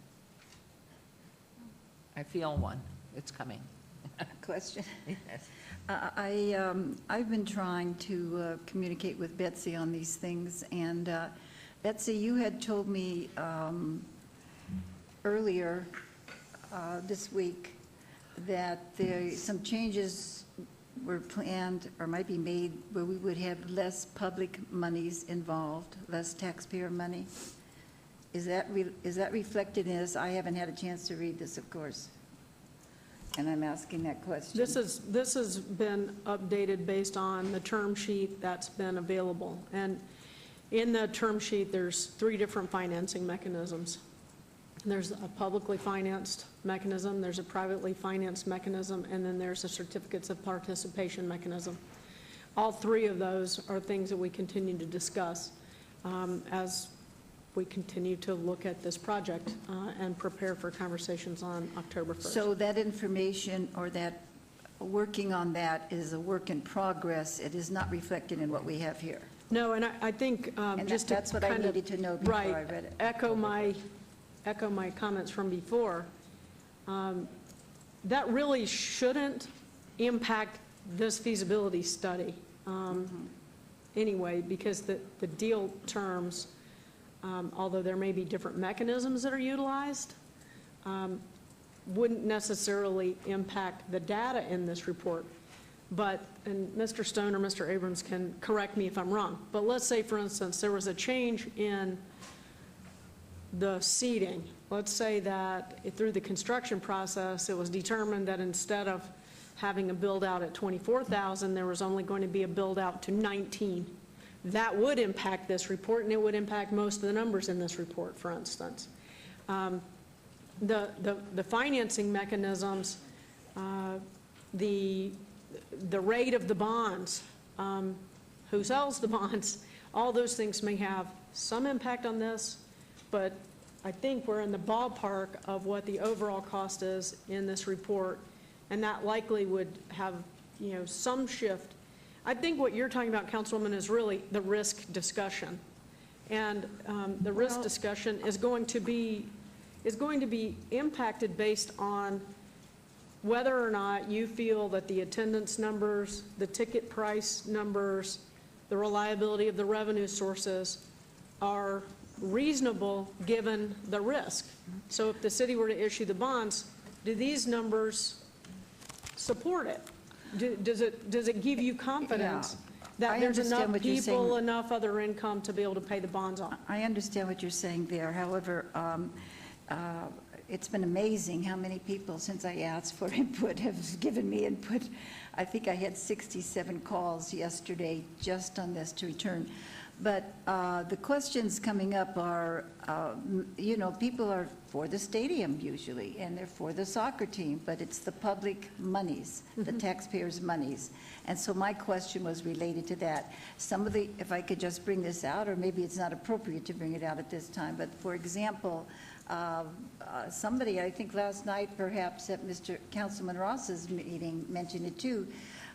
I feel one. It's coming.
Question?
Yes.
I've been trying to communicate with Betsy on these things, and Betsy, you had told me earlier this week that some changes were planned or might be made where we would have less public monies involved, less taxpayer money. Is that reflected in this? I haven't had a chance to read this, of course, and I'm asking that question.
This has been updated based on the term sheet that's been available. And in the term sheet, there's 3 different financing mechanisms. There's a publicly financed mechanism, there's a privately financed mechanism, and then there's a certificates of participation mechanism. All 3 of those are things that we continue to discuss as we continue to look at this project and prepare for conversations on October 1st.
So that information or that working on that is a work in progress. It is not reflected in what we have here.
No, and I think
And
just
that's
to
what I
kind of-
needed to know before I
right,
read it.
echo my comments from before. That really shouldn't impact this feasibility study anyway, because the deal terms, although there may be different mechanisms that are utilized, wouldn't necessarily impact the data in this report. But, and Mr. Stone or Mr. Abrams can correct me if I'm wrong, but let's say, for instance, there was a change in the seating. Let's say that through the construction process, it was determined that instead of having a build-out at 24,000, there was only going to be a build-out to 19. That would impact this report, and it would impact most of the numbers in this report, for instance. The financing mechanisms, the rate of the bonds, who sells the bonds, all those things may have some impact on this, but I think we're in the ballpark of what the overall cost is in this report, and that likely would have, some shift. I think what you're talking about, Councilwoman, is really the risk discussion. And the risk discussion is going to be impacted based on whether or not you feel that the attendance numbers, the ticket price numbers, the reliability of the revenue sources are reasonable given the risk. So if the city were to issue the bonds, do these numbers support it? Does it give you confidence that there's enough people, enough other income to be able to pay the bonds on?
I understand what you're saying there. However, it's been amazing how many people, since I asked for input, have given me input. I think I had 67 calls yesterday just on this to return. But the questions coming up are, people are for the stadium usually, and they're for the soccer team, but it's the public monies, the taxpayers' monies. And so my question was related to that. Some of the, if I could just bring this out, or maybe it's not appropriate to bring it out at this time, but for example, somebody, I think last night perhaps at Mr. Councilman Ross's meeting mentioned it too,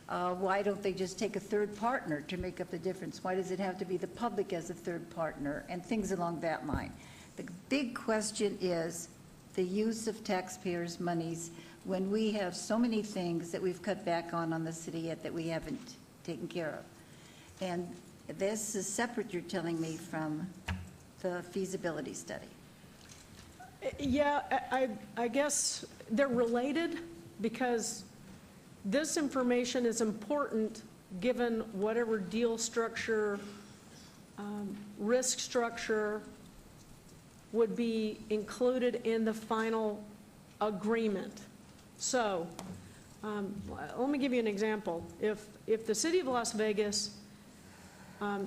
why don't they just take a third partner to make up the difference? Why does it have to be the public as a third partner, and things along that line? The big question is the use of taxpayers' monies when we have so many things that we've cut back on the city yet that we haven't taken care of. And this is separate, you're telling me, from the feasibility study.
Yeah, I guess they're related because this information is important given whatever deal structure, risk structure would be included in the final agreement. So let me give you an example. If the city of Las Vegas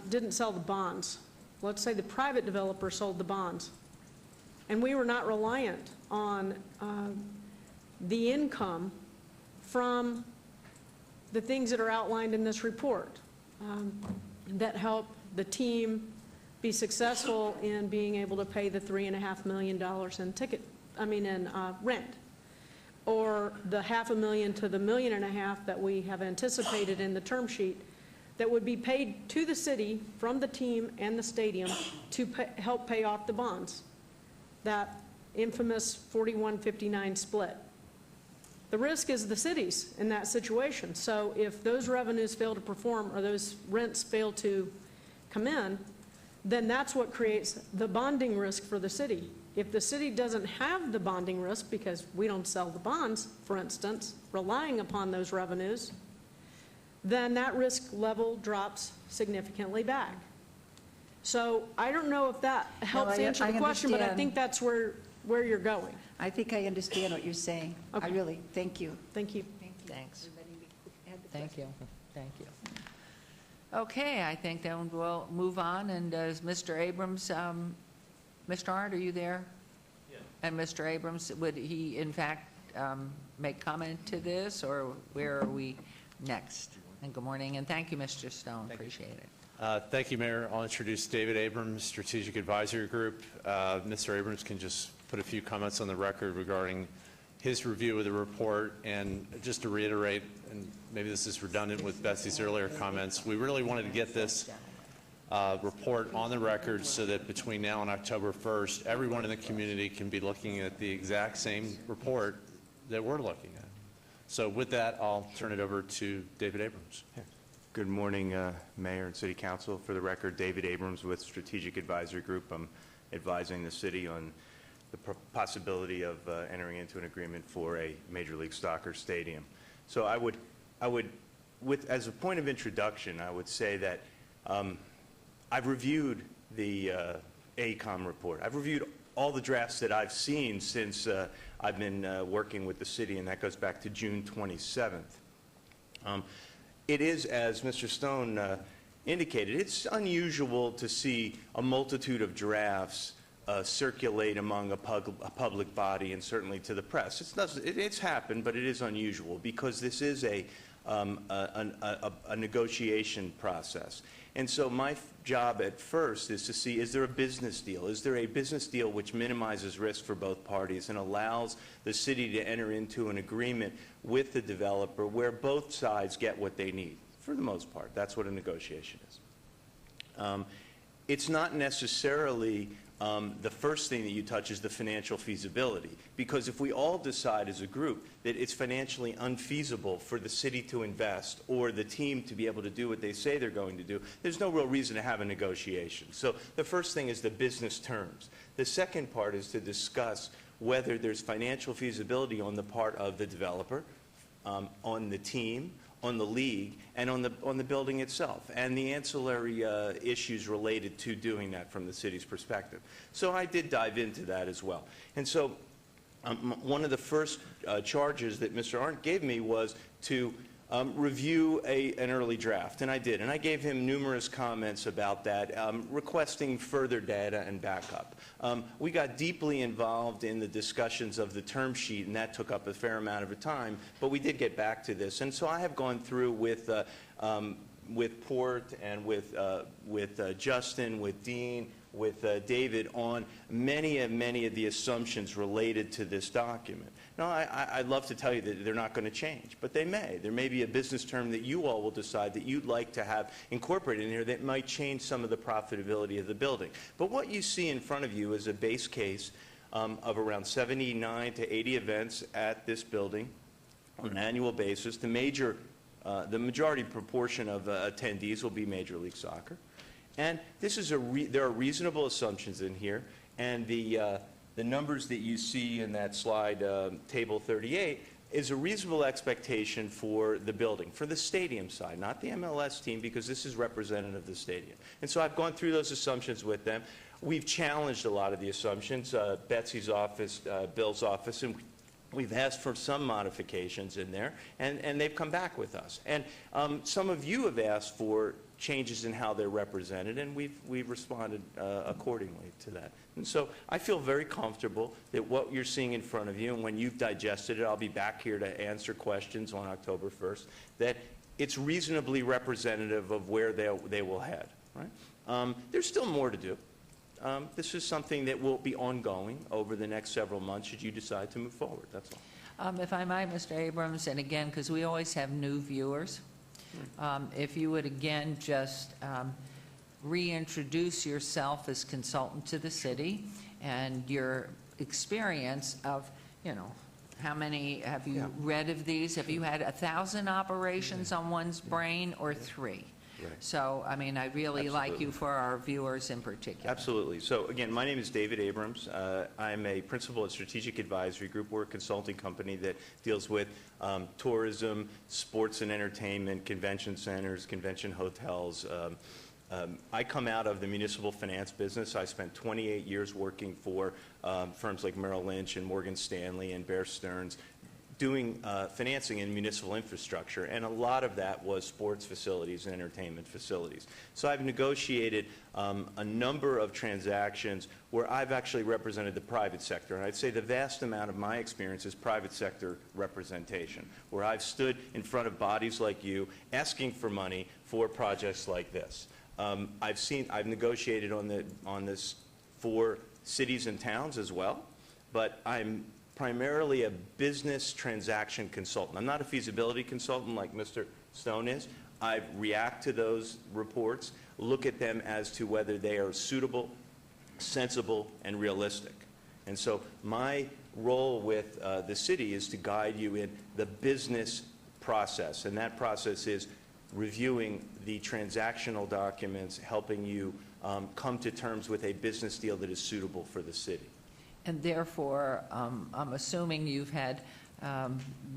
didn't sell the bonds, let's say the private developer sold the bonds, and we were not reliant on the income from the things that are outlined in this report that help the team be successful in being able to pay the $3.5 million in rent, or the $500,000 to the $1.5 million that we have anticipated in the term sheet that would be paid to the city from the team and the stadium to help pay off the bonds, that infamous 41-59 split. The risk is the city's in that situation. So if those revenues fail to perform or those rents fail to come in, then that's what creates the bonding risk for the city. If the city doesn't have the bonding risk because we don't sell the bonds, for instance, relying upon those revenues, then that risk level drops significantly back. So I don't know if that helps answer the question, but I think that's where you're going.
I think I understand what you're saying.
Okay.
I really, thank you.
Thank you.
Thanks. Thank you. Thank you. Okay, I think then we'll move on. And does Mr. Abrams, Mr. Arndt, are you there? Yeah. And Mr. Abrams, would he in fact make comment to this, or where are we next? And good morning, and thank you, Mr. Stone. Appreciate it.
Thank you, Mayor. I'll introduce David Abrams, Strategic Advisory Group. Mr. Abrams can just put a few comments on the record regarding his review of the report. And just to reiterate, and maybe this is redundant with Betsy's earlier comments, we really wanted to get this report on the record so that between now and October 1st, everyone in the community can be looking at the exact same report that we're looking at. So with that, I'll turn it over to David Abrams.
Good morning, Mayor and City Council. For the record, David Abrams with Strategic Advisory Group. I'm advising the city on the possibility of entering into an agreement for a Major League Soccer stadium. So I would, as a point of introduction, I would say that I've reviewed the AECOM report. I've reviewed all the drafts that I've seen since I've been working with the city, and that goes back to June 27th. It is, as Mr. Stone indicated, it's unusual to see a multitude of drafts circulate among a public body and certainly to the press. It's happened, but it is unusual because this is a negotiation process. And so my job at first is to see, is there a business deal? Is there a business deal which minimizes risk for both parties and allows the city to enter into an agreement with the developer where both sides get what they need, for the most part? That's what a negotiation is. It's not necessarily the first thing that you touch is the financial feasibility, because if we all decide as a group that it's financially unfeasible for the city to invest or the team to be able to do what they say they're going to do, there's no real reason to have a negotiation. So the first thing is the business terms. The second part is to discuss whether there's financial feasibility on the part of the developer, on the team, on the league, and on the building itself, and the ancillary issues related to doing that from the city's perspective. So I did dive into that as well. And so one of the first charges that Mr. Arndt gave me was to review an early draft, and I did. And I gave him numerous comments about that, requesting further data and backup. We got deeply involved in the discussions of the term sheet, and that took up a fair amount of time, but we did get back to this. And so I have gone through with Port and with Justin, with Dean, with David on many of the assumptions related to this document. Now, I'd love to tell you that they're not going to change, but they may. There may be a business term that you all will decide that you'd like to have incorporated in here that might change some of the profitability of the building. But what you see in front of you is a base case of around 79 to 80 events at this building on an annual basis. The majority proportion of attendees will be Major League Soccer. And this is there are reasonable assumptions in here, and the numbers that you see in that slide, table 38, is a reasonable expectation for the building, for the stadium side, not the MLS team, because this is representative of the stadium. And so I've gone through those assumptions with them. We've challenged a lot of the assumptions, Betsy's office, Bill's office, and we've asked for some modifications in there, and they've come back with us. And some of you have asked for changes in how they're represented, and we've responded accordingly to that. And so I feel very comfortable that what you're seeing in front of you, and when you've digested it, I'll be back here to answer questions on October 1st, that it's reasonably representative of where they will head. Right? There's still more to do. This is something that will be ongoing over the next several months should you decide to move forward. That's all.
If I might, Mr. Abrams, and again, because we always have new viewers, if you would again just reintroduce yourself as consultant to the city and your experience of, how many have you read of these? Have you had 1,000 operations on one's brain or 3?
Right.
So, I mean, I really like you for our viewers in particular.
Absolutely. So, again, my name is David Abrams. I'm a principal at Strategic Advisory Group. We're a consulting company that deals with tourism, sports and entertainment, convention centers, convention hotels. I come out of the municipal finance business. I spent 28 years working for firms like Merrill Lynch and Morgan Stanley and Bear Stearns, doing financing in municipal infrastructure, and a lot of that was sports facilities and entertainment facilities. So I've negotiated a number of transactions where I've actually represented the private sector, and I'd say the vast amount of my experience is private sector representation, where I've stood in front of bodies like you asking for money for projects like this. I've negotiated on this for cities and towns as well, but I'm primarily a business transaction consultant. I'm not a feasibility consultant like Mr. Stone is. I react to those reports, look at them as to whether they are suitable, sensible, and realistic. And so my role with the city is to guide you in the business process, and that process is reviewing the transactional documents, helping you come to terms with a business deal that is suitable for the city.
And therefore, I'm assuming you've had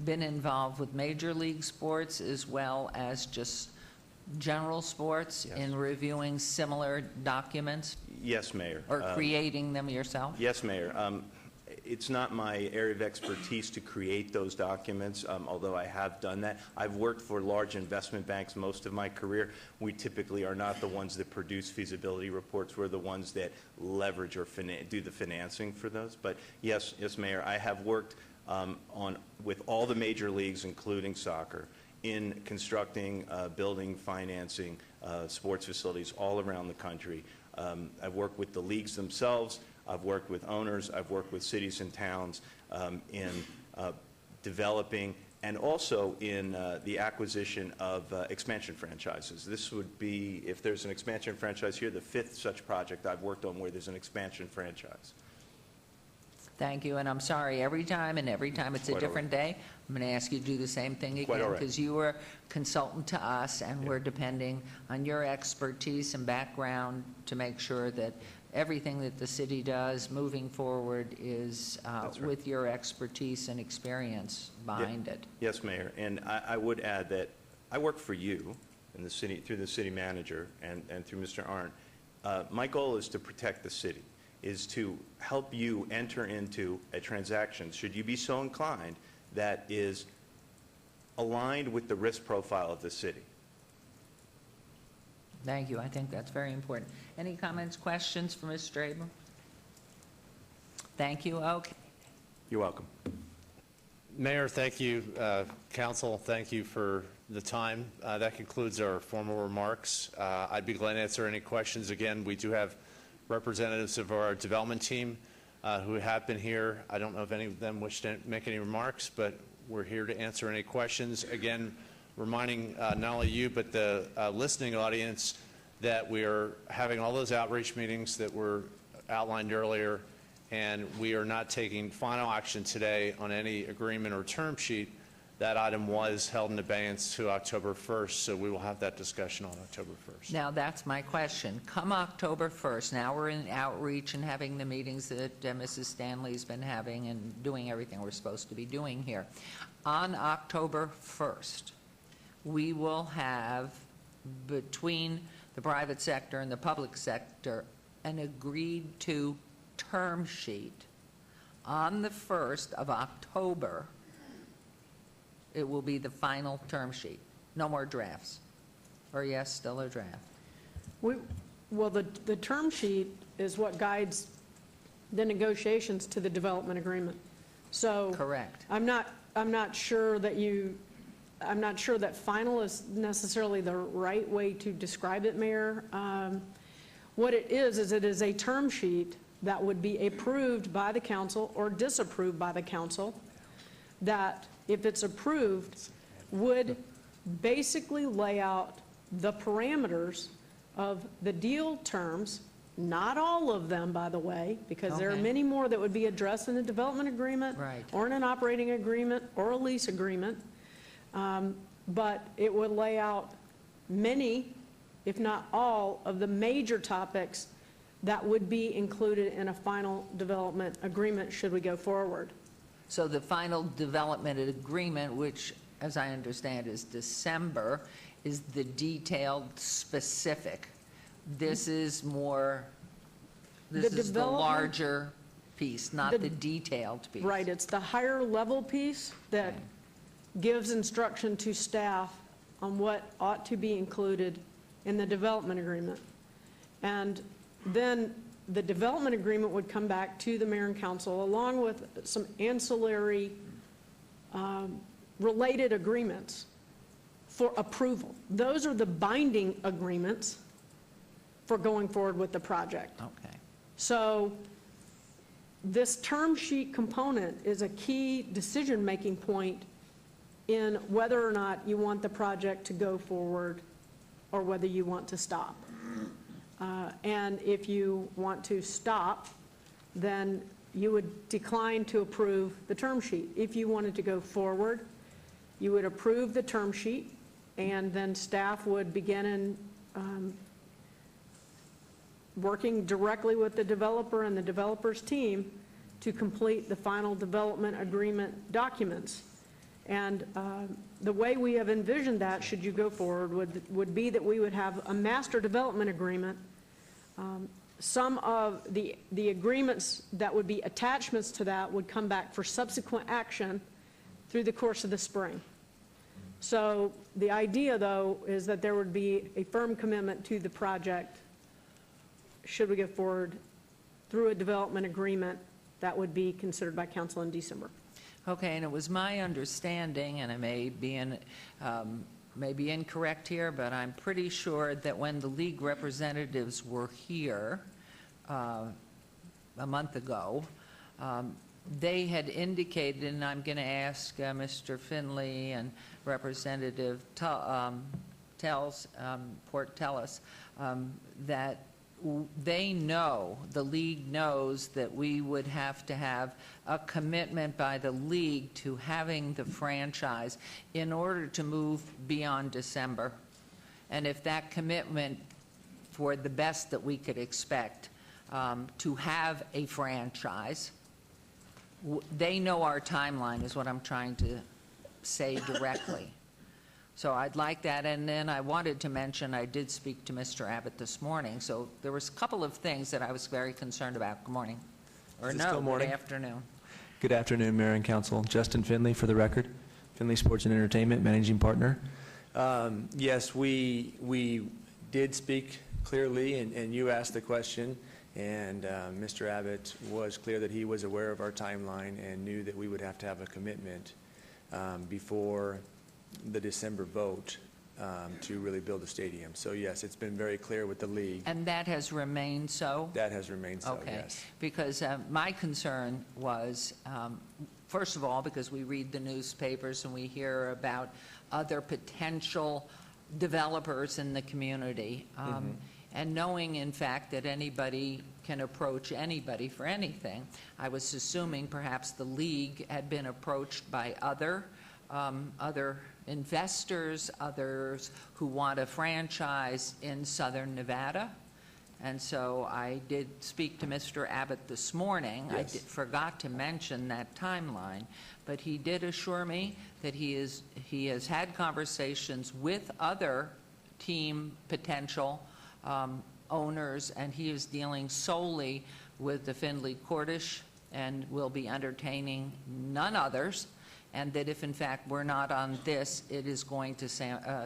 been involved with major league sports as well as just general sports in reviewing similar documents?
Yes, Mayor.
Or creating them yourself?
Yes, Mayor. It's not my area of expertise to create those documents, although I have done that. I've worked for large investment banks most of my career. We typically are not the ones that produce feasibility reports. We're the ones that leverage or do the financing for those. But yes, Mayor, I have worked with all the major leagues, including soccer, in constructing, building, financing sports facilities all around the country. I've worked with the leagues themselves. I've worked with owners, I've worked with cities and towns in developing and also in the acquisition of expansion franchises. This would be, if there's an expansion franchise here, the 5th such project I've worked on where there's an expansion franchise.
Thank you, and I'm sorry, every time it's a different day, I'm going to ask you to do the same thing again, because you were consultant to us, and we're depending on your expertise and background to make sure that everything that the city does moving forward is with your expertise and experience behind it.
Yes, Mayor, and I would add that I work for you in the city, through the city manager and through Mr. Arndt. My goal is to protect the city, is to help you enter into a transaction, should you be so inclined, that is aligned with the risk profile of the city.
Thank you. I think that's very important. Any comments, questions for Mr. Abrams? Thank you. Okay.
You're welcome.
Mayor, thank you. Council, thank you for the time. That concludes our formal remarks. I'd be glad to answer any questions. Again, we do have representatives of our development team who have been here. I don't know if any of them wish to make any remarks, but we're here to answer any questions. Again, reminding not only you but the listening audience that we are having all those outreach meetings that were outlined earlier, and we are not taking final action today on any agreement or term sheet. That item was held in abeyance to October 1st, so we will have that discussion on October 1st.
Now, that's my question. Come October 1st, now we're in outreach and having the meetings that Mrs. Stanley's been having and doing everything we're supposed to be doing here. On October 1st, we will have, between the private sector and the public sector, an agreed-to term sheet. On the 1st of October, it will be the final term sheet. No more drafts. Or yes, still a draft.
Well, the term sheet is what guides the negotiations to the development agreement. So.
Correct.
I'm not sure that final is necessarily the right way to describe it, Mayor. What it is it is a term sheet that would be approved by the council or disapproved by the council, that, if it's approved, would basically lay out the parameters of the deal terms, not all of them, by the way, because there are
Okay.
many more that would be addressed in a development agreement,
Right.
or in an operating agreement, or a lease agreement. But it would lay out many, if not all, of the major topics that would be included in a final development agreement should we go forward.
So the final development agreement, which, as I understand, is December, is the detailed specific. This is more, this
The
is the
development-
larger piece, not
The-
the detailed piece.
Right, it's the higher level piece that gives instruction to staff on what ought to be included in the development agreement. And then the development agreement would come back to the mayor and council along with some ancillary related agreements for approval. Those are the binding agreements for going forward with the project.
Okay.
So this term sheet component is a key decision-making point in whether or not you want the project to go forward or whether you want to stop. And if you want to stop, then you would decline to approve the term sheet. If you wanted to go forward, you would approve the term sheet, and then staff would begin in working directly with the developer and the developer's team to complete the final development agreement documents. And the way we have envisioned that, should you go forward, would be that we would have a master development agreement. Some of the agreements that would be attachments to that would come back for subsequent action through the course of the spring. So the idea, though, is that there would be a firm commitment to the project should we go forward through a development agreement that would be considered by council in December.
Okay, and it was my understanding, and I may be incorrect here, but I'm pretty sure that when the league representatives were here a month ago, they had indicated, and I'm going to ask Mr. Finley and Representative Portelis, that they know, the league knows, that we would have to have a commitment by the league to having the franchise in order to move beyond December. And if that commitment, for the best that we could expect, to have a franchise, they know our timeline, is what I'm trying to say directly. So I'd like that, and then I wanted to mention, I did speak to Mr. Abbott this morning, so there was a couple of things that I was very concerned about. Good morning. Or
Is it
no,
still morning?
good afternoon.
Good afternoon, Mayor and Council. Justin Finley, for the record. Finley Sports and Entertainment, Managing Partner. Yes, we did speak clearly, and you asked the question, and Mr. Abbott was clear that he was aware of our timeline and knew that we would have to have a commitment before the December vote to really build a stadium. So yes, it's been very clear with the league.
And that has remained so?
That has remained so,
Okay.
yes.
Because my concern was, first of all, because we read the newspapers and we hear about other potential developers in the community. And knowing, in fact, that anybody can approach anybody for anything, I was assuming perhaps the league had been approached by other investors, others who want a franchise in southern Nevada. And so I did speak to Mr. Abbott this morning. I forgot to mention that timeline, but he did assure me that he has had conversations with other team potential owners, and he is dealing solely with the Findlay Cordish and will be entertaining none others, and that if in fact we're not on this, it is going to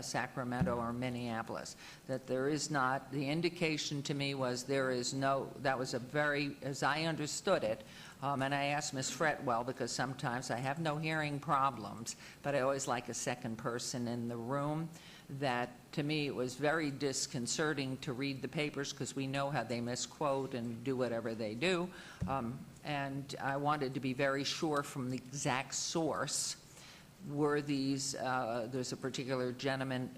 Sacramento or Minneapolis. That there is not, the indication to me was there is no, that was a very, as I understood it, and I asked Ms. Fretwell, because sometimes I have no hearing problems, but I always like a second person in the room, that to me it was very disconcerting to read the papers because we know how they misquote and do whatever they do. And I wanted to be very sure from the exact source. Were these, there's a particular gentleman,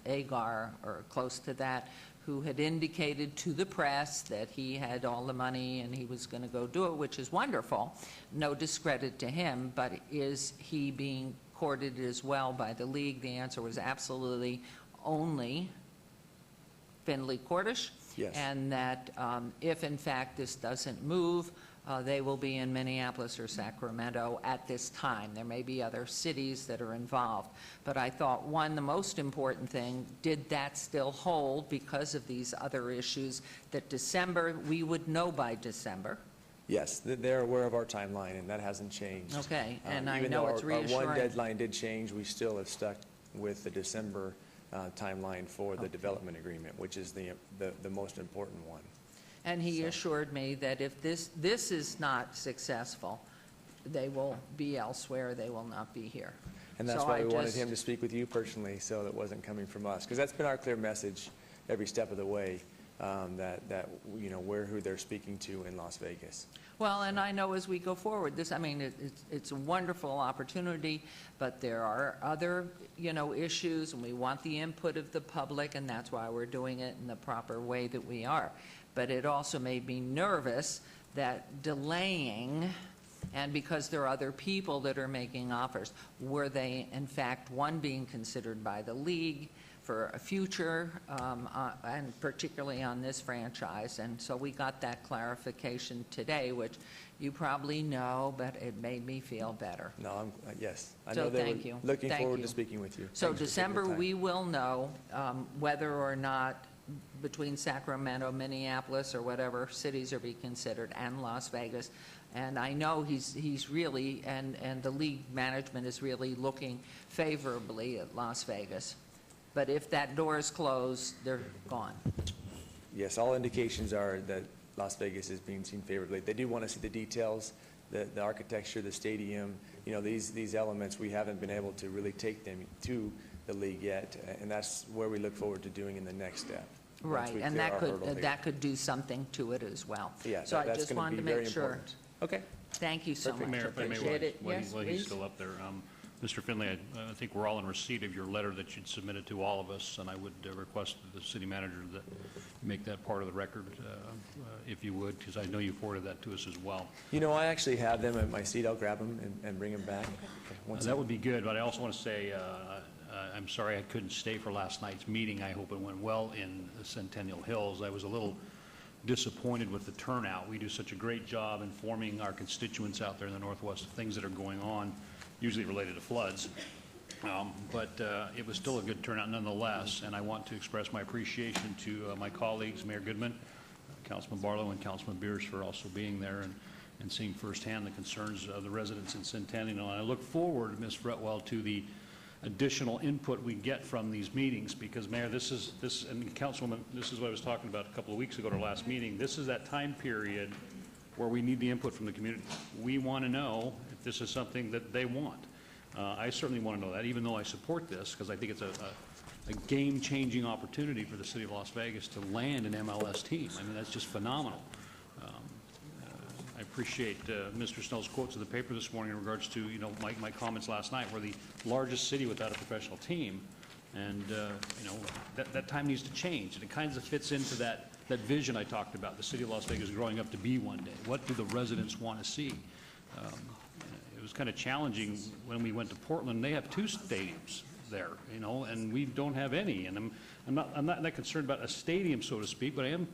Agar, or close to that, who had indicated to the press that he had all the money and he was going to go do it, which is wonderful. No discredit to him, but is he being courted as well by the league? The answer was absolutely only Findlay Cordish.
Yes.
And that if in fact this doesn't move, they will be in Minneapolis or Sacramento at this time. There may be other cities that are involved. But I thought, one, the most important thing, did that still hold because of these other issues, that December, we would know by December?
Yes, they're aware of our timeline, and that hasn't changed.
Okay, and I
Even
know
though
it's
our
reassuring.
one deadline did change, we still have stuck with the December timeline for the development agreement, which is the most important one.
And he assured me that if this is not successful, they will be elsewhere, they will not be here.
And that's
So
why
I
we wanted
just-
him to speak with you personally, so that wasn't coming from us. Because that's been our clear message every step of the way, that you know, who they're speaking to in Las Vegas.
Well, and I know as we go forward, this, I mean, it's a wonderful opportunity, but there are other, you know, issues, and we want the input of the public, and that's why we're doing it in the proper way that we are. But it also made me nervous that delaying, and because there are other people that are making offers, were they in fact, one, being considered by the league for a future, and particularly on this franchise. And so we got that clarification today, which you probably know, but it made me feel better.
No, yes. I
So
know they
thank
were
you.
looking
Thank
forward
you.
to speaking with you.
So
Thanks for taking the
December,
time.
we will know whether or not between Sacramento, Minneapolis, or whatever cities are being considered, and Las Vegas. And I know he's really, and the league management is really looking favorably at Las Vegas. But if that door is closed, they're gone.
Yes, all indications are that Las Vegas is being seen favorably. They do want to see the details, the architecture, the stadium, you know, these elements. We haven't been able to really take them to the league yet, and that's where we look forward to doing in the next step. once
Right,
we
and
clear
that
our hurdle here.
could do something to it as well.
Yeah,
So I
that's
just
gonna
wanted to
be very
make sure.
important. Okay.
Thank you so
Perfect.
much.
Mayor, if I may,
Appreciate it.
while
Yes,
while he's
please.
still up there, Mr. Finley, I think we're all in receipt of your letter that you'd submitted to all of us, and I would request the city manager that make that part of the record, if you would, because I know you forwarded that to us as well.
You know, I actually have them at my seat. I'll grab them and bring them back.
That would be good, but I also want to say, I'm sorry I couldn't stay for last night's meeting. I hope it went well in Centennial Hills. I was a little disappointed with the turnout. We do such a great job informing our constituents out there in the Northwest of things that are going on, usually related to floods. But it was still a good turnout nonetheless, and I want to express my appreciation to my colleagues, Mayor Goodman, Councilman Barlow, and Councilman Beers for also being there and seeing firsthand the concerns of the residents in Centennial. And I look forward, Ms. Fretwell, to the additional input we get from these meetings, because Mayor, and Councilwoman, this is what I was talking about a couple of weeks ago at our last meeting. This is that time period where we need the input from the community. We want to know if this is something that they want. I certainly want to know that, even though I support this, because I think it's a game-changing opportunity for the city of Las Vegas to land an MLS team. I mean, that's just phenomenal. I appreciate Mr. Snell's quotes in the paper this morning in regards to, you know, my comments last night. We're the largest city without a professional team. And, that time needs to change, and it kind of fits into that vision I talked about, the city of Las Vegas growing up to be one day. What do the residents want to see? It was kind of challenging when we went to Portland. They have 2 stadiums there, and we don't have any. And I'm not that concerned about a stadium, so to speak, but I am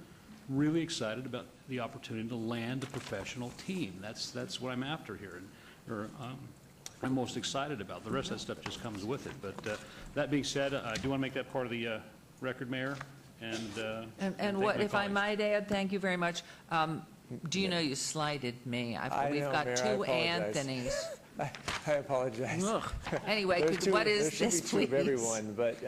really excited about the opportunity to land a professional team. That's what I'm after here, I'm most excited about. The rest of that stuff just comes with it. But that being said, I do want to make that part of the record, Mayor.
And what, if I might add, thank you very much. Do you know you slighted me? We've got
Mayor,
2 Anthonys.
I apologize.
Ugh. Anyway, what is this, please?
There should be 2 of everyone, but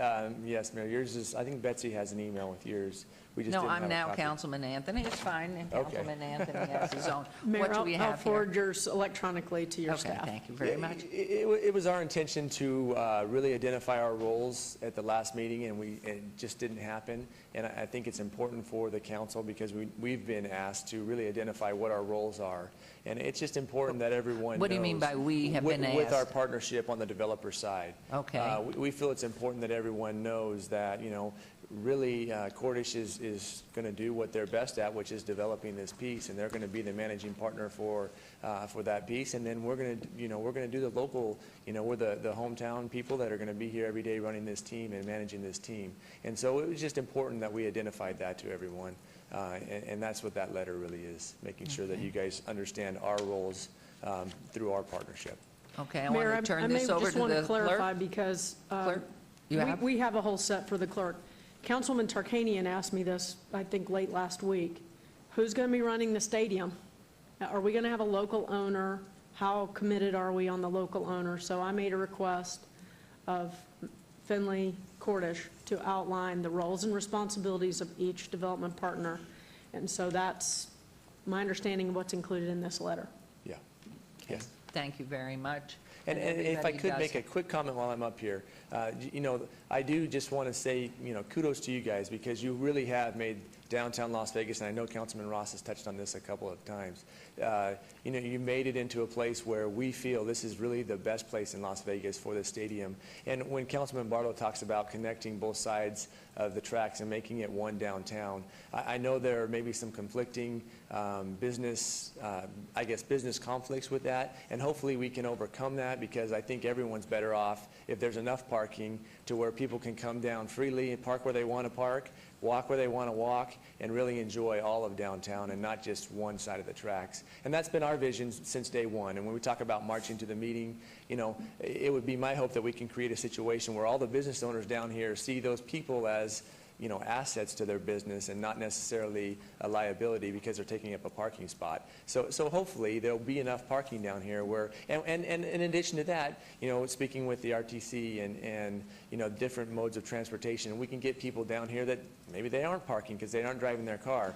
yes, Mayor, yours is, I think Betsy has an email with yours. We just
No,
didn't
I'm
have a
now
copy.
Councilman Anthony. It's fine, and
Okay.
Councilman Anthony has his own.
Mayor,
What do we
I'll
have here?
forward yours electronically to your
Okay,
staff.
thank you very much.
It was our intention to really identify our roles at the last meeting, and it just didn't happen. And I think it's important for the council because we've been asked to really identify what our roles are. And it's just important that everyone
What do you mean
knows
by we have been
With our
asked?
partnership on the developer side.
Okay.
We feel it's important that everyone knows that, really Cordish is going to do what they're best at, which is developing this piece, and they're going to be the managing partner for that piece. And then we're going to do the local, we're the hometown people that are going to be here every day running this team and managing this team. And so it was just important that we identified that to everyone, and that's what that letter really is, making sure that you guys understand our roles through our partnership.
Okay, I
Mayor,
want to turn this over to
I just want
the
to clarify
clerk.
because
Clerk, you have?
we have a whole set for the clerk. Councilman Tarkanian asked me this, I think, late last week. Who's going to be running the stadium? Are we going to have a local owner? How committed are we on the local owner? So I made a request of Finley Cordish to outline the roles and responsibilities of each development partner. And so that's my understanding of what's included in this letter.
Yeah. Yes.
Thank you very much.
And if I
everybody
could
does
make a
it.
quick comment while I'm up here, I do just want to say, kudos to you guys because you really have made downtown Las Vegas, and I know Councilman Ross has touched on this a couple of times. You made it into a place where we feel this is really the best place in Las Vegas for the stadium. And when Councilman Barlow talks about connecting both sides of the tracks and making it one downtown, I know there are maybe some conflicting business conflicts with that, and hopefully we can overcome that because I think everyone's better off if there's enough parking to where people can come down freely and park where they want to park, walk where they want to walk, and really enjoy all of downtown and not just one side of the tracks. And that's been our vision since day one. And when we talk about marching to the meeting, it would be my hope that we can create a situation where all the business owners down here see those people as assets to their business and not necessarily a liability because they're taking up a parking spot. So hopefully there'll be enough parking down here where, and in addition to that, speaking with the RTC and different modes of transportation, we can get people down here that maybe they aren't parking because they aren't driving their car.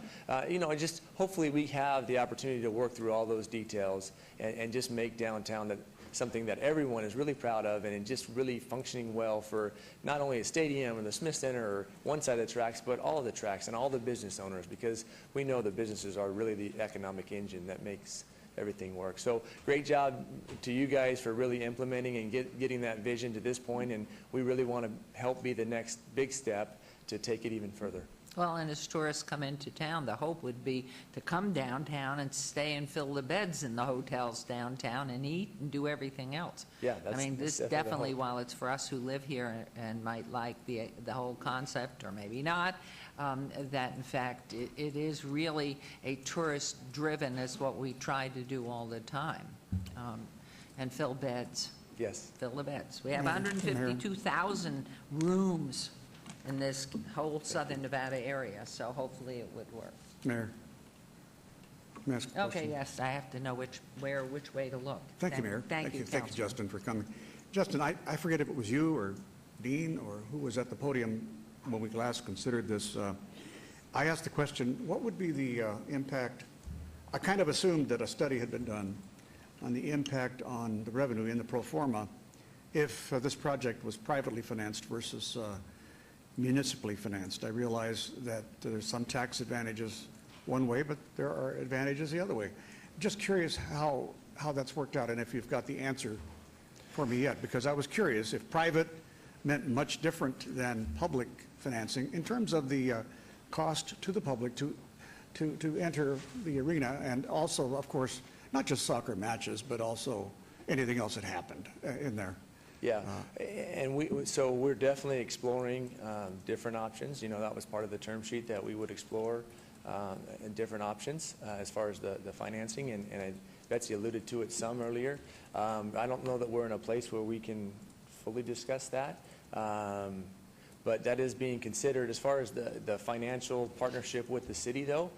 Just hopefully we have the opportunity to work through all those details and just make downtown something that everyone is really proud of and just really functioning well for not only a stadium or the Smith Center or one side of the tracks, but all of the tracks and all the business owners because we know the businesses are really the economic engine that makes everything work. So great job to you guys for really implementing and getting that vision to this point, and we really want to help be the next big step to take it even further.
Well, and as tourists come into town, the hope would be to come downtown and stay and fill the beds in the hotels downtown and eat and do everything else.
Yeah,
I mean, this
that's definitely the
definitely,
hope.
while it's for us who live here and might like the whole concept, or maybe not, that in fact it is really a tourist-driven, is what we try to do all the time, and fill beds.
Yes.
Fill the beds. We have
Mayor.
152,000 rooms in this whole southern Nevada area, so hopefully it would work.
Mayor. May I ask a
Okay,
question?
yes, I have to know which way to look.
Thank you, Mayor.
Thank you,
Thank you,
Councilman.
Justin, for coming. Justin, I forget if it was you or Dean or who was at the podium when we last considered this. I asked the question, what would be the impact? I kind of assumed that a study had been done on the impact on the revenue in the pro forma if this project was privately financed versus municipally financed. I realize that there's some tax advantages one way, but there are advantages the other way. Just curious how that's worked out and if you've got the answer for me yet, because I was curious if private meant much different than public financing in terms of the cost to the public to enter the arena, and also, of course, not just soccer matches, but also anything else that happened in there.
Yeah, and so we're definitely exploring different options. You know, that was part of the term sheet that we would explore different options as far as the financing, and Betsy alluded to it some earlier. I don't know that we're in a place where we can fully discuss that, but that is being considered. As far as the financial partnership with the city, though,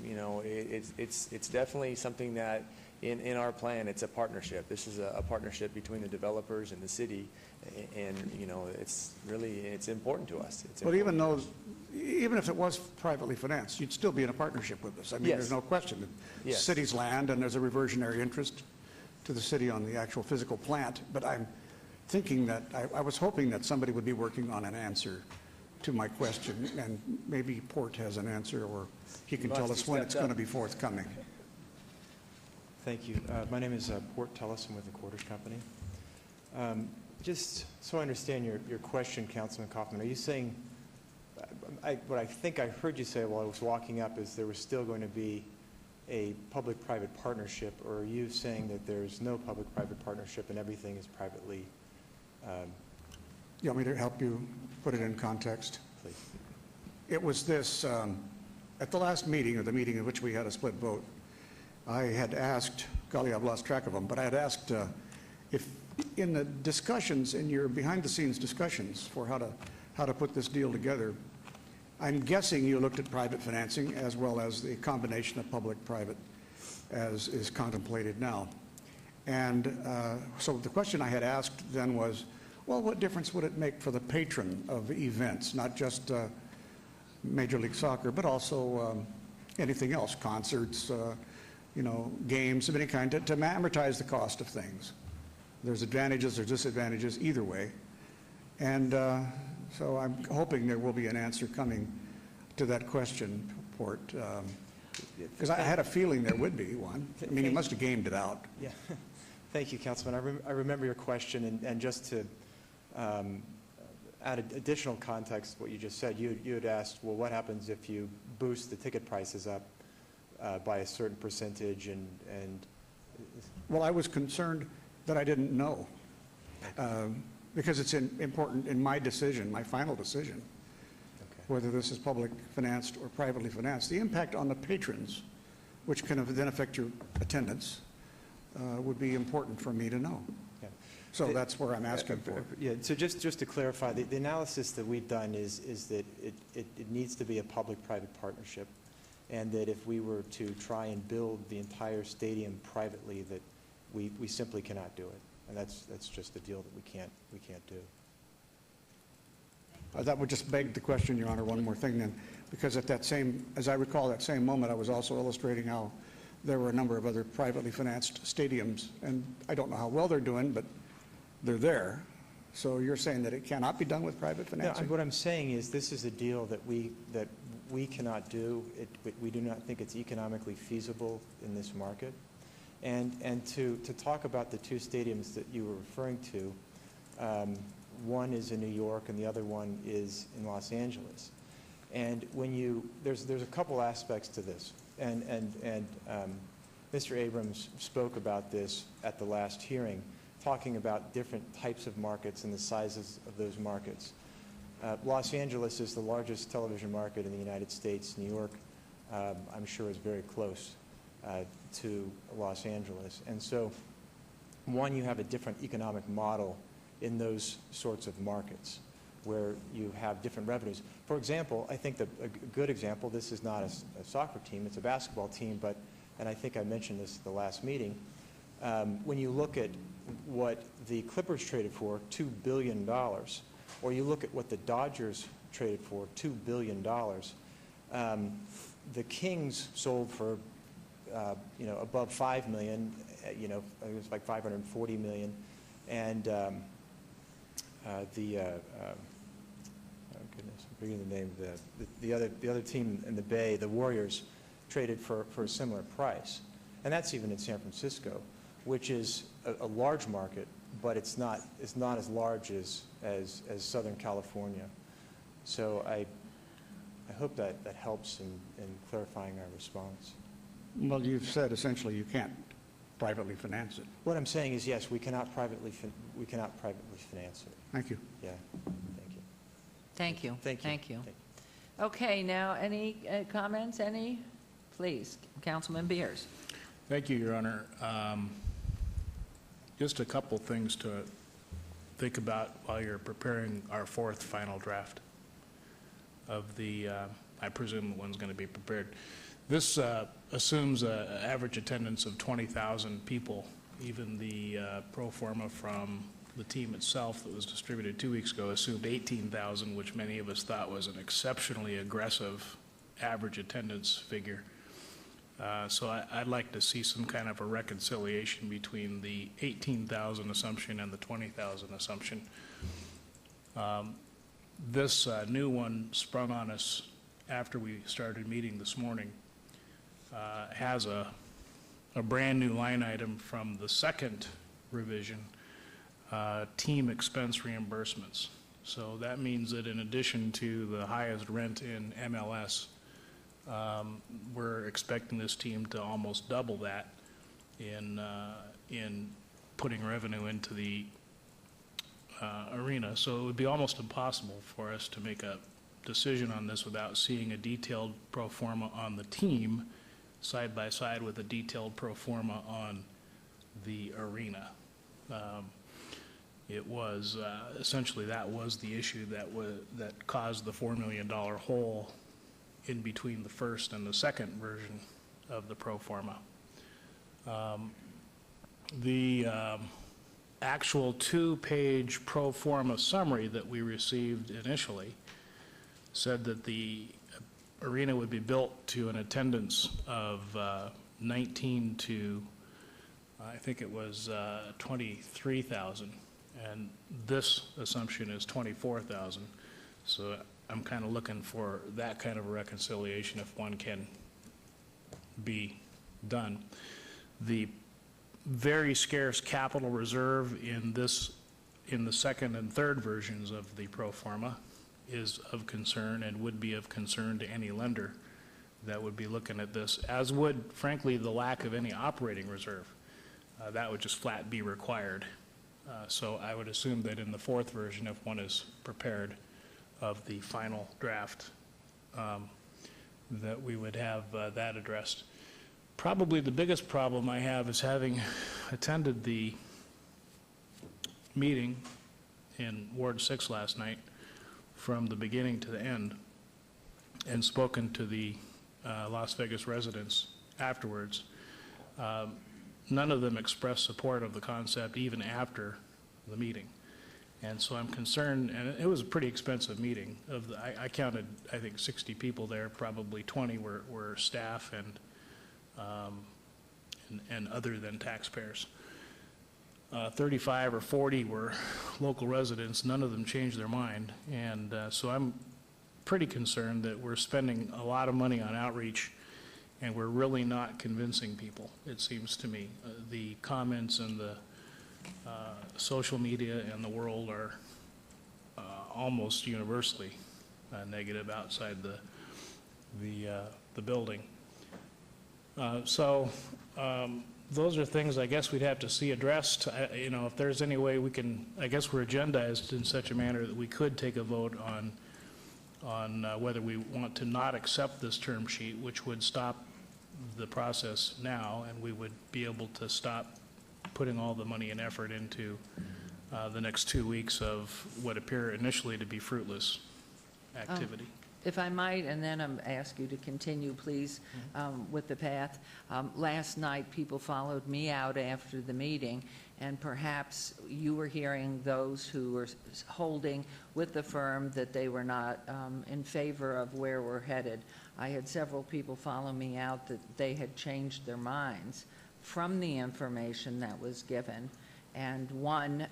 you know, it's definitely something that in our plan, it's a partnership. This is a partnership between the developers and the city, and you know, it's important to us.
But even if it was privately financed, you'd still be in a partnership with us. I mean,
Yes.
there's no question. The
Yes.
city's land, and there's a reversionary interest to the city on the actual physical plant. But I'm thinking that, I was hoping that somebody would be working on an answer to my question, and maybe Port has an answer, or he can tell us when it's going to be forthcoming.
Thank you. My name is Port Tellison with the Quarters Company. Just so I understand your question, Councilman Kaufman, are you saying, what I think I heard you say while I was walking up is there was still going to be a public-private partnership, or are you saying that there's no public-private partnership and everything is privately?
You want me to help you put it in context?
Please.
It was this, at the last meeting, or the meeting in which we had a split vote, I had asked, golly, I've lost track of them, but I had asked if in the discussions, in your behind-the-scenes discussions for how to put this deal together, I'm guessing you looked at private financing as well as the combination of public-private as is contemplated now. And so the question I had asked then was, well, what difference would it make for the patron of events, not just Major League Soccer, but also anything else, concerts, you know, games of any kind, to amortize the cost of things. There's advantages, there's disadvantages either way. And so I'm hoping there will be an answer coming to that question, Port, because I had a feeling there would be one. I mean, you must have gamed it out.
Yeah. Thank you, Councilman. I remember your question, and just to add additional context to what you just said, you had asked, well, what happens if you boost the ticket prices up by a certain percentage, and
Well, I was concerned that I didn't know, because it's important in my decision, my final decision, whether this is public financed or privately financed. The impact on the patrons, which can then affect your attendance, would be important for me to know.
Yeah.
So that's where I'm asking for.
Yeah, so just to clarify, the analysis that we've done is that it needs to be a public-private partnership, and that if we were to try and build the entire stadium privately, that we simply cannot do it. And that's just a deal that we can't do.
That would just beg the question, Your Honor, one more thing then, because at that same, as I recall, that same moment, I was also illustrating how there were a number of other privately financed stadiums, and I don't know how well they're doing, but they're there. So you're saying that it cannot be done with private financing?
No, what I'm saying is this is a deal that we cannot do. We do not think it's economically feasible in this market. And to talk about the two stadiums that you were referring to, one is in New York and the other one is in Los Angeles. And when there's a couple aspects to this, and Mr. Abrams spoke about this at the last hearing, talking about different types of markets and the sizes of those markets. Los Angeles is the largest television market in the United States. New York, I'm sure, is very close to Los Angeles. And so, one, you have a different economic model in those sorts of markets where you have different revenues. For example, I think a good example, this is not a soccer team, it's a basketball team, but, and I think I mentioned this at the last meeting, when you look at what the Clippers traded for, $2 billion, or you look at what the Dodgers traded for, $2 billion, the Kings sold for, above $5 million, it was like $540 million, and oh goodness, I'm forgetting the name of the other team in the Bay, the Warriors, traded for a similar price, and that's even in San Francisco, which is a large market but it's not as large as Southern California. So I hope that helps in clarifying our response.
Well, you've said essentially you can't privately finance it.
What I'm saying is, yes, we cannot privately finance it.
Thank you.
Yeah, thank you.
Thank you.
Thank you.
Thank you. Okay, now, any comments? Any? Please, Councilman Beers.
Thank you, Your Honor. Just a couple things to think about while you're preparing our fourth final draft of the, I presume the one's going to be prepared. This assumes an average attendance of 20,000 people. Even the pro forma from the team itself that was distributed 2 weeks ago assumed 18,000, which many of us thought was an exceptionally aggressive average attendance figure. So I'd like to see some kind of a reconciliation between the 18,000 assumption and the 20,000 assumption. This new one sprung on us after we started meeting this morning has a brand new line item from the second revision, team expense reimbursements. So that means that in addition to the highest rent in MLS, we're expecting this team to almost double that in putting revenue into the arena. So it would be almost impossible for us to make a decision on this without seeing a detailed pro forma on the team side by side with a detailed pro forma on the arena. It was essentially that was the issue that caused the $4 million hole in between the first and the second version of the pro forma. The actual two-page pro forma summary that we received initially said that the arena would be built to an attendance of 19 to, I think it was 23,000, and this assumption is 24,000. So I'm kind of looking for that kind of a reconciliation if one can be done. The very scarce capital reserve in the second and third versions of the pro forma is of concern and would be of concern to any lender that would be looking at this, as would, frankly, the lack of any operating reserve. That would just flat be required. So I would assume that in the fourth version, if one is prepared of the final draft, that we would have that addressed. Probably the biggest problem I have is having attended the meeting in Ward 6 last night from the beginning to the end and spoken to the Las Vegas residents afterwards. None of them expressed support of the concept even after the meeting. And so I'm concerned, and it was a pretty expensive meeting. I counted, I think, 60 people there, probably 20 were staff and other than taxpayers. 35 or 40 were local residents. None of them changed their mind. And so I'm pretty concerned that we're spending a lot of money on outreach and we're really not convincing people, it seems to me. The comments and the social media and the world are almost universally negative outside the building. So those are things I guess we'd have to see addressed. If there's any way we can, I guess we're agendized in such a manner that we could take a vote on whether we want to not accept this term sheet, which would stop the process now, and we would be able to stop putting all the money and effort into the next 2 weeks of what appear initially to be fruitless activity.
If I might, and then I'm ask you to continue, please, with the path. Last night, people followed me out after the meeting, and perhaps you were hearing those who were holding with the firm that they were not in favor of where we're headed. I had several people follow me out that they had changed their minds from the information that was given. And one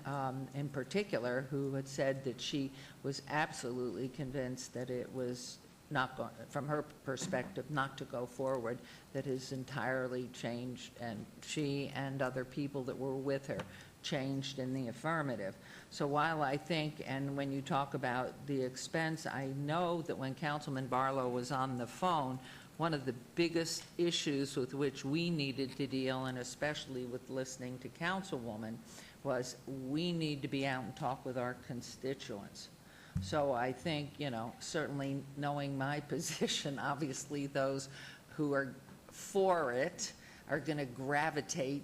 in particular who had said that she was absolutely convinced that it was not going, from her perspective, not to go forward, that has entirely changed, and she and other people that were with her changed in the affirmative. So while I think, and when you talk about the expense, I know that when Councilman Barlow was on the phone, one of the biggest issues with which we needed to deal, and especially with listening to Councilwoman, was we need to be out and talk with our constituents. So I think, you know, certainly knowing my position, obviously those who are for it are going to gravitate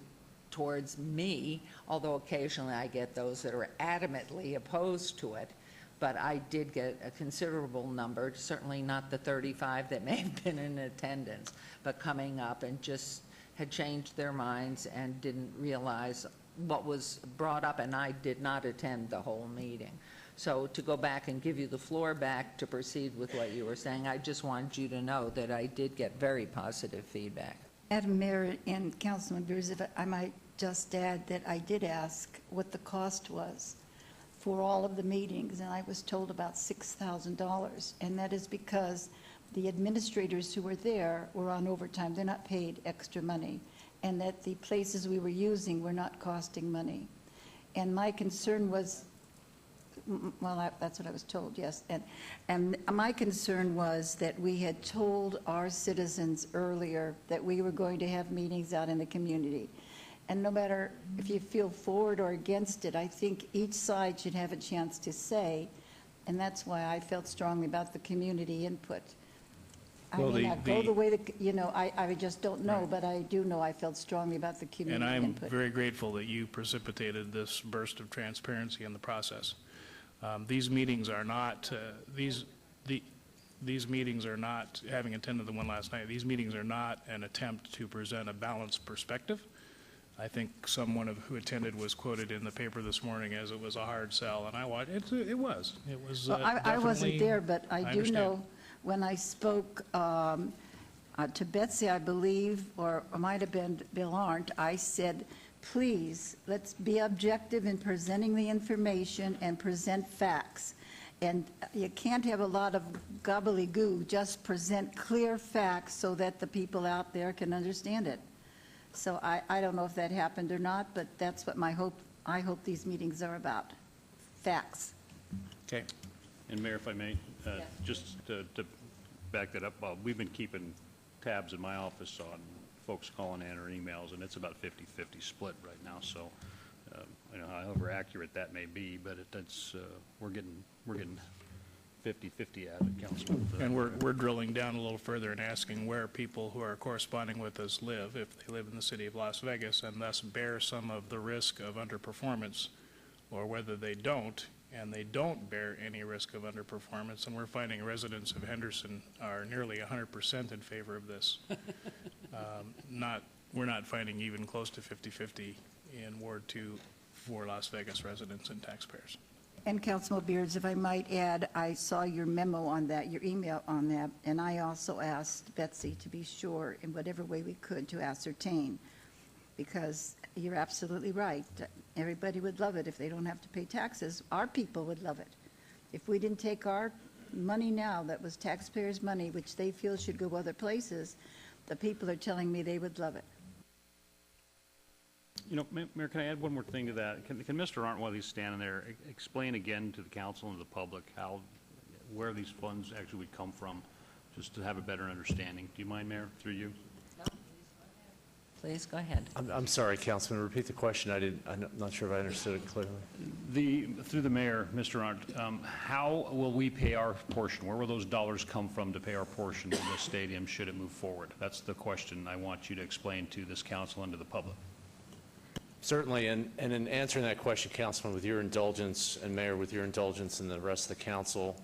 towards me, although occasionally I get those that are adamantly opposed to it. But I did get a considerable number, certainly not the 35 that may have been in attendance, but coming up and just had changed their minds and didn't realize what was brought up, and I did not attend the whole meeting. So to go back and give you the floor back to proceed with what you were saying, I just wanted you to know that I did get very positive feedback.
Madam Mayor and Councilman Beers, if I might just add that I did ask what the cost was for all of the meetings, and I was told about $6,000, and that is because the administrators who were there were on overtime. They're not paid extra money, and that the places we were using were not costing money. And my concern was, well, that's what I was told, yes. And my concern was that we had told our citizens earlier that we were going to have meetings out in the community. And no matter if you feel for it or against it, I think each side should have a chance to say, and that's why I felt strongly about the community input. I
Well,
may not go the way that, you know, I just don't know, but I do know I felt strongly about the community
And I'm
input.
very grateful that you precipitated this burst of transparency in the process. These meetings are not, these meetings are not, having attended the one last night, these meetings are not an attempt to present a balanced perspective. I think someone who attended was quoted in the paper this morning as it was a hard sell, and I watched, it was. It was
Well, I wasn't
definitely-
there, but I do
understand.
know when I spoke to Betsy, I believe, or it might have been Bill Arndt, I said, please, let's be objective in presenting the information and present facts. And you can't have a lot of gobbledygook, just present clear facts so that the people out there can understand it. So I don't know if that happened or not, but that's what I hope these meetings are about, facts.
Okay.
And Mayor, if I may, just to back that up, we've been keeping tabs in my office on folks calling in or emails, and it's about 50-50 split right now. So, you know, however accurate that may be, but that's we're getting 50-50 out of it, Councilman.
And we're drilling down a little further and asking where people who are corresponding with us live, if they live in the city of Las Vegas, and thus bear some of the risk of underperformance, or whether they don't, and they don't bear any risk of underperformance. And we're finding residents of Henderson are nearly 100% in favor of this. We're not finding even close to 50-50 in Ward 2 for Las Vegas residents and taxpayers.
And Councilman Beards, if I might add, I saw your memo on that, your email on that, and I also asked Betsy to be sure in whatever way we could to ascertain, because you're absolutely right. Everybody would love it if they don't have to pay taxes. Our people would love it. If we didn't take our money now, that was taxpayers' money, which they feel should go other places, the people are telling me they would love it.
You know, Mayor, can I add one more thing to that? Can Mr. Arndt, while he's standing there, explain again to the council and the public where these funds actually would come from, just to have a better understanding? Do you mind, Mayor, through you?
No, please go ahead.
I'm sorry, Councilman, repeat the question. I'm not sure if I understood it clearly.
Through the mayor, Mr. Arndt, how will we pay our portion? Where will those dollars come from to pay our portion of the stadium should it move forward? That's the question I want you to explain to this council and to the public.
Certainly, and in answering that question, Councilman, with your indulgence, and Mayor, with your indulgence and the rest of the council,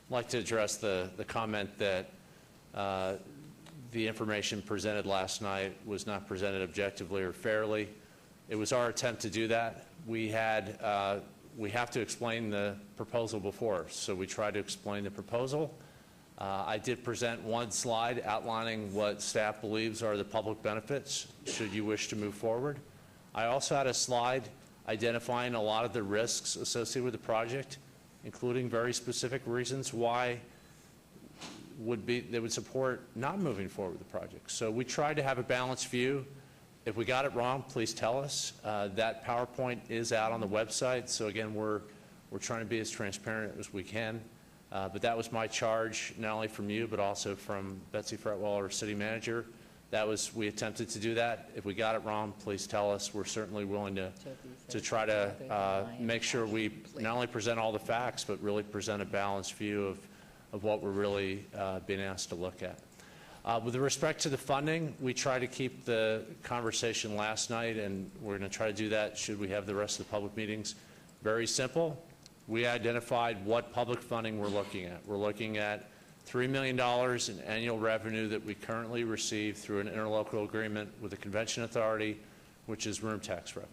I'd like to address the comment that the information presented last night was not presented objectively or fairly. It was our attempt to do that. We have to explain the proposal before us, so we tried to explain the proposal. I did present one slide outlining what staff believes are the public benefits should you wish to move forward. I also had a slide identifying a lot of the risks associated with the project, including very specific reasons why they would support not moving forward with the project. So we tried to have a balanced view, If we got it wrong, please tell us. That PowerPoint is out on the website, so again, we're trying to be as transparent as we can. But that was my charge, not only from you, but also from Betsy Fretwell, our city manager. We attempted to do that. If we got it wrong, please tell us. We're certainly willing to try to make sure we not only present all the facts, but really present a balanced view of what we're really being asked to look at. With respect to the funding, we tried to keep the conversation last night, and we're going to try to do that should we have the rest of the public meetings. Very simple. We identified what public funding we're looking at. We're looking at $3 million in annual revenue that we currently receive through an interlocal agreement with the Convention Authority, which is room tax revenue.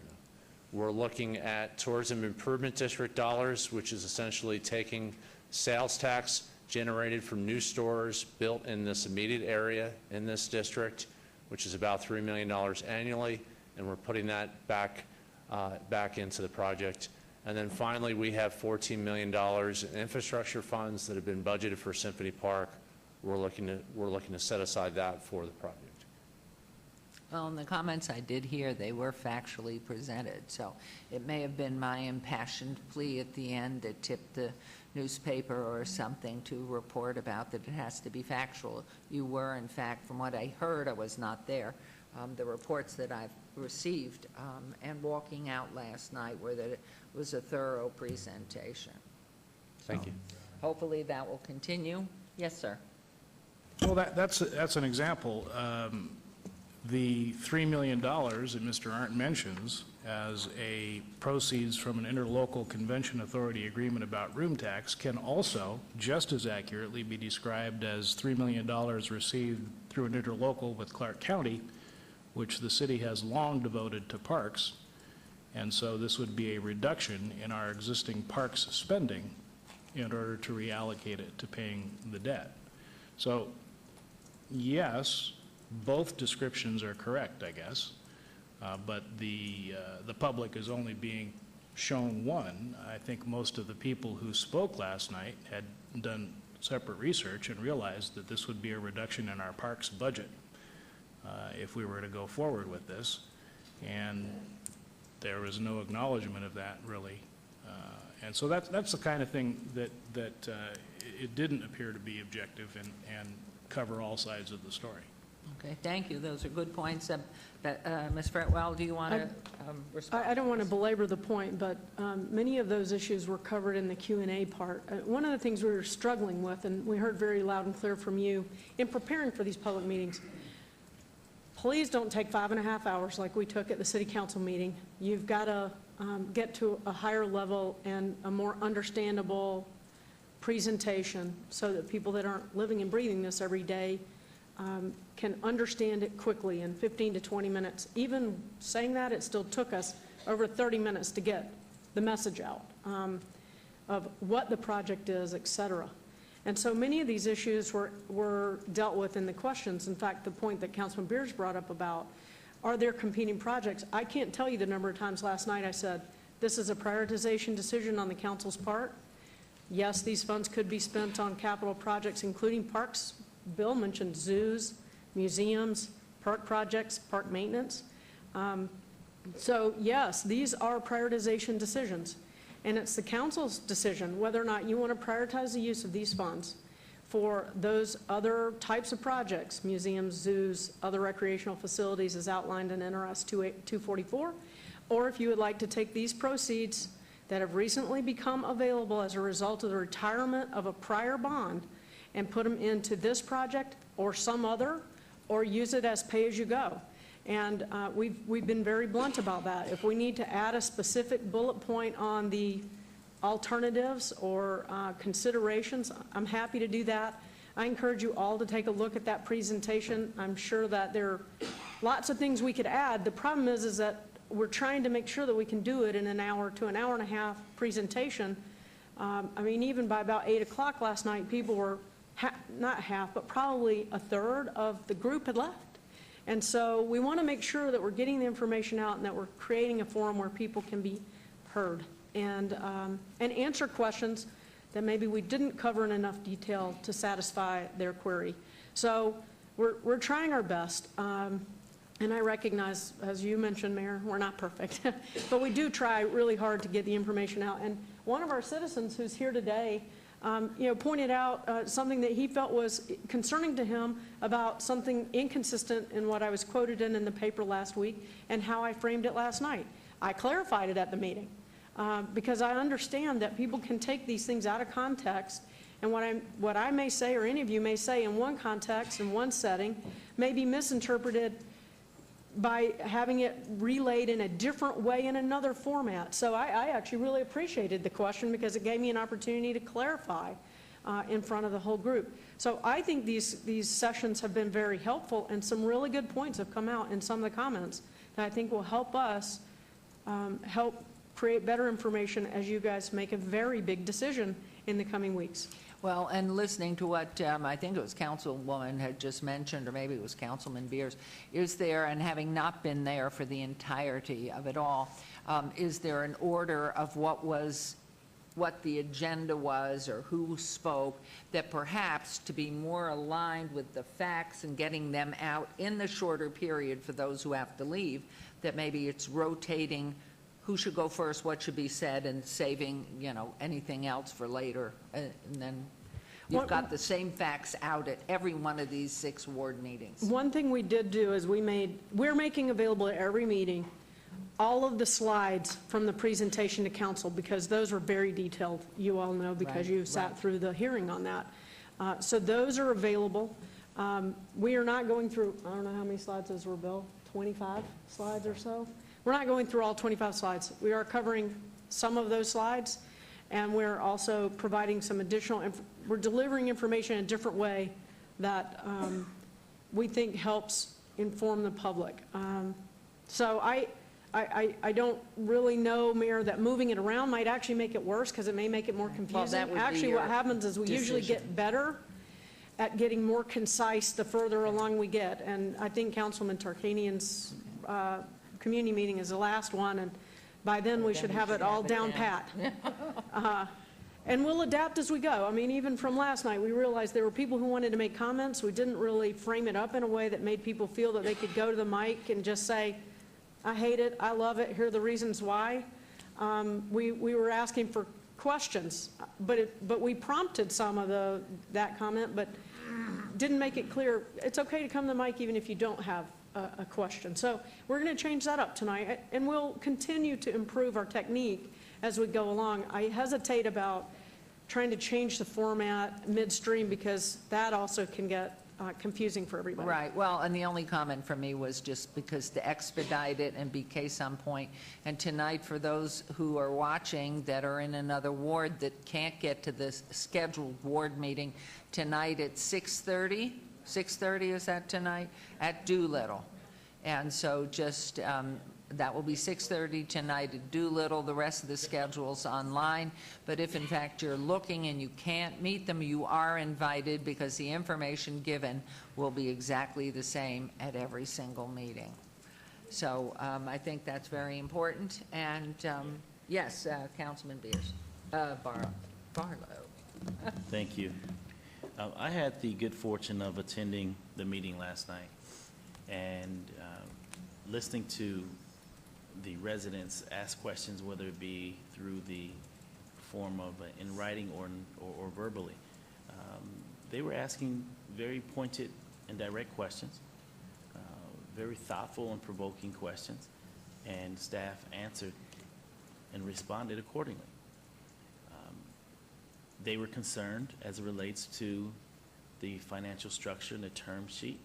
We're looking at Tourism Improvement District dollars, which is essentially taking sales tax generated from new stores built in this immediate area in this district, which is about $3 million annually, and we're putting that back into the project. And then finally, we have $14 million in infrastructure funds that have been budgeted for Symphony Park. We're looking to set aside that for the project.
Well, in the comments I did hear, they were factually presented, so it may have been my impassioned plea at the end that tipped the newspaper or something to report about that it has to be factual. You were, in fact, from what I heard, I was not there, the reports that I've received and walking out last night were that it was a thorough presentation.
Thank you.
Hopefully that will continue. Yes, sir.
Well, that's an example. The $3 million that Mr. Arndt mentions as a proceeds from an interlocal convention authority agreement about room tax can also just as accurately be described as $3 million received through an interlocal with Clark County, which the city has long devoted to parks. And so this would be a reduction in our existing parks spending in order to reallocate it to paying the debt. So, yes, both descriptions are correct, I guess, but the public is only being shown one. I think most of the people who spoke last night had done separate research and realized that this would be a reduction in our parks budget if we were to go forward with this, and there was no acknowledgement of that, really. And so that's the kind of thing that it didn't appear to be objective and cover all sides of the story.
Okay, thank you. Those are good points. Ms. Fretwell, do you want to respond?
I don't want to belabor the point, but many of those issues were covered in the Q&A part. One of the things we were struggling with, and we heard very loud and clear from you in preparing for these public meetings, please don't take 5.5 hours like we took at the city council meeting. You've got to get to a higher level and a more understandable presentation so that people that aren't living and breathing this every day can understand it quickly in 15 to 20 minutes. Even saying that, it still took us over 30 minutes to get the message out of what the project is, et cetera. And so many of these issues were dealt with in the questions. In fact, the point that Councilman Beers brought up about, are there competing projects? I can't tell you the number of times last night I said, this is a prioritization decision on the council's part. Yes, these funds could be spent on capital projects, including parks. Bill mentioned zoos, museums, park projects, park maintenance. So yes, these are prioritization decisions. And it's the council's decision whether or not you want to prioritize the use of these funds for those other types of projects, museums, zoos, other recreational facilities as outlined in NRS 244, or if you would like to take these proceeds that have recently become available as a result of the retirement of a prior bond and put them into this project or some other, or use it as pay-as-you-go. And we've been very blunt about that. If we need to add a specific bullet point on the alternatives or considerations, I'm happy to do that. I encourage you all to take a look at that presentation. I'm sure that there are lots of things we could add. The problem is that we're trying to make sure that we can do it in an hour to an hour and a half presentation. I mean, even by about 8 o'clock last night, people were not half, but probably a third of the group had left. And so we want to make sure that we're getting the information out and that we're creating a forum where people can be heard and answer questions that maybe we didn't cover in enough detail to satisfy their query. So we're trying our best. And I recognize, as you mentioned, Mayor, we're not perfect, but we do try really hard to get the information out. And one of our citizens who's here today, pointed out something that he felt was concerning to him about something inconsistent in what I was quoted in the paper last week and how I framed it last night. I clarified it at the meeting because I understand that people can take these things out of context, and what I may say or any of you may say in one context, in one setting, may be misinterpreted by having it relayed in a different way in another format. So I actually really appreciated the question because it gave me an opportunity to clarify in front of the whole group. So I think these sessions have been very helpful, and some really good points have come out in some of the comments that I think will help us help create better information as you guys make a very big decision in the coming weeks.
Well, and listening to what I think it was Councilwoman had just mentioned, or maybe it was Councilman Beers, is there, and having not been there for the entirety of it all, is there an order of what the agenda was or who spoke, that perhaps to be more aligned with the facts and getting them out in the shorter period for those who have to leave, that maybe it's rotating who should go first, what should be said, and saving, anything else for later. And then you've got the same facts out at every one of these 6 ward meetings.
One thing we did do is we're making available at every meeting all of the slides from the presentation to council, because those are very detailed. You all know because you sat through the hearing on that. So those are available. We are not going through, I don't know how many slides those were, Bill, 25 slides or so? We're not going through all 25 slides. We are covering some of those slides, and we're also providing some additional, we're delivering information in a different way that we think helps inform the public. So I don't really know, Mayor, that moving it around might actually make it worse because it may make it more confusing.
Well,
actually, what happens is we usually get better at getting more concise the further along we get. And I think Councilman Tarkanian's community meeting is the last one, and by then we should have it all down pat. And we'll adapt as we go. I mean, even from last night, we realized there were people who wanted to make comments. We didn't really frame it up in a way that made people feel that they could go to the mic and just say, I hate it, I love it, here are the reasons why. We were asking for questions, but we prompted some of that comment, but didn't make it clear. It's okay to come to the mic even if you don't have a question. So we're going to change that up tonight, and we'll continue to improve our technique as we go along. I hesitate about trying to change the format midstream because that also can get confusing for everybody.
Right. Well, and the only comment from me was just because to expedite it and be case on point. And tonight, for those who are watching that are in another ward that can't get to this scheduled ward meeting, tonight at 6:30, 6:30 is that tonight? At Doolittle. And so just, that will be 6:30 tonight at Doolittle. The rest of the schedule's online. But if in fact you're looking and you can't meet them, you are invited because the information given will be exactly the same at every single meeting. So I think that's very important. And yes, Councilman Beers, Barlow.
Thank you. I had the good fortune of attending the meeting last night and listening to the residents ask questions, whether it be through the form of in writing or verbally. They were asking very pointed and direct questions, very thoughtful and provoking questions, and staff answered and responded accordingly. They were concerned as it relates to the financial structure and the term sheet,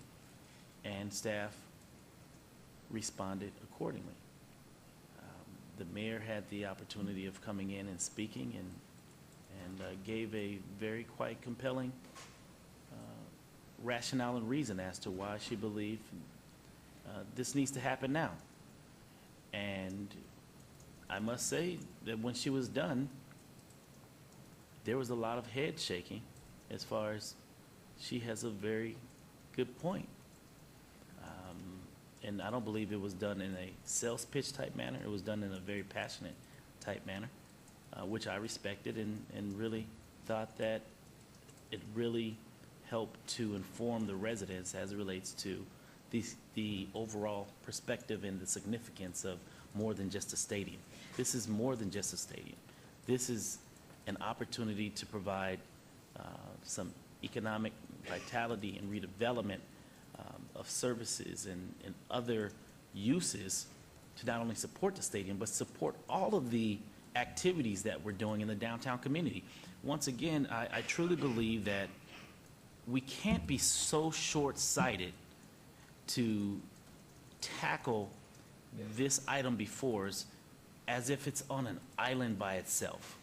and staff responded accordingly. The mayor had the opportunity of coming in and speaking and gave a very quite compelling rationale and reason as to why she believed this needs to happen now. And I must say that when she was done, there was a lot of head shaking as far as she has a very good point. And I don't believe it was done in a sales pitch type manner. It was done in a very passionate type manner, which I respected and really thought that it really helped to inform the residents as it relates to the overall perspective and the significance of more than just a stadium. This is more than just a stadium. This is an opportunity to provide some economic vitality and redevelopment of services and other uses to not only support the stadium, but support all of the activities that we're doing in the downtown community. Once again, I truly believe that we can't be so short-sighted to tackle this item before us as if it's on an island by itself.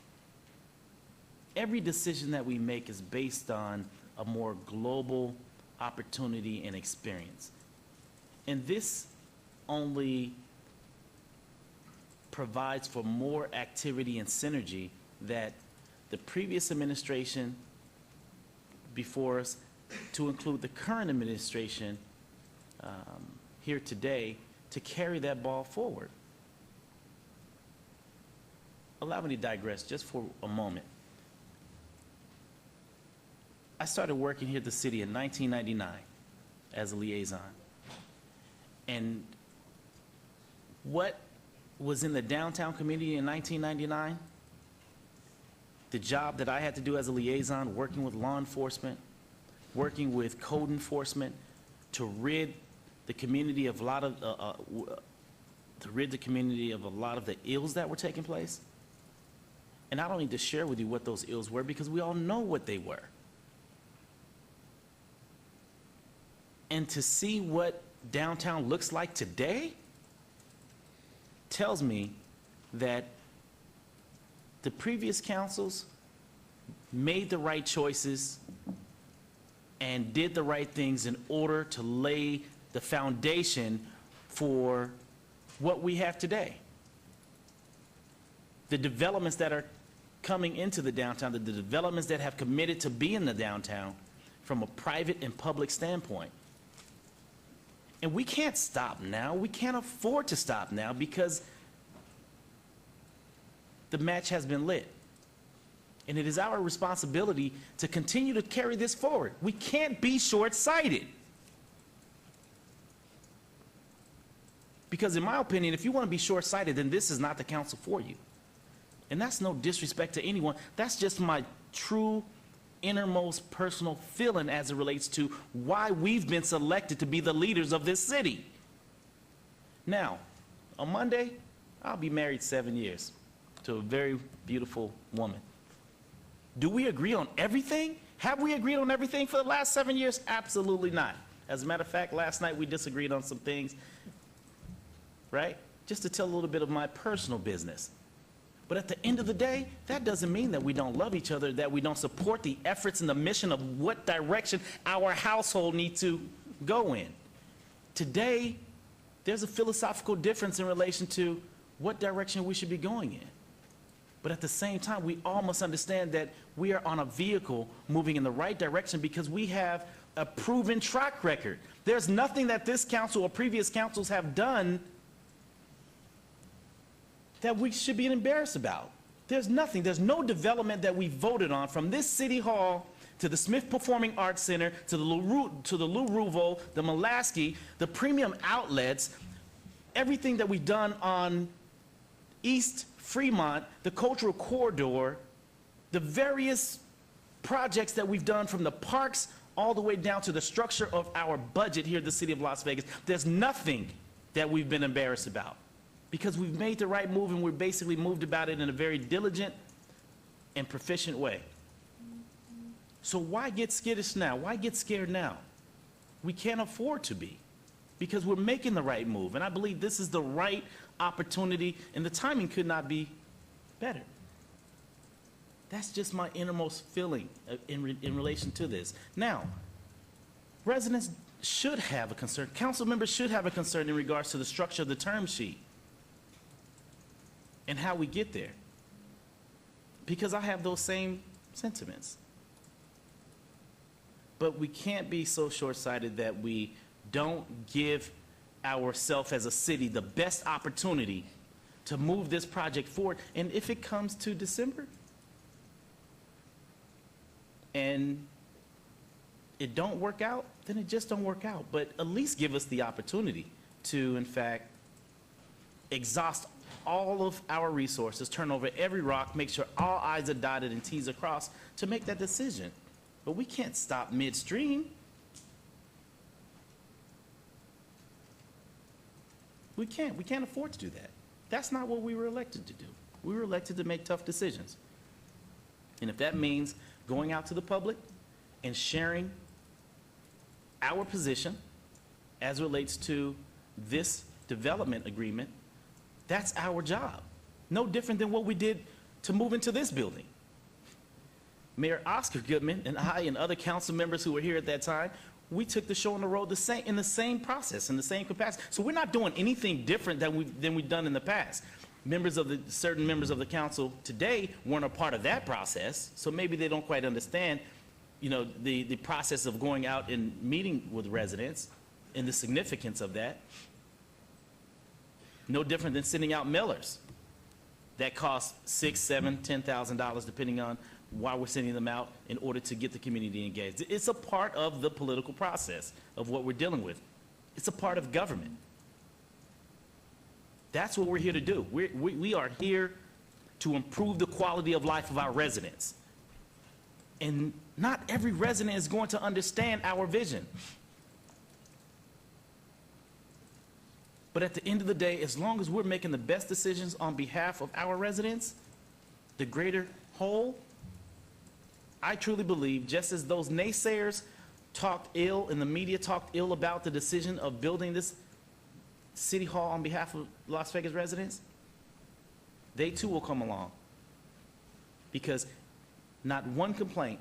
Every decision that we make is based on a more global opportunity and experience. And this only provides for more activity and synergy that the previous administration before us, to include the current administration here today, to carry that ball forward. Allow me to digress just for a moment. I started working here at the city in 1999 as a liaison. And what was in the downtown community in 1999? The job that I had to do as a liaison, working with law enforcement, working with code enforcement to rid the community of a lot of the ills that were taking place. And I don't need to share with you what those ills were because we all know what they were. And to see what downtown looks like today tells me that the previous councils made the right choices and did the right things in order to lay the foundation for what we have today. The developments that are coming into the downtown, the developments that have committed to be in the downtown from a private and public standpoint. And we can't stop now. We can't afford to stop now because the match has been lit. And it is our responsibility to continue to carry this forward. We can't be short-sighted. Because in my opinion, if you want to be short-sighted, then this is not the council for you. And that's no disrespect to anyone. That's just my true innermost personal feeling as it relates to why we've been selected to be the leaders of this city. Now, on Monday, I'll be married 7 years to a very beautiful woman. Do we agree on everything? Have we agreed on everything for the last 7 years? Absolutely not. As a matter of fact, last night we disagreed on some things, right? Just to tell a little bit of my personal business. But at the end of the day, that doesn't mean that we don't love each other, that we don't support the efforts and the mission of what direction our household needs to go in. Today, there's a philosophical difference in relation to what direction we should be going in. But at the same time, we all must understand that we are on a vehicle moving in the right direction because we have a proven track record. There's nothing that this council or previous councils have done that we should be embarrassed about. There's nothing. There's no development that we voted on from this city hall to the Smith Performing Arts Center to the Lou Ruvo, the Mulaski, the premium outlets, everything that we've done on East Fremont, the cultural corridor, the various projects that we've done from the parks all the way down to the structure of our budget here at the city of Las Vegas. There's nothing that we've been embarrassed about because we've made the right move and we're basically moved about it in a very diligent and proficient way. So why get skittish now? Why get scared now? We can't afford to be because we're making the right move. And I believe this is the right opportunity and the timing could not be better. That's just my innermost feeling in relation to this. Now, residents should have a concern. Council members should have a concern in regards to the structure of the term sheet and how we get there. Because I have those same sentiments. But we can't be so short-sighted that we don't give ourselves as a city the best opportunity to move this project forward. And if it comes to December, and it don't work out, then it just don't work out. But at least give us the opportunity to, in fact, exhaust all of our resources, turn over every rock, make sure all I's are dotted and T's are crossed to make that decision. But we can't stop midstream. We can't afford to do that. That's not what we were elected to do. We were elected to make tough decisions. And if that means going out to the public and sharing our position as it relates to this development agreement, that's our job. No different than what we did to move into this building. Mayor Oscar Goodman and I and other council members who were here at that time, we took the show on the road in the same process, in the same capacity. So we're not doing anything different than we've done in the past. Certain members of the council today weren't a part of that process, so maybe they don't quite understand, the process of going out and meeting with residents and the significance of that. No different than sending out mailers that cost $6,000, $7,000, $10,000, depending on why we're sending them out in order to get the community engaged. It's a part of the political process of what we're dealing with. It's a part of government. That's what we're here to do. We are here to improve the quality of life of our residents. And not every resident is going to understand our vision. But at the end of the day, as long as we're making the best decisions on behalf of our residents, the greater whole, I truly believe, just as those naysayers talked ill and the media talked ill about the decision of building this city hall on behalf of Las Vegas residents, they too will come along. Because not one complaint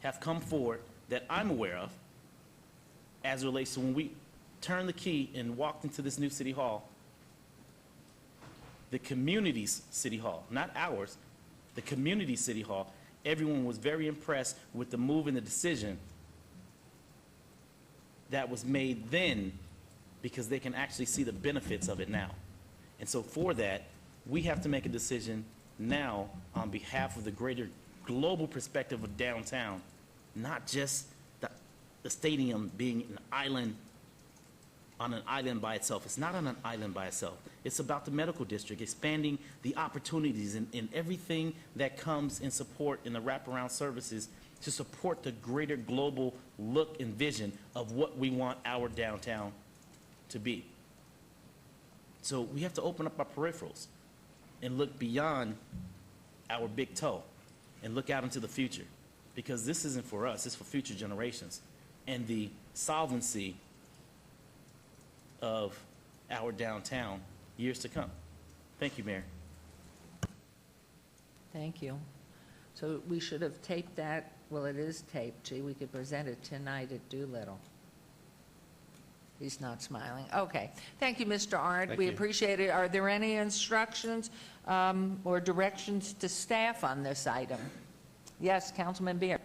have come forward that I'm aware of as it relates to when we turned the key and walked into this new city hall, the community's city hall, not ours, the community city hall. Everyone was very impressed with the move and the decision that was made then, because they can actually see the benefits of it now. And so for that, we have to make a decision now on behalf of the greater global perspective of downtown, not just the stadium being an island on an island by itself. It's not on an island by itself. It's about the medical district, expanding the opportunities and everything that comes in support in the wraparound services to support the greater global look and vision of what we want our downtown to be. So we have to open up our peripherals and look beyond our big toe and look out into the future, because this isn't for us, it's for future generations and the solvency of our downtown years to come. Thank you, Mayor.
Thank you. So we should have taped that. Well, it is taped. Gee, we could present it tonight at Doolittle. He's not smiling. Okay. Thank you, Mr. Arndt. We appreciate it. Are there any instructions or directions to staff on this item? Yes, Councilman Beer.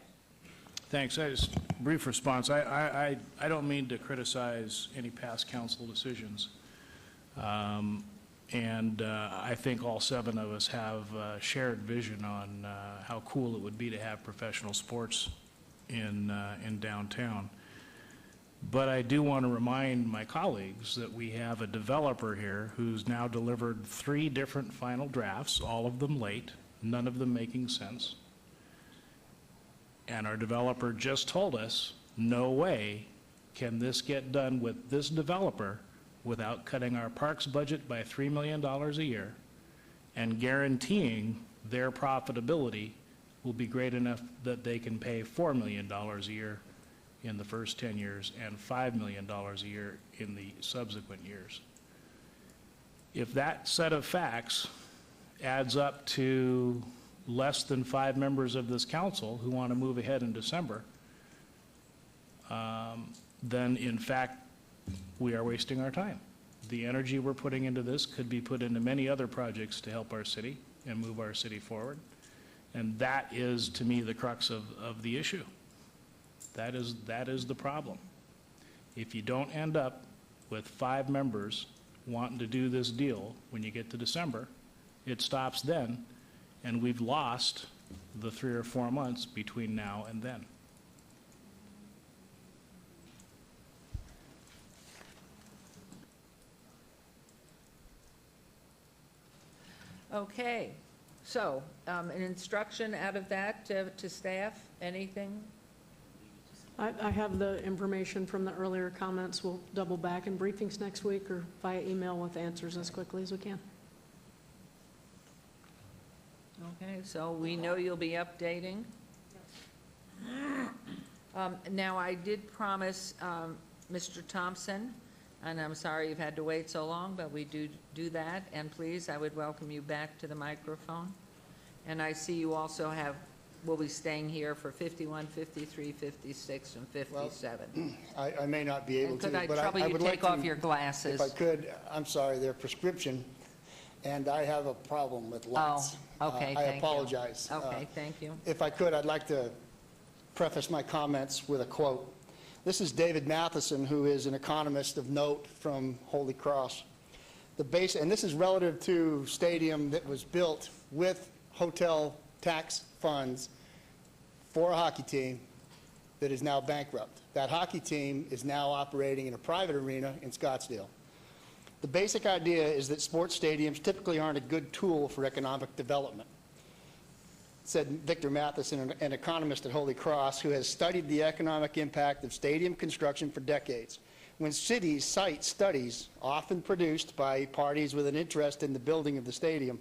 Thanks. Just a brief response. I don't mean to criticize any past council decisions. I think all 7 of us have a shared vision on how cool it would be to have professional sports in downtown. But I do want to remind my colleagues that we have a developer here who's now delivered 3 different final drafts, all of them late, none of them making sense. And our developer just told us, no way can this get done with this developer without cutting our parks budget by $3 million a year and guaranteeing their profitability will be great enough that they can pay $4 million a year in the first 10 years and $5 million a year in the subsequent years. If that set of facts adds up to less than 5 members of this council who want to move ahead in December, then in fact, we are wasting our time. The energy we're putting into this could be put into many other projects to help our city and move our city forward. And that is, to me, the crux of the issue. That is the problem. If you don't end up with 5 members wanting to do this deal when you get to December, it stops then, and we've lost the 3 or 4 months between now and then.
Okay, so an instruction out of that to staff, anything?
I have the information from the earlier comments. We'll double back in briefings next week or via email with answers as quickly as we can.
Okay, so we know you'll be updating. Now, I did promise Mr. Thompson, and I'm sorry you've had to wait so long, but we do that. And please, I would welcome you back to the microphone. And I see you also will be staying here for 51, 53, 56, and 57.
I may not be able
And
to,
could I
but
trouble
I
you
would
take
like
off
to,
your glasses?
If I could, I'm sorry, they're prescription, and I have a problem with lights.
okay,
I
thank you.
apologize.
Okay, thank you.
If I could, I'd like to preface my comments with a quote. This is David Matheson, who is an economist of note from Holy Cross. And this is relative to stadium that was built with hotel tax funds for a hockey team that is now bankrupt. That hockey team is now operating in a private arena in Scottsdale. The basic idea is that sports stadiums typically aren't a good tool for economic development, said Victor Matheson, an economist at Holy Cross who has studied the economic impact of stadium construction for decades. When cities cite studies, often produced by parties with an interest in the building of the stadium,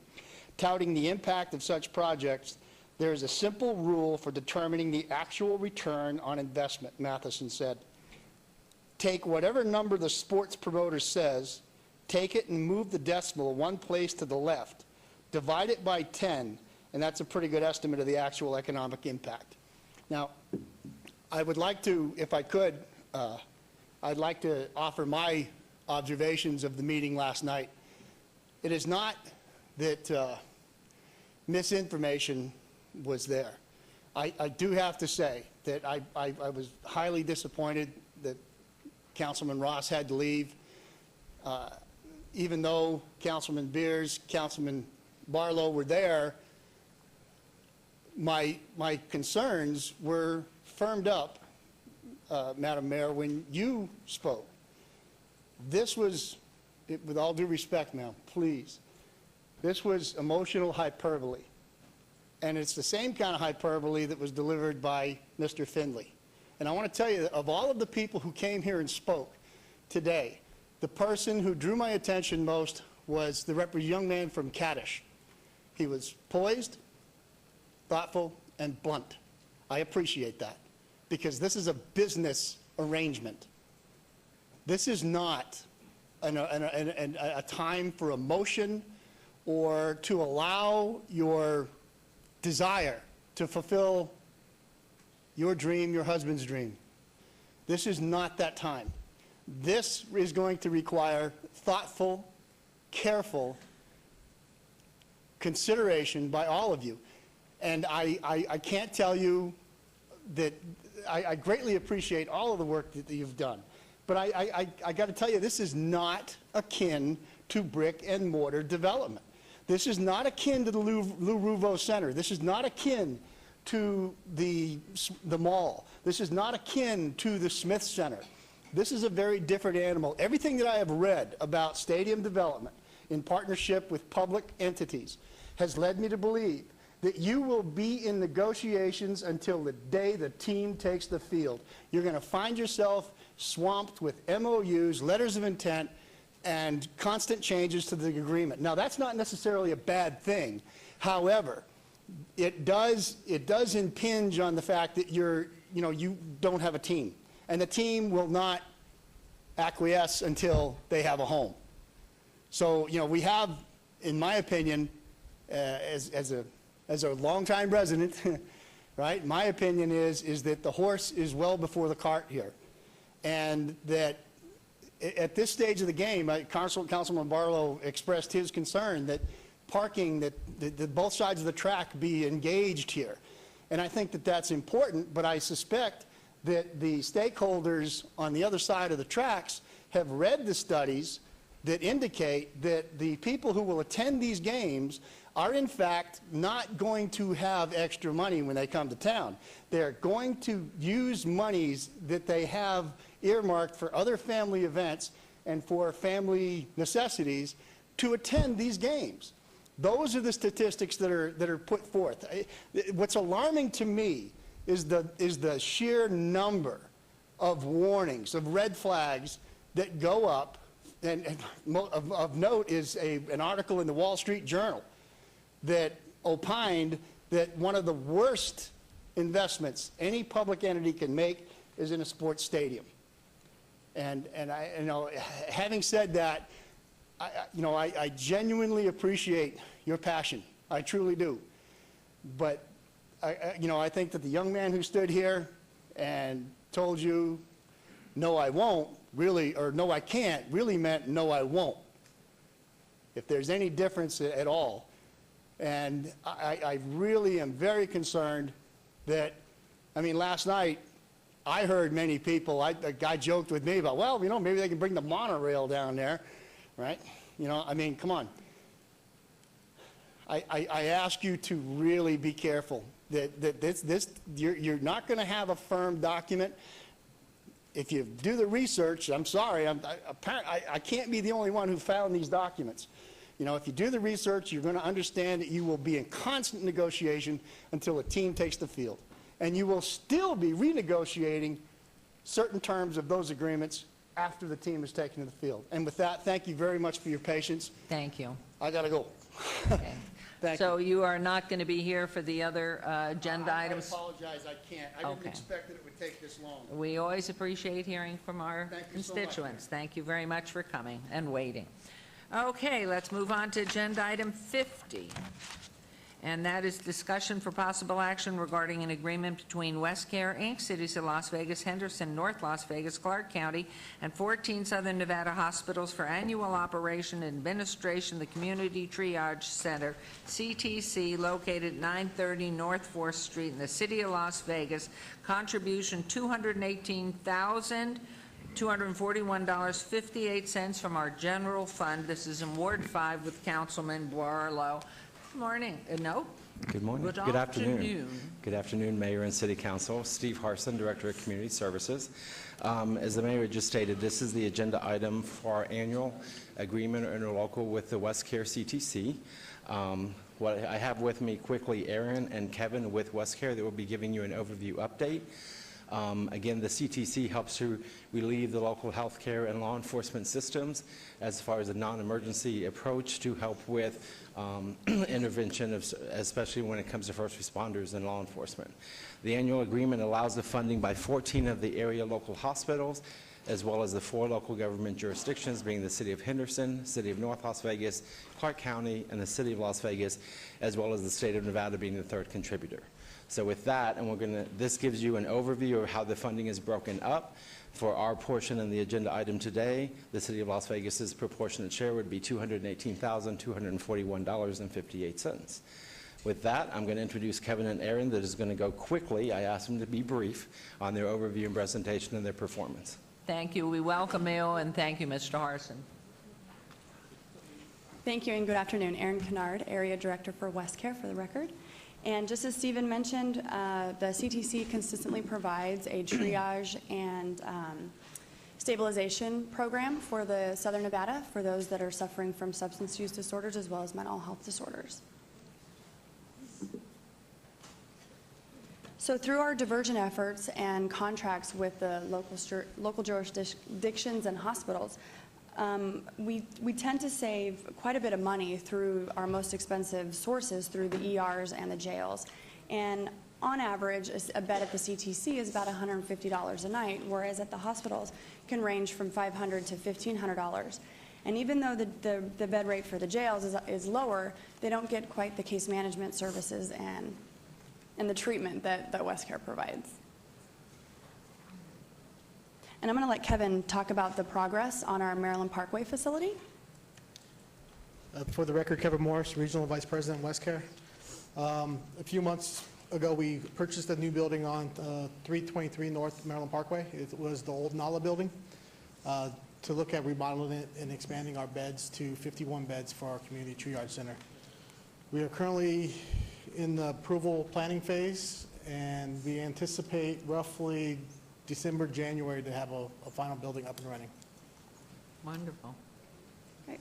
touting the impact of such projects, there is a simple rule for determining the actual return on investment, Matheson said. Take whatever number the sports promoter says, take it and move the decimal one place to the left, divide it by 10, and that's a pretty good estimate of the actual economic impact. Now, I would like to, if I could, I'd like to offer my observations of the meeting last night. It is not that misinformation was there. I do have to say that I was highly disappointed that Councilman Ross had to leave. Even though Councilman Beers, Councilman Barlow were there, my concerns were firmed up, Madam Mayor, when you spoke. This was, with all due respect, ma'am, please, this was emotional hyperbole. And it's the same kind of hyperbole that was delivered by Mr. Findley. And I want to tell you that of all of the people who came here and spoke today, the person who drew my attention most was the young man from Kaddish. He was poised, thoughtful, and blunt. I appreciate that, because this is a business arrangement. This is not a time for emotion or to allow your desire to fulfill your dream, your husband's dream. This is not that time. This is going to require thoughtful, careful consideration by all of you. And I can't tell you that I greatly appreciate all of the work that you've done. But I got to tell you, this is not akin to brick and mortar development. This is not akin to the Lou Ruvo Center. This is not akin to the mall. This is not akin to the Smith Center. This is a very different animal. Everything that I have read about stadium development in partnership with public entities has led me to believe that you will be in negotiations until the day the team takes the field. You're going to find yourself swamped with MOUs, letters of intent, and constant changes to the agreement. Now, that's not necessarily a bad thing. However, it does impinge on the fact that you don't have a team. And the team will not acquiesce until they have a home. So, we have, in my opinion, as a longtime resident, right, my opinion is that the horse is well before the cart here. And that at this stage of the game, Councilman Barlow expressed his concern that parking, that both sides of the track be engaged here. And I think that that's important, but I suspect that the stakeholders on the other side of the tracks have read the studies that indicate that the people who will attend these games are in fact not going to have extra money when they come to town. They're going to use monies that they have earmarked for other family events and for family necessities to attend these games. Those are the statistics that are put forth. What's alarming to me is the sheer number of warnings, of red flags that go up. And of note is an article in the Wall Street Journal that opined that one of the worst investments any public entity can make is in a sports stadium. And I, having said that, I genuinely appreciate your passion. I truly do. But I think that the young man who stood here and told you, no, I won't, really, or no, I can't, really meant no, I won't, if there's any difference at all. And I really am very concerned that, last night, I heard many people, a guy joked with me about, well, maybe they can bring the monorail down there, right? Come on. I ask you to really be careful that you're not going to have a firm document. If you do the research, I'm sorry, I can't be the only one who found these documents. If you do the research, you're going to understand that you will be in constant negotiation until a team takes the field. And you will still be renegotiating certain terms of those agreements after the team is taken to the field. And with that, thank you very much for your patience.
Thank you.
I got to go.
Okay.
Thank
So you are not going to be here for the other agenda items?
I apologize, I can't. I didn't
Okay.
expect that it would take this long.
We always appreciate hearing from our
Thank you so
constituents. Thank you very much for coming and waiting. Okay, let's move on to agenda item 50. And that is discussion for possible action regarding an agreement between WestCare, Inc., Cities of Las Vegas, Henderson, North Las Vegas, Clark County, and 14 Southern Nevada hospitals for annual operation and administration of the Community Triage Center, CTC, located at 930 North 4th Street in the City of Las Vegas. Contribution $218,241.58 from our general fund. This is in Ward 5 with Councilman Barlow. Good morning. No?
Good morning.
Good afternoon.
Good afternoon, Mayor and City Council. Steve Harson, Director of Community Services. As the Mayor just stated, this is the agenda item for our annual agreement interlocal with the WestCare CTC. What I have with me quickly, Aaron and Kevin with WestCare that will be giving you an overview update. Again, the CTC helps to relieve the local healthcare and law enforcement systems as far as a non-emergency approach to help with intervention, especially when it comes to first responders and law enforcement. The annual agreement allows the funding by 14 of the area local hospitals, as well as the 4 local government jurisdictions, being the City of Henderson, City of North Las Vegas, Clark County, and the City of Las Vegas, as well as the State of Nevada being the 3rd contributor. So with that, and this gives you an overview of how the funding is broken up. For our portion in the agenda item today, the City of Las Vegas's proportionate share would be $218,241.58. With that, I'm going to introduce Kevin and Aaron that is going to go quickly. I asked them to be brief on their overview and presentation and their performance.
Thank you. We welcome you, and thank you, Mr. Harson.
Thank you, and good afternoon. Erin Kennard, Area Director for WestCare, for the record. And just as Stephen mentioned, the CTC consistently provides a triage and stabilization program for the Southern Nevada for those that are suffering from substance use disorders as well as mental health disorders. So through our diversion efforts and contracts with the local jurisdictions and hospitals, we tend to save quite a bit of money through our most expensive sources, through the ERs and the jails. And on average, a bed at the CTC is about $150 a night, whereas at the hospitals can range from $500 to $1,500. And even though the bed rate for the jails is lower, they don't get quite the case management services and the treatment that WestCare provides. And I'm going to let Kevin talk about the progress on our Maryland Parkway facility.
For the record, Kevin Morris, Regional Vice President, WestCare. A few months ago, we purchased a new building on 323 North Maryland Parkway. It was the old NALA building, to look at remodeling it and expanding our beds to 51 beds for our Community Triage Center. We are currently in the approval planning phase, and we anticipate roughly December, January to have a final building up and running.
Wonderful.
Great.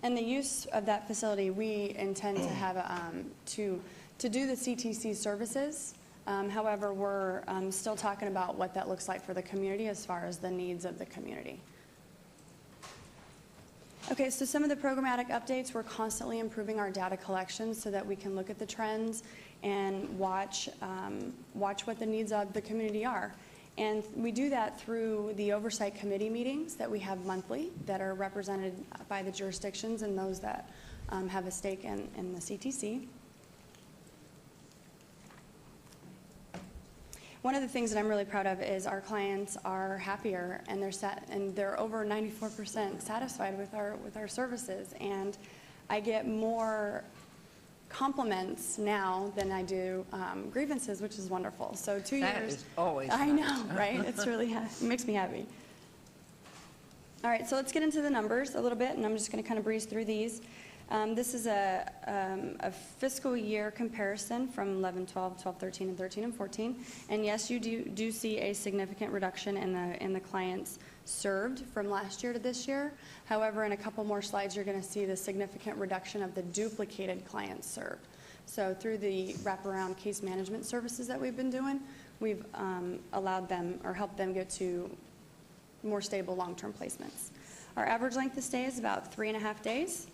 And the use of that facility, we intend to have to do the CTC services. However, we're still talking about what that looks like for the community as far as the needs of the community. Okay, so some of the programmatic updates, we're constantly improving our data collection so that we can look at the trends and watch what the needs of the community are. And we do that through the oversight committee meetings that we have monthly that are represented by the jurisdictions and those that have a stake in the CTC. One of the things that I'm really proud of is our clients are happier and they're over 94% satisfied with our services. And I get more compliments now than I do grievances, which is wonderful. So 2 years.
That is always
I
nice.
know, right? It's really it makes me happy. All right, so let's get into the numbers a little bit, and I'm just going to kind of breeze through these. This is a fiscal year comparison from 11, 12, 12, 13, and 13 and 14. And yes, you do see a significant reduction in the clients served from last year to this year. However, in a couple more slides, you're going to see the significant reduction of the duplicated clients served. So through the wraparound case management services that we've been doing, we've allowed them or helped them get to more stable long-term placements. Our average length of stay is about 3.5 days.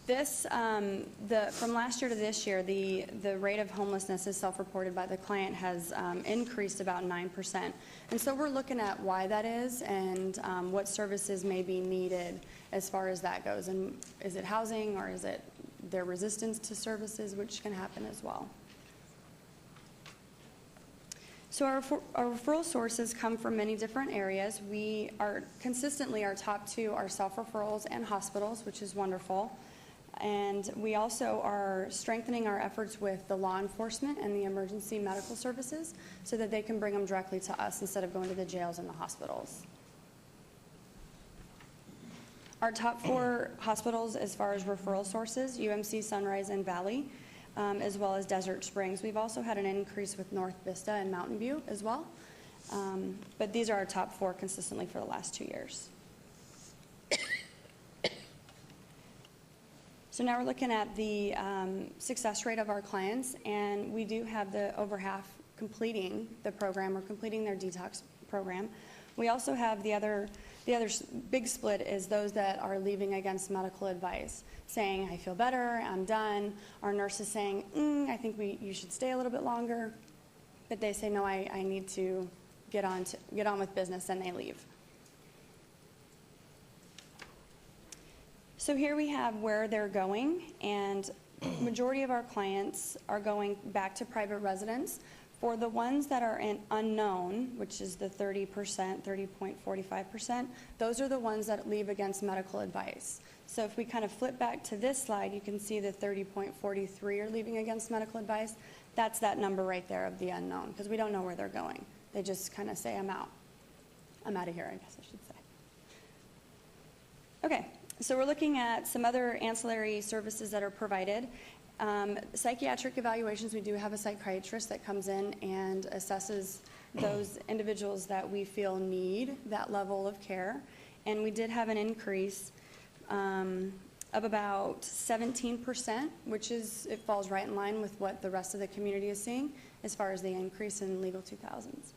This, from last year to this year, the rate of homelessness as self-reported by the client has increased about 9%. And so we're looking at why that is and what services may be needed as far as that goes. And is it housing or is it their resistance to services, which can happen as well. So our referral sources come from many different areas. We are consistently, our top two are self-referrals and hospitals, which is wonderful. And we also are strengthening our efforts with the law enforcement and the emergency medical services so that they can bring them directly to us instead of going to the jails and the hospitals. Our top 4 hospitals as far as referral sources, UMC, Sunrise, and Valley, as well as Desert Springs. We've also had an increase with North Vista and Mountain View as well. But these are our top 4 consistently for the last 2 years. So now we're looking at the success rate of our clients, and we do have the over half completing the program or completing their detox program. We also have the other big split is those that are leaving against medical advice, saying, I feel better, I'm done. Our nurse is saying, I think you should stay a little bit longer. But they say, no, I need to get on with business, and they leave. So here we have where they're going, and majority of our clients are going back to private residence. For the ones that are in unknown, which is the 30%, 30.45%, those are the ones that leave against medical advice. So if we kind of flip back to this slide, you can see the 30.43 are leaving against medical advice. That's that number right there of the unknown, because we don't know where they're going. They just kind of say, I'm out. I'm out of here, I guess I should say. Okay. So we're looking at some other ancillary services that are provided. Psychiatric evaluations, we do have a psychiatrist that comes in and assesses those individuals that we feel need that level of care. And we did have an increase of about 17%, which is, it falls right in line with what the rest of the community is seeing as far as the increase in legal 2000s.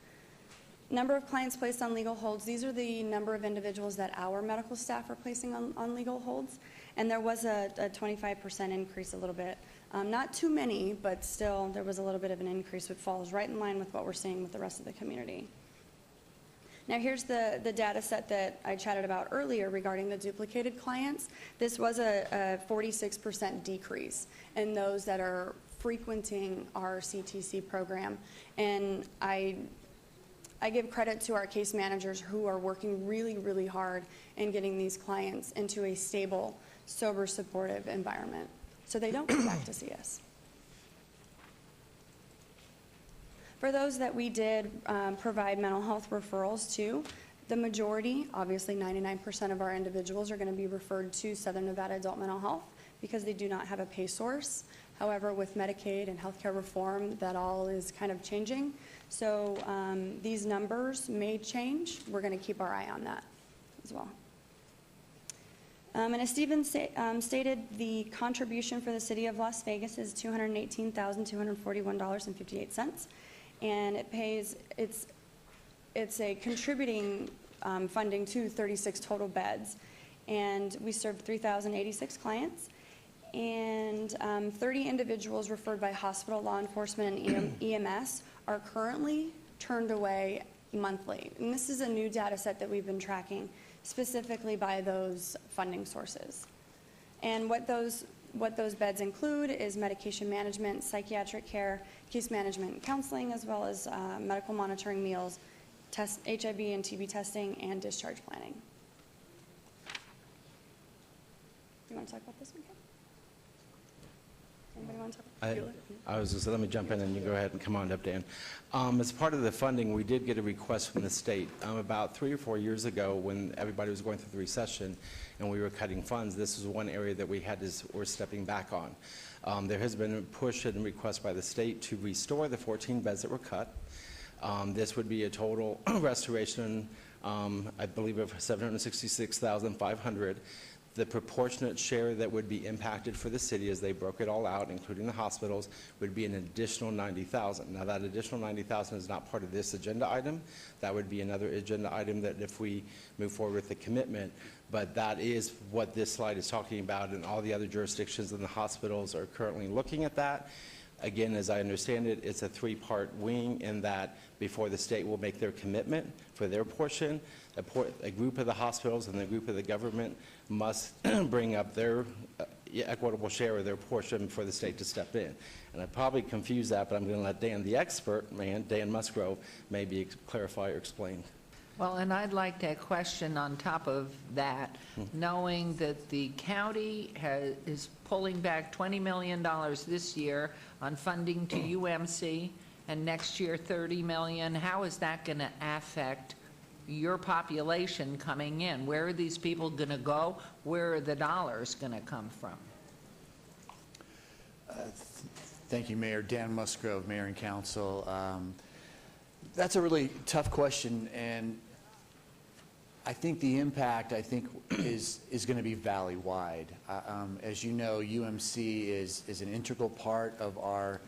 Number of clients placed on legal holds. These are the number of individuals that our medical staff are placing on legal holds. And there was a 25% increase a little bit. Not too many, but still there was a little bit of an increase, which falls right in line with what we're seeing with the rest of the community. Now here's the data set that I chatted about earlier regarding the duplicated clients. This was a 46% decrease in those that are frequenting our CTC program. And I give credit to our case managers who are working really, really hard in getting these clients into a stable, sober, supportive environment so they don't come back to see us. For those that we did provide mental health referrals to, the majority, obviously 99% of our individuals are going to be referred to Southern Nevada Adult Mental Health because they do not have a pay source. However, with Medicaid and healthcare reform, that all is kind of changing. So these numbers may change. We're going to keep our eye on that as well. And as Stephen stated, the contribution for the city of Las Vegas is $218,241.58, and it's a contributing funding to 36 total beds, and we served 3,086 clients, and 30 individuals referred by hospital, law enforcement, and EMS are currently turned away monthly. And this is a new data set that we've been tracking specifically by those funding sources. And what those beds include is medication management, psychiatric care, case management and counseling, as well as medical monitoring, meals, HIV and TB testing, and discharge planning. You want to talk about this one, Ken? Anybody want to talk about it?
I was just, let me jump in and you go ahead and come on up, Dan. As part of the funding, we did get a request from the state. About 3 or 4 years ago, when everybody was going through the recession and we were cutting funds, this was one area that we're stepping back on. There has been a push and request by the state to restore the 14 beds that were cut. This would be a total restoration, I believe, of $766,500. The proportionate share that would be impacted for the city, as they broke it all out, including the hospitals, would be an additional $90,000. Now, that additional $90,000 is not part of this agenda item. That would be another agenda item that if we move forward with the commitment, but that is what this slide is talking about, and all the other jurisdictions and the hospitals are currently looking at that. Again, as I understand it, it's a 3-part wing in that before the state will make their commitment for their portion, a group of the hospitals and a group of the government must bring up their equitable share of their portion for the state to step in. And I probably confused that, but I'm going to let Dan, the expert man, Dan Musgrove, maybe clarify or explain.
Well, and I'd like to question on top of that, knowing that the county is pulling back $20 million this year on funding to UMC, and next year $30 million, how is that going to affect your population coming in? Where are these people going to go? Where are the dollars going to come from?
Thank you, Mayor. Dan Musgrove, Mayor and Council. That's a really tough question, and I think the impact, is going to be valley-wide. As you know, UMC is an integral part of our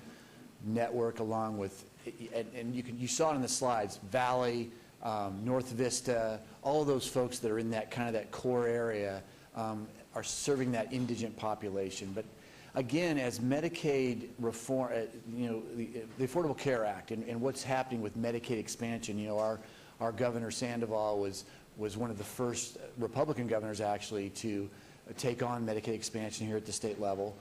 network, along with, and you saw it in the slides, Valley, North Vista, all of those folks that are in that kind of that core area are serving that indigent population. But again, as Medicaid reform, the Affordable Care Act and what's happening with Medicaid expansion, our Governor Sandoval was one of the first Republican governors actually to take on Medicaid expansion here at the state level.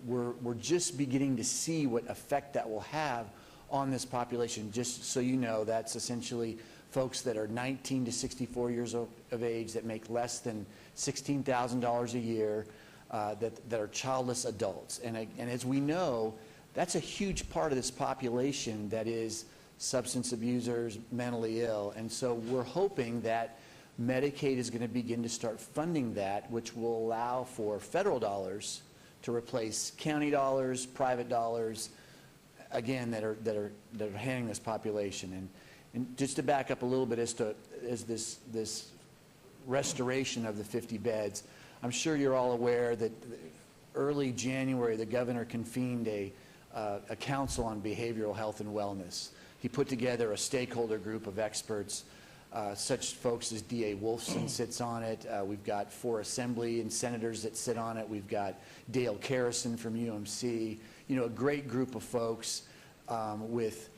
We're just beginning to see what effect that will have on this population. Just so you know, that's essentially folks that are 19 to 64 years of age that make less than $16,000 a year, that are childless adults. And as we know, that's a huge part of this population that is substance abusers, mentally ill. And so we're hoping that Medicaid is going to begin to start funding that, which will allow for federal dollars to replace county dollars, private dollars, again, that are handling this population. And just to back up a little bit as this restoration of the 50 beds, I'm sure you're all aware that early January the governor convened a council on behavioral health and wellness. He put together a stakeholder group of experts. Such folks as D.A. Wolfson sits on it. We've got 4 assembly and senators that sit on it. We've got Dale Carrison from UMC. A great group of folks with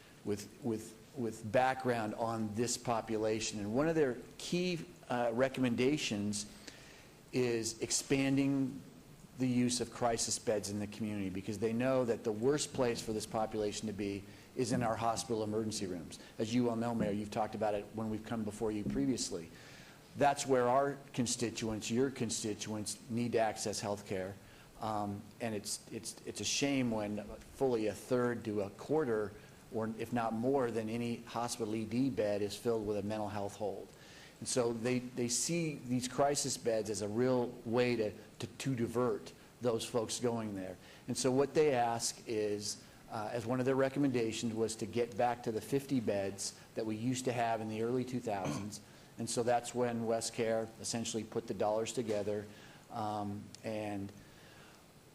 background on this population. And one of their key recommendations is expanding the use of crisis beds in the community, because they know that the worst place for this population to be is in our hospital emergency rooms. As you well know, Mayor, you've talked about it when we've come before you previously. That's where our constituents, your constituents, need to access health care. And it's a shame when fully a third to a quarter, or if not more than any hospital ED bed, is filled with a mental health hold. And so they see these crisis beds as a real way to divert those folks going there. And so what they ask is, as one of their recommendations was to get back to the 50 beds that we used to have in the early 2000s, And so that's when WestCare essentially put the dollars together. And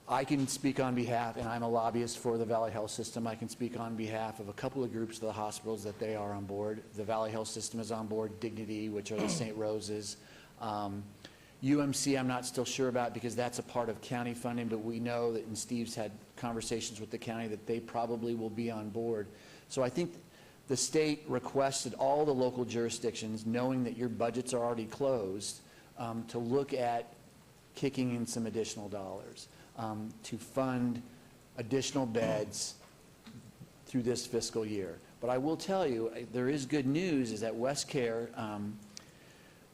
I can speak on behalf, and I'm a lobbyist for the Valley Health System. I can speak on behalf of a couple of groups of the hospitals that they are on board. The Valley Health System is on board, Dignity, which are the St. Rose's. UMC, I'm not still sure about because that's a part of county funding, but we know that, and Steve's had conversations with the county, that they probably will be on board. So I think the state requested all the local jurisdictions, knowing that your budgets are already closed, to look at kicking in some additional dollars to fund additional beds through this fiscal year. But I will tell you, there is good news, is that WestCare,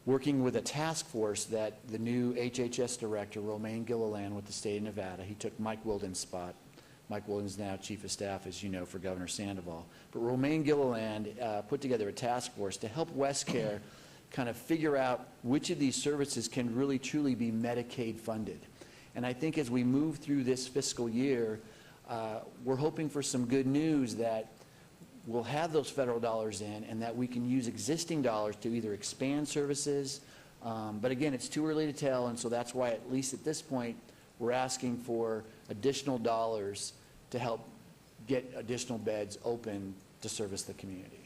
working with a task force that the new HHS director, Romaine Gilliland with the state of Nevada, he took Mike Wilden's spot. Mike Wilden's now chief of staff, as you know, for Governor Sandoval. But Romaine Gilliland put together a task force to help WestCare kind of figure out which of these services can really truly be Medicaid funded. And I think as we move through this fiscal year, we're hoping for some good news that we'll have those federal dollars in and that we can use existing dollars to either expand services. But again, it's too early to tell, and so that's why, at least at this point, we're asking for additional dollars to help get additional beds open to service the community.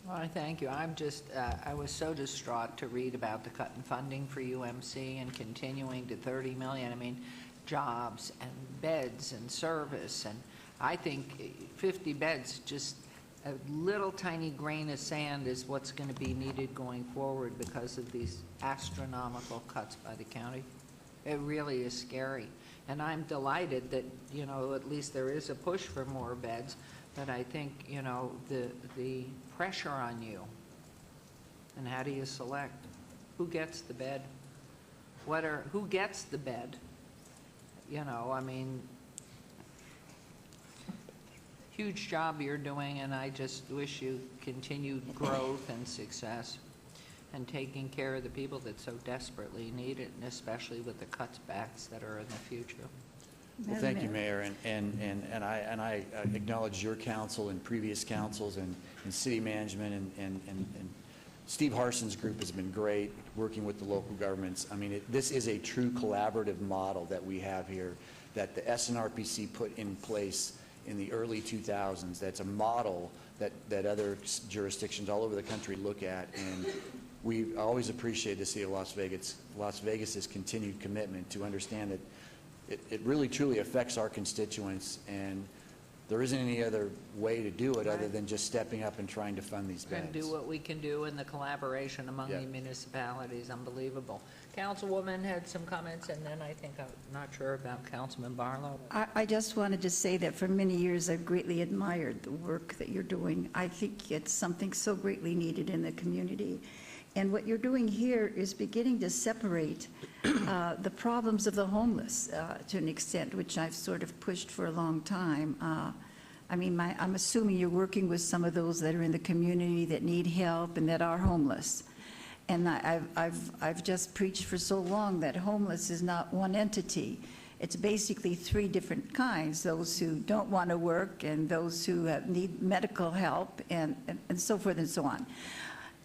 Well, I thank you. I was so distraught to read about the cut in funding for UMC and continuing to 30 million. I mean, jobs and beds and service, and I think 50 beds, just a little tiny grain of sand is what's going to be needed going forward because of these astronomical cuts by the county. It really is scary. And I'm delighted that, you know, at least there is a push for more beds, but I think, you know, the pressure on you, and how do you select? Who gets the bed? Who gets the bed? You know, I mean, huge job you're doing, and I just wish you continued growth and success and taking care of the people that so desperately need it, and especially with the cutbacks that are in the future.
Well, thank you, Mayor, and I acknowledge your council and previous councils and city management, and Steve Harson's group has been great working with the local governments. I mean, this is a true collaborative model that we have here that the SNRPC put in place in the early 2000s. That's a model that other jurisdictions all over the country look at, and we always appreciate the city of Las Vegas's continued commitment to understand that it really truly affects our constituents, and there isn't any other way to do it other than just stepping up and trying to fund these beds.
And do what we can do, and the collaboration among the municipalities, unbelievable. Councilwoman had some comments, and then I think, I'm not sure about Councilman Barlow.
I just wanted to say that for many years I've greatly admired the work that you're doing. I think it's something so greatly needed in the community. And what you're doing here is beginning to separate the problems of the homeless to an extent, which I've sort of pushed for a long time. I mean, I'm assuming you're working with some of those that are in the community that need help and that are homeless. And I've just preached for so long that homeless is not one entity. It's basically three different kinds: those who don't want to work, and those who need medical help, and so forth and so on.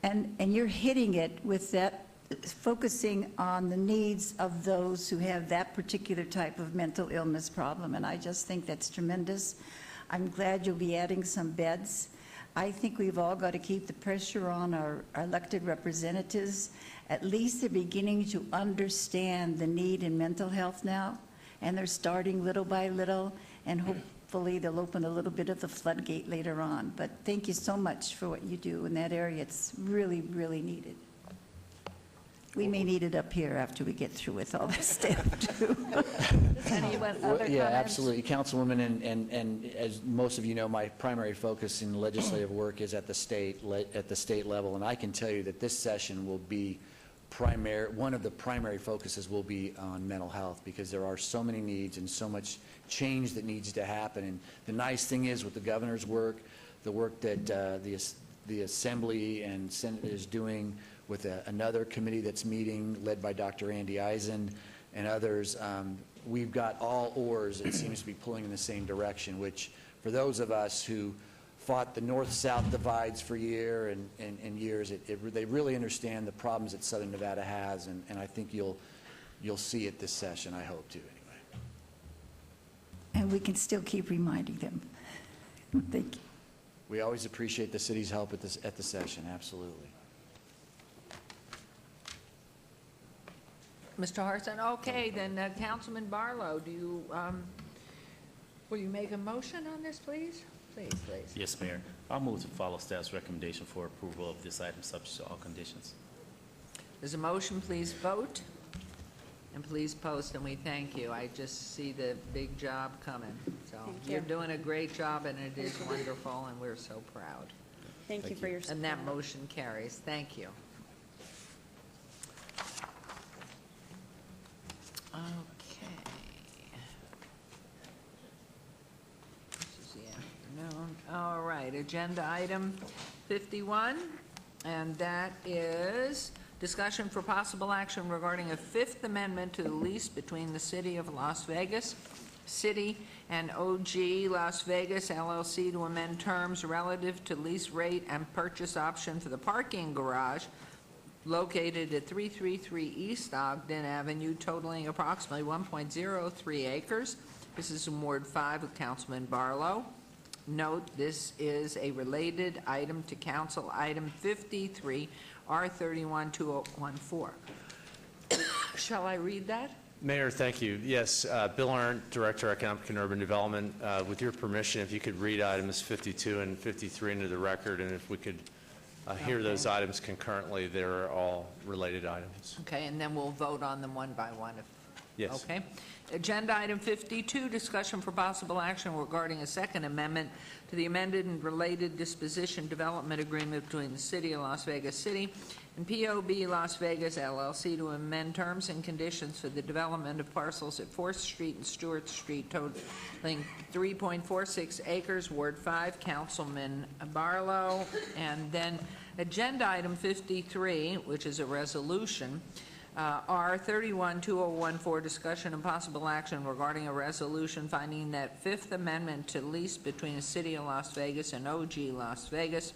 And you're hitting it with that, focusing on the needs of those who have that particular type of mental illness problem, and I just think that's tremendous. I'm glad you'll be adding some beds. I think we've all got to keep the pressure on our elected representatives. At least they're beginning to understand the need in mental health now, and they're starting little by little, and hopefully they'll open a little bit of the floodgate later on. But thank you so much for what you do in that area. It's really, really needed. We may need it up here after we get through with all this stuff, too. Anyone, other
Yeah,
comments?
absolutely. Councilwoman, and as most of you know, my primary focus in legislative work is at the state level, and I can tell you that this session will be one of the primary focuses will be on mental health, because there are so many needs and so much change that needs to happen. And the nice thing is, with the governor's work, the work that the Assembly and Senate is doing with another committee that's meeting, led by Dr. Andy Eisen and others, we've got all oars, it seems to be pulling in the same direction, which for those of us who fought the north-south divides for years, they really understand the problems that Southern Nevada has, and I think you'll see it this session, I hope to, anyway.
And we can still keep reminding them. Thank you.
We always appreciate the city's help at the session, absolutely.
Mr. Harson, okay, then Councilman Barlow, will you make a motion on this, please? Please.
Yes, Mayor. I'll move to follow staff's recommendation for approval of this item subject to all conditions.
There's a motion, please vote, and please post, and we thank you. I just see the big job coming. So you're doing a great job, and it is wonderful, and we're so proud.
Thank you for your support.
And that motion carries. Thank you. Okay. This is the afternoon. All right, agenda item 51, and that is discussion for possible action regarding a Fifth Amendment to the lease between the City of Las Vegas, City, and OG Las Vegas LLC to amend terms relative to lease rate and purchase option for the parking garage located at 333 East Ogden Avenue, totaling approximately 1.03 acres. This is in Ward 5 with Councilman Barlow. Note, this is a related item to Council Item 53, R31-2014. Shall I read that?
Mayor, thank you. Yes, Bill Arndt, Director, Economic and Urban Development. With your permission, if you could read items 52 and 53 into the record, and if we could hear those items concurrently, they're all related items.
Okay, and then we'll vote on them one by one.
Yes.
Okay. Agenda item 52, discussion for possible action regarding a second amendment to the amended and related disposition development agreement between the City of Las Vegas City and POB Las Vegas LLC to amend terms and conditions for the development of parcels at 4th Street and Stewart Street totaling 3.46 acres, Ward 5, Councilman Barlow. And then agenda item 53, which is a resolution, R31-2014, discussion and possible action regarding a resolution finding that Fifth Amendment to lease between the City of Las Vegas and OG Las Vegas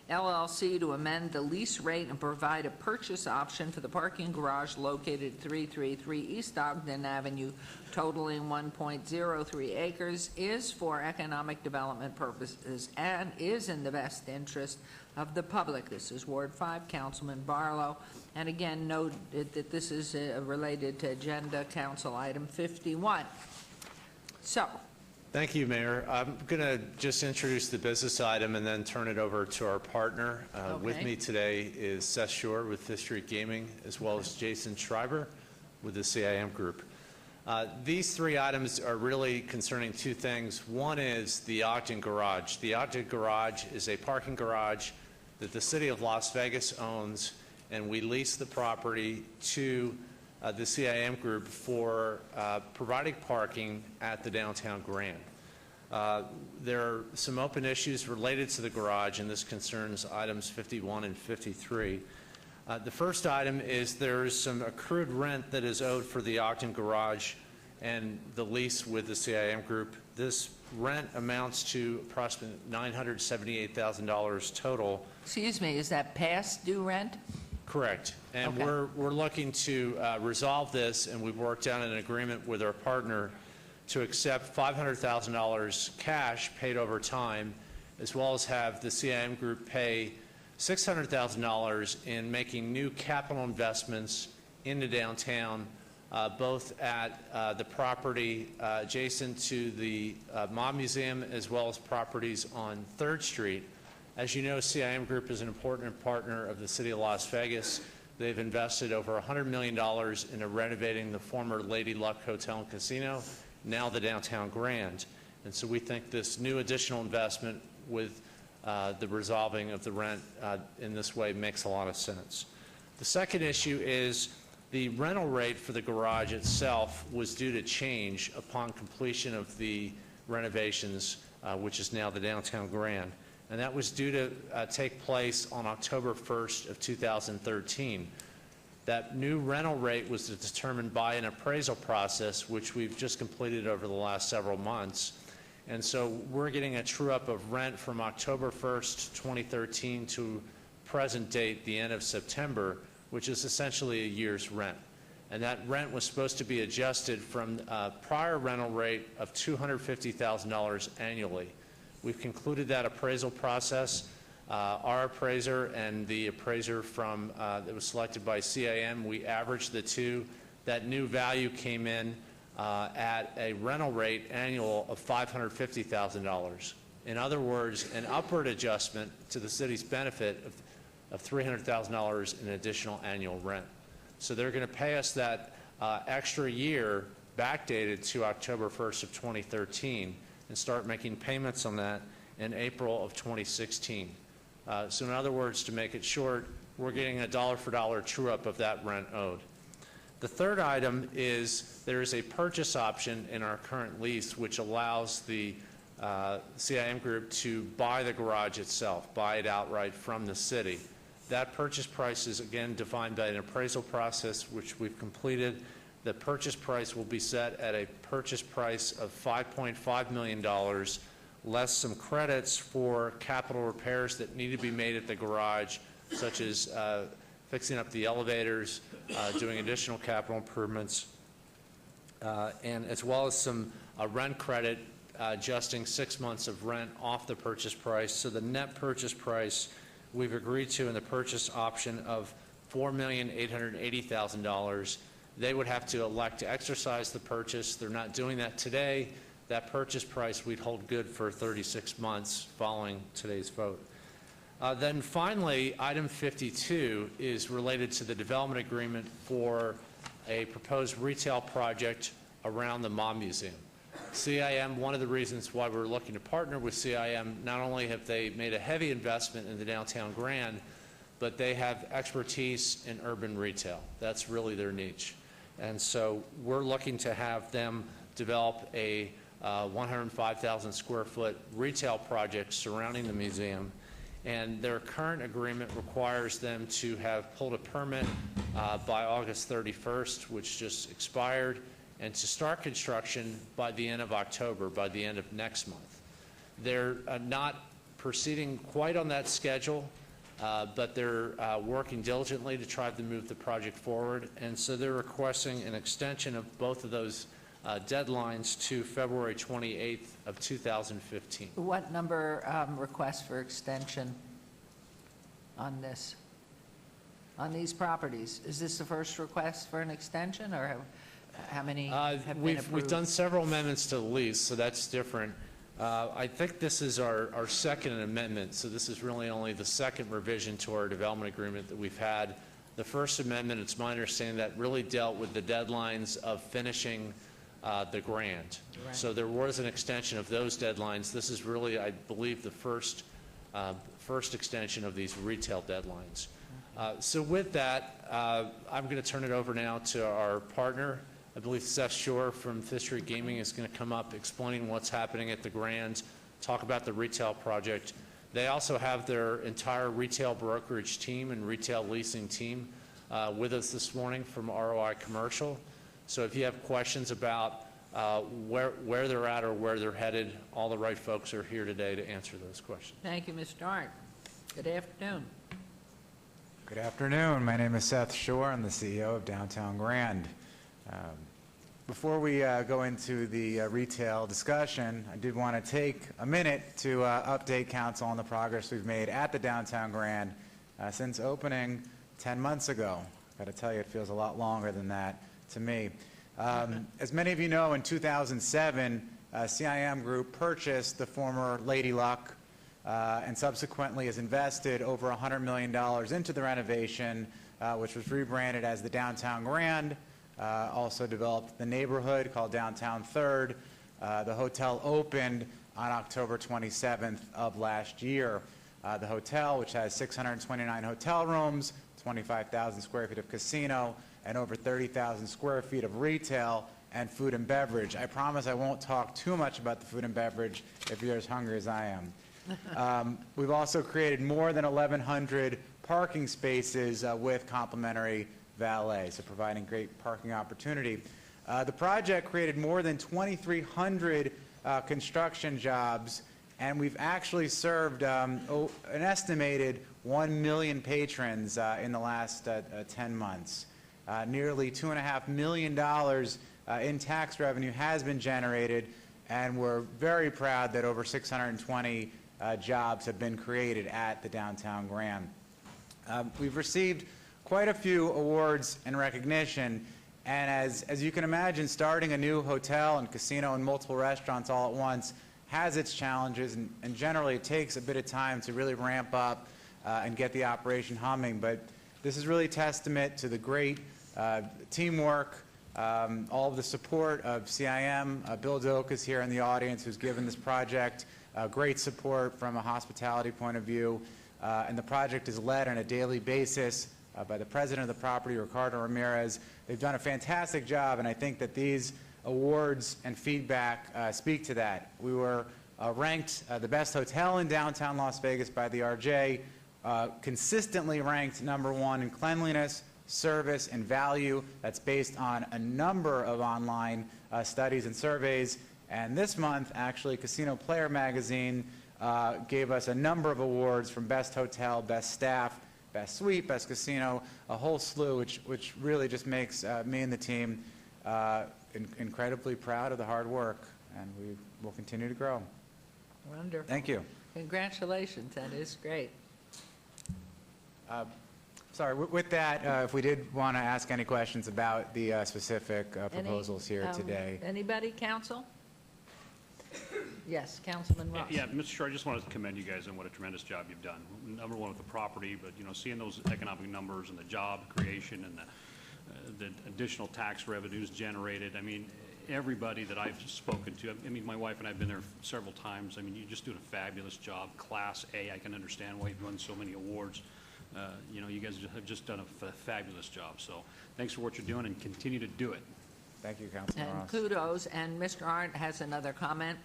LLC to amend the lease rate and provide a purchase option for the parking garage located at 333 East Ogden Avenue, totaling 1.03 acres, is for economic development purposes and is in the best interest of the public. This is Ward 5, Councilman Barlow. And again, note that this is related to Agenda Council Item 51. So.
Thank you, Mayor. I'm going to just introduce the business item and then turn it over to our partner. With me today is Seth Shore with Fifth Street Gaming, as well as Jason Schreiber with the CIM Group. These three items are really concerning two things. One is the Ogden Garage. The Ogden Garage is a parking garage that the City of Las Vegas owns, and we lease the property to the CIM Group for providing parking at the downtown Grand. There are some open issues related to the garage, and this concerns items 51 and 53. The first item is there is some accrued rent that is owed for the Ogden Garage and the lease with the CIM Group. This rent amounts to approximately $978,000 total.
Excuse me, is that past due rent?
Correct. And
Okay.
we're looking to resolve this, and we've worked out an agreement with our partner to accept $500,000 cash paid over time, as well as have the CIM Group pay $600,000 in making new capital investments into downtown, both at the property adjacent to the Mob Museum, as well as properties on 3rd Street. As you know, CIM Group is an important partner of the City of Las Vegas. They've invested over $100 million into renovating the former Lady Luck Hotel and Casino, now the Downtown Grand. And so we think this new additional investment with the resolving of the rent in this way makes a lot of sense. The second issue is the rental rate for the garage itself was due to change upon completion of the renovations, which is now the Downtown Grand. And that was due to take place on October 1st of 2013. That new rental rate was determined by an appraisal process, which we've just completed over the last several months. And so we're getting a true-up of rent from October 1st, 2013 to present date, the end of September, which is essentially a year's rent. And that rent was supposed to be adjusted from a prior rental rate of $250,000 annually. We've concluded that appraisal process. Our appraiser and the appraiser from that was selected by CIM, we averaged the two. That new value came in at a rental rate annual of $550,000. In other words, an upward adjustment to the city's benefit of $300,000 in additional annual rent. So they're going to pay us that extra year backdated to October 1st of 2013 and start making payments on that in April of 2016. So in other words, to make it short, we're getting a dollar-for-dollar true-up of that rent owed. The third item is there is a purchase option in our current lease which allows the CIM Group to buy the garage itself, buy it outright from the city. That purchase price is again defined by an appraisal process which we've completed. The purchase price will be set at a purchase price of $5.5 million, less some credits for capital repairs that need to be made at the garage, such as fixing up the elevators, doing additional capital improvements, and as well as some rent credit adjusting 6 months of rent off the purchase price. So the net purchase price we've agreed to in the purchase option of $4,880,000. They would have to elect to exercise the purchase. They're not doing that today. That purchase price we'd hold good for 36 months following today's vote. Then finally, item 52 is related to the development agreement for a proposed retail project around the Mom Museum. CIM, one of the reasons why we're looking to partner with CIM, not only have they made a heavy investment in the downtown Grand, but they have expertise in urban retail. That's really their niche. And so we're looking to have them develop a 105,000 square foot retail project surrounding the museum. And their current agreement requires them to have pulled a permit by August 31st, which just expired, and to start construction by the end of October, by the end of next month. They're not proceeding quite on that schedule, but they're working diligently to try to move the project forward, and so they're requesting an extension of both of those deadlines to February 28th of 2015.
What number requests for extension on this, on these properties? Is this the first request for an extension, or how many have been approved?
We've done several amendments to the lease, so that's different. I think this is our second amendment, so this is really only the second revision to our development agreement that we've had. The first amendment, it's my understanding, that really dealt with the deadlines of finishing the Grand. Right. So there was an extension of those deadlines. This is really, I believe, the first extension of these retail deadlines. So with that, I'm going to turn it over now to our partner. I believe Seth Shore from Fifth Street Gaming is going to come up explaining what's happening at the Grand, talk about the retail project. They also have their entire retail brokerage team and retail leasing team with us this morning from ROI Commercial. So if you have questions about where they're at or where they're headed, all the right folks are here today to answer those questions.
Thank you, Mr. Hart. Good afternoon.
Good afternoon. My name is Seth Shore. I'm the CEO of Downtown Grand. Before we go into the retail discussion, I did want to take a minute to update Council on the progress we've made at the Downtown Grand since opening 10 months ago. I've got to tell you, it feels a lot longer than that to me. As many of you know, in 2007, CIM Group purchased the former Lady Luck and subsequently has invested over $100 million into the renovation, which was rebranded as the Downtown Grand. Also developed the neighborhood called Downtown Third. The hotel opened on October 27th of last year. The hotel, which has 629 hotel rooms, 25,000 square feet of casino, and over 30,000 square feet of retail and food and beverage. I promise I won't talk too much about the food and beverage if you're as hungry as I am. We've also created more than 1,100 parking spaces with complimentary valet, so providing great parking opportunity. The project created more than 2,300 construction jobs, and we've actually served an estimated 1 million patrons in the last 10 months. Nearly $2.5 million in tax revenue has been generated, and we're very proud that over 620 jobs have been created at the Downtown Grand. We've received quite a few awards and recognition, and as you can imagine, starting a new hotel and casino and multiple restaurants all at once has its challenges, and generally it takes a bit of time to really ramp up and get the operation humming. But this is really testament to the great teamwork, all of the support of CIM. Bill Doak is here in the audience, who's given this project great support from a hospitality point of view, and the project is led on a daily basis by the president of the property, Ricardo Ramirez. They've done a fantastic job, and I think that these awards and feedback speak to that. We were ranked the best hotel in downtown Las Vegas by the RJ, consistently ranked #1 in cleanliness, service, and value. That's based on a number of online studies and surveys. And this month, actually, Casino Player magazine gave us a number of awards from Best Hotel, Best Staff, Best Suite, Best Casino, a whole slew, which really just makes me and the team incredibly proud of the hard work, and we will continue to grow.
Wonderful.
Thank you.
Congratulations, that is great.
Sorry, with that, if we did want to ask any questions about the specific proposals here today.
Anybody, council? Yes, Councilman Ross.
Yeah, Mr. Chair, I just wanted to commend you guys on what a tremendous job you've done. #1 with the property, but seeing those economic numbers and the job creation and the additional tax revenues generated. I mean, everybody that I've spoken to, I mean, my wife and I have been there several times. I mean, you're just doing a fabulous job. Class A, I can understand why you've won so many awards. You guys have just done a fabulous job. So thanks for what you're doing, and continue to do it.
Thank you, Councilman
And
Ross.
kudos, and Mr. Arndt has another comment.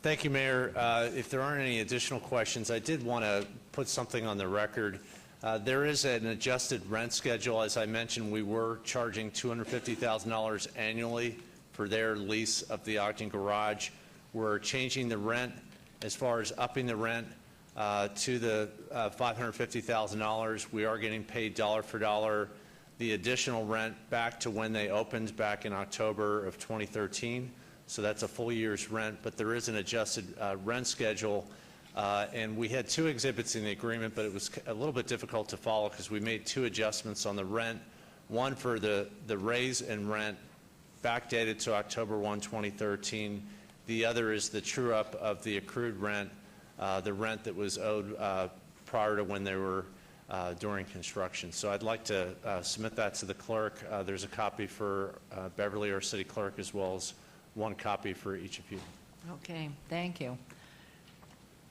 Thank you, Mayor. If there aren't any additional questions, I did want to put something on the record. There is an adjusted rent schedule. As I mentioned, we were charging $250,000 annually for their lease of the Ogden Garage. We're changing the rent as far as upping the rent to the $550,000. We are getting paid dollar for dollar the additional rent back to when they opened back in October of 2013. So that's a full year's rent, but there is an adjusted rent schedule. And we had 2 exhibits in the agreement, but it was a little bit difficult to follow because we made 2 adjustments on the rent. One for the raise in rent backdated to October 1, 2013. The other is the true up of the accrued rent, the rent that was owed prior to when they were during construction. So I'd like to submit that to the clerk. There's a copy for Beverly, our city clerk, as well as 1 copy for each of you.
Okay, thank you.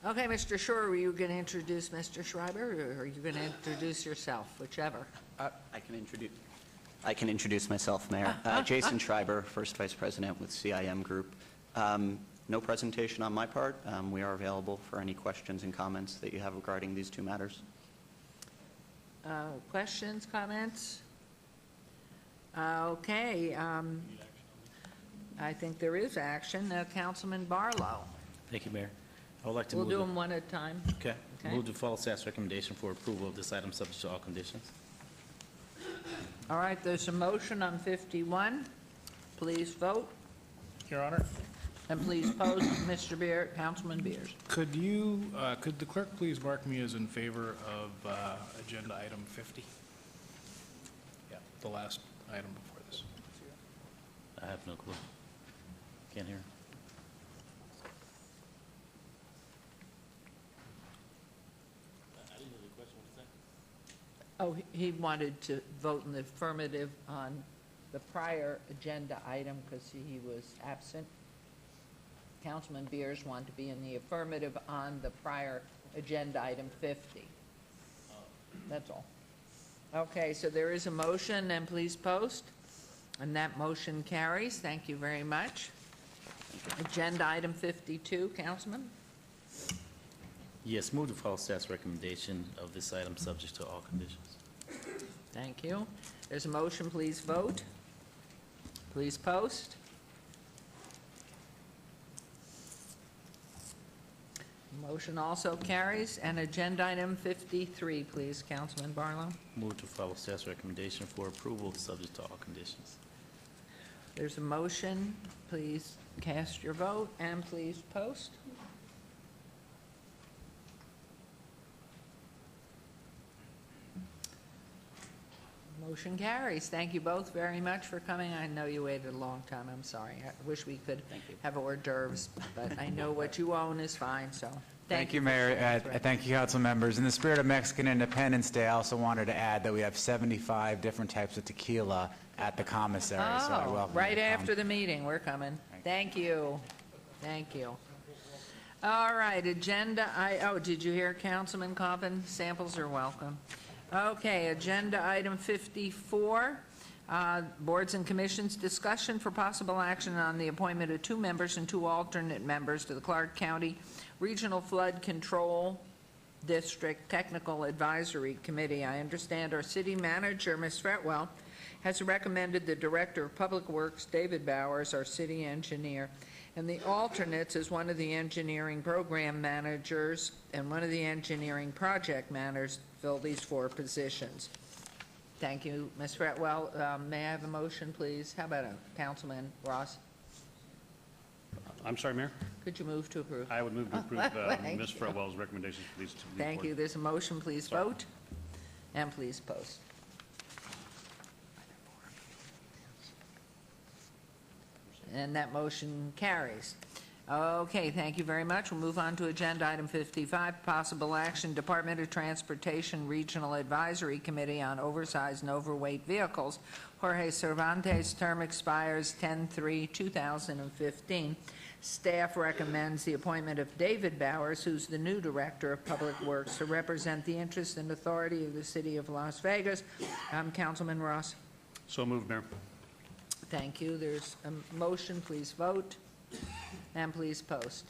Okay, Mr. Shore, were you going to introduce Mr. Schreiber, or are you going to introduce yourself, whichever?
I can introduce myself, Mayor. Jason Schreiber, First Vice President with CIM Group. No presentation on my part. We are available for any questions and comments that you have regarding these 2 matters.
Questions, comments? Okay. I think there is action. Councilman Barlow.
Thank you, Mayor. I would like to
We'll
move
do
the-
them one at a time.
Okay.
Okay.
Move to follow staff's recommendation for approval of this item subject to all conditions.
All right, there's a motion on 51. Please vote.
Your Honor,
And please post, Mr. Beer, Councilman Beers.
could the clerk please mark me as in favor of agenda item 50? Yeah, the last item before this.
I have no clue. Can't hear.
Oh, he wanted to vote in the affirmative on the prior agenda item because he was absent. Councilman Beers wanted to be in the affirmative on the prior agenda item 50. That's all. Okay, so there is a motion, and please post. And that motion carries. Thank you very much. Agenda item 52, Councilman.
Yes, move to follow staff's recommendation of this item subject to all conditions.
Thank you. There's a motion, please vote. Please post. Motion also carries. And agenda item 53, please, Councilman Barlow.
Move to follow staff's recommendation for approval, subject to all conditions.
There's a motion. Please cast your vote and please post. Motion carries. Thank you both very much for coming. I know you waited a long time. I'm sorry. I wish we could have hors d'oeuvres, but I know what you own is fine, so
Thank you, Mayor. Thank you, council members. In the spirit of Mexican Independence Day, I also wanted to add that we have 75 different types of tequila at the commissary, so I welcome
right
you to come.
after the meeting, we're coming. Thank you. Thank you. All right, did you hear Councilman Coffin? Samples are welcome. Okay, agenda item 54, boards and commissions discussion for possible action on the appointment of 2 members and 2 alternate members to the Clark County Regional Flood Control District Technical Advisory Committee. I understand our city manager, Ms. Fretwell, has recommended the Director of Public Works, David Bowers, our city engineer, and the alternates is one of the engineering program managers and one of the engineering project managers fill these 4 positions. Thank you, Ms. Fretwell. May I have a motion, please? How about Councilman Ross?
I'm sorry, Mayor?
Could you move to approve?
I would move to approve
Thank
Ms.
you.
Fretwell's recommendations for these 2.
Thank you. There's a motion. Please vote. And please post. And that motion carries. Okay, thank you very much. We'll move on to agenda item 55, possible action, Department of Transportation Regional Advisory Committee on Oversized and Overweight Vehicles. Jorge Cervantes' term expires 10/3/2015. Staff recommends the appointment of David Bowers, who's the new Director of Public Works, to represent the interest and authority of the City of Las Vegas. Councilman Ross.
So moved, Mayor.
Thank you. There's a motion. Please vote. And please post.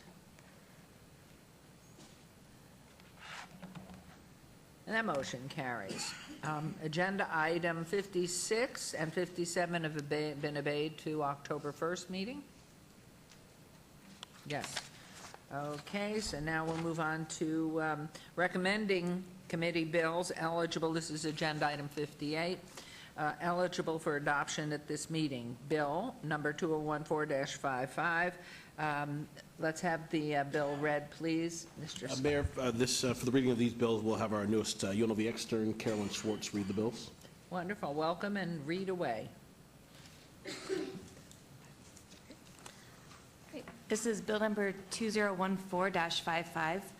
And that motion carries. Agenda item 56 and 57 have been obeyed to October 1st meeting? Yes. Okay, so now we'll move on to recommending committee bills eligible. This is agenda item 58. Eligible for adoption at this meeting. Bill number 2014-55. Let's have the bill read, please. Mr. Scott.
Mayor, for the reading of these bills, we'll have our newest UNLV extern, Carolyn Schwartz, read the bills.
Wonderful. Welcome and read away.
This is bill number 2014-55,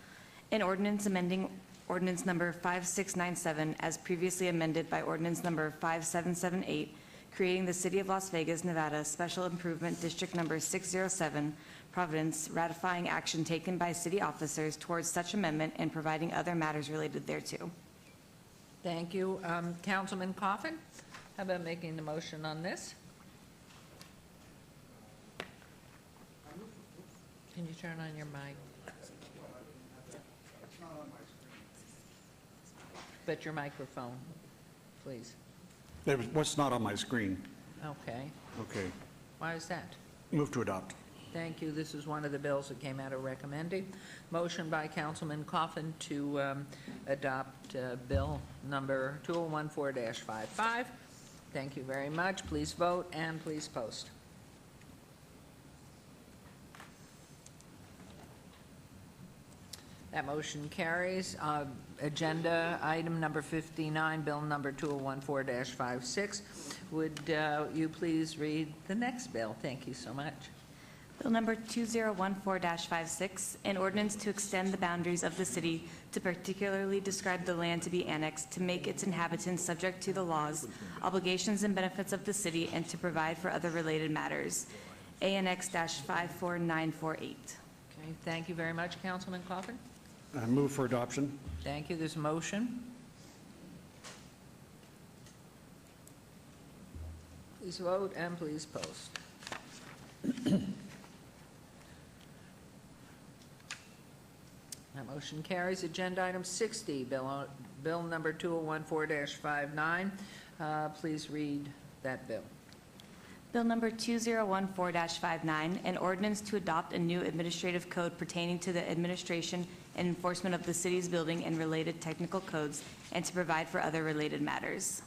an ordinance amending ordinance number 5697 as previously amended by ordinance number 5778, creating the City of Las Vegas, Nevada Special Improvement District number 607, Providence, ratifying action taken by city officers towards such amendment and providing other matters related thereto.
Thank you. Councilman Coffin, how about making the motion on this? Can you turn on your mic? But your microphone, please.
What's not on my screen?
Okay.
Okay.
Why is that?
Move to adopt.
Thank you. This is one of the bills that came out of recommending. Motion by Councilman Coffin to adopt bill number 2014-55. Thank you very much. Please vote and please post. That motion carries. Agenda item number 59, bill number 2014-56. Would you please read the next bill? Thank you so much.
Bill number 2014-56, an ordinance to extend the boundaries of the city to particularly describe the land to be annexed, to make its inhabitants subject to the laws, obligations, and benefits of the city, and to provide for other related matters. ANX-54948.
Okay, thank you very much, Councilman Coffin.
I move for adoption.
Thank you. There's a motion. Please vote and please post. That motion carries. Agenda item 60, bill number 2014-59. Please read that bill.
Bill number 2014-59, an ordinance to adopt a new administrative code pertaining to the administration and enforcement of the city's building and related technical codes, and to provide for other related matters.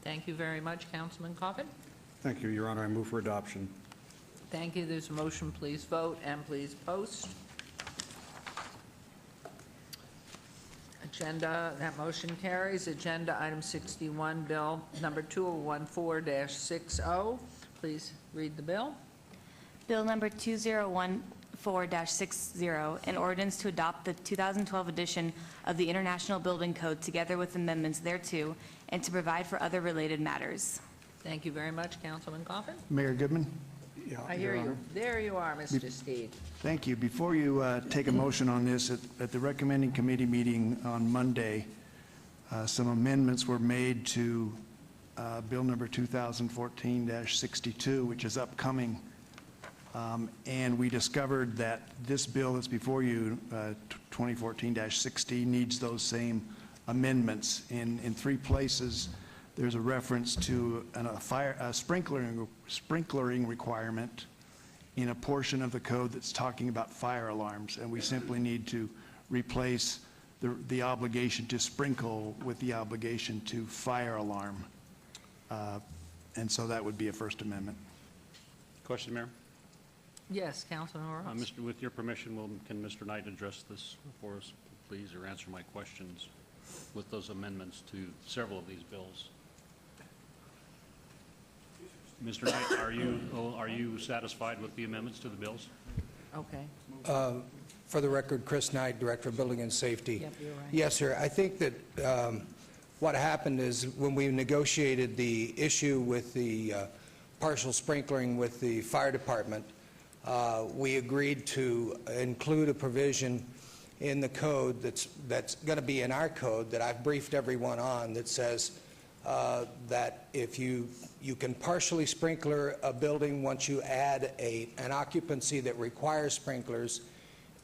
Thank you very much, Councilman Coffin.
Thank you, Your Honor. I move for adoption.
Thank you. There's a motion. Please vote and please post. Agenda, that motion carries. Agenda item 61, bill number 2014-60. Please read the bill.
Bill number 2014-60, an ordinance to adopt the 2012 edition of the International Building Code together with amendments thereto, and to provide for other related matters.
Thank you very much, Councilman Coffin.
Mayor Goodman?
I hear you. There you are, Mr. Steed.
Thank you. Before you take a motion on this, at the recommending committee meeting on Monday, some amendments were made to Bill number 2014-62, which is upcoming. And we discovered that this bill that's before you, 2014-60, needs those same amendments. In three places, there's a reference to a sprinklering requirement in a portion of the code that's talking about fire alarms, and we simply need to replace the obligation to sprinkle with the obligation to fire alarm. And so that would be a First Amendment.
Question, Mayor?
Yes, Councilman Ross.
Mr. With your permission, can Mr. Knight address this for us, please, or answer my questions with those amendments to several of these bills? Mr. Knight, are you satisfied with the amendments to the bills?
Okay.
For the record, Chris Knight, Director of Building and Safety.
Yep, you're right.
Yes, sir. I think that what happened is when we negotiated the issue with the partial sprinkling with the fire department, we agreed to include a provision in the code that's going to be in our code that I've briefed everyone on that says that if you can partially sprinkler a building once you add an occupancy that requires sprinklers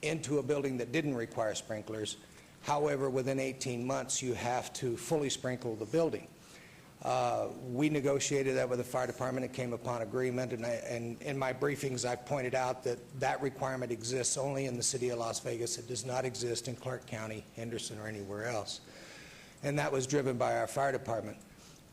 into a building that didn't require sprinklers. However, within 18 months, you have to fully sprinkle the building. We negotiated that with the fire department. It came upon agreement, and in my briefings, I've pointed out that that requirement exists only in the city of Las Vegas. It does not exist in Clark County, Henderson, or anywhere else. And that was driven by our fire department.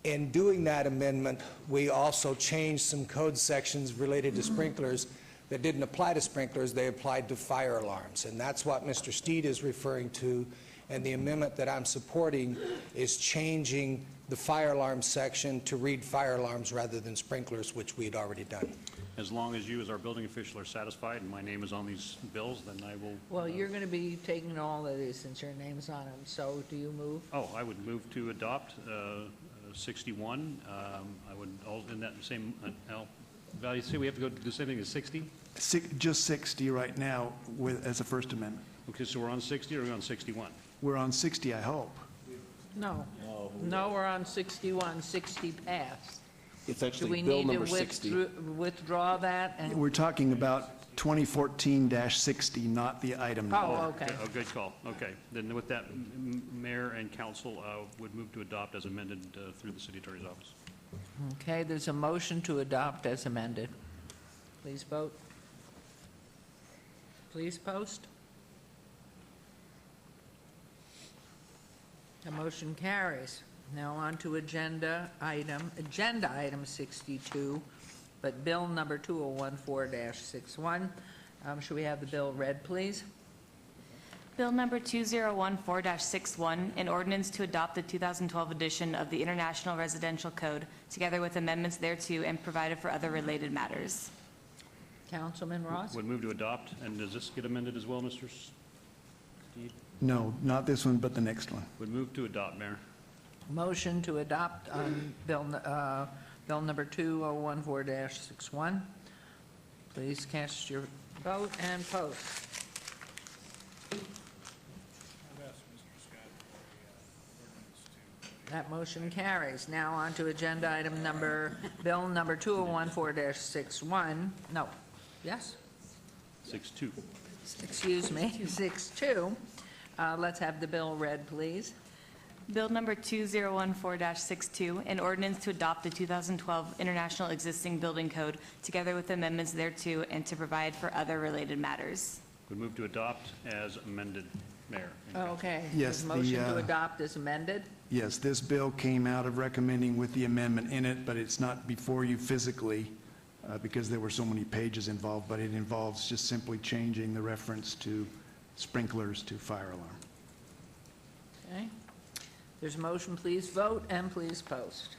In doing that amendment, we also changed some code sections related to sprinklers that didn't apply to sprinklers. They applied to fire alarms. And that's what Mr. Steed is referring to. And the amendment that I'm supporting is changing the fire alarm section to read fire alarms rather than sprinklers, which we had already done.
As long as you, as our building official, are satisfied and my name is on these bills, then I will...
Well, you're going to be taking all of these since your name's on them, so do you move?
Oh, I would move to adopt 61. I would, in that same, value, say we have to go do the same thing as 60?
Just 60 right now as a First Amendment.
Okay, so we're on 60 or are we on 61?
We're on 60, I hope.
No. No, we're on 61. 60 passed.
It's
Do
actually
we
bill
need
number
to
60.
withdraw that? And
We're talking about 2014-60, not the item number.
Oh, okay.
Oh, good call. Okay. Then with that, Mayor and Council would move to adopt as amended through the City Attorney's Office.
Okay, there's a motion to adopt as amended. Please vote. Please post. The motion carries. Now on to agenda item 62, but bill number 2014-61. Should we have the bill read, please?
Bill number 2014-61, an ordinance to adopt the 2012 edition of the International Residential Code, together with amendments thereto, and provided for other related matters.
Councilman Ross?
Would move to adopt, and does this get amended as well, Mr. Steed?
No, not this one, but the next one.
Would move to adopt, Mayor.
Motion to adopt on bill number 2014-61. Please cast your vote and post. That motion carries. Now on to agenda item bill number 2014-61. No, yes?
62.
Excuse me, 62. Let's have the bill read, please.
Bill number 2014-62, an ordinance to adopt the 2012 International Existing Building Code together with amendments thereto and to provide for other related matters.
Would move to adopt as amended, Mayor.
Okay.
Yes,
Is motion
the,
to adopt is amended?
Yes, this bill came out of recommending with the amendment in it, but it's not before you physically because there were so many pages involved, but it involves just simply changing the reference to sprinklers to fire alarm.
Okay. There's a motion, please vote and please post.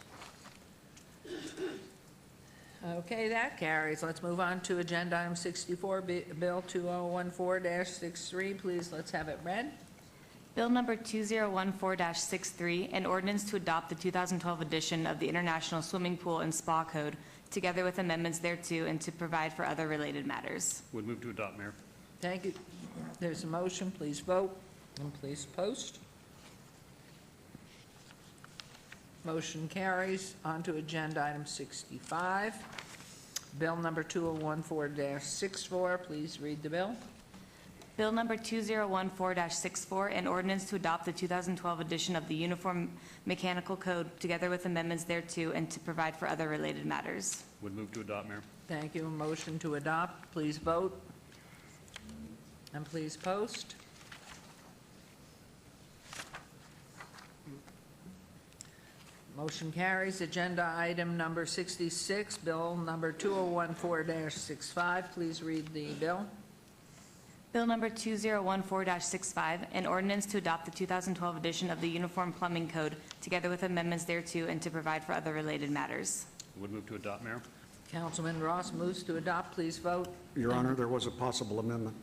Okay, that carries. Let's move on to agenda item 64, Bill 2014-63. Please, let's have it read.
Bill number 2014-63, an ordinance to adopt the 2012 edition of the International Swimming Pool and Spa Code together with amendments thereto and to provide for other related matters.
Would move to adopt, Mayor.
Thank you. There's a motion, please vote and please post. Motion carries. On to agenda item 65. Bill number 2014-64. Please read the bill.
Bill number 2014-64, an ordinance to adopt the 2012 edition of the Uniform Mechanical Code together with amendments thereto and to provide for other related matters.
Would move to adopt, Mayor.
Thank you. A motion to adopt. Please vote and please post. Motion carries. Agenda item number 66, Bill number 2014-65. Please read the bill.
Bill number 2014-65, an ordinance to adopt the 2012 edition of the Uniform Plumbing Code together with amendments thereto and to provide for other related matters.
Would move to adopt, Mayor.
Councilman Ross moves to adopt. Please vote.
Your Honor, there was a possible amendment.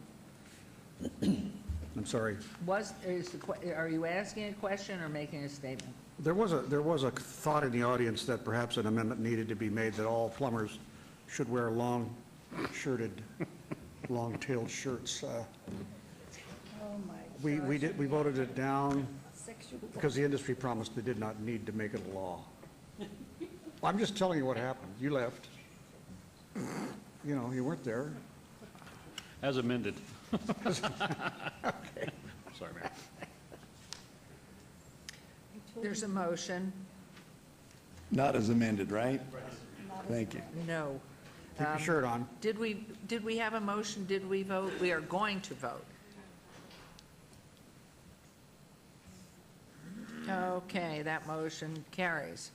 I'm sorry.
Are you asking a question or making a statement?
There was a thought in the audience that perhaps an amendment needed to be made that all plumbers should wear long-shirted, long-tailed shirts. We voted it down because the industry promised they did not need to make it a law. I'm just telling you what happened. You left. You know, you weren't there.
As amended.
Okay.
Sorry, Mayor.
There's a motion.
Not as amended, right? Thank you.
No.
Keep your shirt on.
Did we have a motion? Did we vote? We are going to vote. Okay, that motion carries.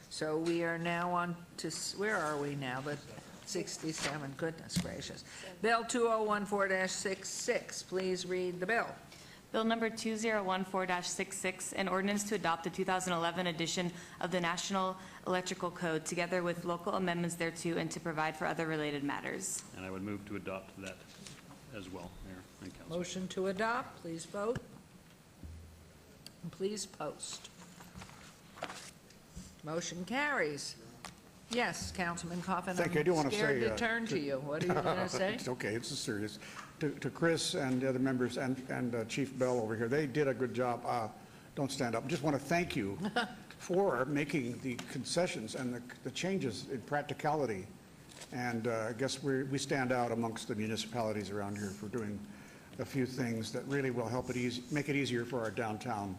So we are now on to, where are we now? The 67, goodness gracious. Bill 2014-66, please read the bill.
Bill number 2014-66, an ordinance to adopt the 2011 edition of the National Electrical Code together with local amendments thereto and to provide for other related matters.
And I would move to adopt that as well, Mayor and Council.
Motion to adopt, please vote. And please post. Motion carries. Yes, Councilman Coffin.
Thank you. I do want to say.
I'm scared to turn to you. What are you going to say?
It's okay. It's serious. To Chris and the other members and Chief Bell over here, they did a good job. Don't stand up. Just want to thank you for making the concessions and the changes in practicality. And I guess we stand out amongst the municipalities around here for doing a few things that really will help make it easier for our downtown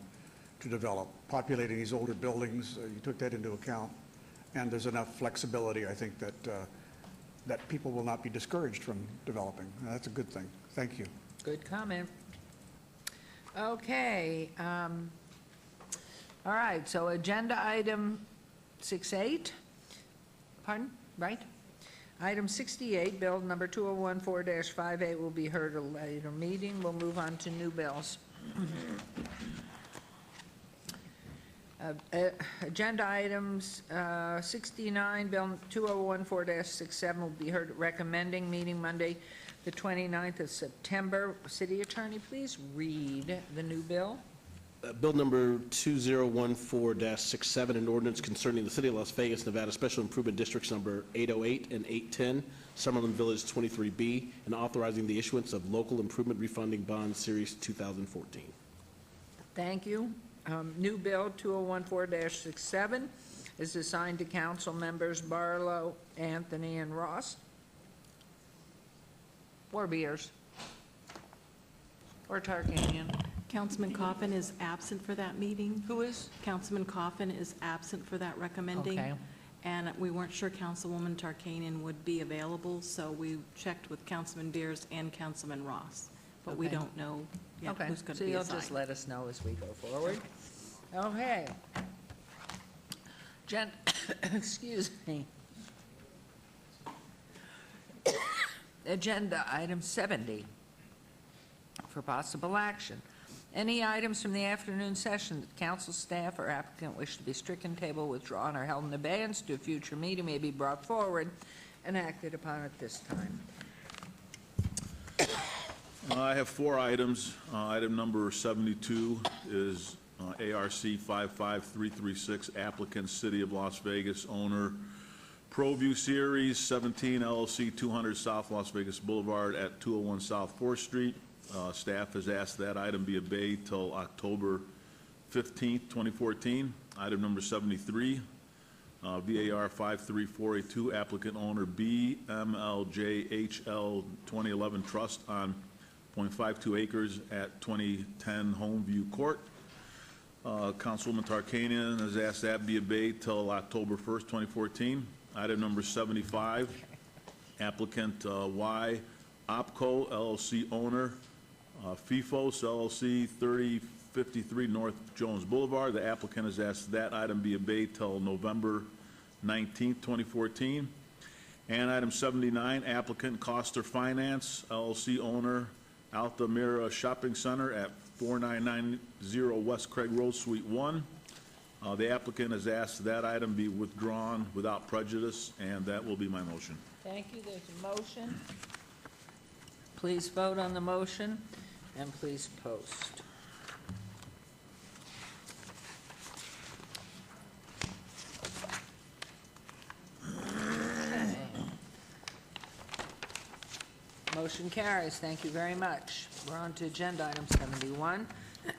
to develop. Populating these older buildings, you took that into account. And there's enough flexibility, I think, that that people will not be discouraged from developing. That's a good thing. Thank you.
Good comment. Okay. All right, so agenda item 68, pardon, right? Item 68, bill number 2014-58 will be heard at a later meeting. We'll move on to new bills. Agenda items 69, Bill 2014-67 will be heard at recommending meeting Monday, the 29th of September. City Attorney, please read the new bill.
Bill number 2014-67, an ordinance concerning the City of Las Vegas, Nevada Special Improvement Districts number 808 and 810, Summerlin Village 23B, and authorizing the issuance of local improvement refunding bonds series 2014.
Thank you. New bill 2014-67 is assigned to council members Barlow, Anthony, and Ross. Or Beers. Or Tarkanian.
Councilman Coffin is absent for that meeting.
Who is?
Councilman Coffin is absent for that recommending.
Okay.
And we weren't sure Councilwoman Tarkanian would be available, so we checked with Councilman Beers and Councilman Ross. But we
Okay.
don't know yet
Okay,
who's going
so
to be
you'll
assigned.
just let us know as we go forward. Okay. Excuse me. Agenda item 70 for possible action. Any items from the afternoon session that council staff or applicant wish to be stricken, tabled, withdrawn, or held in abeyance to a future meeting may be brought forward and acted upon at this time.
I have 4 items. Item number 72 is ARC 55336, applicant City of Las Vegas, owner ProView Series 17 LLC, 200 South Las Vegas Boulevard at 201 South 4th Street. Staff has asked that item be obeyed till October 15th, 2014. Item number 73, VAR 53482, applicant owner BMLJHL 2011 Trust on .52 acres at 2010 Homeview Court. Councilwoman Tarkanian has asked that be obeyed till October 1st, 2014. Item number 75, applicant Y Opco LLC owner, FIFOS LLC, 3053 North Jones Boulevard. The applicant has asked that item be obeyed till November 19th, 2014. And item 79, applicant Coster Finance LLC owner, Altamira Shopping Center at 4990 West Craig Road, Suite 1. The applicant has asked that item be withdrawn without prejudice, and that will be my motion.
Thank you. There's a motion. Please vote on the motion, and please post. Motion carries. Thank you very much. We're on to agenda item 71.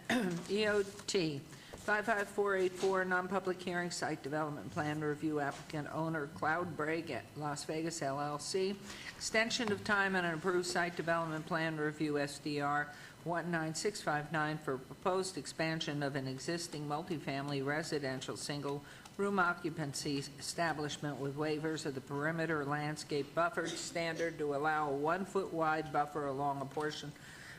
EOT 55484, non-public hearing, site development plan review, applicant owner Cloudbreak at Las Vegas LLC. Extension of time on an approved site development plan review SDR 19659 for proposed expansion of an existing multifamily residential single room occupancy establishment with waivers of the perimeter landscape buffer standard to allow a 1-foot wide buffer along a portion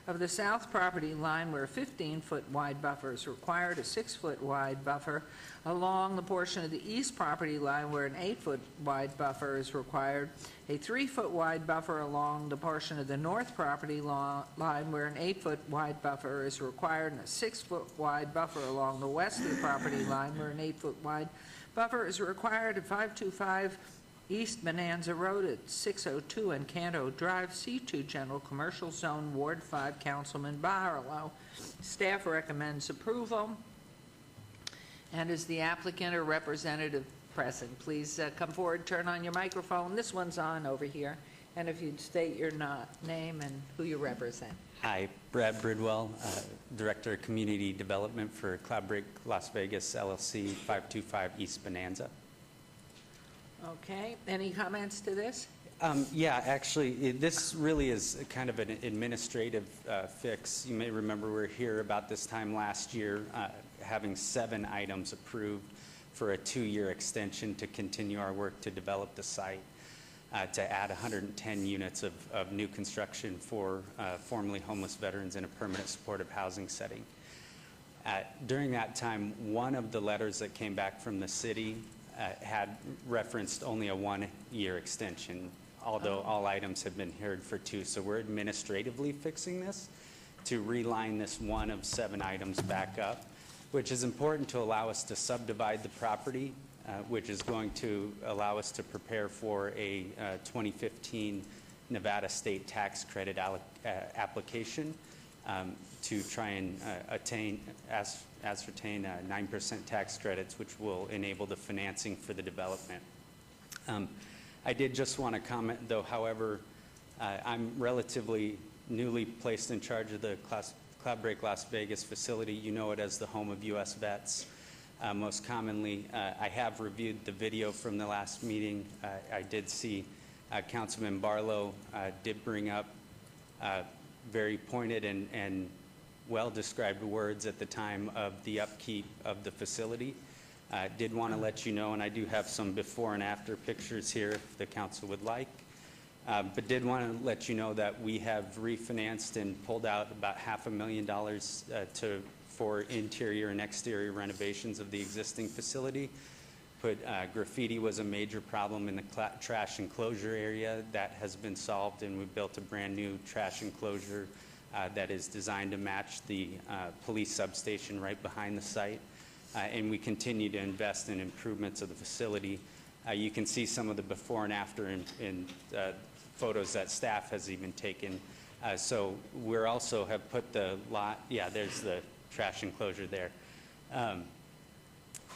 of the south property line where a 15-foot wide buffer is required, a 6-foot wide buffer along the portion of the east property line where an 8-foot wide buffer is required, a 3-foot wide buffer along the portion of the north property line where an 8-foot wide buffer is required, and a 6-foot wide buffer along the westerly property line where an 8-foot wide buffer is required at 525 East Bonanza Road at 602 Encanto Drive, C2 General Commercial Zone, Ward 5, Councilman Barlow. Staff recommends approval. And is the applicant or representative present? Please come forward, turn on your microphone. This one's on over here. And if you'd state your name and who you represent.
Hi, Brad Bridwell, Director of Community Development for Cloudbreak Las Vegas LLC, 525 East Bonanza.
Okay, any comments to this?
Yeah, actually, this really is kind of an administrative fix. You may remember we were here about this time last year having 7 items approved for a 2-year extension to continue our work to develop the site, to add 110 units of new construction for formerly homeless veterans in a permanent supportive housing setting. During that time, one of the letters that came back from the city had referenced only a 1-year extension, although all items have been heard for 2. So we're administratively fixing this to reline this one of 7 items back up, which is important to allow us to subdivide the property, which is going to allow us to prepare for a 2015 Nevada state tax credit application to try and ascertain 9% tax credits, which will enable the financing for the development. I did just want to comment, though, however, I'm relatively newly placed in charge of the Cloudbreak Las Vegas facility. You know it as the home of U.S. vets. Most commonly, I have reviewed the video from the last meeting. I did see Councilman Barlow did bring up very pointed and well-described words at the time of the upkeep of the facility. Did want to let you know, and I do have some before and after pictures here if the council would like, but did want to let you know that we have refinanced and pulled out about $500,000 for interior and exterior renovations of the existing facility. Graffiti was a major problem in the trash enclosure area. That has been solved, and we built a brand-new trash enclosure that is designed to match the police substation right behind the site. And we continue to invest in improvements of the facility. You can see some of the before and after in photos that staff has even taken. So we're also have put the lot, yeah, there's the trash enclosure there.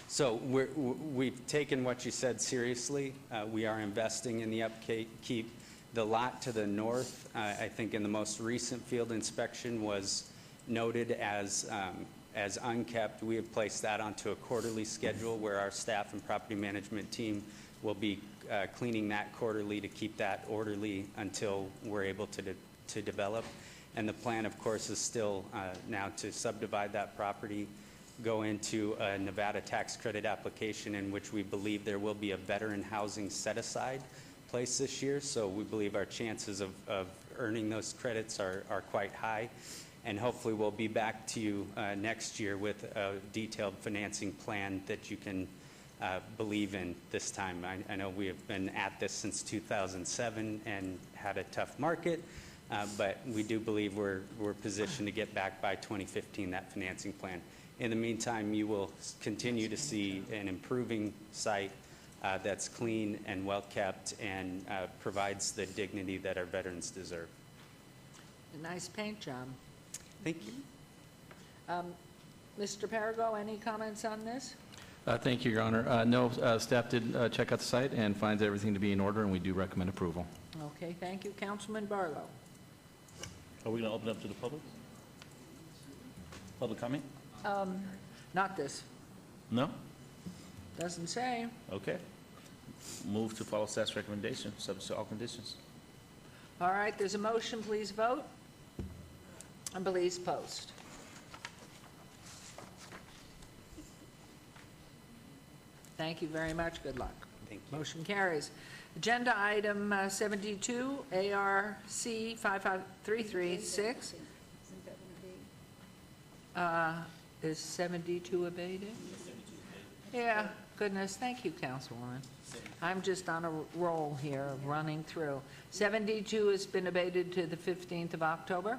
So we've taken what you said seriously. We are investing in the upkeep. The lot to the north, I think in the most recent field inspection, was noted as unkept. We have placed that onto a quarterly schedule where our staff and property management team will be cleaning that quarterly to keep that orderly until we're able to develop. And the plan, of course, is still now to subdivide that property, go into a Nevada tax credit application in which we believe there will be a veteran housing set-aside place this year. So we believe our chances of earning those credits are quite high. And hopefully we'll be back to you next year with a detailed financing plan that you can believe in this time. I know we have been at this since 2007 and had a tough market, but we do believe we're positioned to get back by 2015, that financing plan. In the meantime, you will continue to see an improving site that's clean and well-kept and provides the dignity that our veterans deserve.
A nice paint job.
Thank you.
Mr. Parago, any comments on this?
Thank you, Your Honor. No, staff did check out the site and finds everything to be in order, and we do recommend approval.
Okay, thank you. Councilman Barlow.
Are we going to open up to the public? Public comment?
Not this.
No?
Doesn't say.
Okay. Move to follow staff's recommendation, subject to all conditions.
All right, there's a motion. Please vote. And please post. Thank you very much. Good luck.
Thank you.
Motion carries. Agenda item 72, ARC 55336. Is 72 abated? Yeah, goodness. Thank you, Councilwoman. I'm just on a roll here, running through. 72 has been abated to the 15th of October.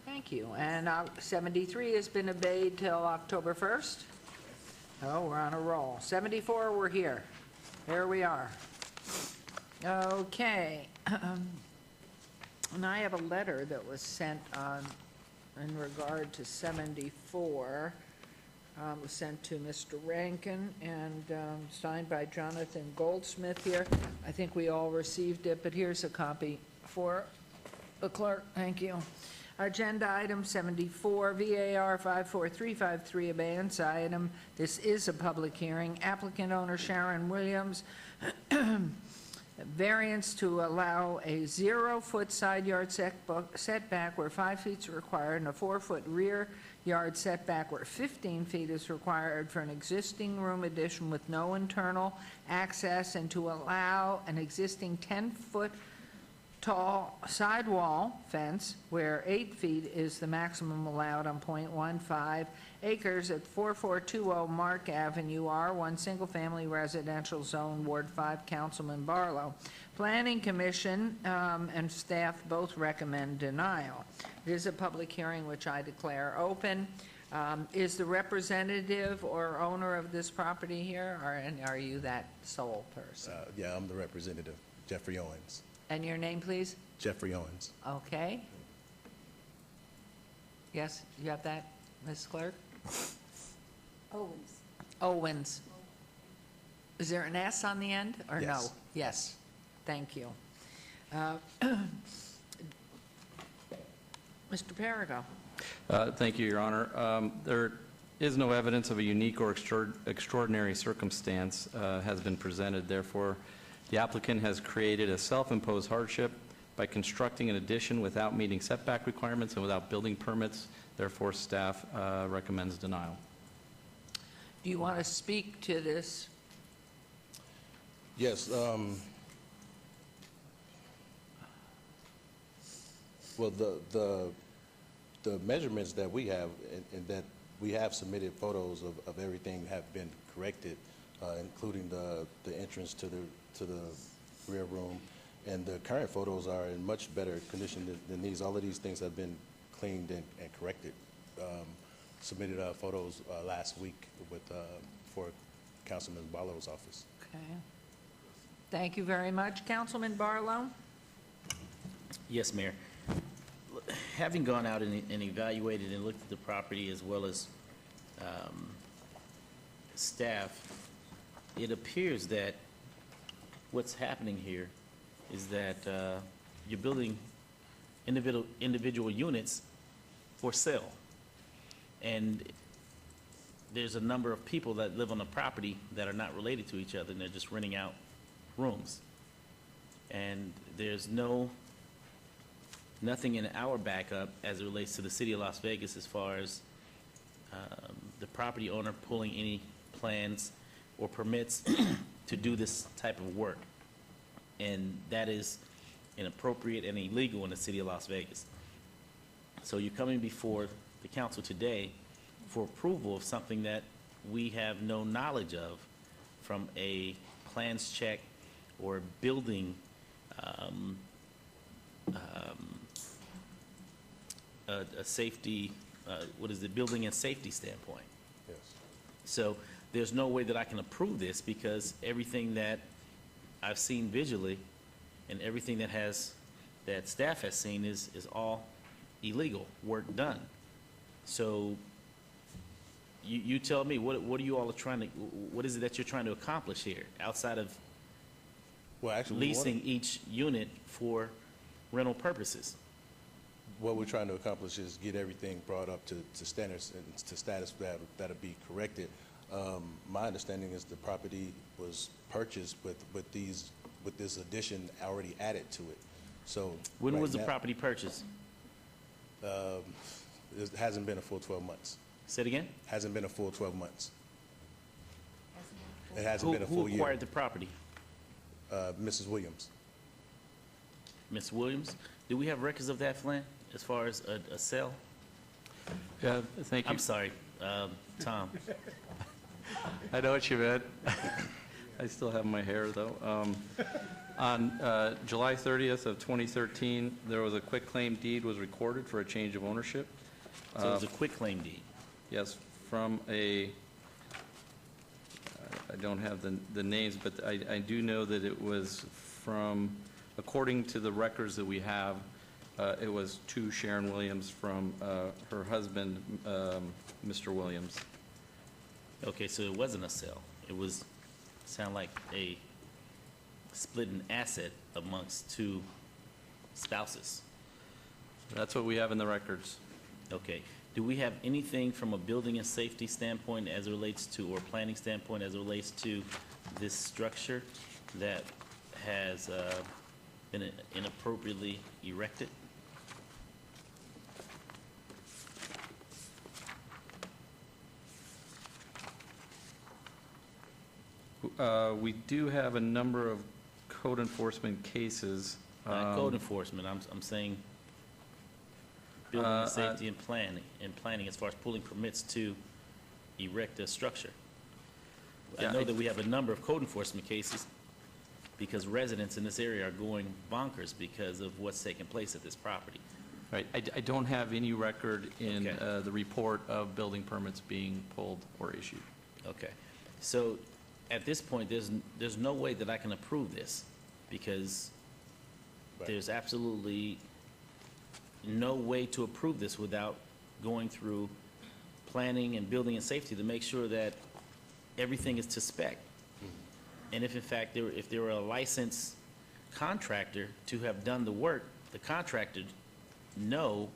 Thank you. And 73 has been abated till October 1st. Oh, we're on a roll. 74, we're here. Here we are. Okay. And I have a letter that was sent on in regard to 74. Was sent to Mr. Rankin and signed by Jonathan Goldsmith here. I think we all received it, but here's a copy for the clerk. Thank you. Agenda item 74, VAR 54353, abeyance item. This is a public hearing. Applicant owner Sharon Williams, variance to allow a 0-foot side yard setback where 5 feet is required and a 4-foot rear yard setback where 15 feet is required for an existing room addition with no internal access, and to allow an existing 10-foot tall sidewall fence where 8 feet is the maximum allowed on .15 acres at 4420 Mark Avenue, R1 Single Family Residential Zone, Ward 5, Councilman Barlow. Planning Commission and staff both recommend denial. It is a public hearing which I declare open. Is the representative or owner of this property here, or are you that sole person?
Yeah, I'm the representative, Jeffrey Owens.
And your name, please?
Jeffrey Owens.
Okay. Yes, you have that, Ms. Clerk?
Owens.
Owens. Is there an S on the end, or no?
Yes.
Yes. Thank you. Mr. Parago.
Thank you, Your Honor. There is no evidence of a unique or extraordinary circumstance has been presented. Therefore, the applicant has created a self-imposed hardship by constructing an addition without meeting setback requirements and without building permits. Therefore, staff recommends denial.
Do you want to speak to this?
Yes. Well, the measurements that we have and that we have submitted photos of everything have been corrected, including the entrance to the rear room, and the current photos are in much better condition than these. All of these things have been cleaned and corrected. Submitted photos last week for Councilman Barlow's office.
Okay. Thank you very much. Councilman Barlow?
Yes, Mayor. Having gone out and evaluated and looked at the property as well as staff, it appears that what's happening here is that you're building individual units for sale. And there's a number of people that live on the property that are not related to each other, and they're just renting out rooms. And there's nothing in our backup as it relates to the city of Las Vegas as far as the property owner pulling any plans or permits to do this type of work. And that is inappropriate and illegal in the city of Las Vegas. So you're coming before the council today for approval of something that we have no knowledge of from a plans check or building a safety, building and safety standpoint.
Yes.
So there's no way that I can approve this because everything that I've seen visually and everything that staff has seen is all illegal work done. So you tell me, what are you all trying to, what is it that you're trying to accomplish here outside of leasing each unit for rental purposes?
What we're trying to accomplish is get everything brought up to standards and to status that'll be corrected. My understanding is the property was purchased with this addition already added to it. So
when was the property purchased?
It hasn't been a full 12 months.
Say it again?
Hasn't been a full 12 months. It hasn't been a full year.
Who acquired the property?
Mrs. Williams.
Ms. Williams? Do we have records of that, Flynn, as far as a sale?
Yeah, thank you.
I'm sorry, Tom.
I know what you meant. I still have my hair, though. On July 30th of 2013, there was a quitclaim deed was recorded for a change of ownership.
So it was a quitclaim deed?
Yes, from I don't have the names, but I do know that it was from, according to the records that we have, it was to Sharon Williams from her husband, Mr. Williams.
Okay, so it wasn't a sale. It was, sound like a split an asset amongst two spouses.
That's what we have in the records.
Okay. Do we have anything from a building and safety standpoint as it relates to, or planning standpoint as it relates to this structure that has been inappropriately erected?
We do have a number of code enforcement cases.
Not code enforcement, I'm saying building and safety and planning as far as pulling permits to erect a structure. I know that we have a number of code enforcement cases because residents in this area are going bonkers because of what's taking place at this property.
Right. I don't have any record in the report of building permits being pulled or issued.
Okay. So at this point, there's no way that I can approve this because there's absolutely no way to approve this without going through planning and building and safety to make sure that everything is to spec. And if in fact if there were a licensed contractor to have done the work, the contractor know,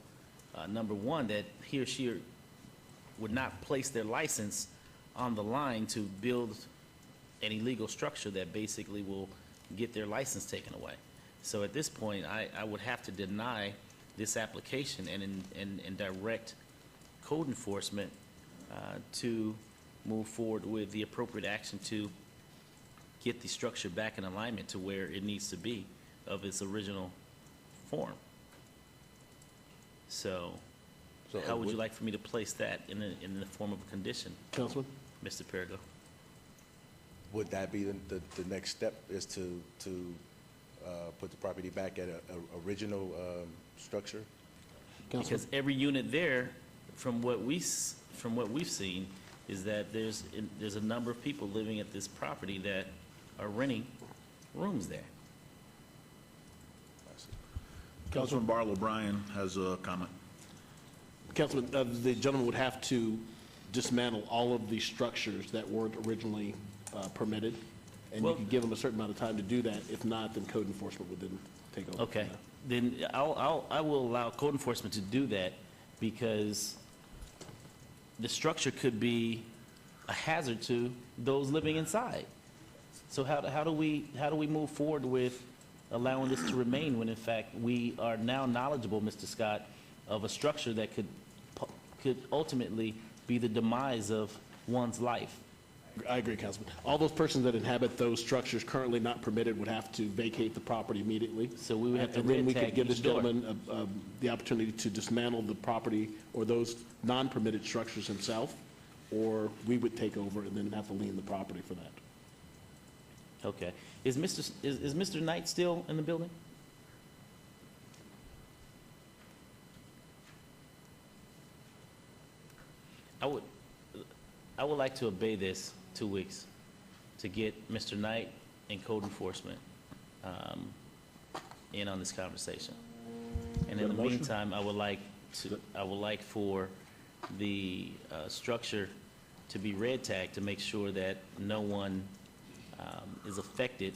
number one, that he or she would not place their license on the line to build an illegal structure that basically will get their license taken away. So at this point, I would have to deny this application and direct code enforcement to move forward with the appropriate action to get the structure back in alignment to where it needs to be of its original form. So how would you like for me to place that in the form of a condition?
Councilman?
Mr. Perigo?
Would that be the next step, is to put the property back at a original structure?
Because every unit there, from what we've seen, is that there's a number of people living at this property that are renting rooms there.
Councilman Barlow Bryan has a comment.
Councilman, the gentleman would have to dismantle all of the structures that weren't originally permitted, and you could give them a certain amount of time to do that. If not, then code enforcement would then take over.
Okay, then I will allow code enforcement to do that, because the structure could be a hazard to those living inside. So how do we move forward with allowing this to remain when in fact we are now knowledgeable, Mr. Scott, of a structure that could ultimately be the demise of one's life?
I agree, Councilman. All those persons that inhabit those structures currently not permitted would have to vacate the property immediately.
So we would have to
And then we
red
could
tag
give this
each door.
gentleman the opportunity to dismantle the property or those non-permitted structures himself, or we would take over and then have to lien the property for that.
Okay. Is Mr. Knight still in the building? I would like to obey this 2 weeks to get Mr. Knight and code enforcement in on this conversation. And in the meantime, I would like for the structure to be red tagged to make sure that no one is affected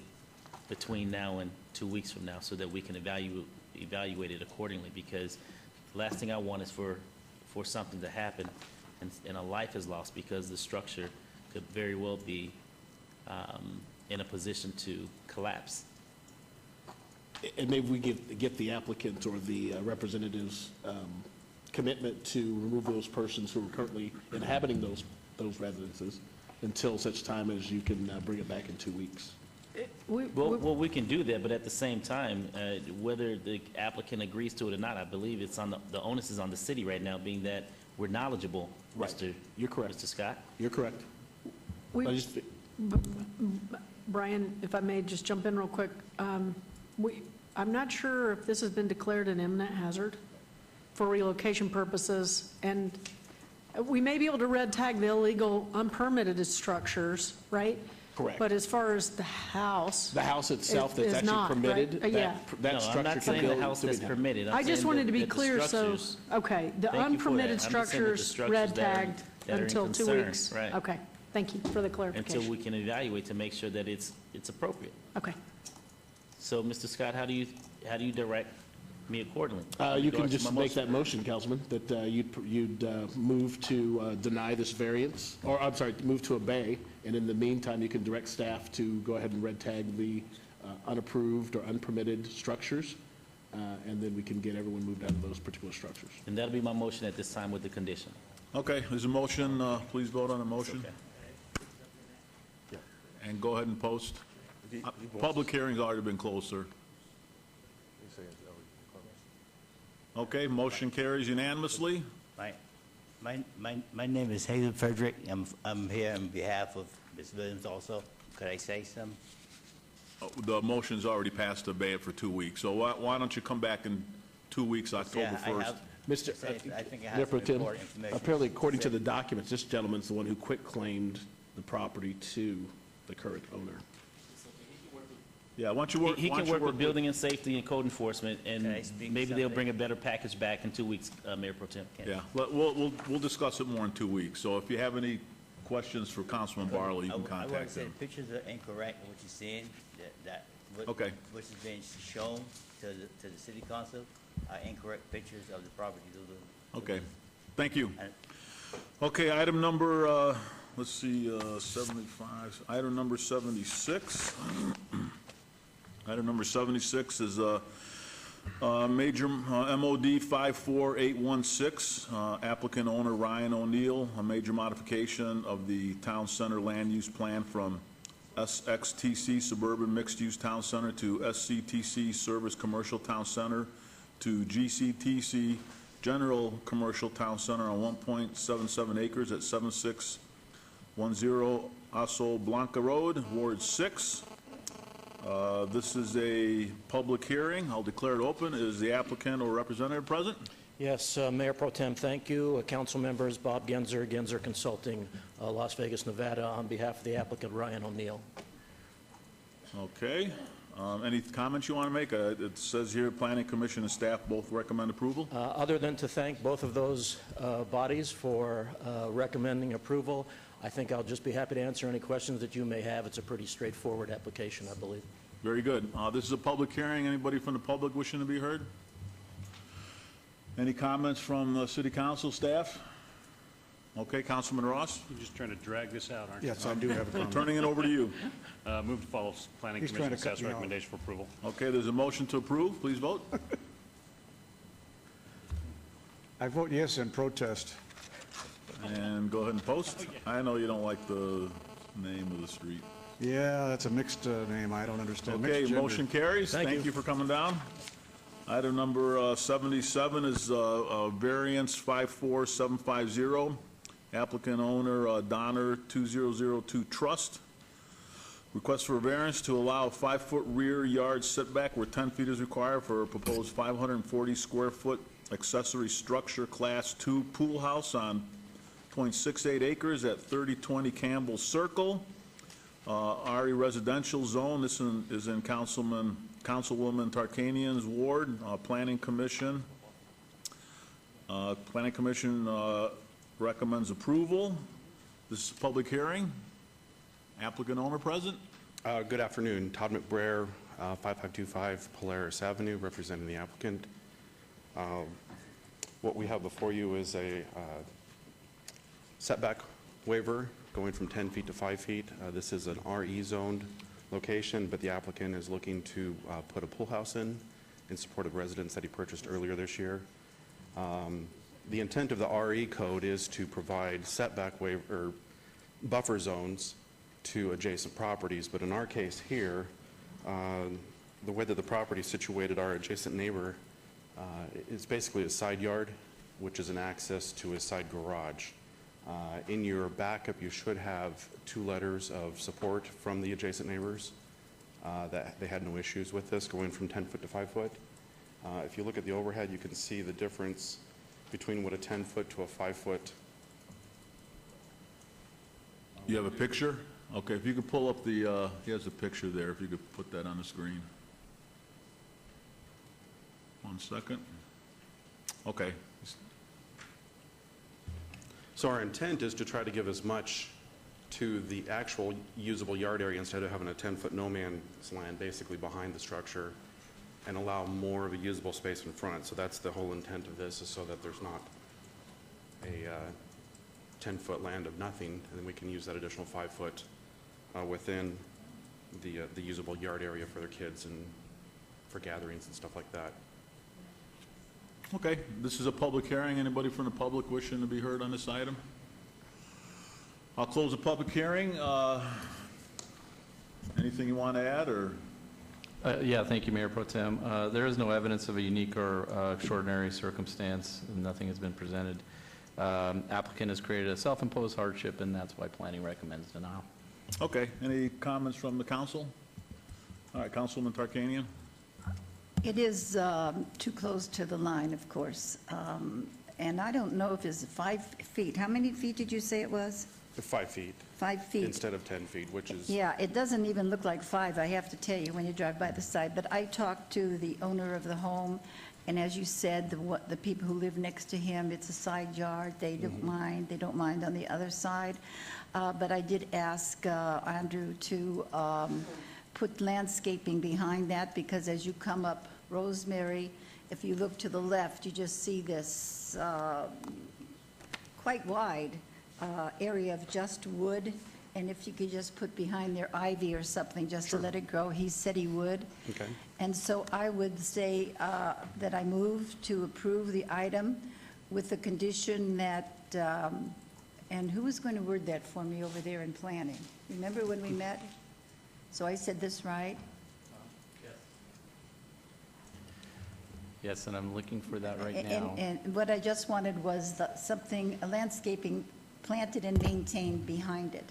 between now and 2 weeks from now, so that we can evaluate it accordingly. Because the last thing I want is for something to happen and a life is lost because the structure could very well be in a position to collapse.
And maybe we get the applicant or the representative's commitment to remove those persons who are currently inhabiting those residences until such time as you can bring it back in 2 weeks.
Well, we can do that, but at the same time, whether the applicant agrees to it or not, I believe it's on the onus is on the city right now, being that we're knowledgeable, Mr.
You're correct.
Mr. Scott?
You're correct.
Brian, if I may just jump in real quick. I'm not sure if this has been declared an imminent hazard for relocation purposes, and we may be able to red tag the illegal unpermitted structures, right?
Correct.
But as far as the house.
The house itself that's
is
actually
not,
permitted,
right? Yeah.
that
No,
structure
I'm not
can
saying
build
the house
to be
that's
inhabited.
permitted. I'm
I just
saying
wanted to be
that the
clear, so,
structures-
okay, the
Thank you for that.
unpermitted
I'm just saying that the
structures
structures
red
that are-
tagged
that are in
until 2
concern,
weeks.
right.
Okay, thank you for the clarification.
Until we can evaluate to make sure that it's appropriate.
Okay.
So, Mr. Scott, how do you direct me accordingly?
You can
Regards to
just
my
make that motion, Councilman, that you'd move to deny this variance, or, I'm sorry, move to obey, and in the meantime, you can direct staff to go ahead and red tag the unapproved or unpermitted structures, and then we can get everyone moved out of those particular structures.
And that'll be my motion at this time with the condition.
Okay, there's a motion. Please vote on the motion. And go ahead and post. Public hearing's already been closed, sir. Okay, motion carries unanimously.
My name is Hazel Frederick. I'm here on behalf of Ms. Williams also. Could I say something?
The motion's already passed to obey it for 2 weeks, so why don't you come back in 2 weeks, October 1st?
Mr.
I think I have
Mayor
some
Pro Tem,
important information.
apparently, according to the documents, this gentleman's the one who quit-claimed the property to the current owner.
Yeah, why don't you work?
He can work with building and safety and code enforcement, and
Can I speak
maybe they'll
something?
bring a better package back in 2 weeks, Mayor Pro Tem.
Yeah, we'll discuss it more in 2 weeks, so if you have any questions for Councilman Barlow, you can
I want to
contact
say
him.
the pictures are incorrect, what you're seeing,
Okay.
which is being shown to the city council are incorrect pictures of the property.
Okay, thank you. Okay, item number, let's see, 75, item number 76. Item number 76 is major MOD 54816, applicant owner Ryan O'Neill, a major modification of the town center land use plan from SXTC Suburban Mixed Use Town Center to SCTC Service Commercial Town Center to GCTC General Commercial Town Center on 1.77 acres at 7610 Aso Blanca Road, Ward 6. This is a public hearing. I'll declare it open. Is the applicant or representative present?
Yes, Mayor Pro Tem, thank you. Council members, Bob Genzer, Genzer Consulting, Las Vegas, Nevada, on behalf of the applicant Ryan O'Neill.
Okay. Any comments you want to make? It says here, Planning Commission and staff both recommend approval.
Other than to thank both of those bodies for recommending approval, I think I'll just be happy to answer any questions that you may have. It's a pretty straightforward application, I believe.
Very good. This is a public hearing. Anybody from the public wishing to be heard? Any comments from the city council staff? Okay, Councilman Ross?
You're just trying to drag this out, aren't you?
Yes, I do have a comment.
Turning it over to you.
Move to follow Planning
He's trying
Commission
to cut
staff's
me off.
recommendation for approval.
Okay, there's a motion to approve. Please vote.
I vote yes in protest.
And go ahead and post. I know you don't like the name of the street.
Yeah, that's a mixed name. I don't understand.
Okay,
Mixed gender.
motion carries. Thank you for coming down. Item number 77 is variance 54750. Applicant owner Donner 2002 Trust. Request for a variance to allow a 5-foot rear yard setback where 10 feet is required for a proposed 540 square foot accessory structure Class 2 pool house on .68 acres at 3020 Campbell Circle. RE residential zone. This is in Councilwoman Tarkanian's ward. Planning Commission. Planning Commission recommends approval. This is a public hearing. Applicant owner present.
Good afternoon. Todd McBrayer, 5525 Polaris Avenue, representing the applicant. What we have before you is a setback waiver going from 10 feet to 5 feet. This is an RE zoned location, but the applicant is looking to put a pool house in support of residents that he purchased earlier this year. The intent of the RE code is to provide setback waiver or buffer zones to adjacent properties, but in our case here, the way that the property is situated, our adjacent neighbor is basically a side yard, which is an access to a side garage. In your backup, you should have 2 letters of support from the adjacent neighbors that they had no issues with this going from 10 foot to 5 foot. If you look at the overhead, you can see the difference between what a 10 foot to a 5 foot.
You have a picture? Okay, if you could pull up the, he has a picture there, if you could put that on the screen. 1 second. Okay.
So our intent is to try to give as much to the actual usable yard area instead of having a 10-foot no man's land basically behind the structure and allow more of a usable space in front. So that's the whole intent of this, is so that there's not a 10-foot land of nothing, and then we can use that additional 5 foot within the usable yard area for their kids and for gatherings and stuff like that.
Okay, this is a public hearing. Anybody from the public wishing to be heard on this item? I'll close the public hearing. Anything you want to add, or?
Yeah, thank you, Mayor Pro Tem. There is no evidence of a unique or extraordinary circumstance. Nothing has been presented. Applicant has created a self-imposed hardship, and that's why planning recommends denial.
Okay, any comments from the council? All right, Councilwoman Tarkanian.
It is too close to the line, of course. And I don't know if it's 5 feet. How many feet did you say it was?
5 feet.
5 feet.
Instead of 10 feet, which is...
Yeah, it doesn't even look like 5, I have to tell you, when you drive by the side. But I talked to the owner of the home, and as you said, the people who live next to him, it's a side yard. They don't mind. They don't mind on the other side. But I did ask Andrew to put landscaping behind that, because as you come up Rosemary, if you look to the left, you just see this quite wide area of just wood, and if you could just put behind there ivy or something, just to let it grow. He said he would.
Okay.
And so I would say that I move to approve the item with the condition that, and who was going to word that for me over there in planning? Remember when we met? So I said this right?
Yes, and I'm looking for that right now.
And what I just wanted was something, a landscaping planted and maintained behind it.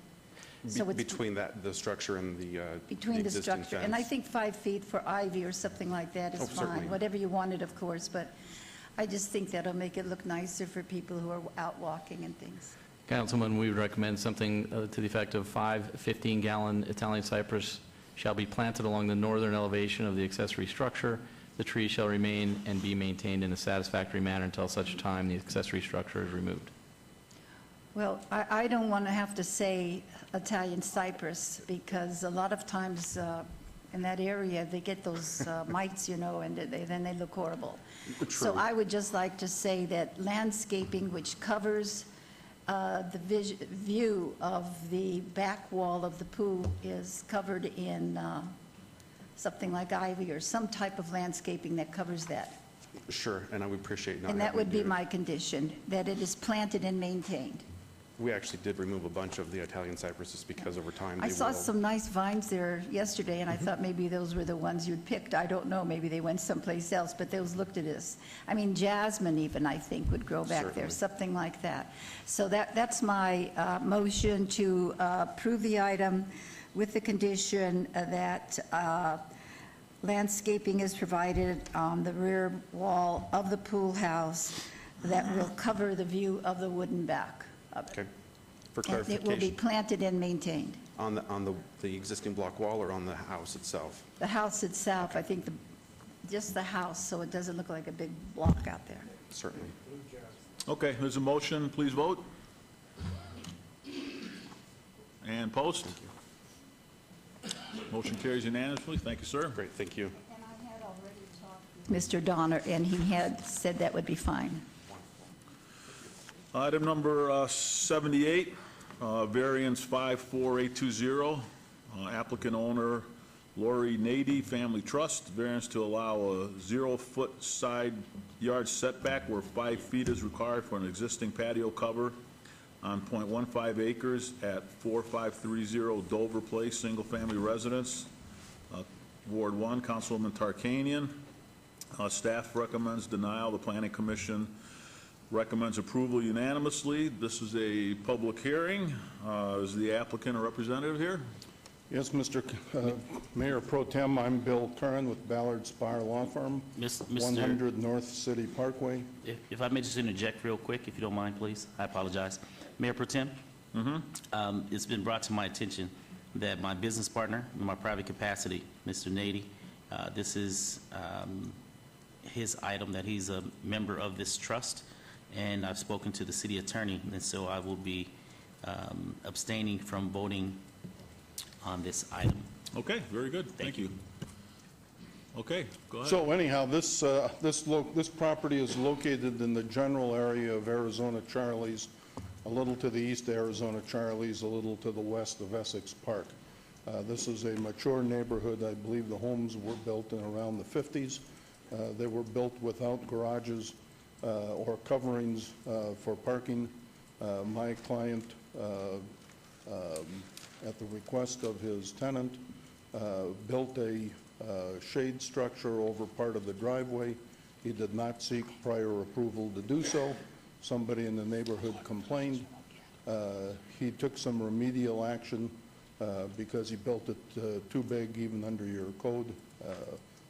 So it's
Between the structure and the
between the
existing
structure. And I
fence.
think 5 feet for ivy or something like that is
Oh, certainly.
fine. Whatever you wanted, of course, but I just think that'll make it look nicer for people who are out walking and things.
Councilman, we would recommend something to the effect of 5 15-gallon Italian cypress shall be planted along the northern elevation of the accessory structure. The tree shall remain and be maintained in a satisfactory manner until such time the accessory structure is removed.
Well, I don't want to have to say Italian cypress, because a lot of times in that area, they get those mites, you know, and then they look horrible. So I would just like to say that landscaping which covers the view of the back wall of the pool is covered in something like ivy or some type of landscaping that covers that.
Sure, and I would appreciate not
And that
having
would be
to-
my condition, that it is planted and maintained.
We actually did remove a bunch of the Italian cypresses because over time
I
they
saw
will.
some nice vines there yesterday, and I thought maybe those were the ones you'd picked. I don't know, maybe they went someplace else, but those looked at us. I mean, jasmine even, I think, would grow back there,
Certainly.
something like that. So that's my motion to approve the item with the condition that landscaping is provided on the rear wall of the pool house that will cover the view of the wooden back of it.
Okay. For
And it will be
clarification,
planted and maintained.
on the existing block wall or on the house itself?
The house itself, I think just the house, so it doesn't look like a big block out there.
Certainly.
Okay, there's a motion, please vote. And post. Motion carries unanimously. Thank you, sir.
Great, thank you.
Mr. Donner, and he had said that would be fine.
Item number 78, variance 54820, applicant owner Lori Nady Family Trust, variance to allow a 0-foot side yard setback where 5 feet is required for an existing patio cover on .15 acres at 4530 Dover Place, single-family residence, Ward 1, Councilwoman Tarkanian. Staff recommends denial. The Planning Commission recommends approval unanimously. This is a public hearing. Is the applicant or representative here?
Yes, Mr. Mayor Pro Tem, I'm Bill Curran with Ballard Spire Law Firm,
Mr.
100 North City Parkway.
If I may just interject real quick, if you don't mind, please. I apologize. Mayor Pro Tem? It's been brought to my attention that my business partner, in my private capacity, Mr. Nady, this is his item, that he's a member of this trust, and I've spoken to the city attorney, and so I will be abstaining from voting on this item.
Okay, very good. Thank you. Okay, go ahead.
So anyhow, this property is located in the general area of Arizona Charlie's, a little to the east of Arizona Charlie's, a little to the west of Essex Park. This is a mature neighborhood. I believe the homes were built in around the 50s. They were built without garages or coverings for parking. My client, at the request of his tenant, built a shade structure over part of the driveway. He did not seek prior approval to do so. Somebody in the neighborhood complained. He took some remedial action because he built it too big even under your code.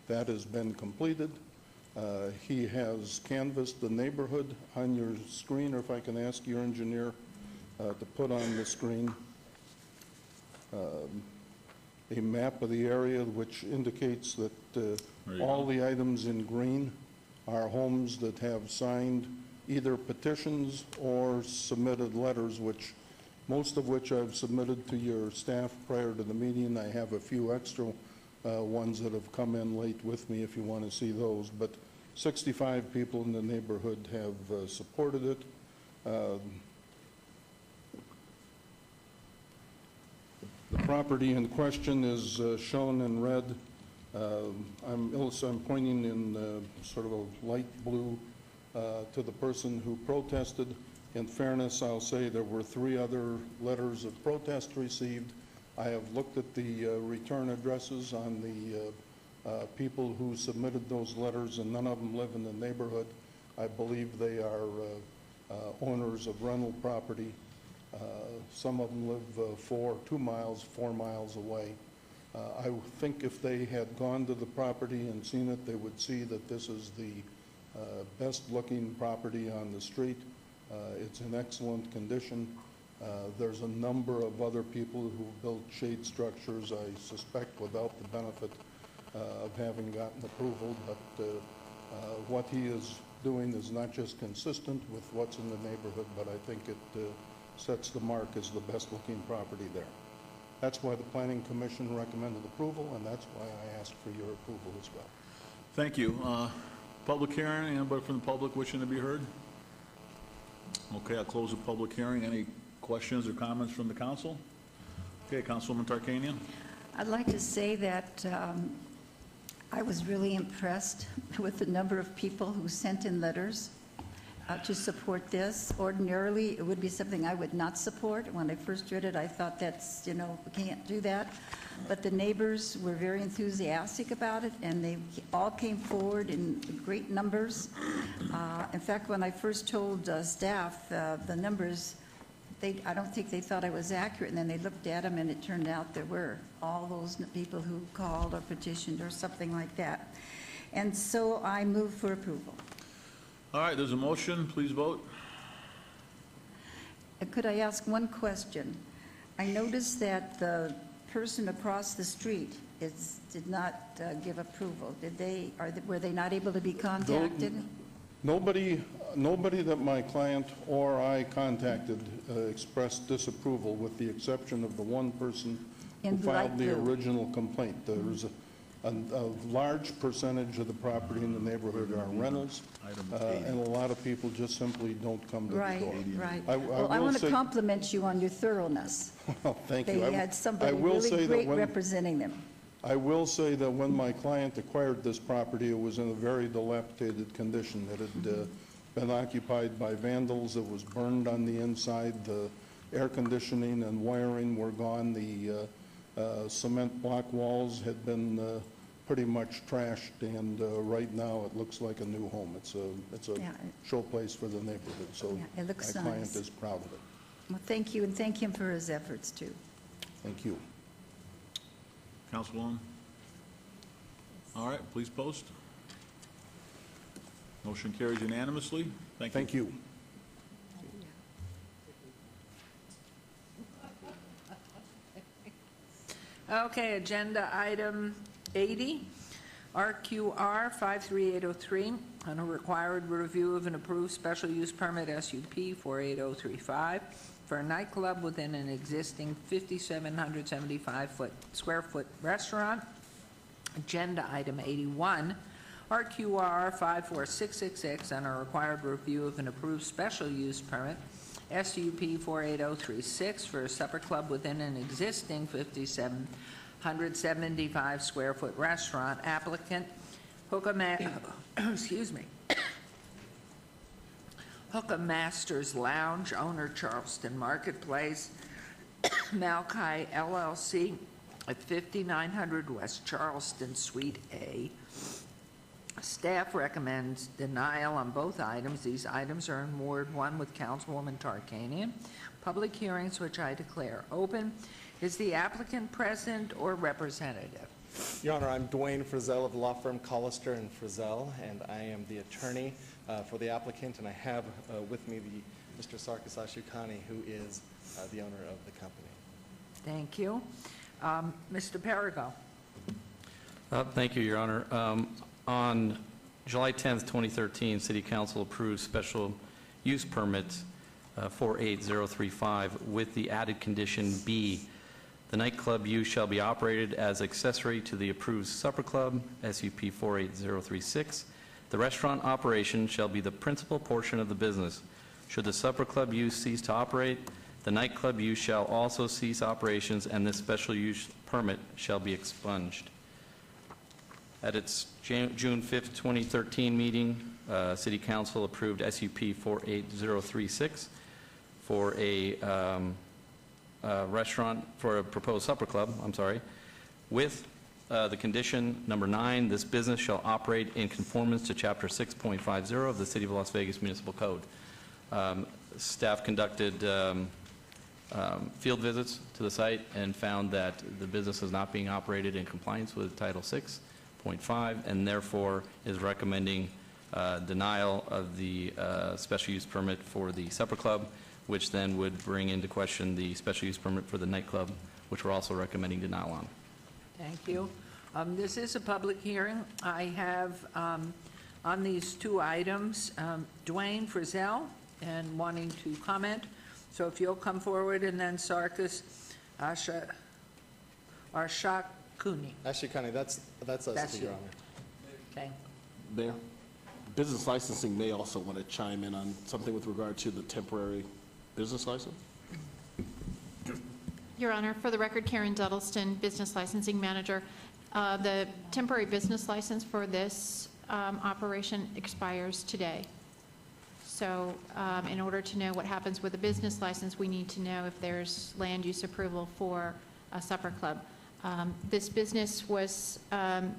That has been completed. He has canvassed the neighborhood. On your screen, or if I can ask your engineer to put on the screen a map of the area which indicates that all the items in green are homes that have signed either petitions or submitted letters, which most of which I've submitted to your staff prior to the meeting. I have a few extra ones that have come in late with me if you want to see those, but 65 people in the neighborhood have supported it. The property in question is shown in red. I'm pointing in sort of a light blue to the person who protested. In fairness, I'll say there were 3 other letters of protest received. I have looked at the return addresses on the people who submitted those letters, and none of them live in the neighborhood. I believe they are owners of rental property. Some of them live 4 miles away. I think if they had gone to the property and seen it, they would see that this is the best-looking property on the street. It's in excellent condition. There's a number of other people who built shade structures, I suspect without the benefit of having gotten approval, but what he is doing is not just consistent with what's in the neighborhood, but I think it sets the mark as the best-looking property there. That's why the Planning Commission recommended approval, and that's why I asked for your approval as well.
Thank you. Public hearing, anybody from the public wishing to be heard? Okay, I'll close the public hearing. Any questions or comments from the council? Okay, Councilwoman Tarkanian.
I'd like to say that I was really impressed with the number of people who sent in letters to support this. Ordinarily, it would be something I would not support. When I first read it, I thought that's, we can't do that. But the neighbors were very enthusiastic about it, and they all came forward in great numbers. In fact, when I first told staff the numbers, I don't think they thought I was accurate, and then they looked at them, and it turned out there were all those people who called or petitioned or something like that. And so I move for approval.
All right, there's a motion. Please vote.
Could I ask one question? I noticed that the person across the street did not give approval. Were they not able to be contacted?
Nobody that my client or I contacted expressed disapproval, with the exception of the one person who filed the original complaint. There's a large percentage of the property in the neighborhood are rentals, and a lot of people just simply don't come to the door.
Right. Well, I want to compliment you on your thoroughness.
Well, thank you.
They had somebody really great representing them.
I will say that when my client acquired this property, it was in a very dilapidated condition. It had been occupied by vandals. It was burned on the inside. The air conditioning and wiring were gone. The cement block walls had been pretty much trashed, and right now it looks like a new home. It's a showplace for the neighborhood, so
it looks
my client
nice.
is proud of it.
Well, thank you, and thank him for his efforts, too.
Thank you.
Councilwoman? All right, please post. Motion carries unanimously. Thank you.
Thank you.
Okay, agenda item 80, RQR 53803, on a required review of an approved special use permit SUP 48035 for a nightclub within an existing 5,775 square foot restaurant. Agenda item 81, RQR 54666, on a required review of an approved special use permit SUP 48036 for a supper club within an existing 5,775 square foot restaurant. Applicant excuse me, Hookah Masters Lounge, owner Charleston Marketplace, Malchi LLC at 5900 West Charleston, Suite A. Staff recommends denial on both items. These items are in Ward 1 with Councilwoman Tarkanian. Public hearings, which I declare open. Is the applicant present or representative?
Your Honor, I'm Dwayne Frizzell of the law firm Collister and Frizzell, and I am the attorney for the applicant, and I have with me Mr. Sarkis Ashukani, who is the owner of the company.
Thank you. Mr. Perigo.
Thank you, Your Honor. On July 10th, 2013, City Council approved special use permit 48035 with the added condition B. The nightclub use shall be operated as accessory to the approved supper club, SUP 48036. The restaurant operation shall be the principal portion of the business. Should the supper club use cease to operate, The nightclub use shall also cease operations, and this special use permit shall be expunged. At its June 5th, 2013 meeting, City Council approved SUP 48036 for a restaurant, for a proposed supper club, with the condition number 9, this business shall operate in conformance to Chapter 6.50 of the City of Las Vegas Municipal Code. Staff conducted field visits to the site and found that the business is not being operated in compliance with Title 6.5 and therefore is recommending denial of the special use permit for the supper club, which then would bring into question the special use permit for the nightclub, which we're also recommending denial on.
Thank you. This is a public hearing. I have on these two items Dwayne Frizzell and wanting to comment. So if you'll come forward, and then Sarkis Ashakuni.
Ashikani, that's us, Your Honor.
Okay.
Mayor, business licensing may also want to chime in on something with regard to the temporary business license.
Your Honor, for the record, Karen Duddleston, Business Licensing Manager. The temporary business license for this operation expires today. So in order to know what happens with a business license, we need to know if there's land use approval for a supper club. This business was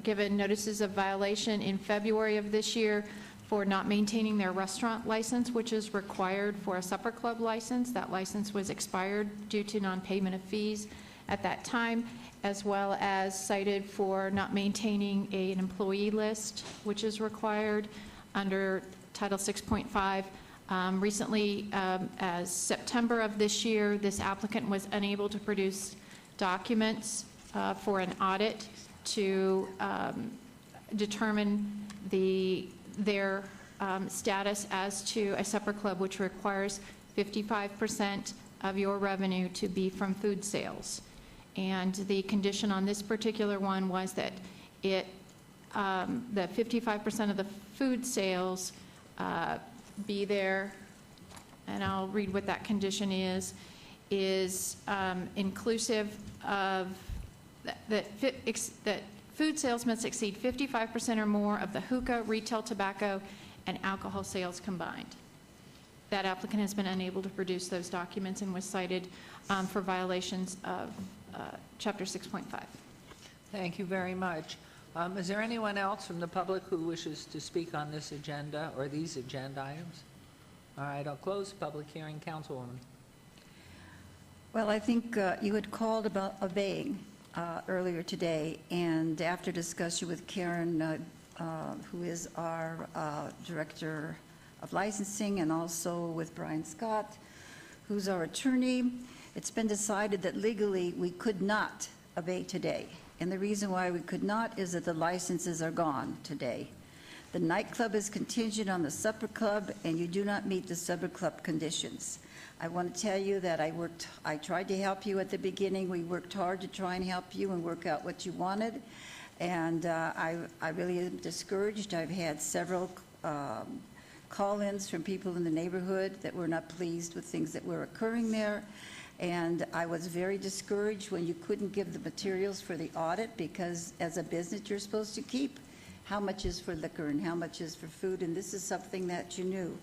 given notices of violation in February of this year for not maintaining their restaurant license, which is required for a supper club license. That license was expired due to non-payment of fees at that time, as well as cited for not maintaining an employee list, which is required under Title 6.5. Recently, as September of this year, this applicant was unable to produce documents for an audit to determine their status as to a supper club, which requires 55% of your revenue to be from food sales. And the condition on this particular one was that the 55% of the food sales be there, and I'll read what that condition is inclusive of that food sales must exceed 55% or more of the hookah, retail tobacco, and alcohol sales combined. That applicant has been unable to produce those documents and was cited for violations of Chapter 6.5.
Thank you very much. Is there anyone else from the public who wishes to speak on this agenda or these agenda items? All right, I'll close the public hearing. Councilwoman.
Well, I think you had called about obeying earlier today, and after discussion with Karen, who is our Director of Licensing, and also with Brian Scott, who's our attorney, it's been decided that legally we could not obey today. And the reason why we could not is that the licenses are gone today. The nightclub is contingent on the supper club, and you do not meet the supper club conditions. I want to tell you that I tried to help you at the beginning. We worked hard to try and help you and work out what you wanted. And I really am discouraged. I've had several call-ins from people in the neighborhood that were not pleased with things that were occurring there. And I was very discouraged when you couldn't give the materials for the audit, because as a business, you're supposed to keep how much is for liquor and how much is for food, and this is something that you knew.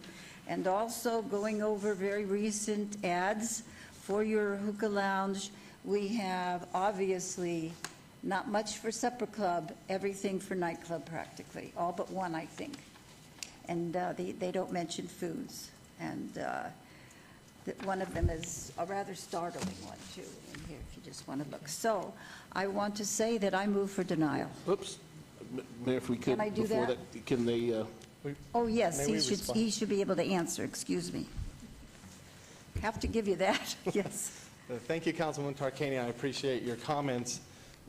And also going over very recent ads for your hookah lounge, we have obviously not much for supper club, everything for nightclub practically, all but one, I think. And they don't mention foods. And one of them is a rather startling one, too, in here, if you just want to look. So I want to say that I move for denial.
Oops. Mayor, if we could,
Can I do
before
that?
can they,
Oh, yes,
May we
he should be able to answer, excuse me. Have to give you that, yes.
Thank you, Councilwoman Tarkanian. I appreciate your comments.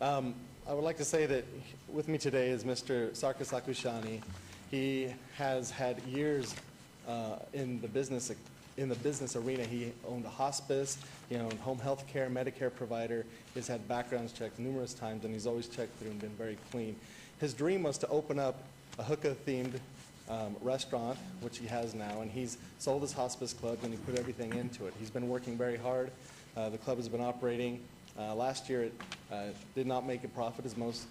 I would like to say that with me today is Mr. Sarkis Akushani. He has had years in the business arena. He owned a hospice, he owned home health care, Medicare provider. He's had backgrounds checked numerous times, and he's always checked through and been very clean. His dream was to open up a hookah-themed restaurant, which he has now, and he's sold his hospice club and he put everything into it. He's been working very hard. The club has been operating. Last year it did not make a profit, as most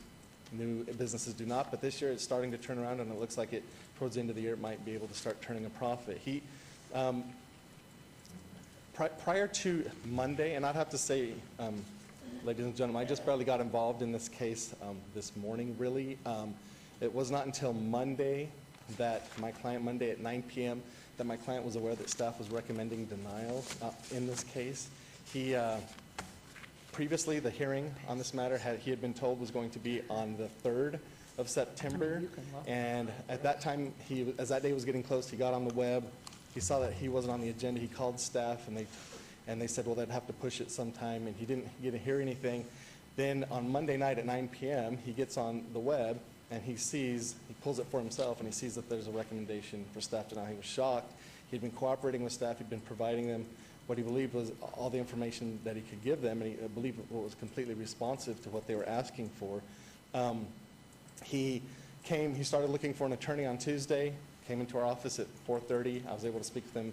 new businesses do not, but this year it's starting to turn around, and it looks like it towards the end of the year it might be able to start turning a profit. He prior to Monday, and I'd have to say, ladies and gentlemen, I just barely got involved in this case this morning, really. It was not until Monday that Monday at 9 p.m., that my client was aware that staff was recommending denial in this case. He, previously, the hearing on this matter, he had been told was going to be on the 3rd of September, and at that time, as that day was getting close, he got on the web. He saw that he wasn't on the agenda. He called staff, and they said, well, they'd have to push it sometime, and he didn't get to hear anything. Then on Monday night at 9 p.m., he gets on the web, and he pulls it for himself, and he sees that there's a recommendation for staff denial. He was shocked. He'd been cooperating with staff. He'd been providing them what he believed was all the information that he could give them, and he believed it was completely responsive to what they were asking for. He started looking for an attorney on Tuesday, came into our office at 4:30. I was able to speak with him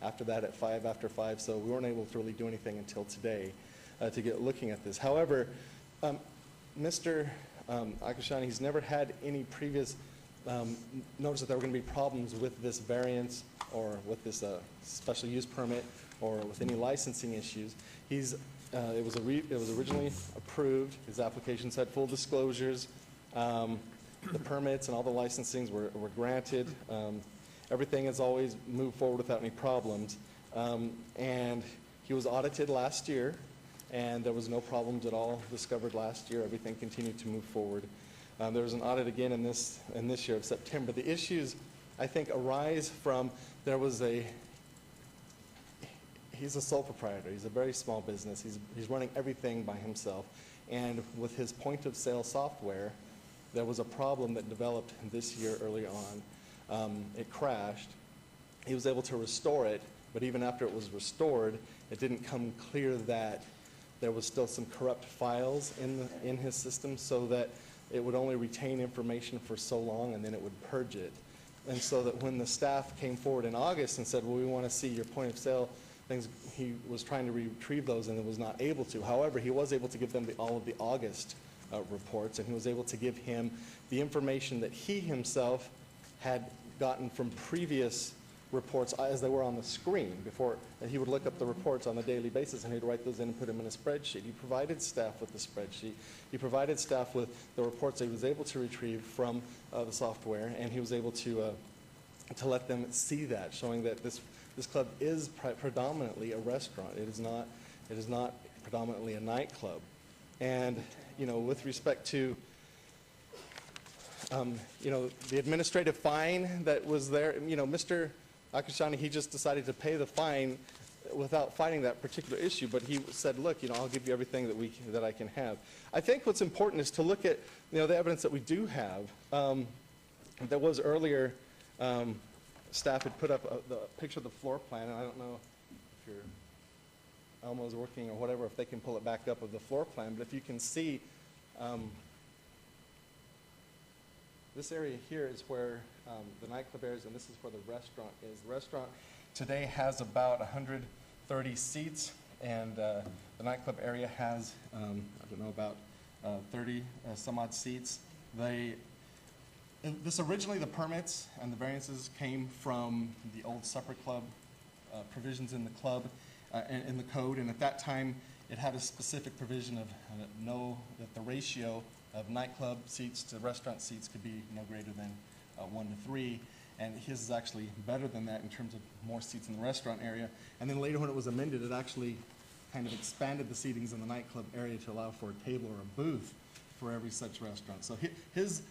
after that at after 5, so we weren't able to really do anything until today to get looking at this. However, Mr. Akashani, he's never had any previous notice that there were going to be problems with this variance or with this special use permit or with any licensing issues. It was originally approved. His applications had full disclosures. The permits and all the licensings were granted. Everything has always moved forward without any problems. And he was audited last year, and there was no problems at all discovered last year. Everything continued to move forward. There was an audit again in this year of September. The issues, I think, arise from he's a sole proprietor. He's a very small business. He's running everything by himself. And with his point-of-sale software, there was a problem that developed this year early on. It crashed. He was able to restore it, but even after it was restored, it didn't come clear that there was still some corrupt files in his system, so that it would only retain information for so long and then it would purge it. And so that when the staff came forward in August and said, well, we want to see your point of sale things, he was trying to retrieve those and was not able to. However, he was able to give them all of the August reports, and he was able to give him the information that he himself had gotten from previous reports as they were on the screen before. And he would look up the reports on a daily basis, and he'd write those in and put them in a spreadsheet. He provided staff with the spreadsheet. He provided staff with the reports that he was able to retrieve from the software, and he was able to let them see that, showing that this club is predominantly a restaurant. It is not predominantly a nightclub. And with respect to the administrative fine that was there, Mr. Akashani, he just decided to pay the fine without fighting that particular issue, but he said, look, I'll give you everything that I can have. I think what's important is to look at, the evidence that we do have. There was earlier, staff had put up the picture of the floor plan, and I don't know if your Elmo's working or whatever, if they can pull it back up of the floor plan, but if you can see, this area here is where the nightclub is, and this is where the restaurant is. The restaurant today has about 130 seats, and the nightclub area has, about 30 some odd seats. Originally, the permits and the variances came from the old supper club provisions in the club, in the code, and at that time, it had a specific provision of that the ratio of nightclub seats to restaurant seats could be no greater than 1 to 3, and his is actually better than that in terms of more seats in the restaurant area. And then later when it was amended, it actually kind of expanded the seatings in the nightclub area to allow for a table or a booth for every such restaurant. So his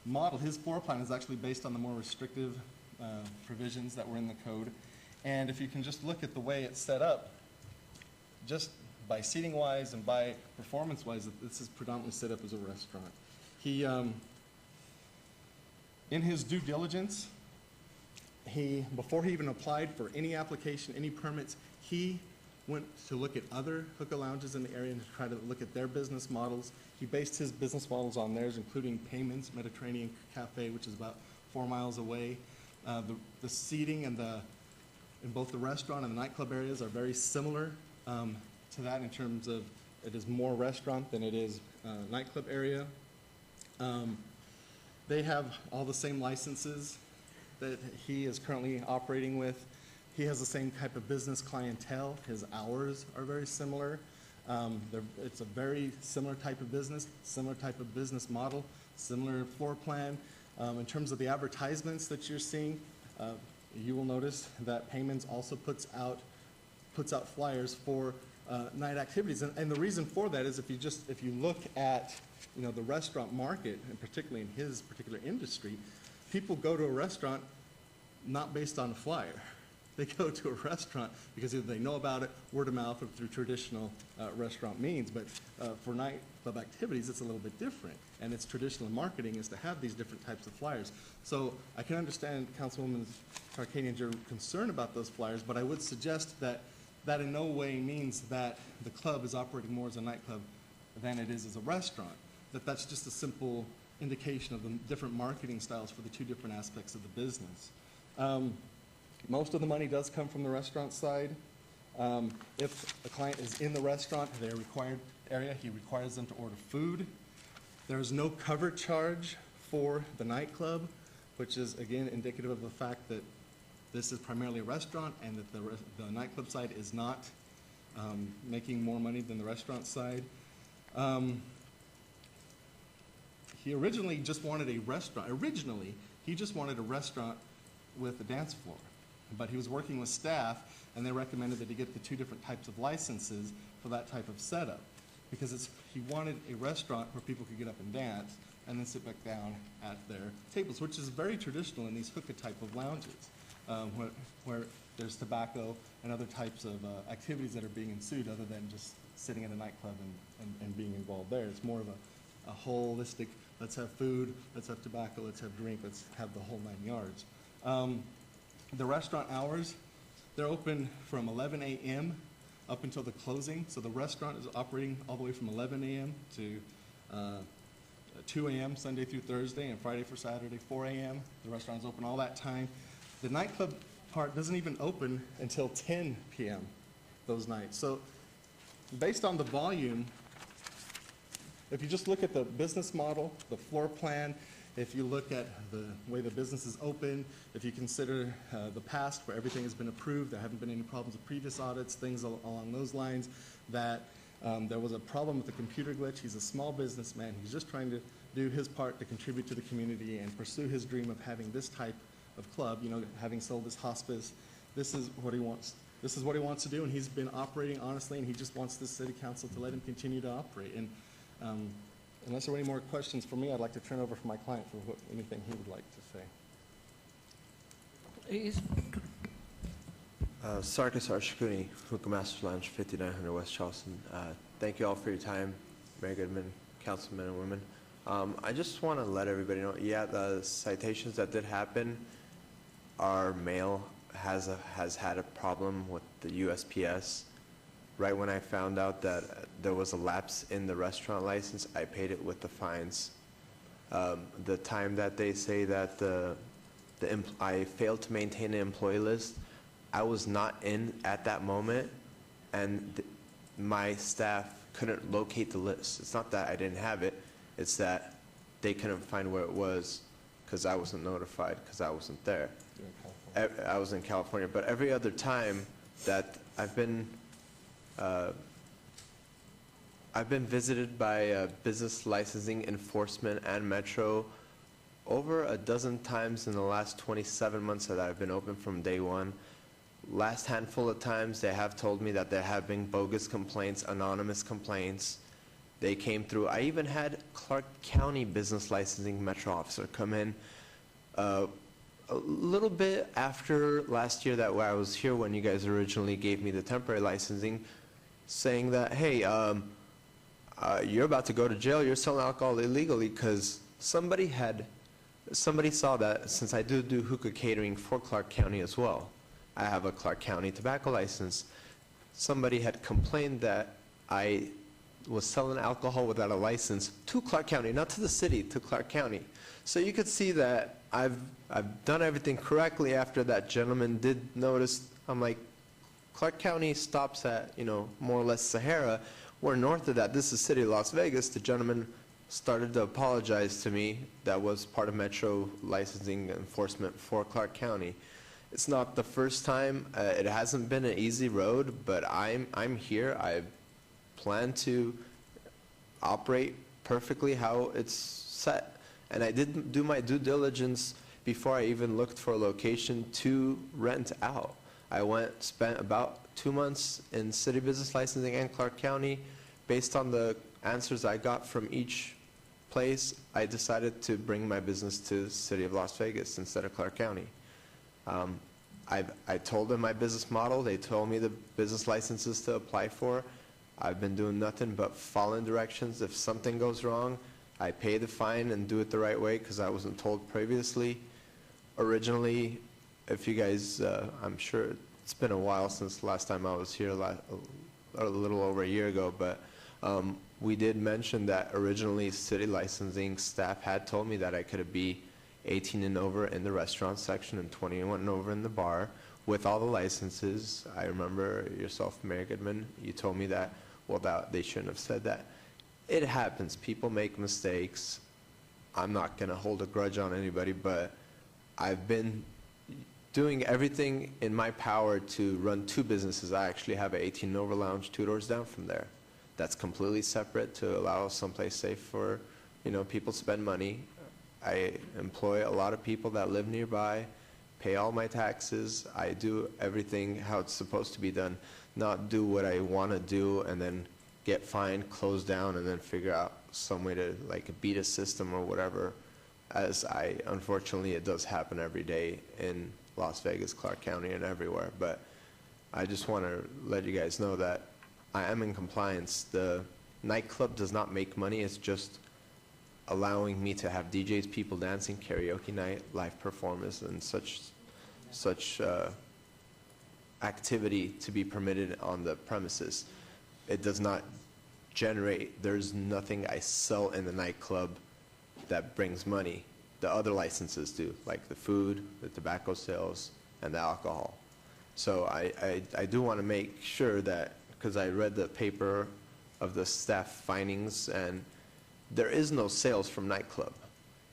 model, his floor plan is actually based on the more restrictive provisions that were in the code. And if you can just look at the way it's set up, just by seating-wise and by performance-wise, this is predominantly set up as a restaurant. He, in his due diligence, before he even applied for any application, any permits, he went to look at other hookah lounges in the area and to try to look at their business models. He based his business models on theirs, including Payments, Mediterranean Cafe, which is about 4 miles away. The seating and in both the restaurant and the nightclub areas are very similar to that in terms of it is more restaurant than it is nightclub area. They have all the same licenses that he is currently operating with. He has the same type of business clientele. His hours are very similar. It's a very similar type of business model, similar floor plan. In terms of the advertisements that you're seeing, you will notice that Paymans also puts out flyers for night activities. And the reason for that is if you look at the restaurant market, and particularly in his particular industry, people go to a restaurant not based on a flyer. They go to a restaurant because either they know about it, word of mouth, or through traditional restaurant means. But for nightclub activities, it's a little bit different. And its traditional marketing is to have these different types of flyers. So I can understand Councilwoman Tarkanian's your concern about those flyers, but I would suggest that in no way means that the club is operating more as a nightclub than it is as a restaurant. That's just a simple indication of the different marketing styles for the two different aspects of the business. Most of the money does come from the restaurant side. If a client is in the restaurant, their required area, he requires them to order food. There is no cover charge for the nightclub, which is, again, indicative of the fact that this is primarily a restaurant and that the nightclub side is not making more money than the restaurant side. He originally just wanted a restaurant. He just wanted a restaurant with a dance floor. But he was working with staff, and they recommended that he get the two different types of licenses for that type of setup. Because he wanted a restaurant where people could get up and dance and then sit back down at their tables, which is very traditional in these hookah type of lounges, where there's tobacco and other types of activities that are being ensued other than just sitting at a nightclub and being involved there. It's more of a holistic, let's have food, let's have tobacco, let's have drink, let's have the whole 9 yards. The restaurant hours, they're open from 11 a.m. up until the closing. So the restaurant is operating all the way from 11 a.m. to 2 a.m. Sunday through Thursday, and Friday for Saturday, 4 a.m. The restaurant is open all that time. The nightclub part doesn't even open until 10 p.m. those nights. So based on the volume, if you just look at the business model, the floor plan, if you look at the way the business is open, if you consider the past where everything has been approved, there haven't been any problems with previous audits, things along those lines, that there was a problem with the computer glitch. He's a small businessman. He's just trying to do his part to contribute to the community and pursue his dream of having this type of club, having sold this hospice. This is what he wants. This is what he wants to do, and he's been operating honestly, and he just wants the city council to let him continue to operate. And unless there are any more questions for me, I'd like to turn over for my client for anything he would like to say.
Please.
Sarkis Arshakuni, Hookah Master Lounge, 5900 West Charleston. Thank you all for your time, Mayor Goodman, councilmen and women. I just want to let everybody know, yeah, the citations that did happen, our mail has had a problem with the USPS. Right when I found out that there was a lapse in the restaurant license, I paid it with the fines. The time that they say that I failed to maintain an employee list, I was not in at that moment, and my staff couldn't locate the list. It's not that I didn't have it, it's that they couldn't find where it was because I wasn't notified because I wasn't there. I was in California, but every other time that I've been visited by business licensing enforcement and Metro over a dozen times in the last 27 months that I've been open from day one. Last handful of times they have told me that there have been bogus complaints, anonymous complaints. They came through. I even had Clark County business licensing Metro officer come in a little bit after last year that I was here when you guys originally gave me the temporary licensing, saying that, hey, you're about to go to jail, you're selling alcohol illegally, because somebody saw that since I do hookah catering for Clark County as well. I have a Clark County tobacco license. Somebody had complained that I was selling alcohol without a license to Clark County, not to the city, to Clark County. So you could see that I've done everything correctly after that gentleman did notice. I'm like, Clark County stops at, more or less Sahara. We're north of that. This is City of Las Vegas. The gentleman started to apologize to me. That was part of Metro licensing enforcement for Clark County. It's not the first time. It hasn't been an easy road, but I'm here. I plan to operate perfectly how it's set. And I did do my due diligence before I even looked for a location to rent out. I spent about 2 months in city business licensing and Clark County. Based on the answers I got from each place, I decided to bring my business to the City of Las Vegas instead of Clark County. I told them my business model. They told me the business licenses to apply for. I've been doing nothing but following directions. If something goes wrong, I pay the fine and do it the right way because I wasn't told previously. Originally, if you guys, I'm sure it's been a while since the last time I was here, a little over a year ago, but we did mention that originally city licensing staff had told me that I could be 18 and over in the restaurant section and 21 and over in the bar with all the licenses. I remember yourself, Mayor Goodman, you told me that, well, they shouldn't have said that. It happens. People make mistakes. I'm not going to hold a grudge on anybody, but I've been doing everything in my power to run 2 businesses. I actually have an 18 and over lounge 2 doors down from there. That's completely separate to allow someplace safe for, people to spend money. I employ a lot of people that live nearby, pay all my taxes. I do everything how it's supposed to be done, not do what I want to do and then get fined, close down, and then figure out some way to beat a system or whatever. Unfortunately, it does happen every day in Las Vegas, Clark County, and everywhere. But I just want to let you guys know that I am in compliance. The nightclub does not make money. It's just allowing me to have DJs, people dancing, karaoke night, live performance, and such activity to be permitted on the premises. It does not generate, there's nothing I sell in the nightclub that brings money. The other licenses do, like the food, the tobacco sales, and the alcohol. So I do want to make sure that, because I read the paper of the staff findings, and there is no sales from nightclub.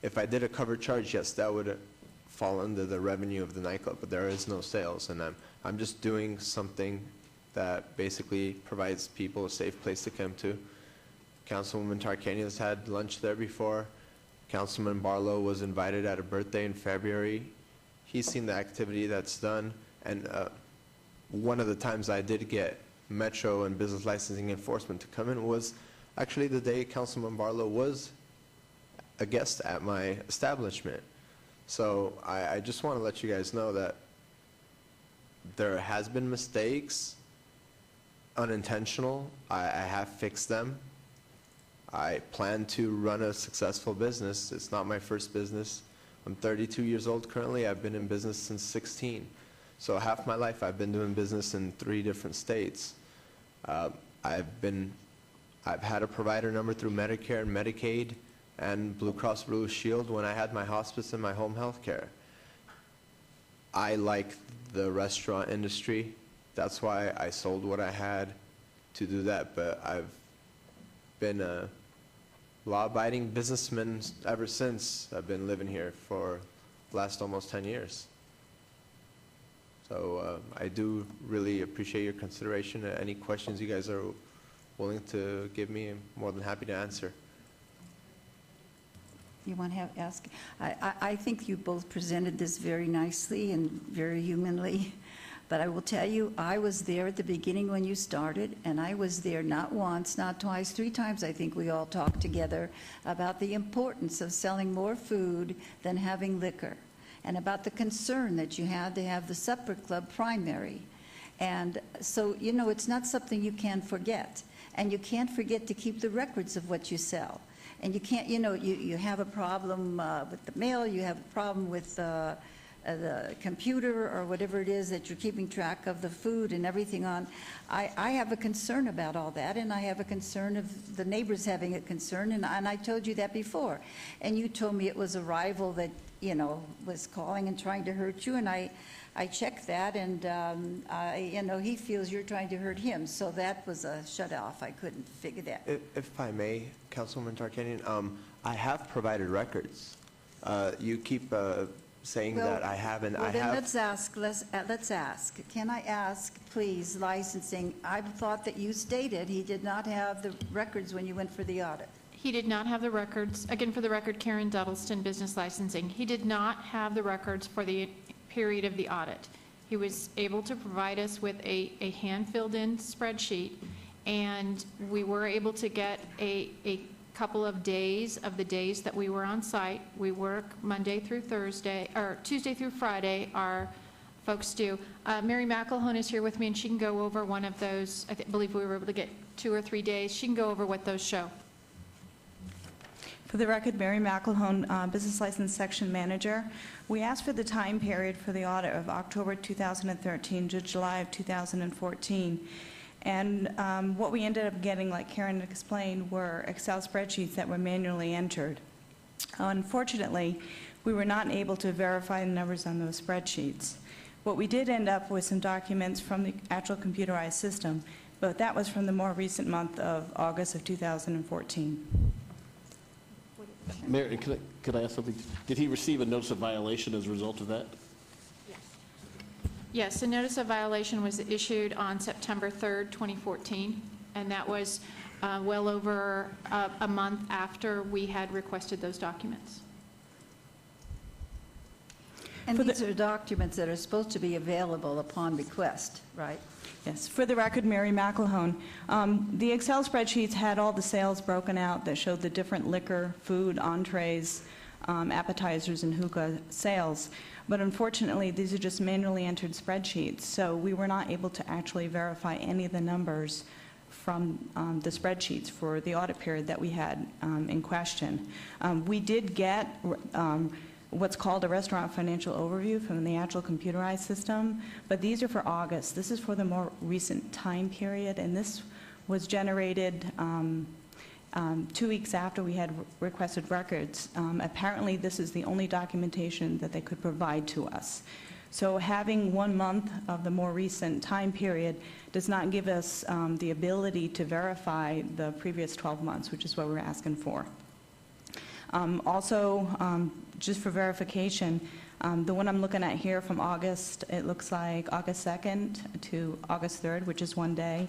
If I did a cover charge, yes, that would fall under the revenue of the nightclub, but there is no sales, and I'm just doing something that basically provides people a safe place to come to. Councilwoman Tarkanian has had lunch there before. Councilman Barlow was invited at a birthday in February. He's seen the activity that's done, and one of the times I did get Metro and Business Licensing Enforcement to come in was actually the day Councilman Barlow was a guest at my establishment. So I just want to let you guys know that there has been mistakes, unintentional. I have fixed them. I plan to run a successful business. It's not my first business. I'm 32 years old currently. I've been in business since 16. So half my life I've been doing business in 3 different states. I've had a provider number through Medicare and Medicaid and Blue Cross Blue Shield when I had my hospice and my home health care. I like the restaurant industry. That's why I sold what I had to do that, but I've been a law-abiding businessman ever since. I've been living here for the last almost 10 years. So I do really appreciate your consideration. Any questions you guys are willing to give me, I'm more than happy to answer.
You want to ask? I think you both presented this very nicely and very humanly. But I will tell you, I was there at the beginning when you started, and I was there not once, not twice, 3 times I think we all talked together about the importance of selling more food than having liquor, and about the concern that you had to have the supper club primary. And so, it's not something you can forget. And you can't forget to keep the records of what you sell. And you can't, you have a problem with the mail, you have a problem with the computer or whatever it is that you're keeping track of the food and everything on. I have a concern about all that, and I have a concern of the neighbors having a concern, and I told you that before. And you told me it was a rival that was calling and trying to hurt you, and I checked that, and, he feels you're trying to hurt him, so that was a shut-off. I couldn't figure that.
If I may, Councilwoman Tarkanian, I have provided records. You keep saying that I haven't.
Well, then let's ask. Can I ask, please, licensing? I thought that you stated he did not have the records when you went for the audit.
He did not have the records. Again, for the record, Karen Duddleston, Business Licensing. He did not have the records for the period of the audit. He was able to provide us with a hand-filled-in spreadsheet, and we were able to get a couple of days of the days that we were on site. We work Monday through Thursday, or Tuesday through Friday, our folks do. Mary McElhone is here with me, and she can go over one of those. I believe we were able to get 2 or 3 days. She can go over what those show.
For the record, Mary McElhone, Business License Section Manager. We asked for the time period for the audit of October 2013 to July of 2014. And what we ended up getting, like Karen explained, were Excel spreadsheets that were manually entered. Unfortunately, we were not able to verify the numbers on those spreadsheets. What we did end up with some documents from the actual computerized system, but that was from the more recent month of August of 2014.
Mayor, could I ask something? Did he receive a notice of violation as a result of that?
Yes, a notice of violation was issued on September 3rd, 2014, and that was well over a month after we had requested those documents.
And these are documents that are supposed to be available upon request, right?
Yes. For the record, Mary McElhone, the Excel spreadsheets had all the sales broken out that showed the different liquor, food, entrees, appetizers, and hookah sales. But unfortunately, these are just manually entered spreadsheets, so we were not able to actually verify any of the numbers from the spreadsheets for the audit period that we had in question. We did get what's called a restaurant financial overview from the actual computerized system, but these are for August. This is for the more recent time period, and this was generated 2 weeks after we had requested records. Apparently, this is the only documentation that they could provide to us. So having 1 month of the more recent time period does not give us the ability to verify the previous 12 months, which is what we're asking for. Also, just for verification, the one I'm looking at here from August, it looks like August 2nd to August 3rd, which is 1 day.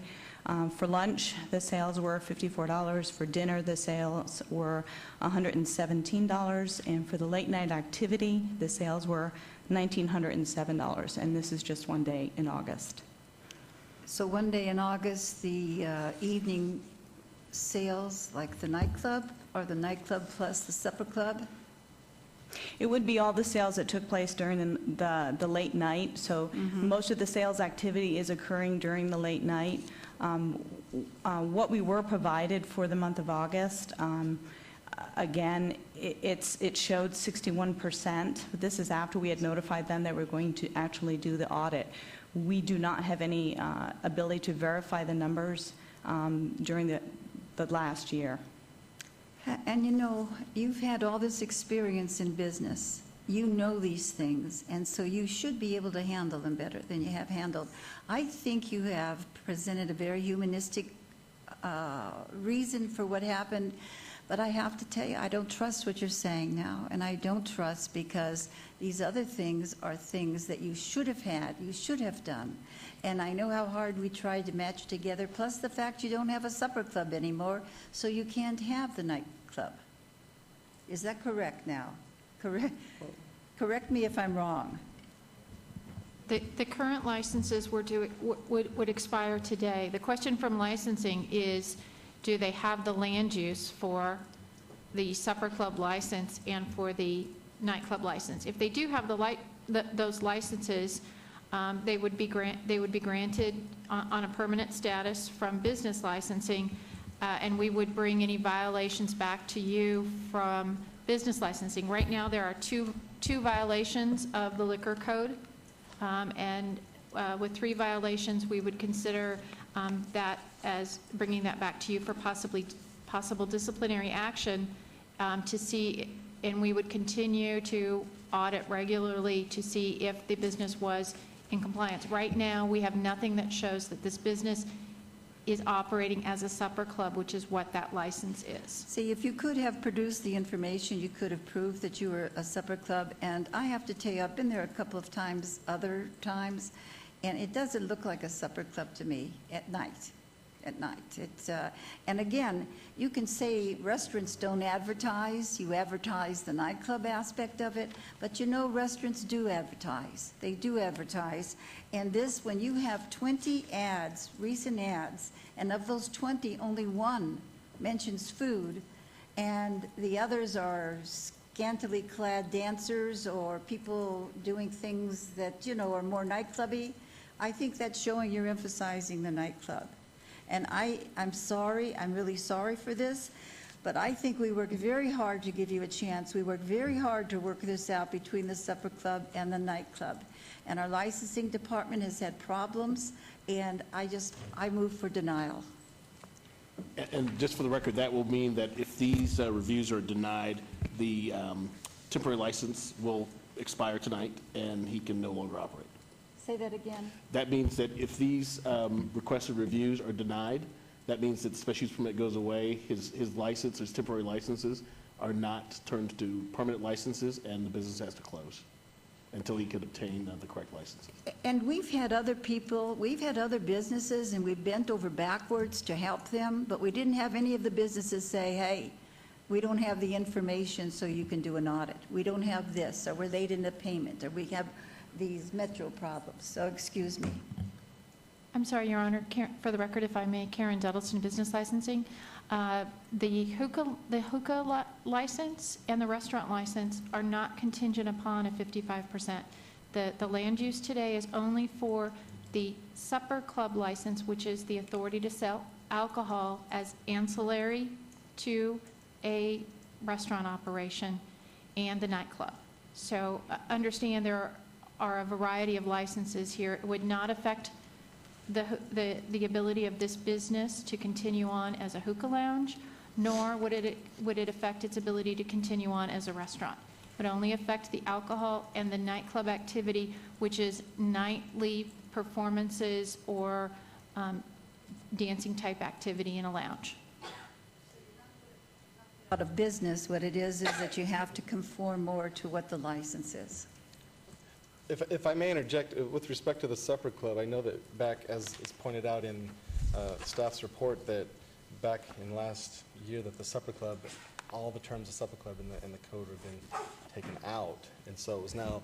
For lunch, the sales were $54. For dinner, the sales were $117. And for the late night activity, the sales were $1,907. And this is just 1 day in August.
So 1 day in August, the evening sales, like the nightclub, or the nightclub plus the supper club?
It would be all the sales that took place during the late night. So most of the sales activity is occurring during the late night. What we were provided for the month of August, again, it showed 61%. This is after we had notified them that we're going to actually do the audit. We do not have any ability to verify the numbers during the last year.
And you've had all this experience in business. You know these things, and so you should be able to handle them better than you have handled. I think you have presented a very humanistic reason for what happened, but I have to tell you, I don't trust what you're saying now, and I don't trust because these other things are things that you should have had, you should have done. And I know how hard we tried to match together, plus the fact you don't have a supper club anymore, so you can't have the nightclub. Is that correct now? Correct me if I'm wrong.
The current licenses would expire today. The question from licensing is, do they have the land use for the supper club license and for the nightclub license? If they do have those licenses, they would be granted on a permanent status from business licensing, and we would bring any violations back to you from business licensing. Right now, there are two violations of the liquor code, and with 3 violations, we would consider that as bringing that back to you for possible disciplinary action to see, and we would continue to audit regularly to see if the business was in compliance. Right now, we have nothing that shows that this business is operating as a supper club, which is what that license is.
See, if you could have produced the information, you could have proved that you were a supper club. And I have to tell you, I've been there a couple of times, other times, and it doesn't look like a supper club to me at night. It's, and again, you can say restaurants don't advertise, you advertise the nightclub aspect of it, but you know restaurants do advertise. They do advertise. And this, when you have 20 ads, recent ads, and of those 20, only one mentions food, and the others are scantily clad dancers or people doing things that, you know, are more nightclubby, I think that's showing you're emphasizing the nightclub. And I'm sorry, I'm really sorry for this, but I think we worked very hard to give you a chance. We worked very hard to work this out between the supper club and the nightclub. And our licensing department has had problems, and I move for denial.
And just for the record, that will mean that if these reviews are denied, the temporary license will expire tonight, and he can no longer operate.
Say that again.
That means that if these requested reviews are denied, that means that the special use permit goes away, his license, his temporary licenses are not turned to permanent licenses, and the business has to close until he can obtain the correct licenses.
And we've had other people, we've had other businesses, and we've bent over backwards to help them, but we didn't have any of the businesses say, hey, we don't have the information so you can do an audit. We don't have this, or we're late in the payment, or we have these metro problems. So excuse me.
I'm sorry, Your Honor, for the record, if I may, Karen Duddleston, Business Licensing. The hookah license and the restaurant license are not contingent upon a 55%. The land use today is only for the supper club license, which is the authority to sell alcohol as ancillary to a restaurant operation and the nightclub. So understand there are a variety of licenses here. It would not affect the ability of this business to continue on as a hookah lounge, nor would it affect its ability to continue on as a restaurant. It would only affect the alcohol and the nightclub activity, which is nightly performances or dancing type activity in a lounge.
Out of business, what it is that you have to conform more to what the license is.
If I may interject, with respect to the supper club, I know that back, as is pointed out in staff's report, that back in last year that the supper club, all the terms of supper club in the code have been taken out. And so it was now,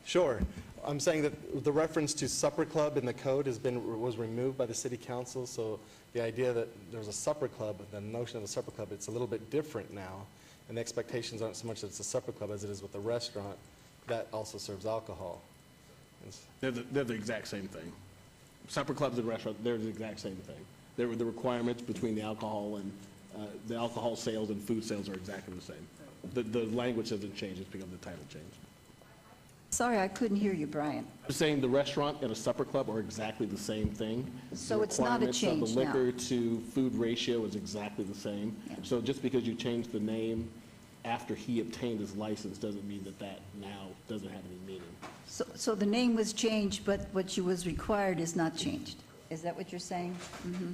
sure, I'm saying that the reference to supper club in the code was removed by the city council. So the idea that there's a supper club, the notion of a supper club, it's a little bit different now. And the expectations aren't so much that it's a supper club as it is with the restaurant that also serves alcohol.
They're the exact same thing. Supper clubs and restaurants, they're the exact same thing. The requirements between the alcohol and the alcohol sales and food sales are exactly the same. The language hasn't changed, it's because the title changed.
Sorry, I couldn't hear you, Brian.
I'm saying the restaurant and a supper club are exactly the same thing.
So it's not a change
The requirements of the
now.
liquor to food ratio is exactly the same.
Yeah.
So just because you change the name after he obtained his license doesn't mean that now doesn't have any meaning.
So the name was changed, but what you was required is not changed. Is that what you're saying? Mm-hmm.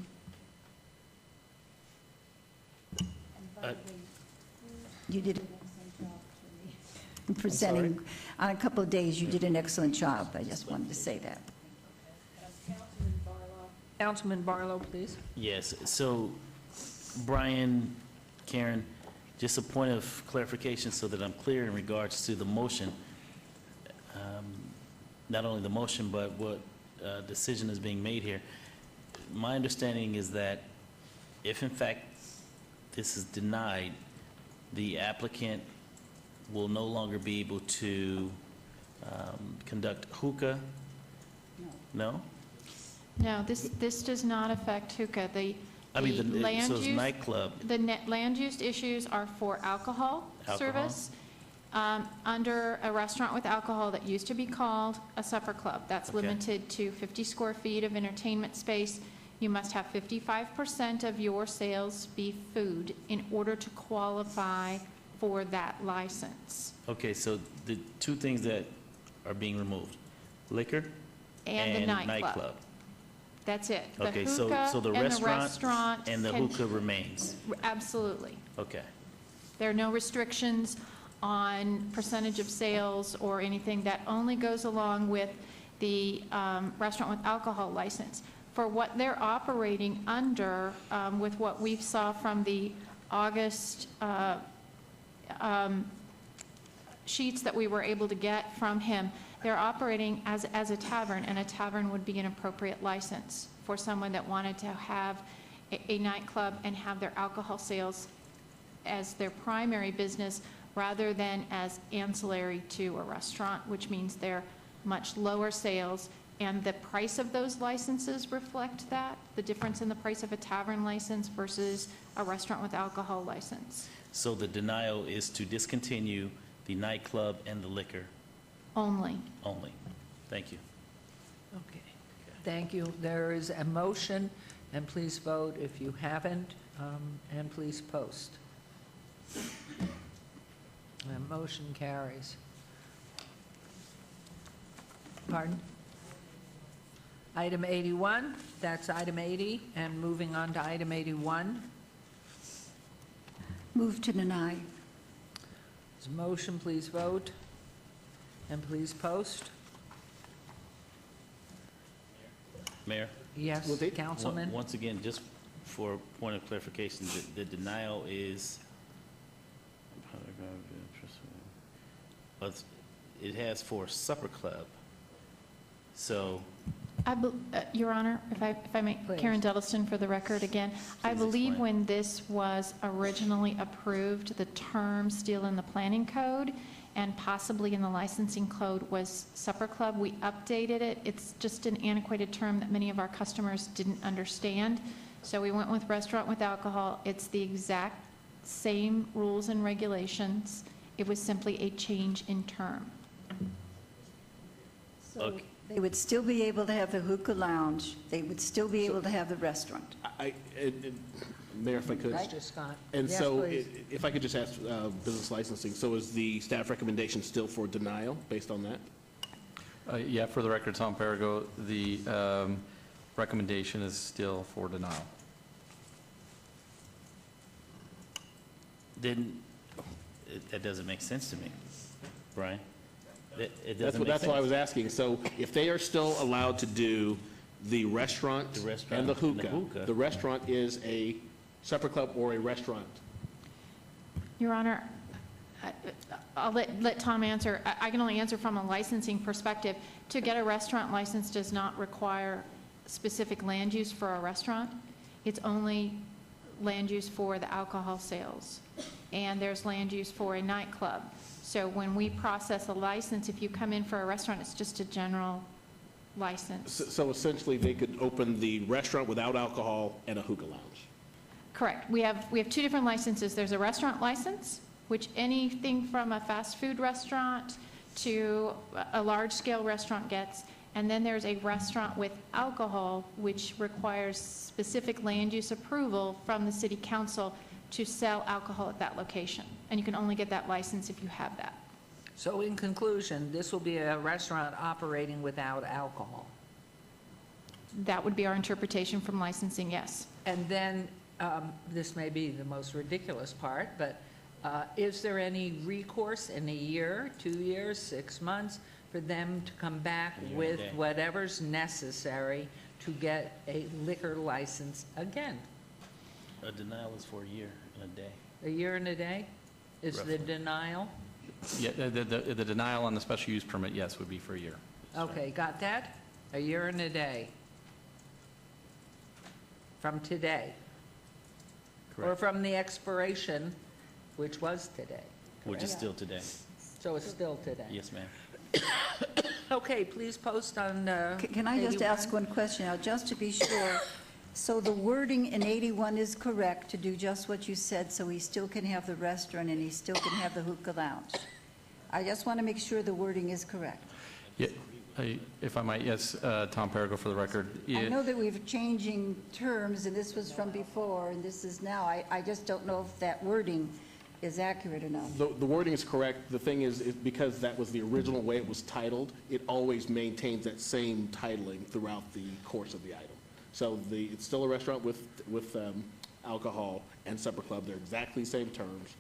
You did an excellent job in presenting. On a couple of days, you did an excellent job. I just wanted to say that.
Councilman Barlow, please.
Yes, so Brian, Karen, just a point of clarification so that I'm clear in regards to the motion. Not only the motion, but what decision is being made here. My understanding is that if in fact this is denied, the applicant will no longer be able to conduct hookah? No?
No, this does not affect hookah.
I mean,
The land
so it's
use-
nightclub.
The land use issues are for alcohol service. Under a restaurant with alcohol that used to be called a supper club, that's
Okay.
limited to 50 square feet of entertainment space. You must have 55% of your sales be food in order to qualify for that license.
Okay, so the two things that are being removed, liquor
And the nightclub. That's it. The
Okay,
hookah
so the
and
restaurant and the
can-
hookah remains.
Absolutely.
Okay.
There are no restrictions on percentage of sales or anything. That only goes along with the restaurant with alcohol license. For what they're operating under, with what we saw from the August sheets that we were able to get from him, they're operating as a tavern, and a tavern would be an appropriate license for someone that wanted to have a nightclub and have their alcohol sales as their primary business rather than as ancillary to a restaurant, which means they're much lower sales. And the price of those licenses reflect that, the difference in the price of a tavern license versus a restaurant with alcohol license.
So the denial is to discontinue the nightclub and the liquor
Only.
only. Thank you.
Okay. Thank you. There is a motion, and please vote if you haven't, and please post. The motion carries. Pardon? Item 81, that's item 80, and moving on to item 81.
Move to deny.
There's a motion, please vote, and please post.
Mayor?
Yes, Councilman?
Once again, just for point of clarification, the denial is, it has for supper club. So,
Your Honor, if I may,
Please.
Karen Duddleston for the record again. I
Please
believe
explain.
when this was originally approved, the term still in the planning code and possibly in the licensing code was supper club. We updated it. It's just an antiquated term that many of our customers didn't understand. So we went with restaurant with alcohol. It's the exact same rules and regulations. It was simply a change in term.
So they would still be able to have the hookah lounge, they would still be able to have the restaurant.
Mayor, if I could.
Mr. Scott?
And
Yes,
so,
please.
if I could just ask business licensing, so is the staff recommendation still for denial based on that?
Yeah, for the record, Tom Perigo, the recommendation is still for denial.
then, that doesn't make sense to me, Brian. It doesn't make
That's why I was
sense.
asking. So if they are still allowed to do the restaurant and the hookah, the restaurant is a supper club or a restaurant?
Your Honor, I'll let Tom answer. I can only answer from a licensing perspective. To get a restaurant license does not require specific land use for a restaurant. It's only land use for the alcohol sales. And there's land use for a nightclub. So when we process a license, if you come in for a restaurant, it's just a general license.
So essentially, they could open the restaurant without alcohol and a hookah lounge?
Correct. We have two different licenses. There's a restaurant license, which anything from a fast food restaurant to a large-scale restaurant gets. And then there's a restaurant with alcohol, which requires specific land use approval from the city council to sell alcohol at that location. And you can only get that license if you have that.
So in conclusion, this will be a restaurant operating without alcohol.
That would be our interpretation from licensing, yes.
And then, this may be the most ridiculous part, but is there any recourse in a year, 2 years, 6 months, for them to come back
A year and a
with
day.
whatever's necessary to get a liquor license again?
A denial is for a year and a day.
A year and a day is the
Roughly.
denial?
Yeah, the denial on the special use permit, yes, would be for a year.
Okay, got that? A year and a day. From today. Or
Correct.
from the expiration, which was today.
Which is
correct?
still today.
So it's still today.
Yes, ma'am.
Okay, please post on
Can I just
81.
ask one question now, just to be sure? So the wording in 81 is correct to do just what you said, so he still can have the restaurant and he still can have the hookah lounge? I just want to make sure the wording is correct.
Yeah, if I might, yes, Tom Perigo for the record.
I know that we've changing terms, and this was from before, and this is now. I just don't know if that wording is accurate enough.
The wording is correct. The thing is because that was the original way it was titled, it always maintains that same titling throughout the course of the item. So it's still a restaurant with alcohol and supper club. They're exactly the same terms,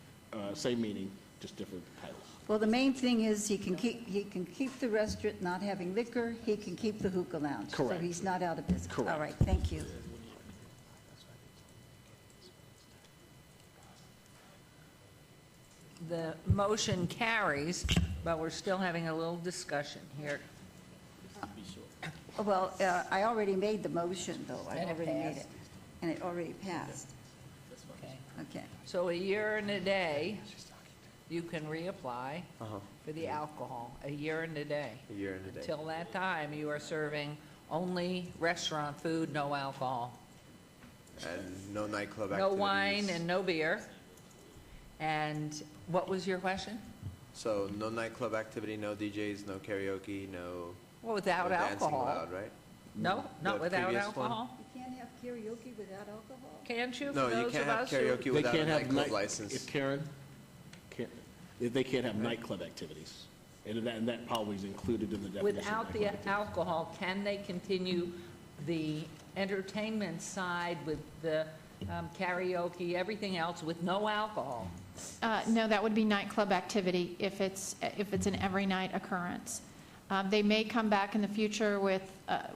same meaning, just different titles.
Well, the main thing is he can keep the restaurant not having liquor, he can keep the hookah lounge.
Correct.
So he's not out of business.
Correct.
All right, thank you.
The motion carries, but we're still having a little discussion here.
Well, I already made the motion, though. I
And it
already made it.
passed.
And it already passed.
Okay.
Okay.
So a year and a day, you can reapply for the alcohol, a year and a day.
A year and a day.
Until that time, you are serving only restaurant food, no alcohol.
And no nightclub
No
activities.
wine and no beer. And what was your question?
So no nightclub activity, no DJs, no karaoke, no.
Well, without
no dancing
alcohol.
allowed, right?
No, not
The
without
previous one?
alcohol.
You can't have karaoke without alcohol?
Can't you?
No,
For
you
those
can't
of
have
us who-
karaoke without a nightclub
night-
license.
If Karen, they can't have nightclub activities. And that probably is included in the definition. of
Without the
nightclub activities.
alcohol, can they continue the entertainment side with the karaoke, everything else with no alcohol?
No, that would be nightclub activity if it's an every night occurrence. They may come back in the future with,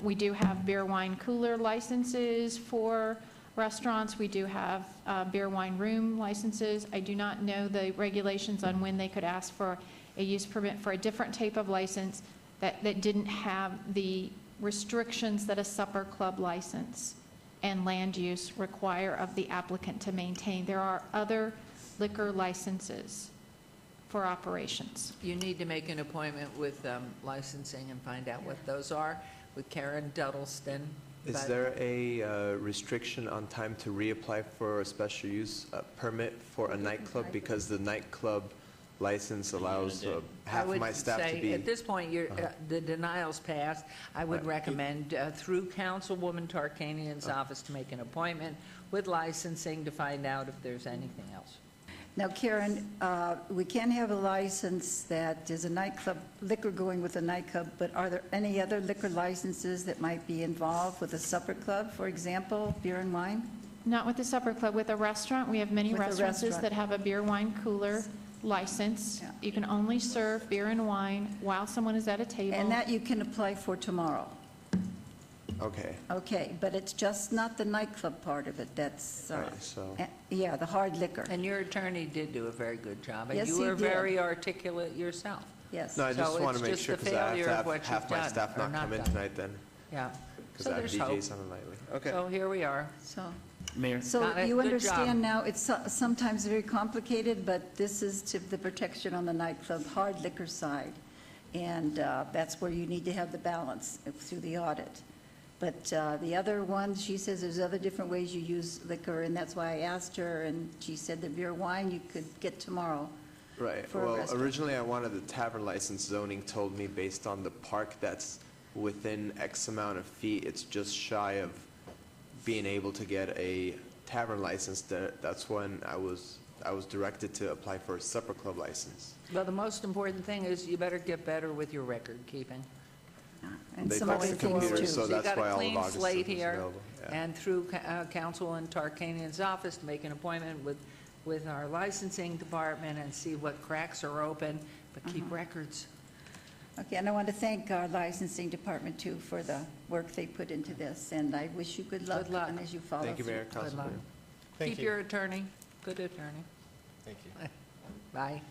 we do have beer, wine, cooler licenses for restaurants. We do have beer, wine, room licenses. I do not know the regulations on when they could ask for a use permit for a different type of license that didn't have the restrictions that a supper club license and land use require of the applicant to maintain. There are other liquor licenses for operations.
You need to make an appointment with licensing and find out what those are with Karen Duddleston.
Is
But-
there a restriction on time to reapply for a special use permit for a nightclub? Because the nightclub license allows half of my staff to
I would
be.
say, at this point, the denial's passed. I would recommend through Councilwoman Tarkanian's office to make an appointment with licensing to find out if there's anything else.
Now, Karen, we can have a license that is a nightclub, liquor going with a nightclub, but are there any other liquor licenses that might be involved with a supper club, for example, beer and wine?
Not with the supper club, with a restaurant, we have many
With a
restaurants
restaurant.
that have a beer, wine cooler license.
Yeah.
You can only serve beer and wine while someone is at a table.
And that you can apply for tomorrow.
Okay.
Okay, but it's just not the nightclub part of it, that's,
Right, so-
yeah, the hard liquor.
And your attorney did do a very good job.
Yes,
And
he
you were
did.
very articulate yourself.
Yes.
No, I
So
just want
it's
to make
just
sure
the
because I have
failure
to
of
have
what
half
you've
my
done
staff
or
not
not
come in
done.
tonight then.
Yeah.
Because
So
I have
there's
DJs
hope.
on the nightly. Okay.
So here we are.
So,
Mayor?
so
Got it.
you
Good job.
understand now, it's sometimes very complicated, but this is to the protection on the nightclub hard liquor side. And that's where you need to have the balance through the audit. But the other ones, she says there's other different ways you use liquor, and that's why I asked her, and she said the beer wine you could get tomorrow.
Right.
For a
Well,
restaurant.
originally I wanted the tavern license. Zoning told me based on the park that's within X amount of feet, it's just shy of being able to get a tavern license. That's when I was directed to apply for a supper club license.
Well, the most important thing is you better get better with your record keeping.
And
They
some
fixed
other
the
things
computer,
too.
so
you
that's
got
why
a
all of
clean
August
slate
was
here,
available. Yeah.
and through Councilman Tarkanian's office to make an appointment with our licensing department and see what cracks are open, but keep records.
Okay, and I want to thank our licensing department too for the work they put into this, and I wish you good luck.
Good luck.
And as you follow
Thank you,
through.
Mayor,
Good
Councilman.
luck.
Thank
Keep
you.
your attorney, good attorney.
Thank you.
Bye.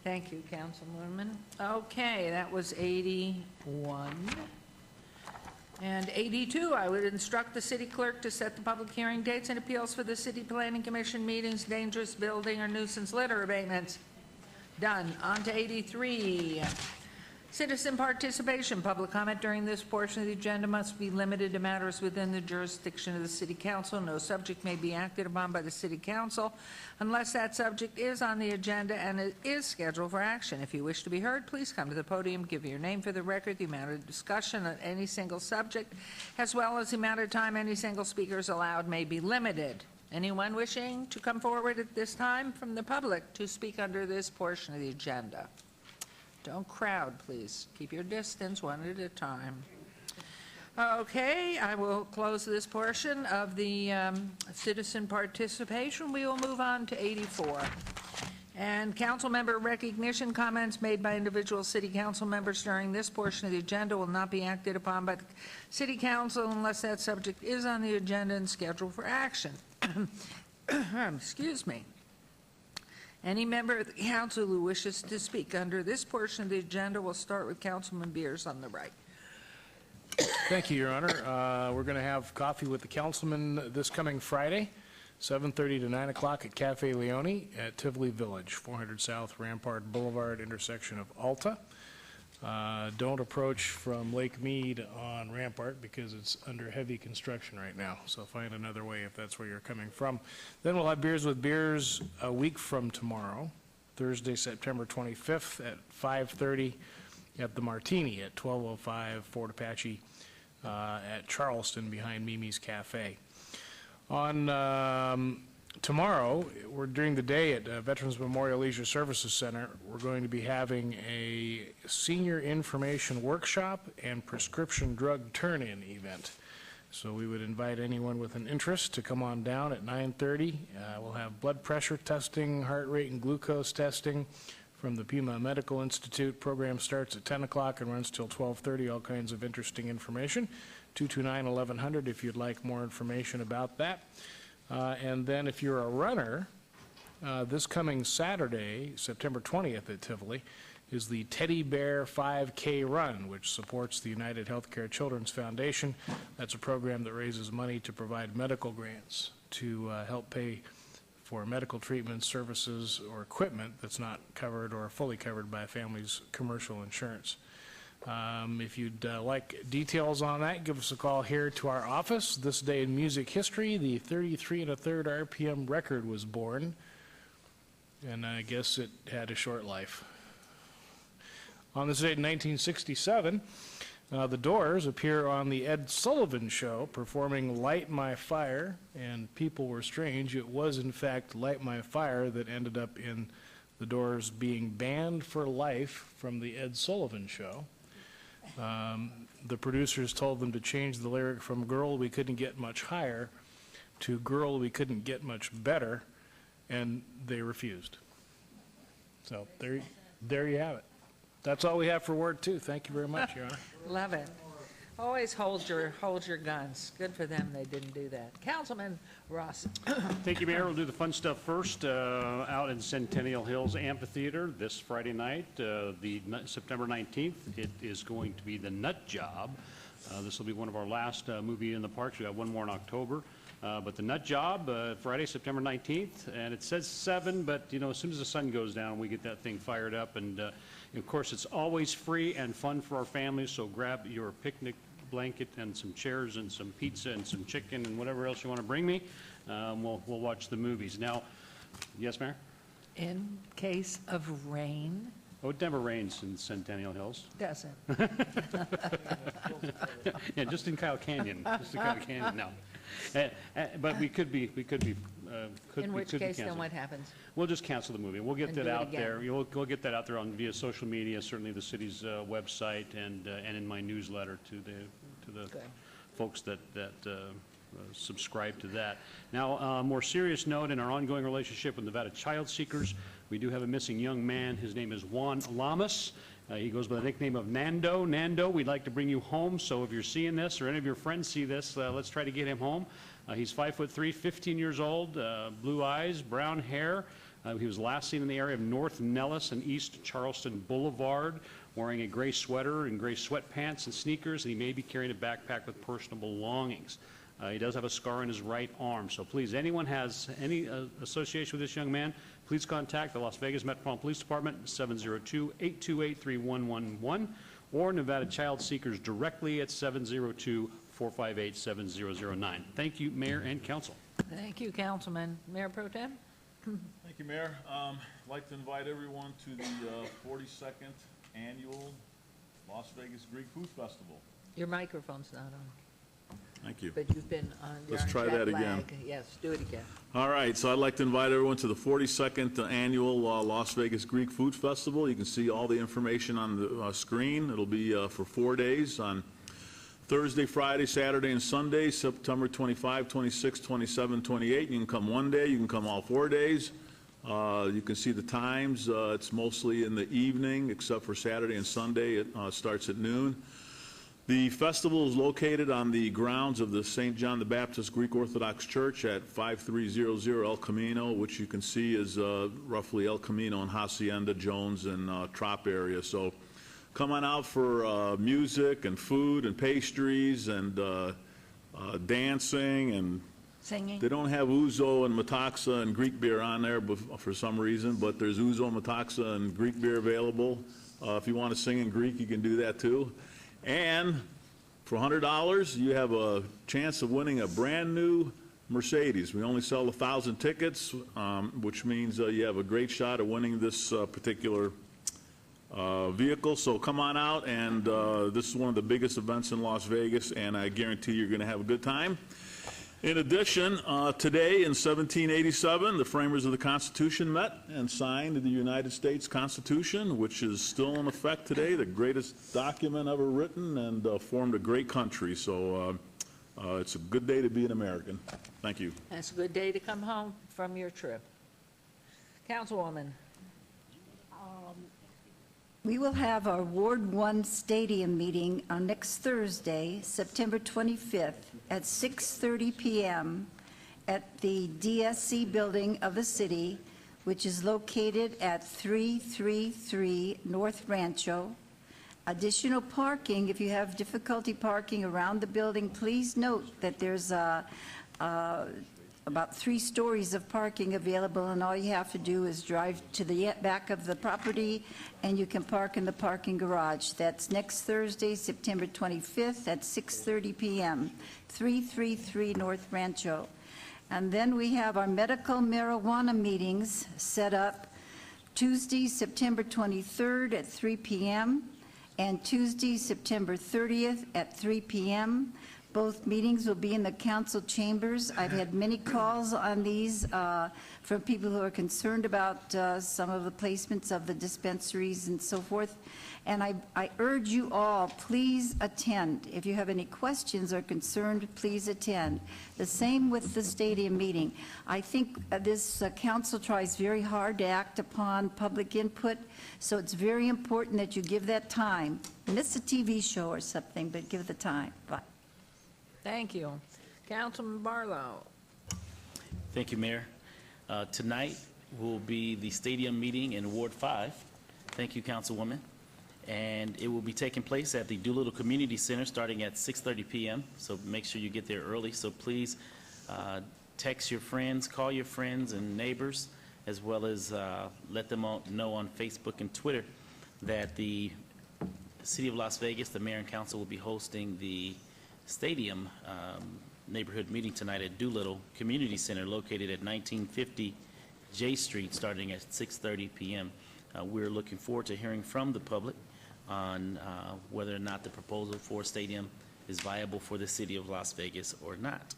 Thank you, Councilwoman. Okay, that was 81. And 82, I would instruct the city clerk to set the public hearing dates and appeals for the city planning commission meetings, dangerous building or nuisance litter abatements. Done. On to 83. Citizen participation. Public comment during this portion of the agenda must be limited to matters within the jurisdiction of the city council. No subject may be acted upon by the city council unless that subject is on the agenda and it is scheduled for action. If you wish to be heard, please come to the podium, give your name for the record, the amount of discussion on any single subject, as well as the amount of time any single speaker is allowed may be limited. Anyone wishing to come forward at this time from the public to speak under this portion of the agenda? Don't crowd, please. Keep your distance one at a time. Okay, I will close this portion of the citizen participation. We will move on to 84. And council member recognition comments made by individual city council members during this portion of the agenda will not be acted upon by the city council unless that subject is on the agenda and scheduled for action. Excuse me. Any member of the council who wishes to speak under this portion of the agenda will start with Councilman Beers on the right.
Thank you, Your Honor. We're going to have coffee with the councilman this coming Friday, 7:30 to 9 o'clock at Cafe Leone at Tivoli Village, 400 South Rampart Boulevard, intersection of Alta. Don't approach from Lake Mead on Rampart because it's under heavy construction right now, so find another way if that's where you're coming from. Then we'll have Beers with Beers a week from tomorrow, Thursday, September 25th at 5:30 at the Martini at 1205 Fort Apache at Charleston behind Mimi's Cafe. On tomorrow, during the day at Veterans Memorial Leisure Services Center, we're going to be having a senior information workshop and prescription drug turn-in event. So we would invite anyone with an interest to come on down at 9:30. We'll have blood pressure testing, heart rate and glucose testing from the Pima Medical Institute. Program starts at 10 o'clock and runs till 12:30. All kinds of interesting information. 229-1100 if you'd like more information about that. And then if you're a runner, this coming Saturday, September 20th at Tivoli, is the Teddy Bear 5K Run, which supports the United Healthcare Children's Foundation. That's a program that raises money to provide medical grants to help pay for medical treatments, services, or equipment that's not covered or fully covered by a family's commercial insurance. If you'd like details on that, give us a call here to our office. This day in music history, the 33 1/3 RPM record was born, and I guess it had a short life. On this date in 1967, the Doors appear on the Ed Sullivan Show performing Light My Fire, and people were strange. It was, in fact, Light My Fire that ended up in the Doors being banned for life from the Ed Sullivan Show. The producers told them to change the lyric from Girl, We Couldn't Get Much Higher to Girl, We Couldn't Get Much Better, and they refused. So there you have it. That's all we have for Ward 2. Thank you very much, Your Honor.
Love it. Always hold your guns. Good for them they didn't do that. Councilman Ross.
Thank you, Mayor. We'll do the fun stuff first. Out in Centennial Hills Amphitheater this Friday night, September 19th, it is going to be The Nut Job. This will be one of our last movie in the parks. We have one more in October. But The Nut Job, Friday, September 19th, and it says 7, but, you know, as soon as the sun goes down, we get that thing fired up. And, of course, it's always free and fun for our families, so grab your picnic blanket and some chairs and some pizza and some chicken and whatever else you want to bring me. We'll watch the movies. Now, yes, Mayor?
In case of rain.
Oh, it never rains in Centennial Hills.
Doesn't.
Yeah, just in Kyle Canyon. Just in Kyle Canyon, no. But we could be.
In which case, then what happens?
We'll just cancel the movie. We'll get
And
that
do it
out
again.
there. We'll get that out there via social media, certainly the city's website, and in my newsletter to the folks that subscribe to that. Now, more serious note, in our ongoing relationship with Nevada Child Seekers, we do have a missing young man. His name is Juan Lamas. He goes by the nickname of Nando. Nando, we'd like to bring you home, so if you're seeing this or any of your friends see this, let's try to get him home. He's 5'3", 15 years old, blue eyes, brown hair. He was last seen in the area of North Nellis and East Charleston Boulevard, wearing a gray sweater and gray sweatpants and sneakers, and he may be carrying a backpack with personal belongings. He does have a scar on his right arm, so please, anyone has any association with this young man, please contact the Las Vegas Metropolitan Police Department, 702-828-3111, or Nevada Child Seekers directly at 702-458-7009. Thank you, Mayor and Council.
Thank you, Councilman. Mayor Pro Tem?
Thank you, Mayor. I'd like to invite everyone to the 42nd Annual Las Vegas Greek Food Festival.
Your microphone's not on.
Thank you.
But you've been on
Let's
on
try
jet
that again.
lag. Yes, do it again.
All right, so I'd like to invite everyone to the 42nd Annual Las Vegas Greek Food Festival. You can see all the information on the screen. It'll be for 4 days on Thursday, Friday, Saturday, and Sunday, September 25, 26, 27, 28. You can come one day, you can come all 4 days. You can see the times. It's mostly in the evening, except for Saturday and Sunday. It starts at noon. The festival is located on the grounds of the St. John the Baptist Greek Orthodox Church at 5300 El Camino, which you can see is roughly El Camino and Hacienda, Jones, and Trop area. So come on out for music and food and pastries and dancing and
Singing.
They don't have ouzo and metaxa and Greek beer on there for some reason, but there's ouzo, metaxa, and Greek beer available. If you want to sing in Greek, you can do that too. And for $100, you have a chance of winning a brand new Mercedes. We only sell 1,000 tickets, which means you have a great shot at winning this particular vehicle. So come on out, and this is one of the biggest events in Las Vegas, and I guarantee you're going to have a good time. In addition, today in 1787, the framers of the Constitution met and signed the United States Constitution, which is still in effect today, the greatest document ever written, and formed a great country. So it's a good day to be an American. Thank you.
It's a good day to come home from your trip. Councilwoman.
We will have our Ward 1 Stadium meeting on next Thursday, September 25th at 6:30 p.m. at the DSC building of the city, which is located at 333 North Rancho. Additional parking, if you have difficulty parking around the building, please note that there's about 3 stories of parking available, and all you have to do is drive to the back of the property, and you can park in the parking garage. That's next Thursday, September 25th at 6:30 p.m., 333 North Rancho. And then we have our medical marijuana meetings set up Tuesday, September 23rd at 3 p.m., and Tuesday, September 30th at 3 p.m., Both meetings will be in the council chambers. I've had many calls on these from people who are concerned about some of the placements of the dispensaries and so forth. And I urge you all, please attend. If you have any questions or concerned, please attend. The same with the stadium meeting. I think this council tries very hard to act upon public input, so it's very important that you give that time. Miss a TV show or something, but give the time. Bye.
Thank you. Councilman Barlow.
Thank you, Mayor. Tonight will be the stadium meeting in Ward 5. Thank you, Councilwoman. And it will be taking place at the Doolittle Community Center starting at 6:30 p.m. So make sure you get there early. So please text your friends, call your friends and neighbors, as well as let them all know on Facebook and Twitter that the City of Las Vegas, the Mayor and Council, will be hosting the stadium neighborhood meeting tonight at Doolittle Community Center, located at 1950 J Street, starting at 6:30 p.m. We're looking forward to hearing from the public on whether or not the proposal for a stadium is viable for the City of Las Vegas or not.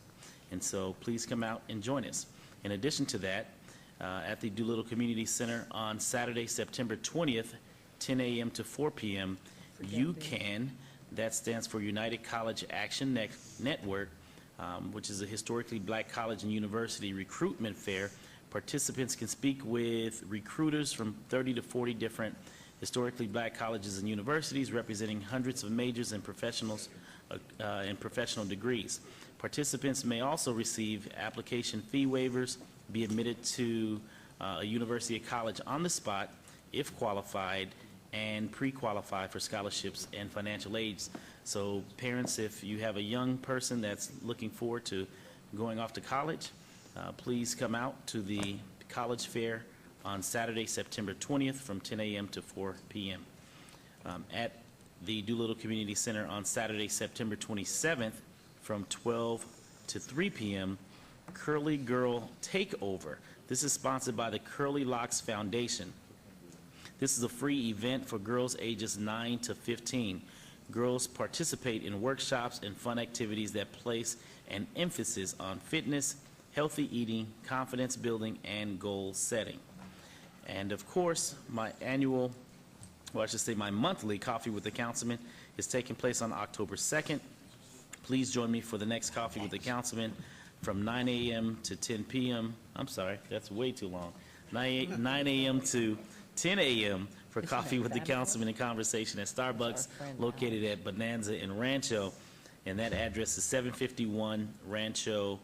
And so please come out and join us. In addition to that, at the Doolittle Community Center on Saturday, September 20th, 10 a.m. to 4 p.m., UCAN, that stands for United College Action Network, which is a historically black college and university recruitment fair. Participants can speak with recruiters from 30 to 40 different historically black colleges and universities, representing hundreds of majors and professionals and professional degrees. Participants may also receive application fee waivers, be admitted to a university or college on the spot if qualified, and pre-qualify for scholarships and financial aids. So parents, if you have a young person that's looking forward to going off to college, please come out to the college fair on Saturday, September 20th from 10 a.m. to 4 p.m. At the Doolittle Community Center on Saturday, September 27th from 12 to 3 p.m., Curly Girl Takeover. This is sponsored by the Curly Locks Foundation. This is a free event for girls ages 9 to 15. Girls participate in workshops and fun activities that place an emphasis on fitness, healthy eating, confidence building, and goal setting. And of course, my annual, well, I should say my monthly Coffee with the Councilman is taking place on October 2nd. Please join me for the next Coffee with the Councilman from 9 a.m. to 10 p.m. I'm sorry, that's way too long. 9 a.m. to 10 a.m. for Coffee with the Councilman and Conversation at Starbucks located at Bonanza in Rancho. And that address is 751 Rancho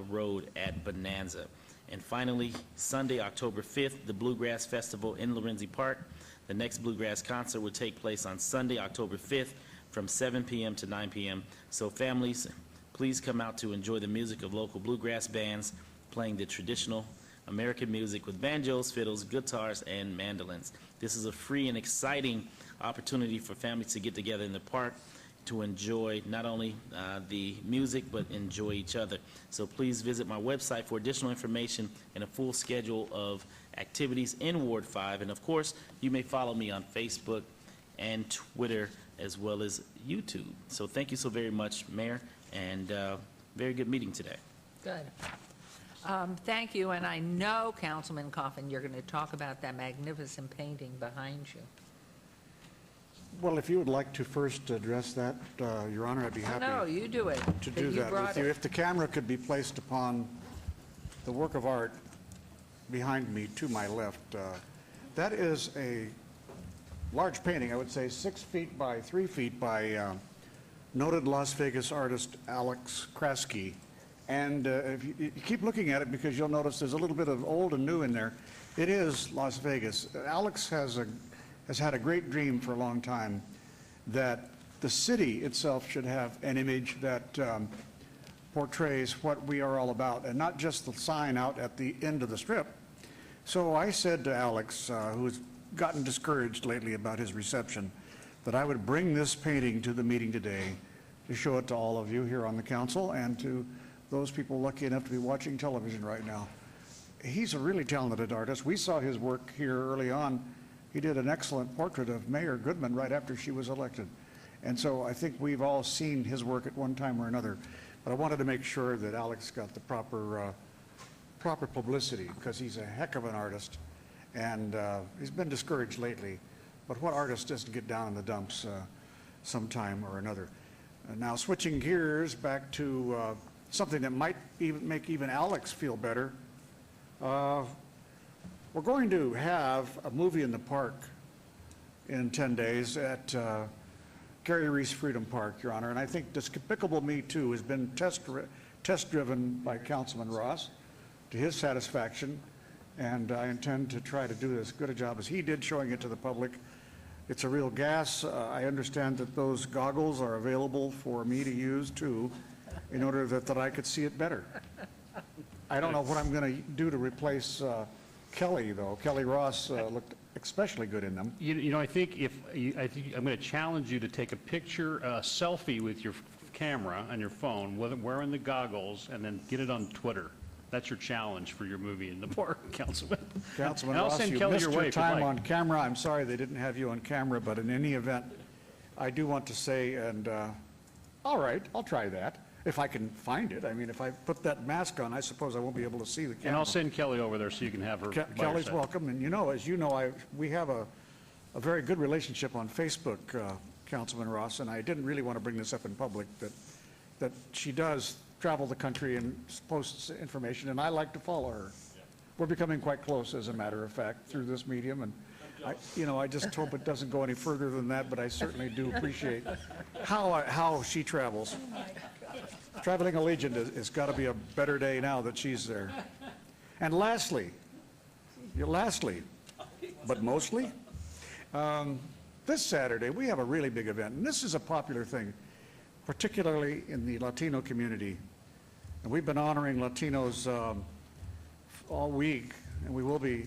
Road at Bonanza. And finally, Sunday, October 5th, the Bluegrass Festival in Lorenzi Park. The next Bluegrass concert will take place on Sunday, October 5th from 7 p.m. to 9 p.m. So families, please come out to enjoy the music of local bluegrass bands playing the traditional American music with banjos, fiddles, guitars, and mandolins. This is a free and exciting opportunity for families to get together in the park to enjoy not only the music, but enjoy each other. So please visit my website for additional information and a full schedule of activities in Ward 5. And of course, you may follow me on Facebook and Twitter as well as YouTube. So thank you so very much, Mayor, and very good meeting today.
Good. Thank you, and I know, Councilman Coffin, you're going to talk about that magnificent painting behind you.
Well, if you would like to first address that, Your Honor, I'd be happy.
No, you do it.
To do that with you. If the camera could be placed upon the work of art behind me to my left, that is a large painting, I would say 6 feet by 3 feet by noted Las Vegas artist Alex Kraske. And if you keep looking at it, because you'll notice there's a little bit of old and new in there. It is Las Vegas. Alex has had a great dream for a long time that the city itself should have an image that portrays what we are all about, and not just the sign out at the end of the strip. So I said to Alex, who's gotten discouraged lately about his reception, that I would bring this painting to the meeting today to show it to all of you here on the council and to those people lucky enough to be watching television right now. He's a really talented artist. We saw his work here early on. He did an excellent portrait of Mayor Goodman right after she was elected. And so I think we've all seen his work at one time or another. But I wanted to make sure that Alex got the proper publicity, because he's a heck of an artist. And he's been discouraged lately. But what artist doesn't get down in the dumps sometime or another? Now, switching gears back to something that might even make even Alex feel better. We're going to have a movie in the park in 10 days at Gary Reese Freedom Park, Your Honor. And I think Despicable Me 2 has been test-driven by Councilman Ross to his satisfaction. And I intend to try to do as good a job as he did showing it to the public. It's a real gas. I understand that those goggles are available for me to use too, in order that I could see it better. I don't know what I'm going to do to replace Kelly, though. Kelly Ross looked especially good in them.
You know, I think I'm going to challenge you to take a picture, a selfie with your camera on your phone, wearing the goggles, and then get it on Twitter. That's your challenge for your movie in the park, Councilman.
Councilman
I'll
Ross,
send
you
Kelly
missed
your
your
way if you'd
time
like.
on camera. I'm sorry they didn't have you on camera, but in any event, I do want to say, and all right, I'll try that. If I can find it. I mean, if I put that mask on, I suppose I won't be able to see the camera.
And I'll send Kelly over there so you can have her. by your
Kelly's
side.
welcome. And you know, as you know, we have a very good relationship on Facebook, Councilman Ross, and I didn't really want to bring this up in public, that she does travel the country and posts information, and I like to follow her. We're becoming quite close, as a matter of fact, through this medium, and I just hope it doesn't go any further than that, but I certainly do appreciate how she travels. Traveling Allegiant has got to be a better day now that she's there. And lastly, but mostly, this Saturday we have a really big event, and this is a popular thing, particularly in the Latino community. And we've been honoring Latinos all week, and we will be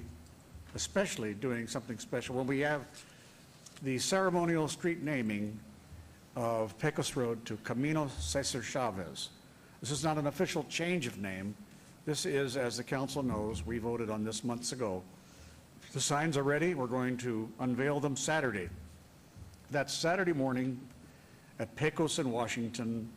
especially doing something special when we have the ceremonial street naming of Pecos Road to Camino Cesar Chavez. This is not an official change of name. This is, as the council knows, we voted on this months ago. The signs are ready. We're going to unveil them Saturday. That's Saturday morning at Pecos in Washington,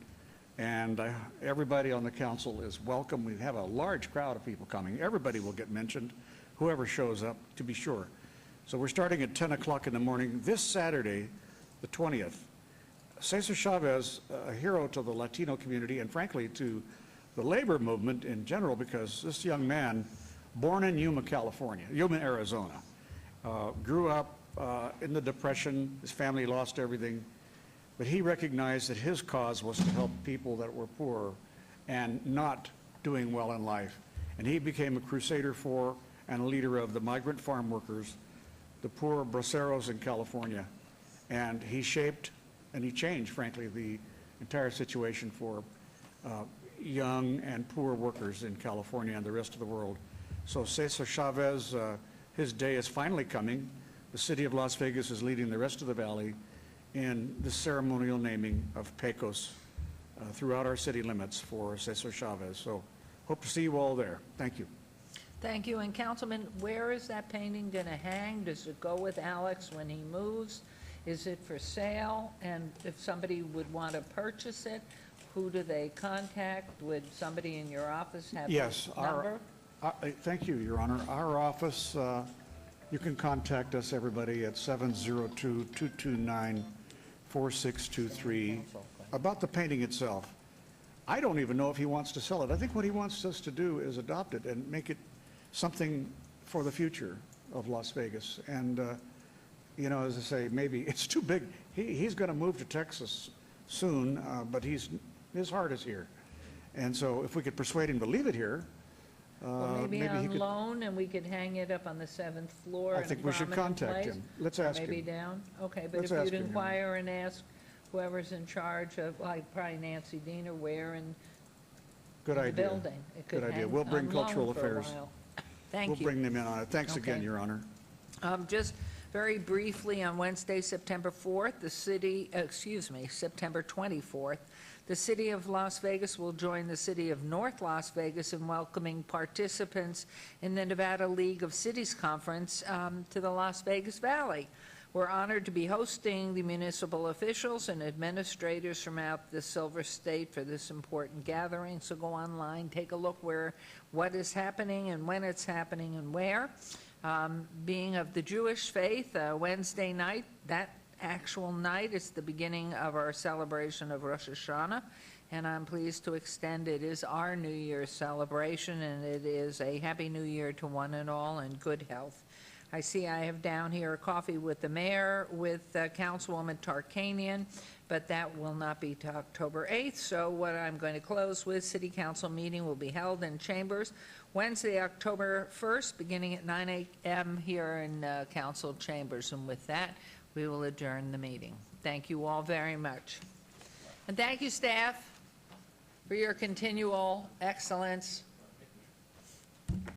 and everybody on the council is welcome. We have a large crowd of people coming. Everybody will get mentioned, whoever shows up, to be sure. So we're starting at 10 o'clock in the morning this Saturday, the 20th. Cesar Chavez, a hero to the Latino community and frankly to the labor movement in general, because this young man, born in Yuma, Arizona, grew up in the Depression. His family lost everything, but he recognized that his cause was to help people that were poor and not doing well in life. And he became a crusader for and a leader of the migrant farm workers, the poor braceros in California. And he shaped and he changed, frankly, the entire situation for young and poor workers in California and the rest of the world. So Cesar Chavez, his day is finally coming. The city of Las Vegas is leading the rest of the valley in the ceremonial naming of Pecos throughout our city limits for Cesar Chavez. So hope to see you all there. Thank you.
Thank you. And Councilman, where is that painting going to hang? Does it go with Alex when he moves? Is it for sale? And if somebody would want to purchase it, who do they contact? Would somebody in your office have
Yes,
your number?
thank you, Your Honor. Our office, you can contact us, everybody, at 702-229-4623 about the painting itself. I don't even know if he wants to sell it. I think what he wants us to do is adopt it and make it something for the future of Las Vegas. And, you know, as I say, maybe it's too big. He's going to move to Texas soon, but his heart is here. And so if we could persuade him to leave it here,
Well, maybe
he
on
could.
loan, and we could hang it up on the 7th floor
I
in a
think we should
prominent
contact
place?
him. Let's
Or
ask
maybe
him.
down? Okay, but
Let's
if
ask
you'd
him, Your Honor.
inquire and ask whoever's in charge of, like, probably Nancy Diener, where in
Good
the
idea.
building. It could
Good idea.
hang
We'll bring
on loan
Cultural
for a
Affairs.
while. Thank you.
We'll bring them in on it. Thanks again,
Okay.
Your Honor.
Just very briefly, on Wednesday, September 4th, September 24th, the City of Las Vegas will join the City of North Las Vegas in welcoming participants in the Nevada League of Cities Conference to the Las Vegas Valley. We're honored to be hosting the municipal officials and administrators from out the Silver State for this important gathering. So go online, take a look what is happening and when it's happening and where. Being of the Jewish faith, Wednesday night, that actual night is the beginning of our celebration of Rosh Hashanah, and I'm pleased to extend it is our New Year's celebration, and it is a Happy New Year to one and all and good health. I see I have down here a coffee with the mayor, with Councilwoman Tarkanian, but that will not be to October 8th. So what I'm going to close with, City Council meeting will be held in Chambers Wednesday, October 1st, beginning at 9 a.m. here in Council Chambers. And with that, we will adjourn the meeting. Thank you all very much. And thank you, staff, for your continual excellence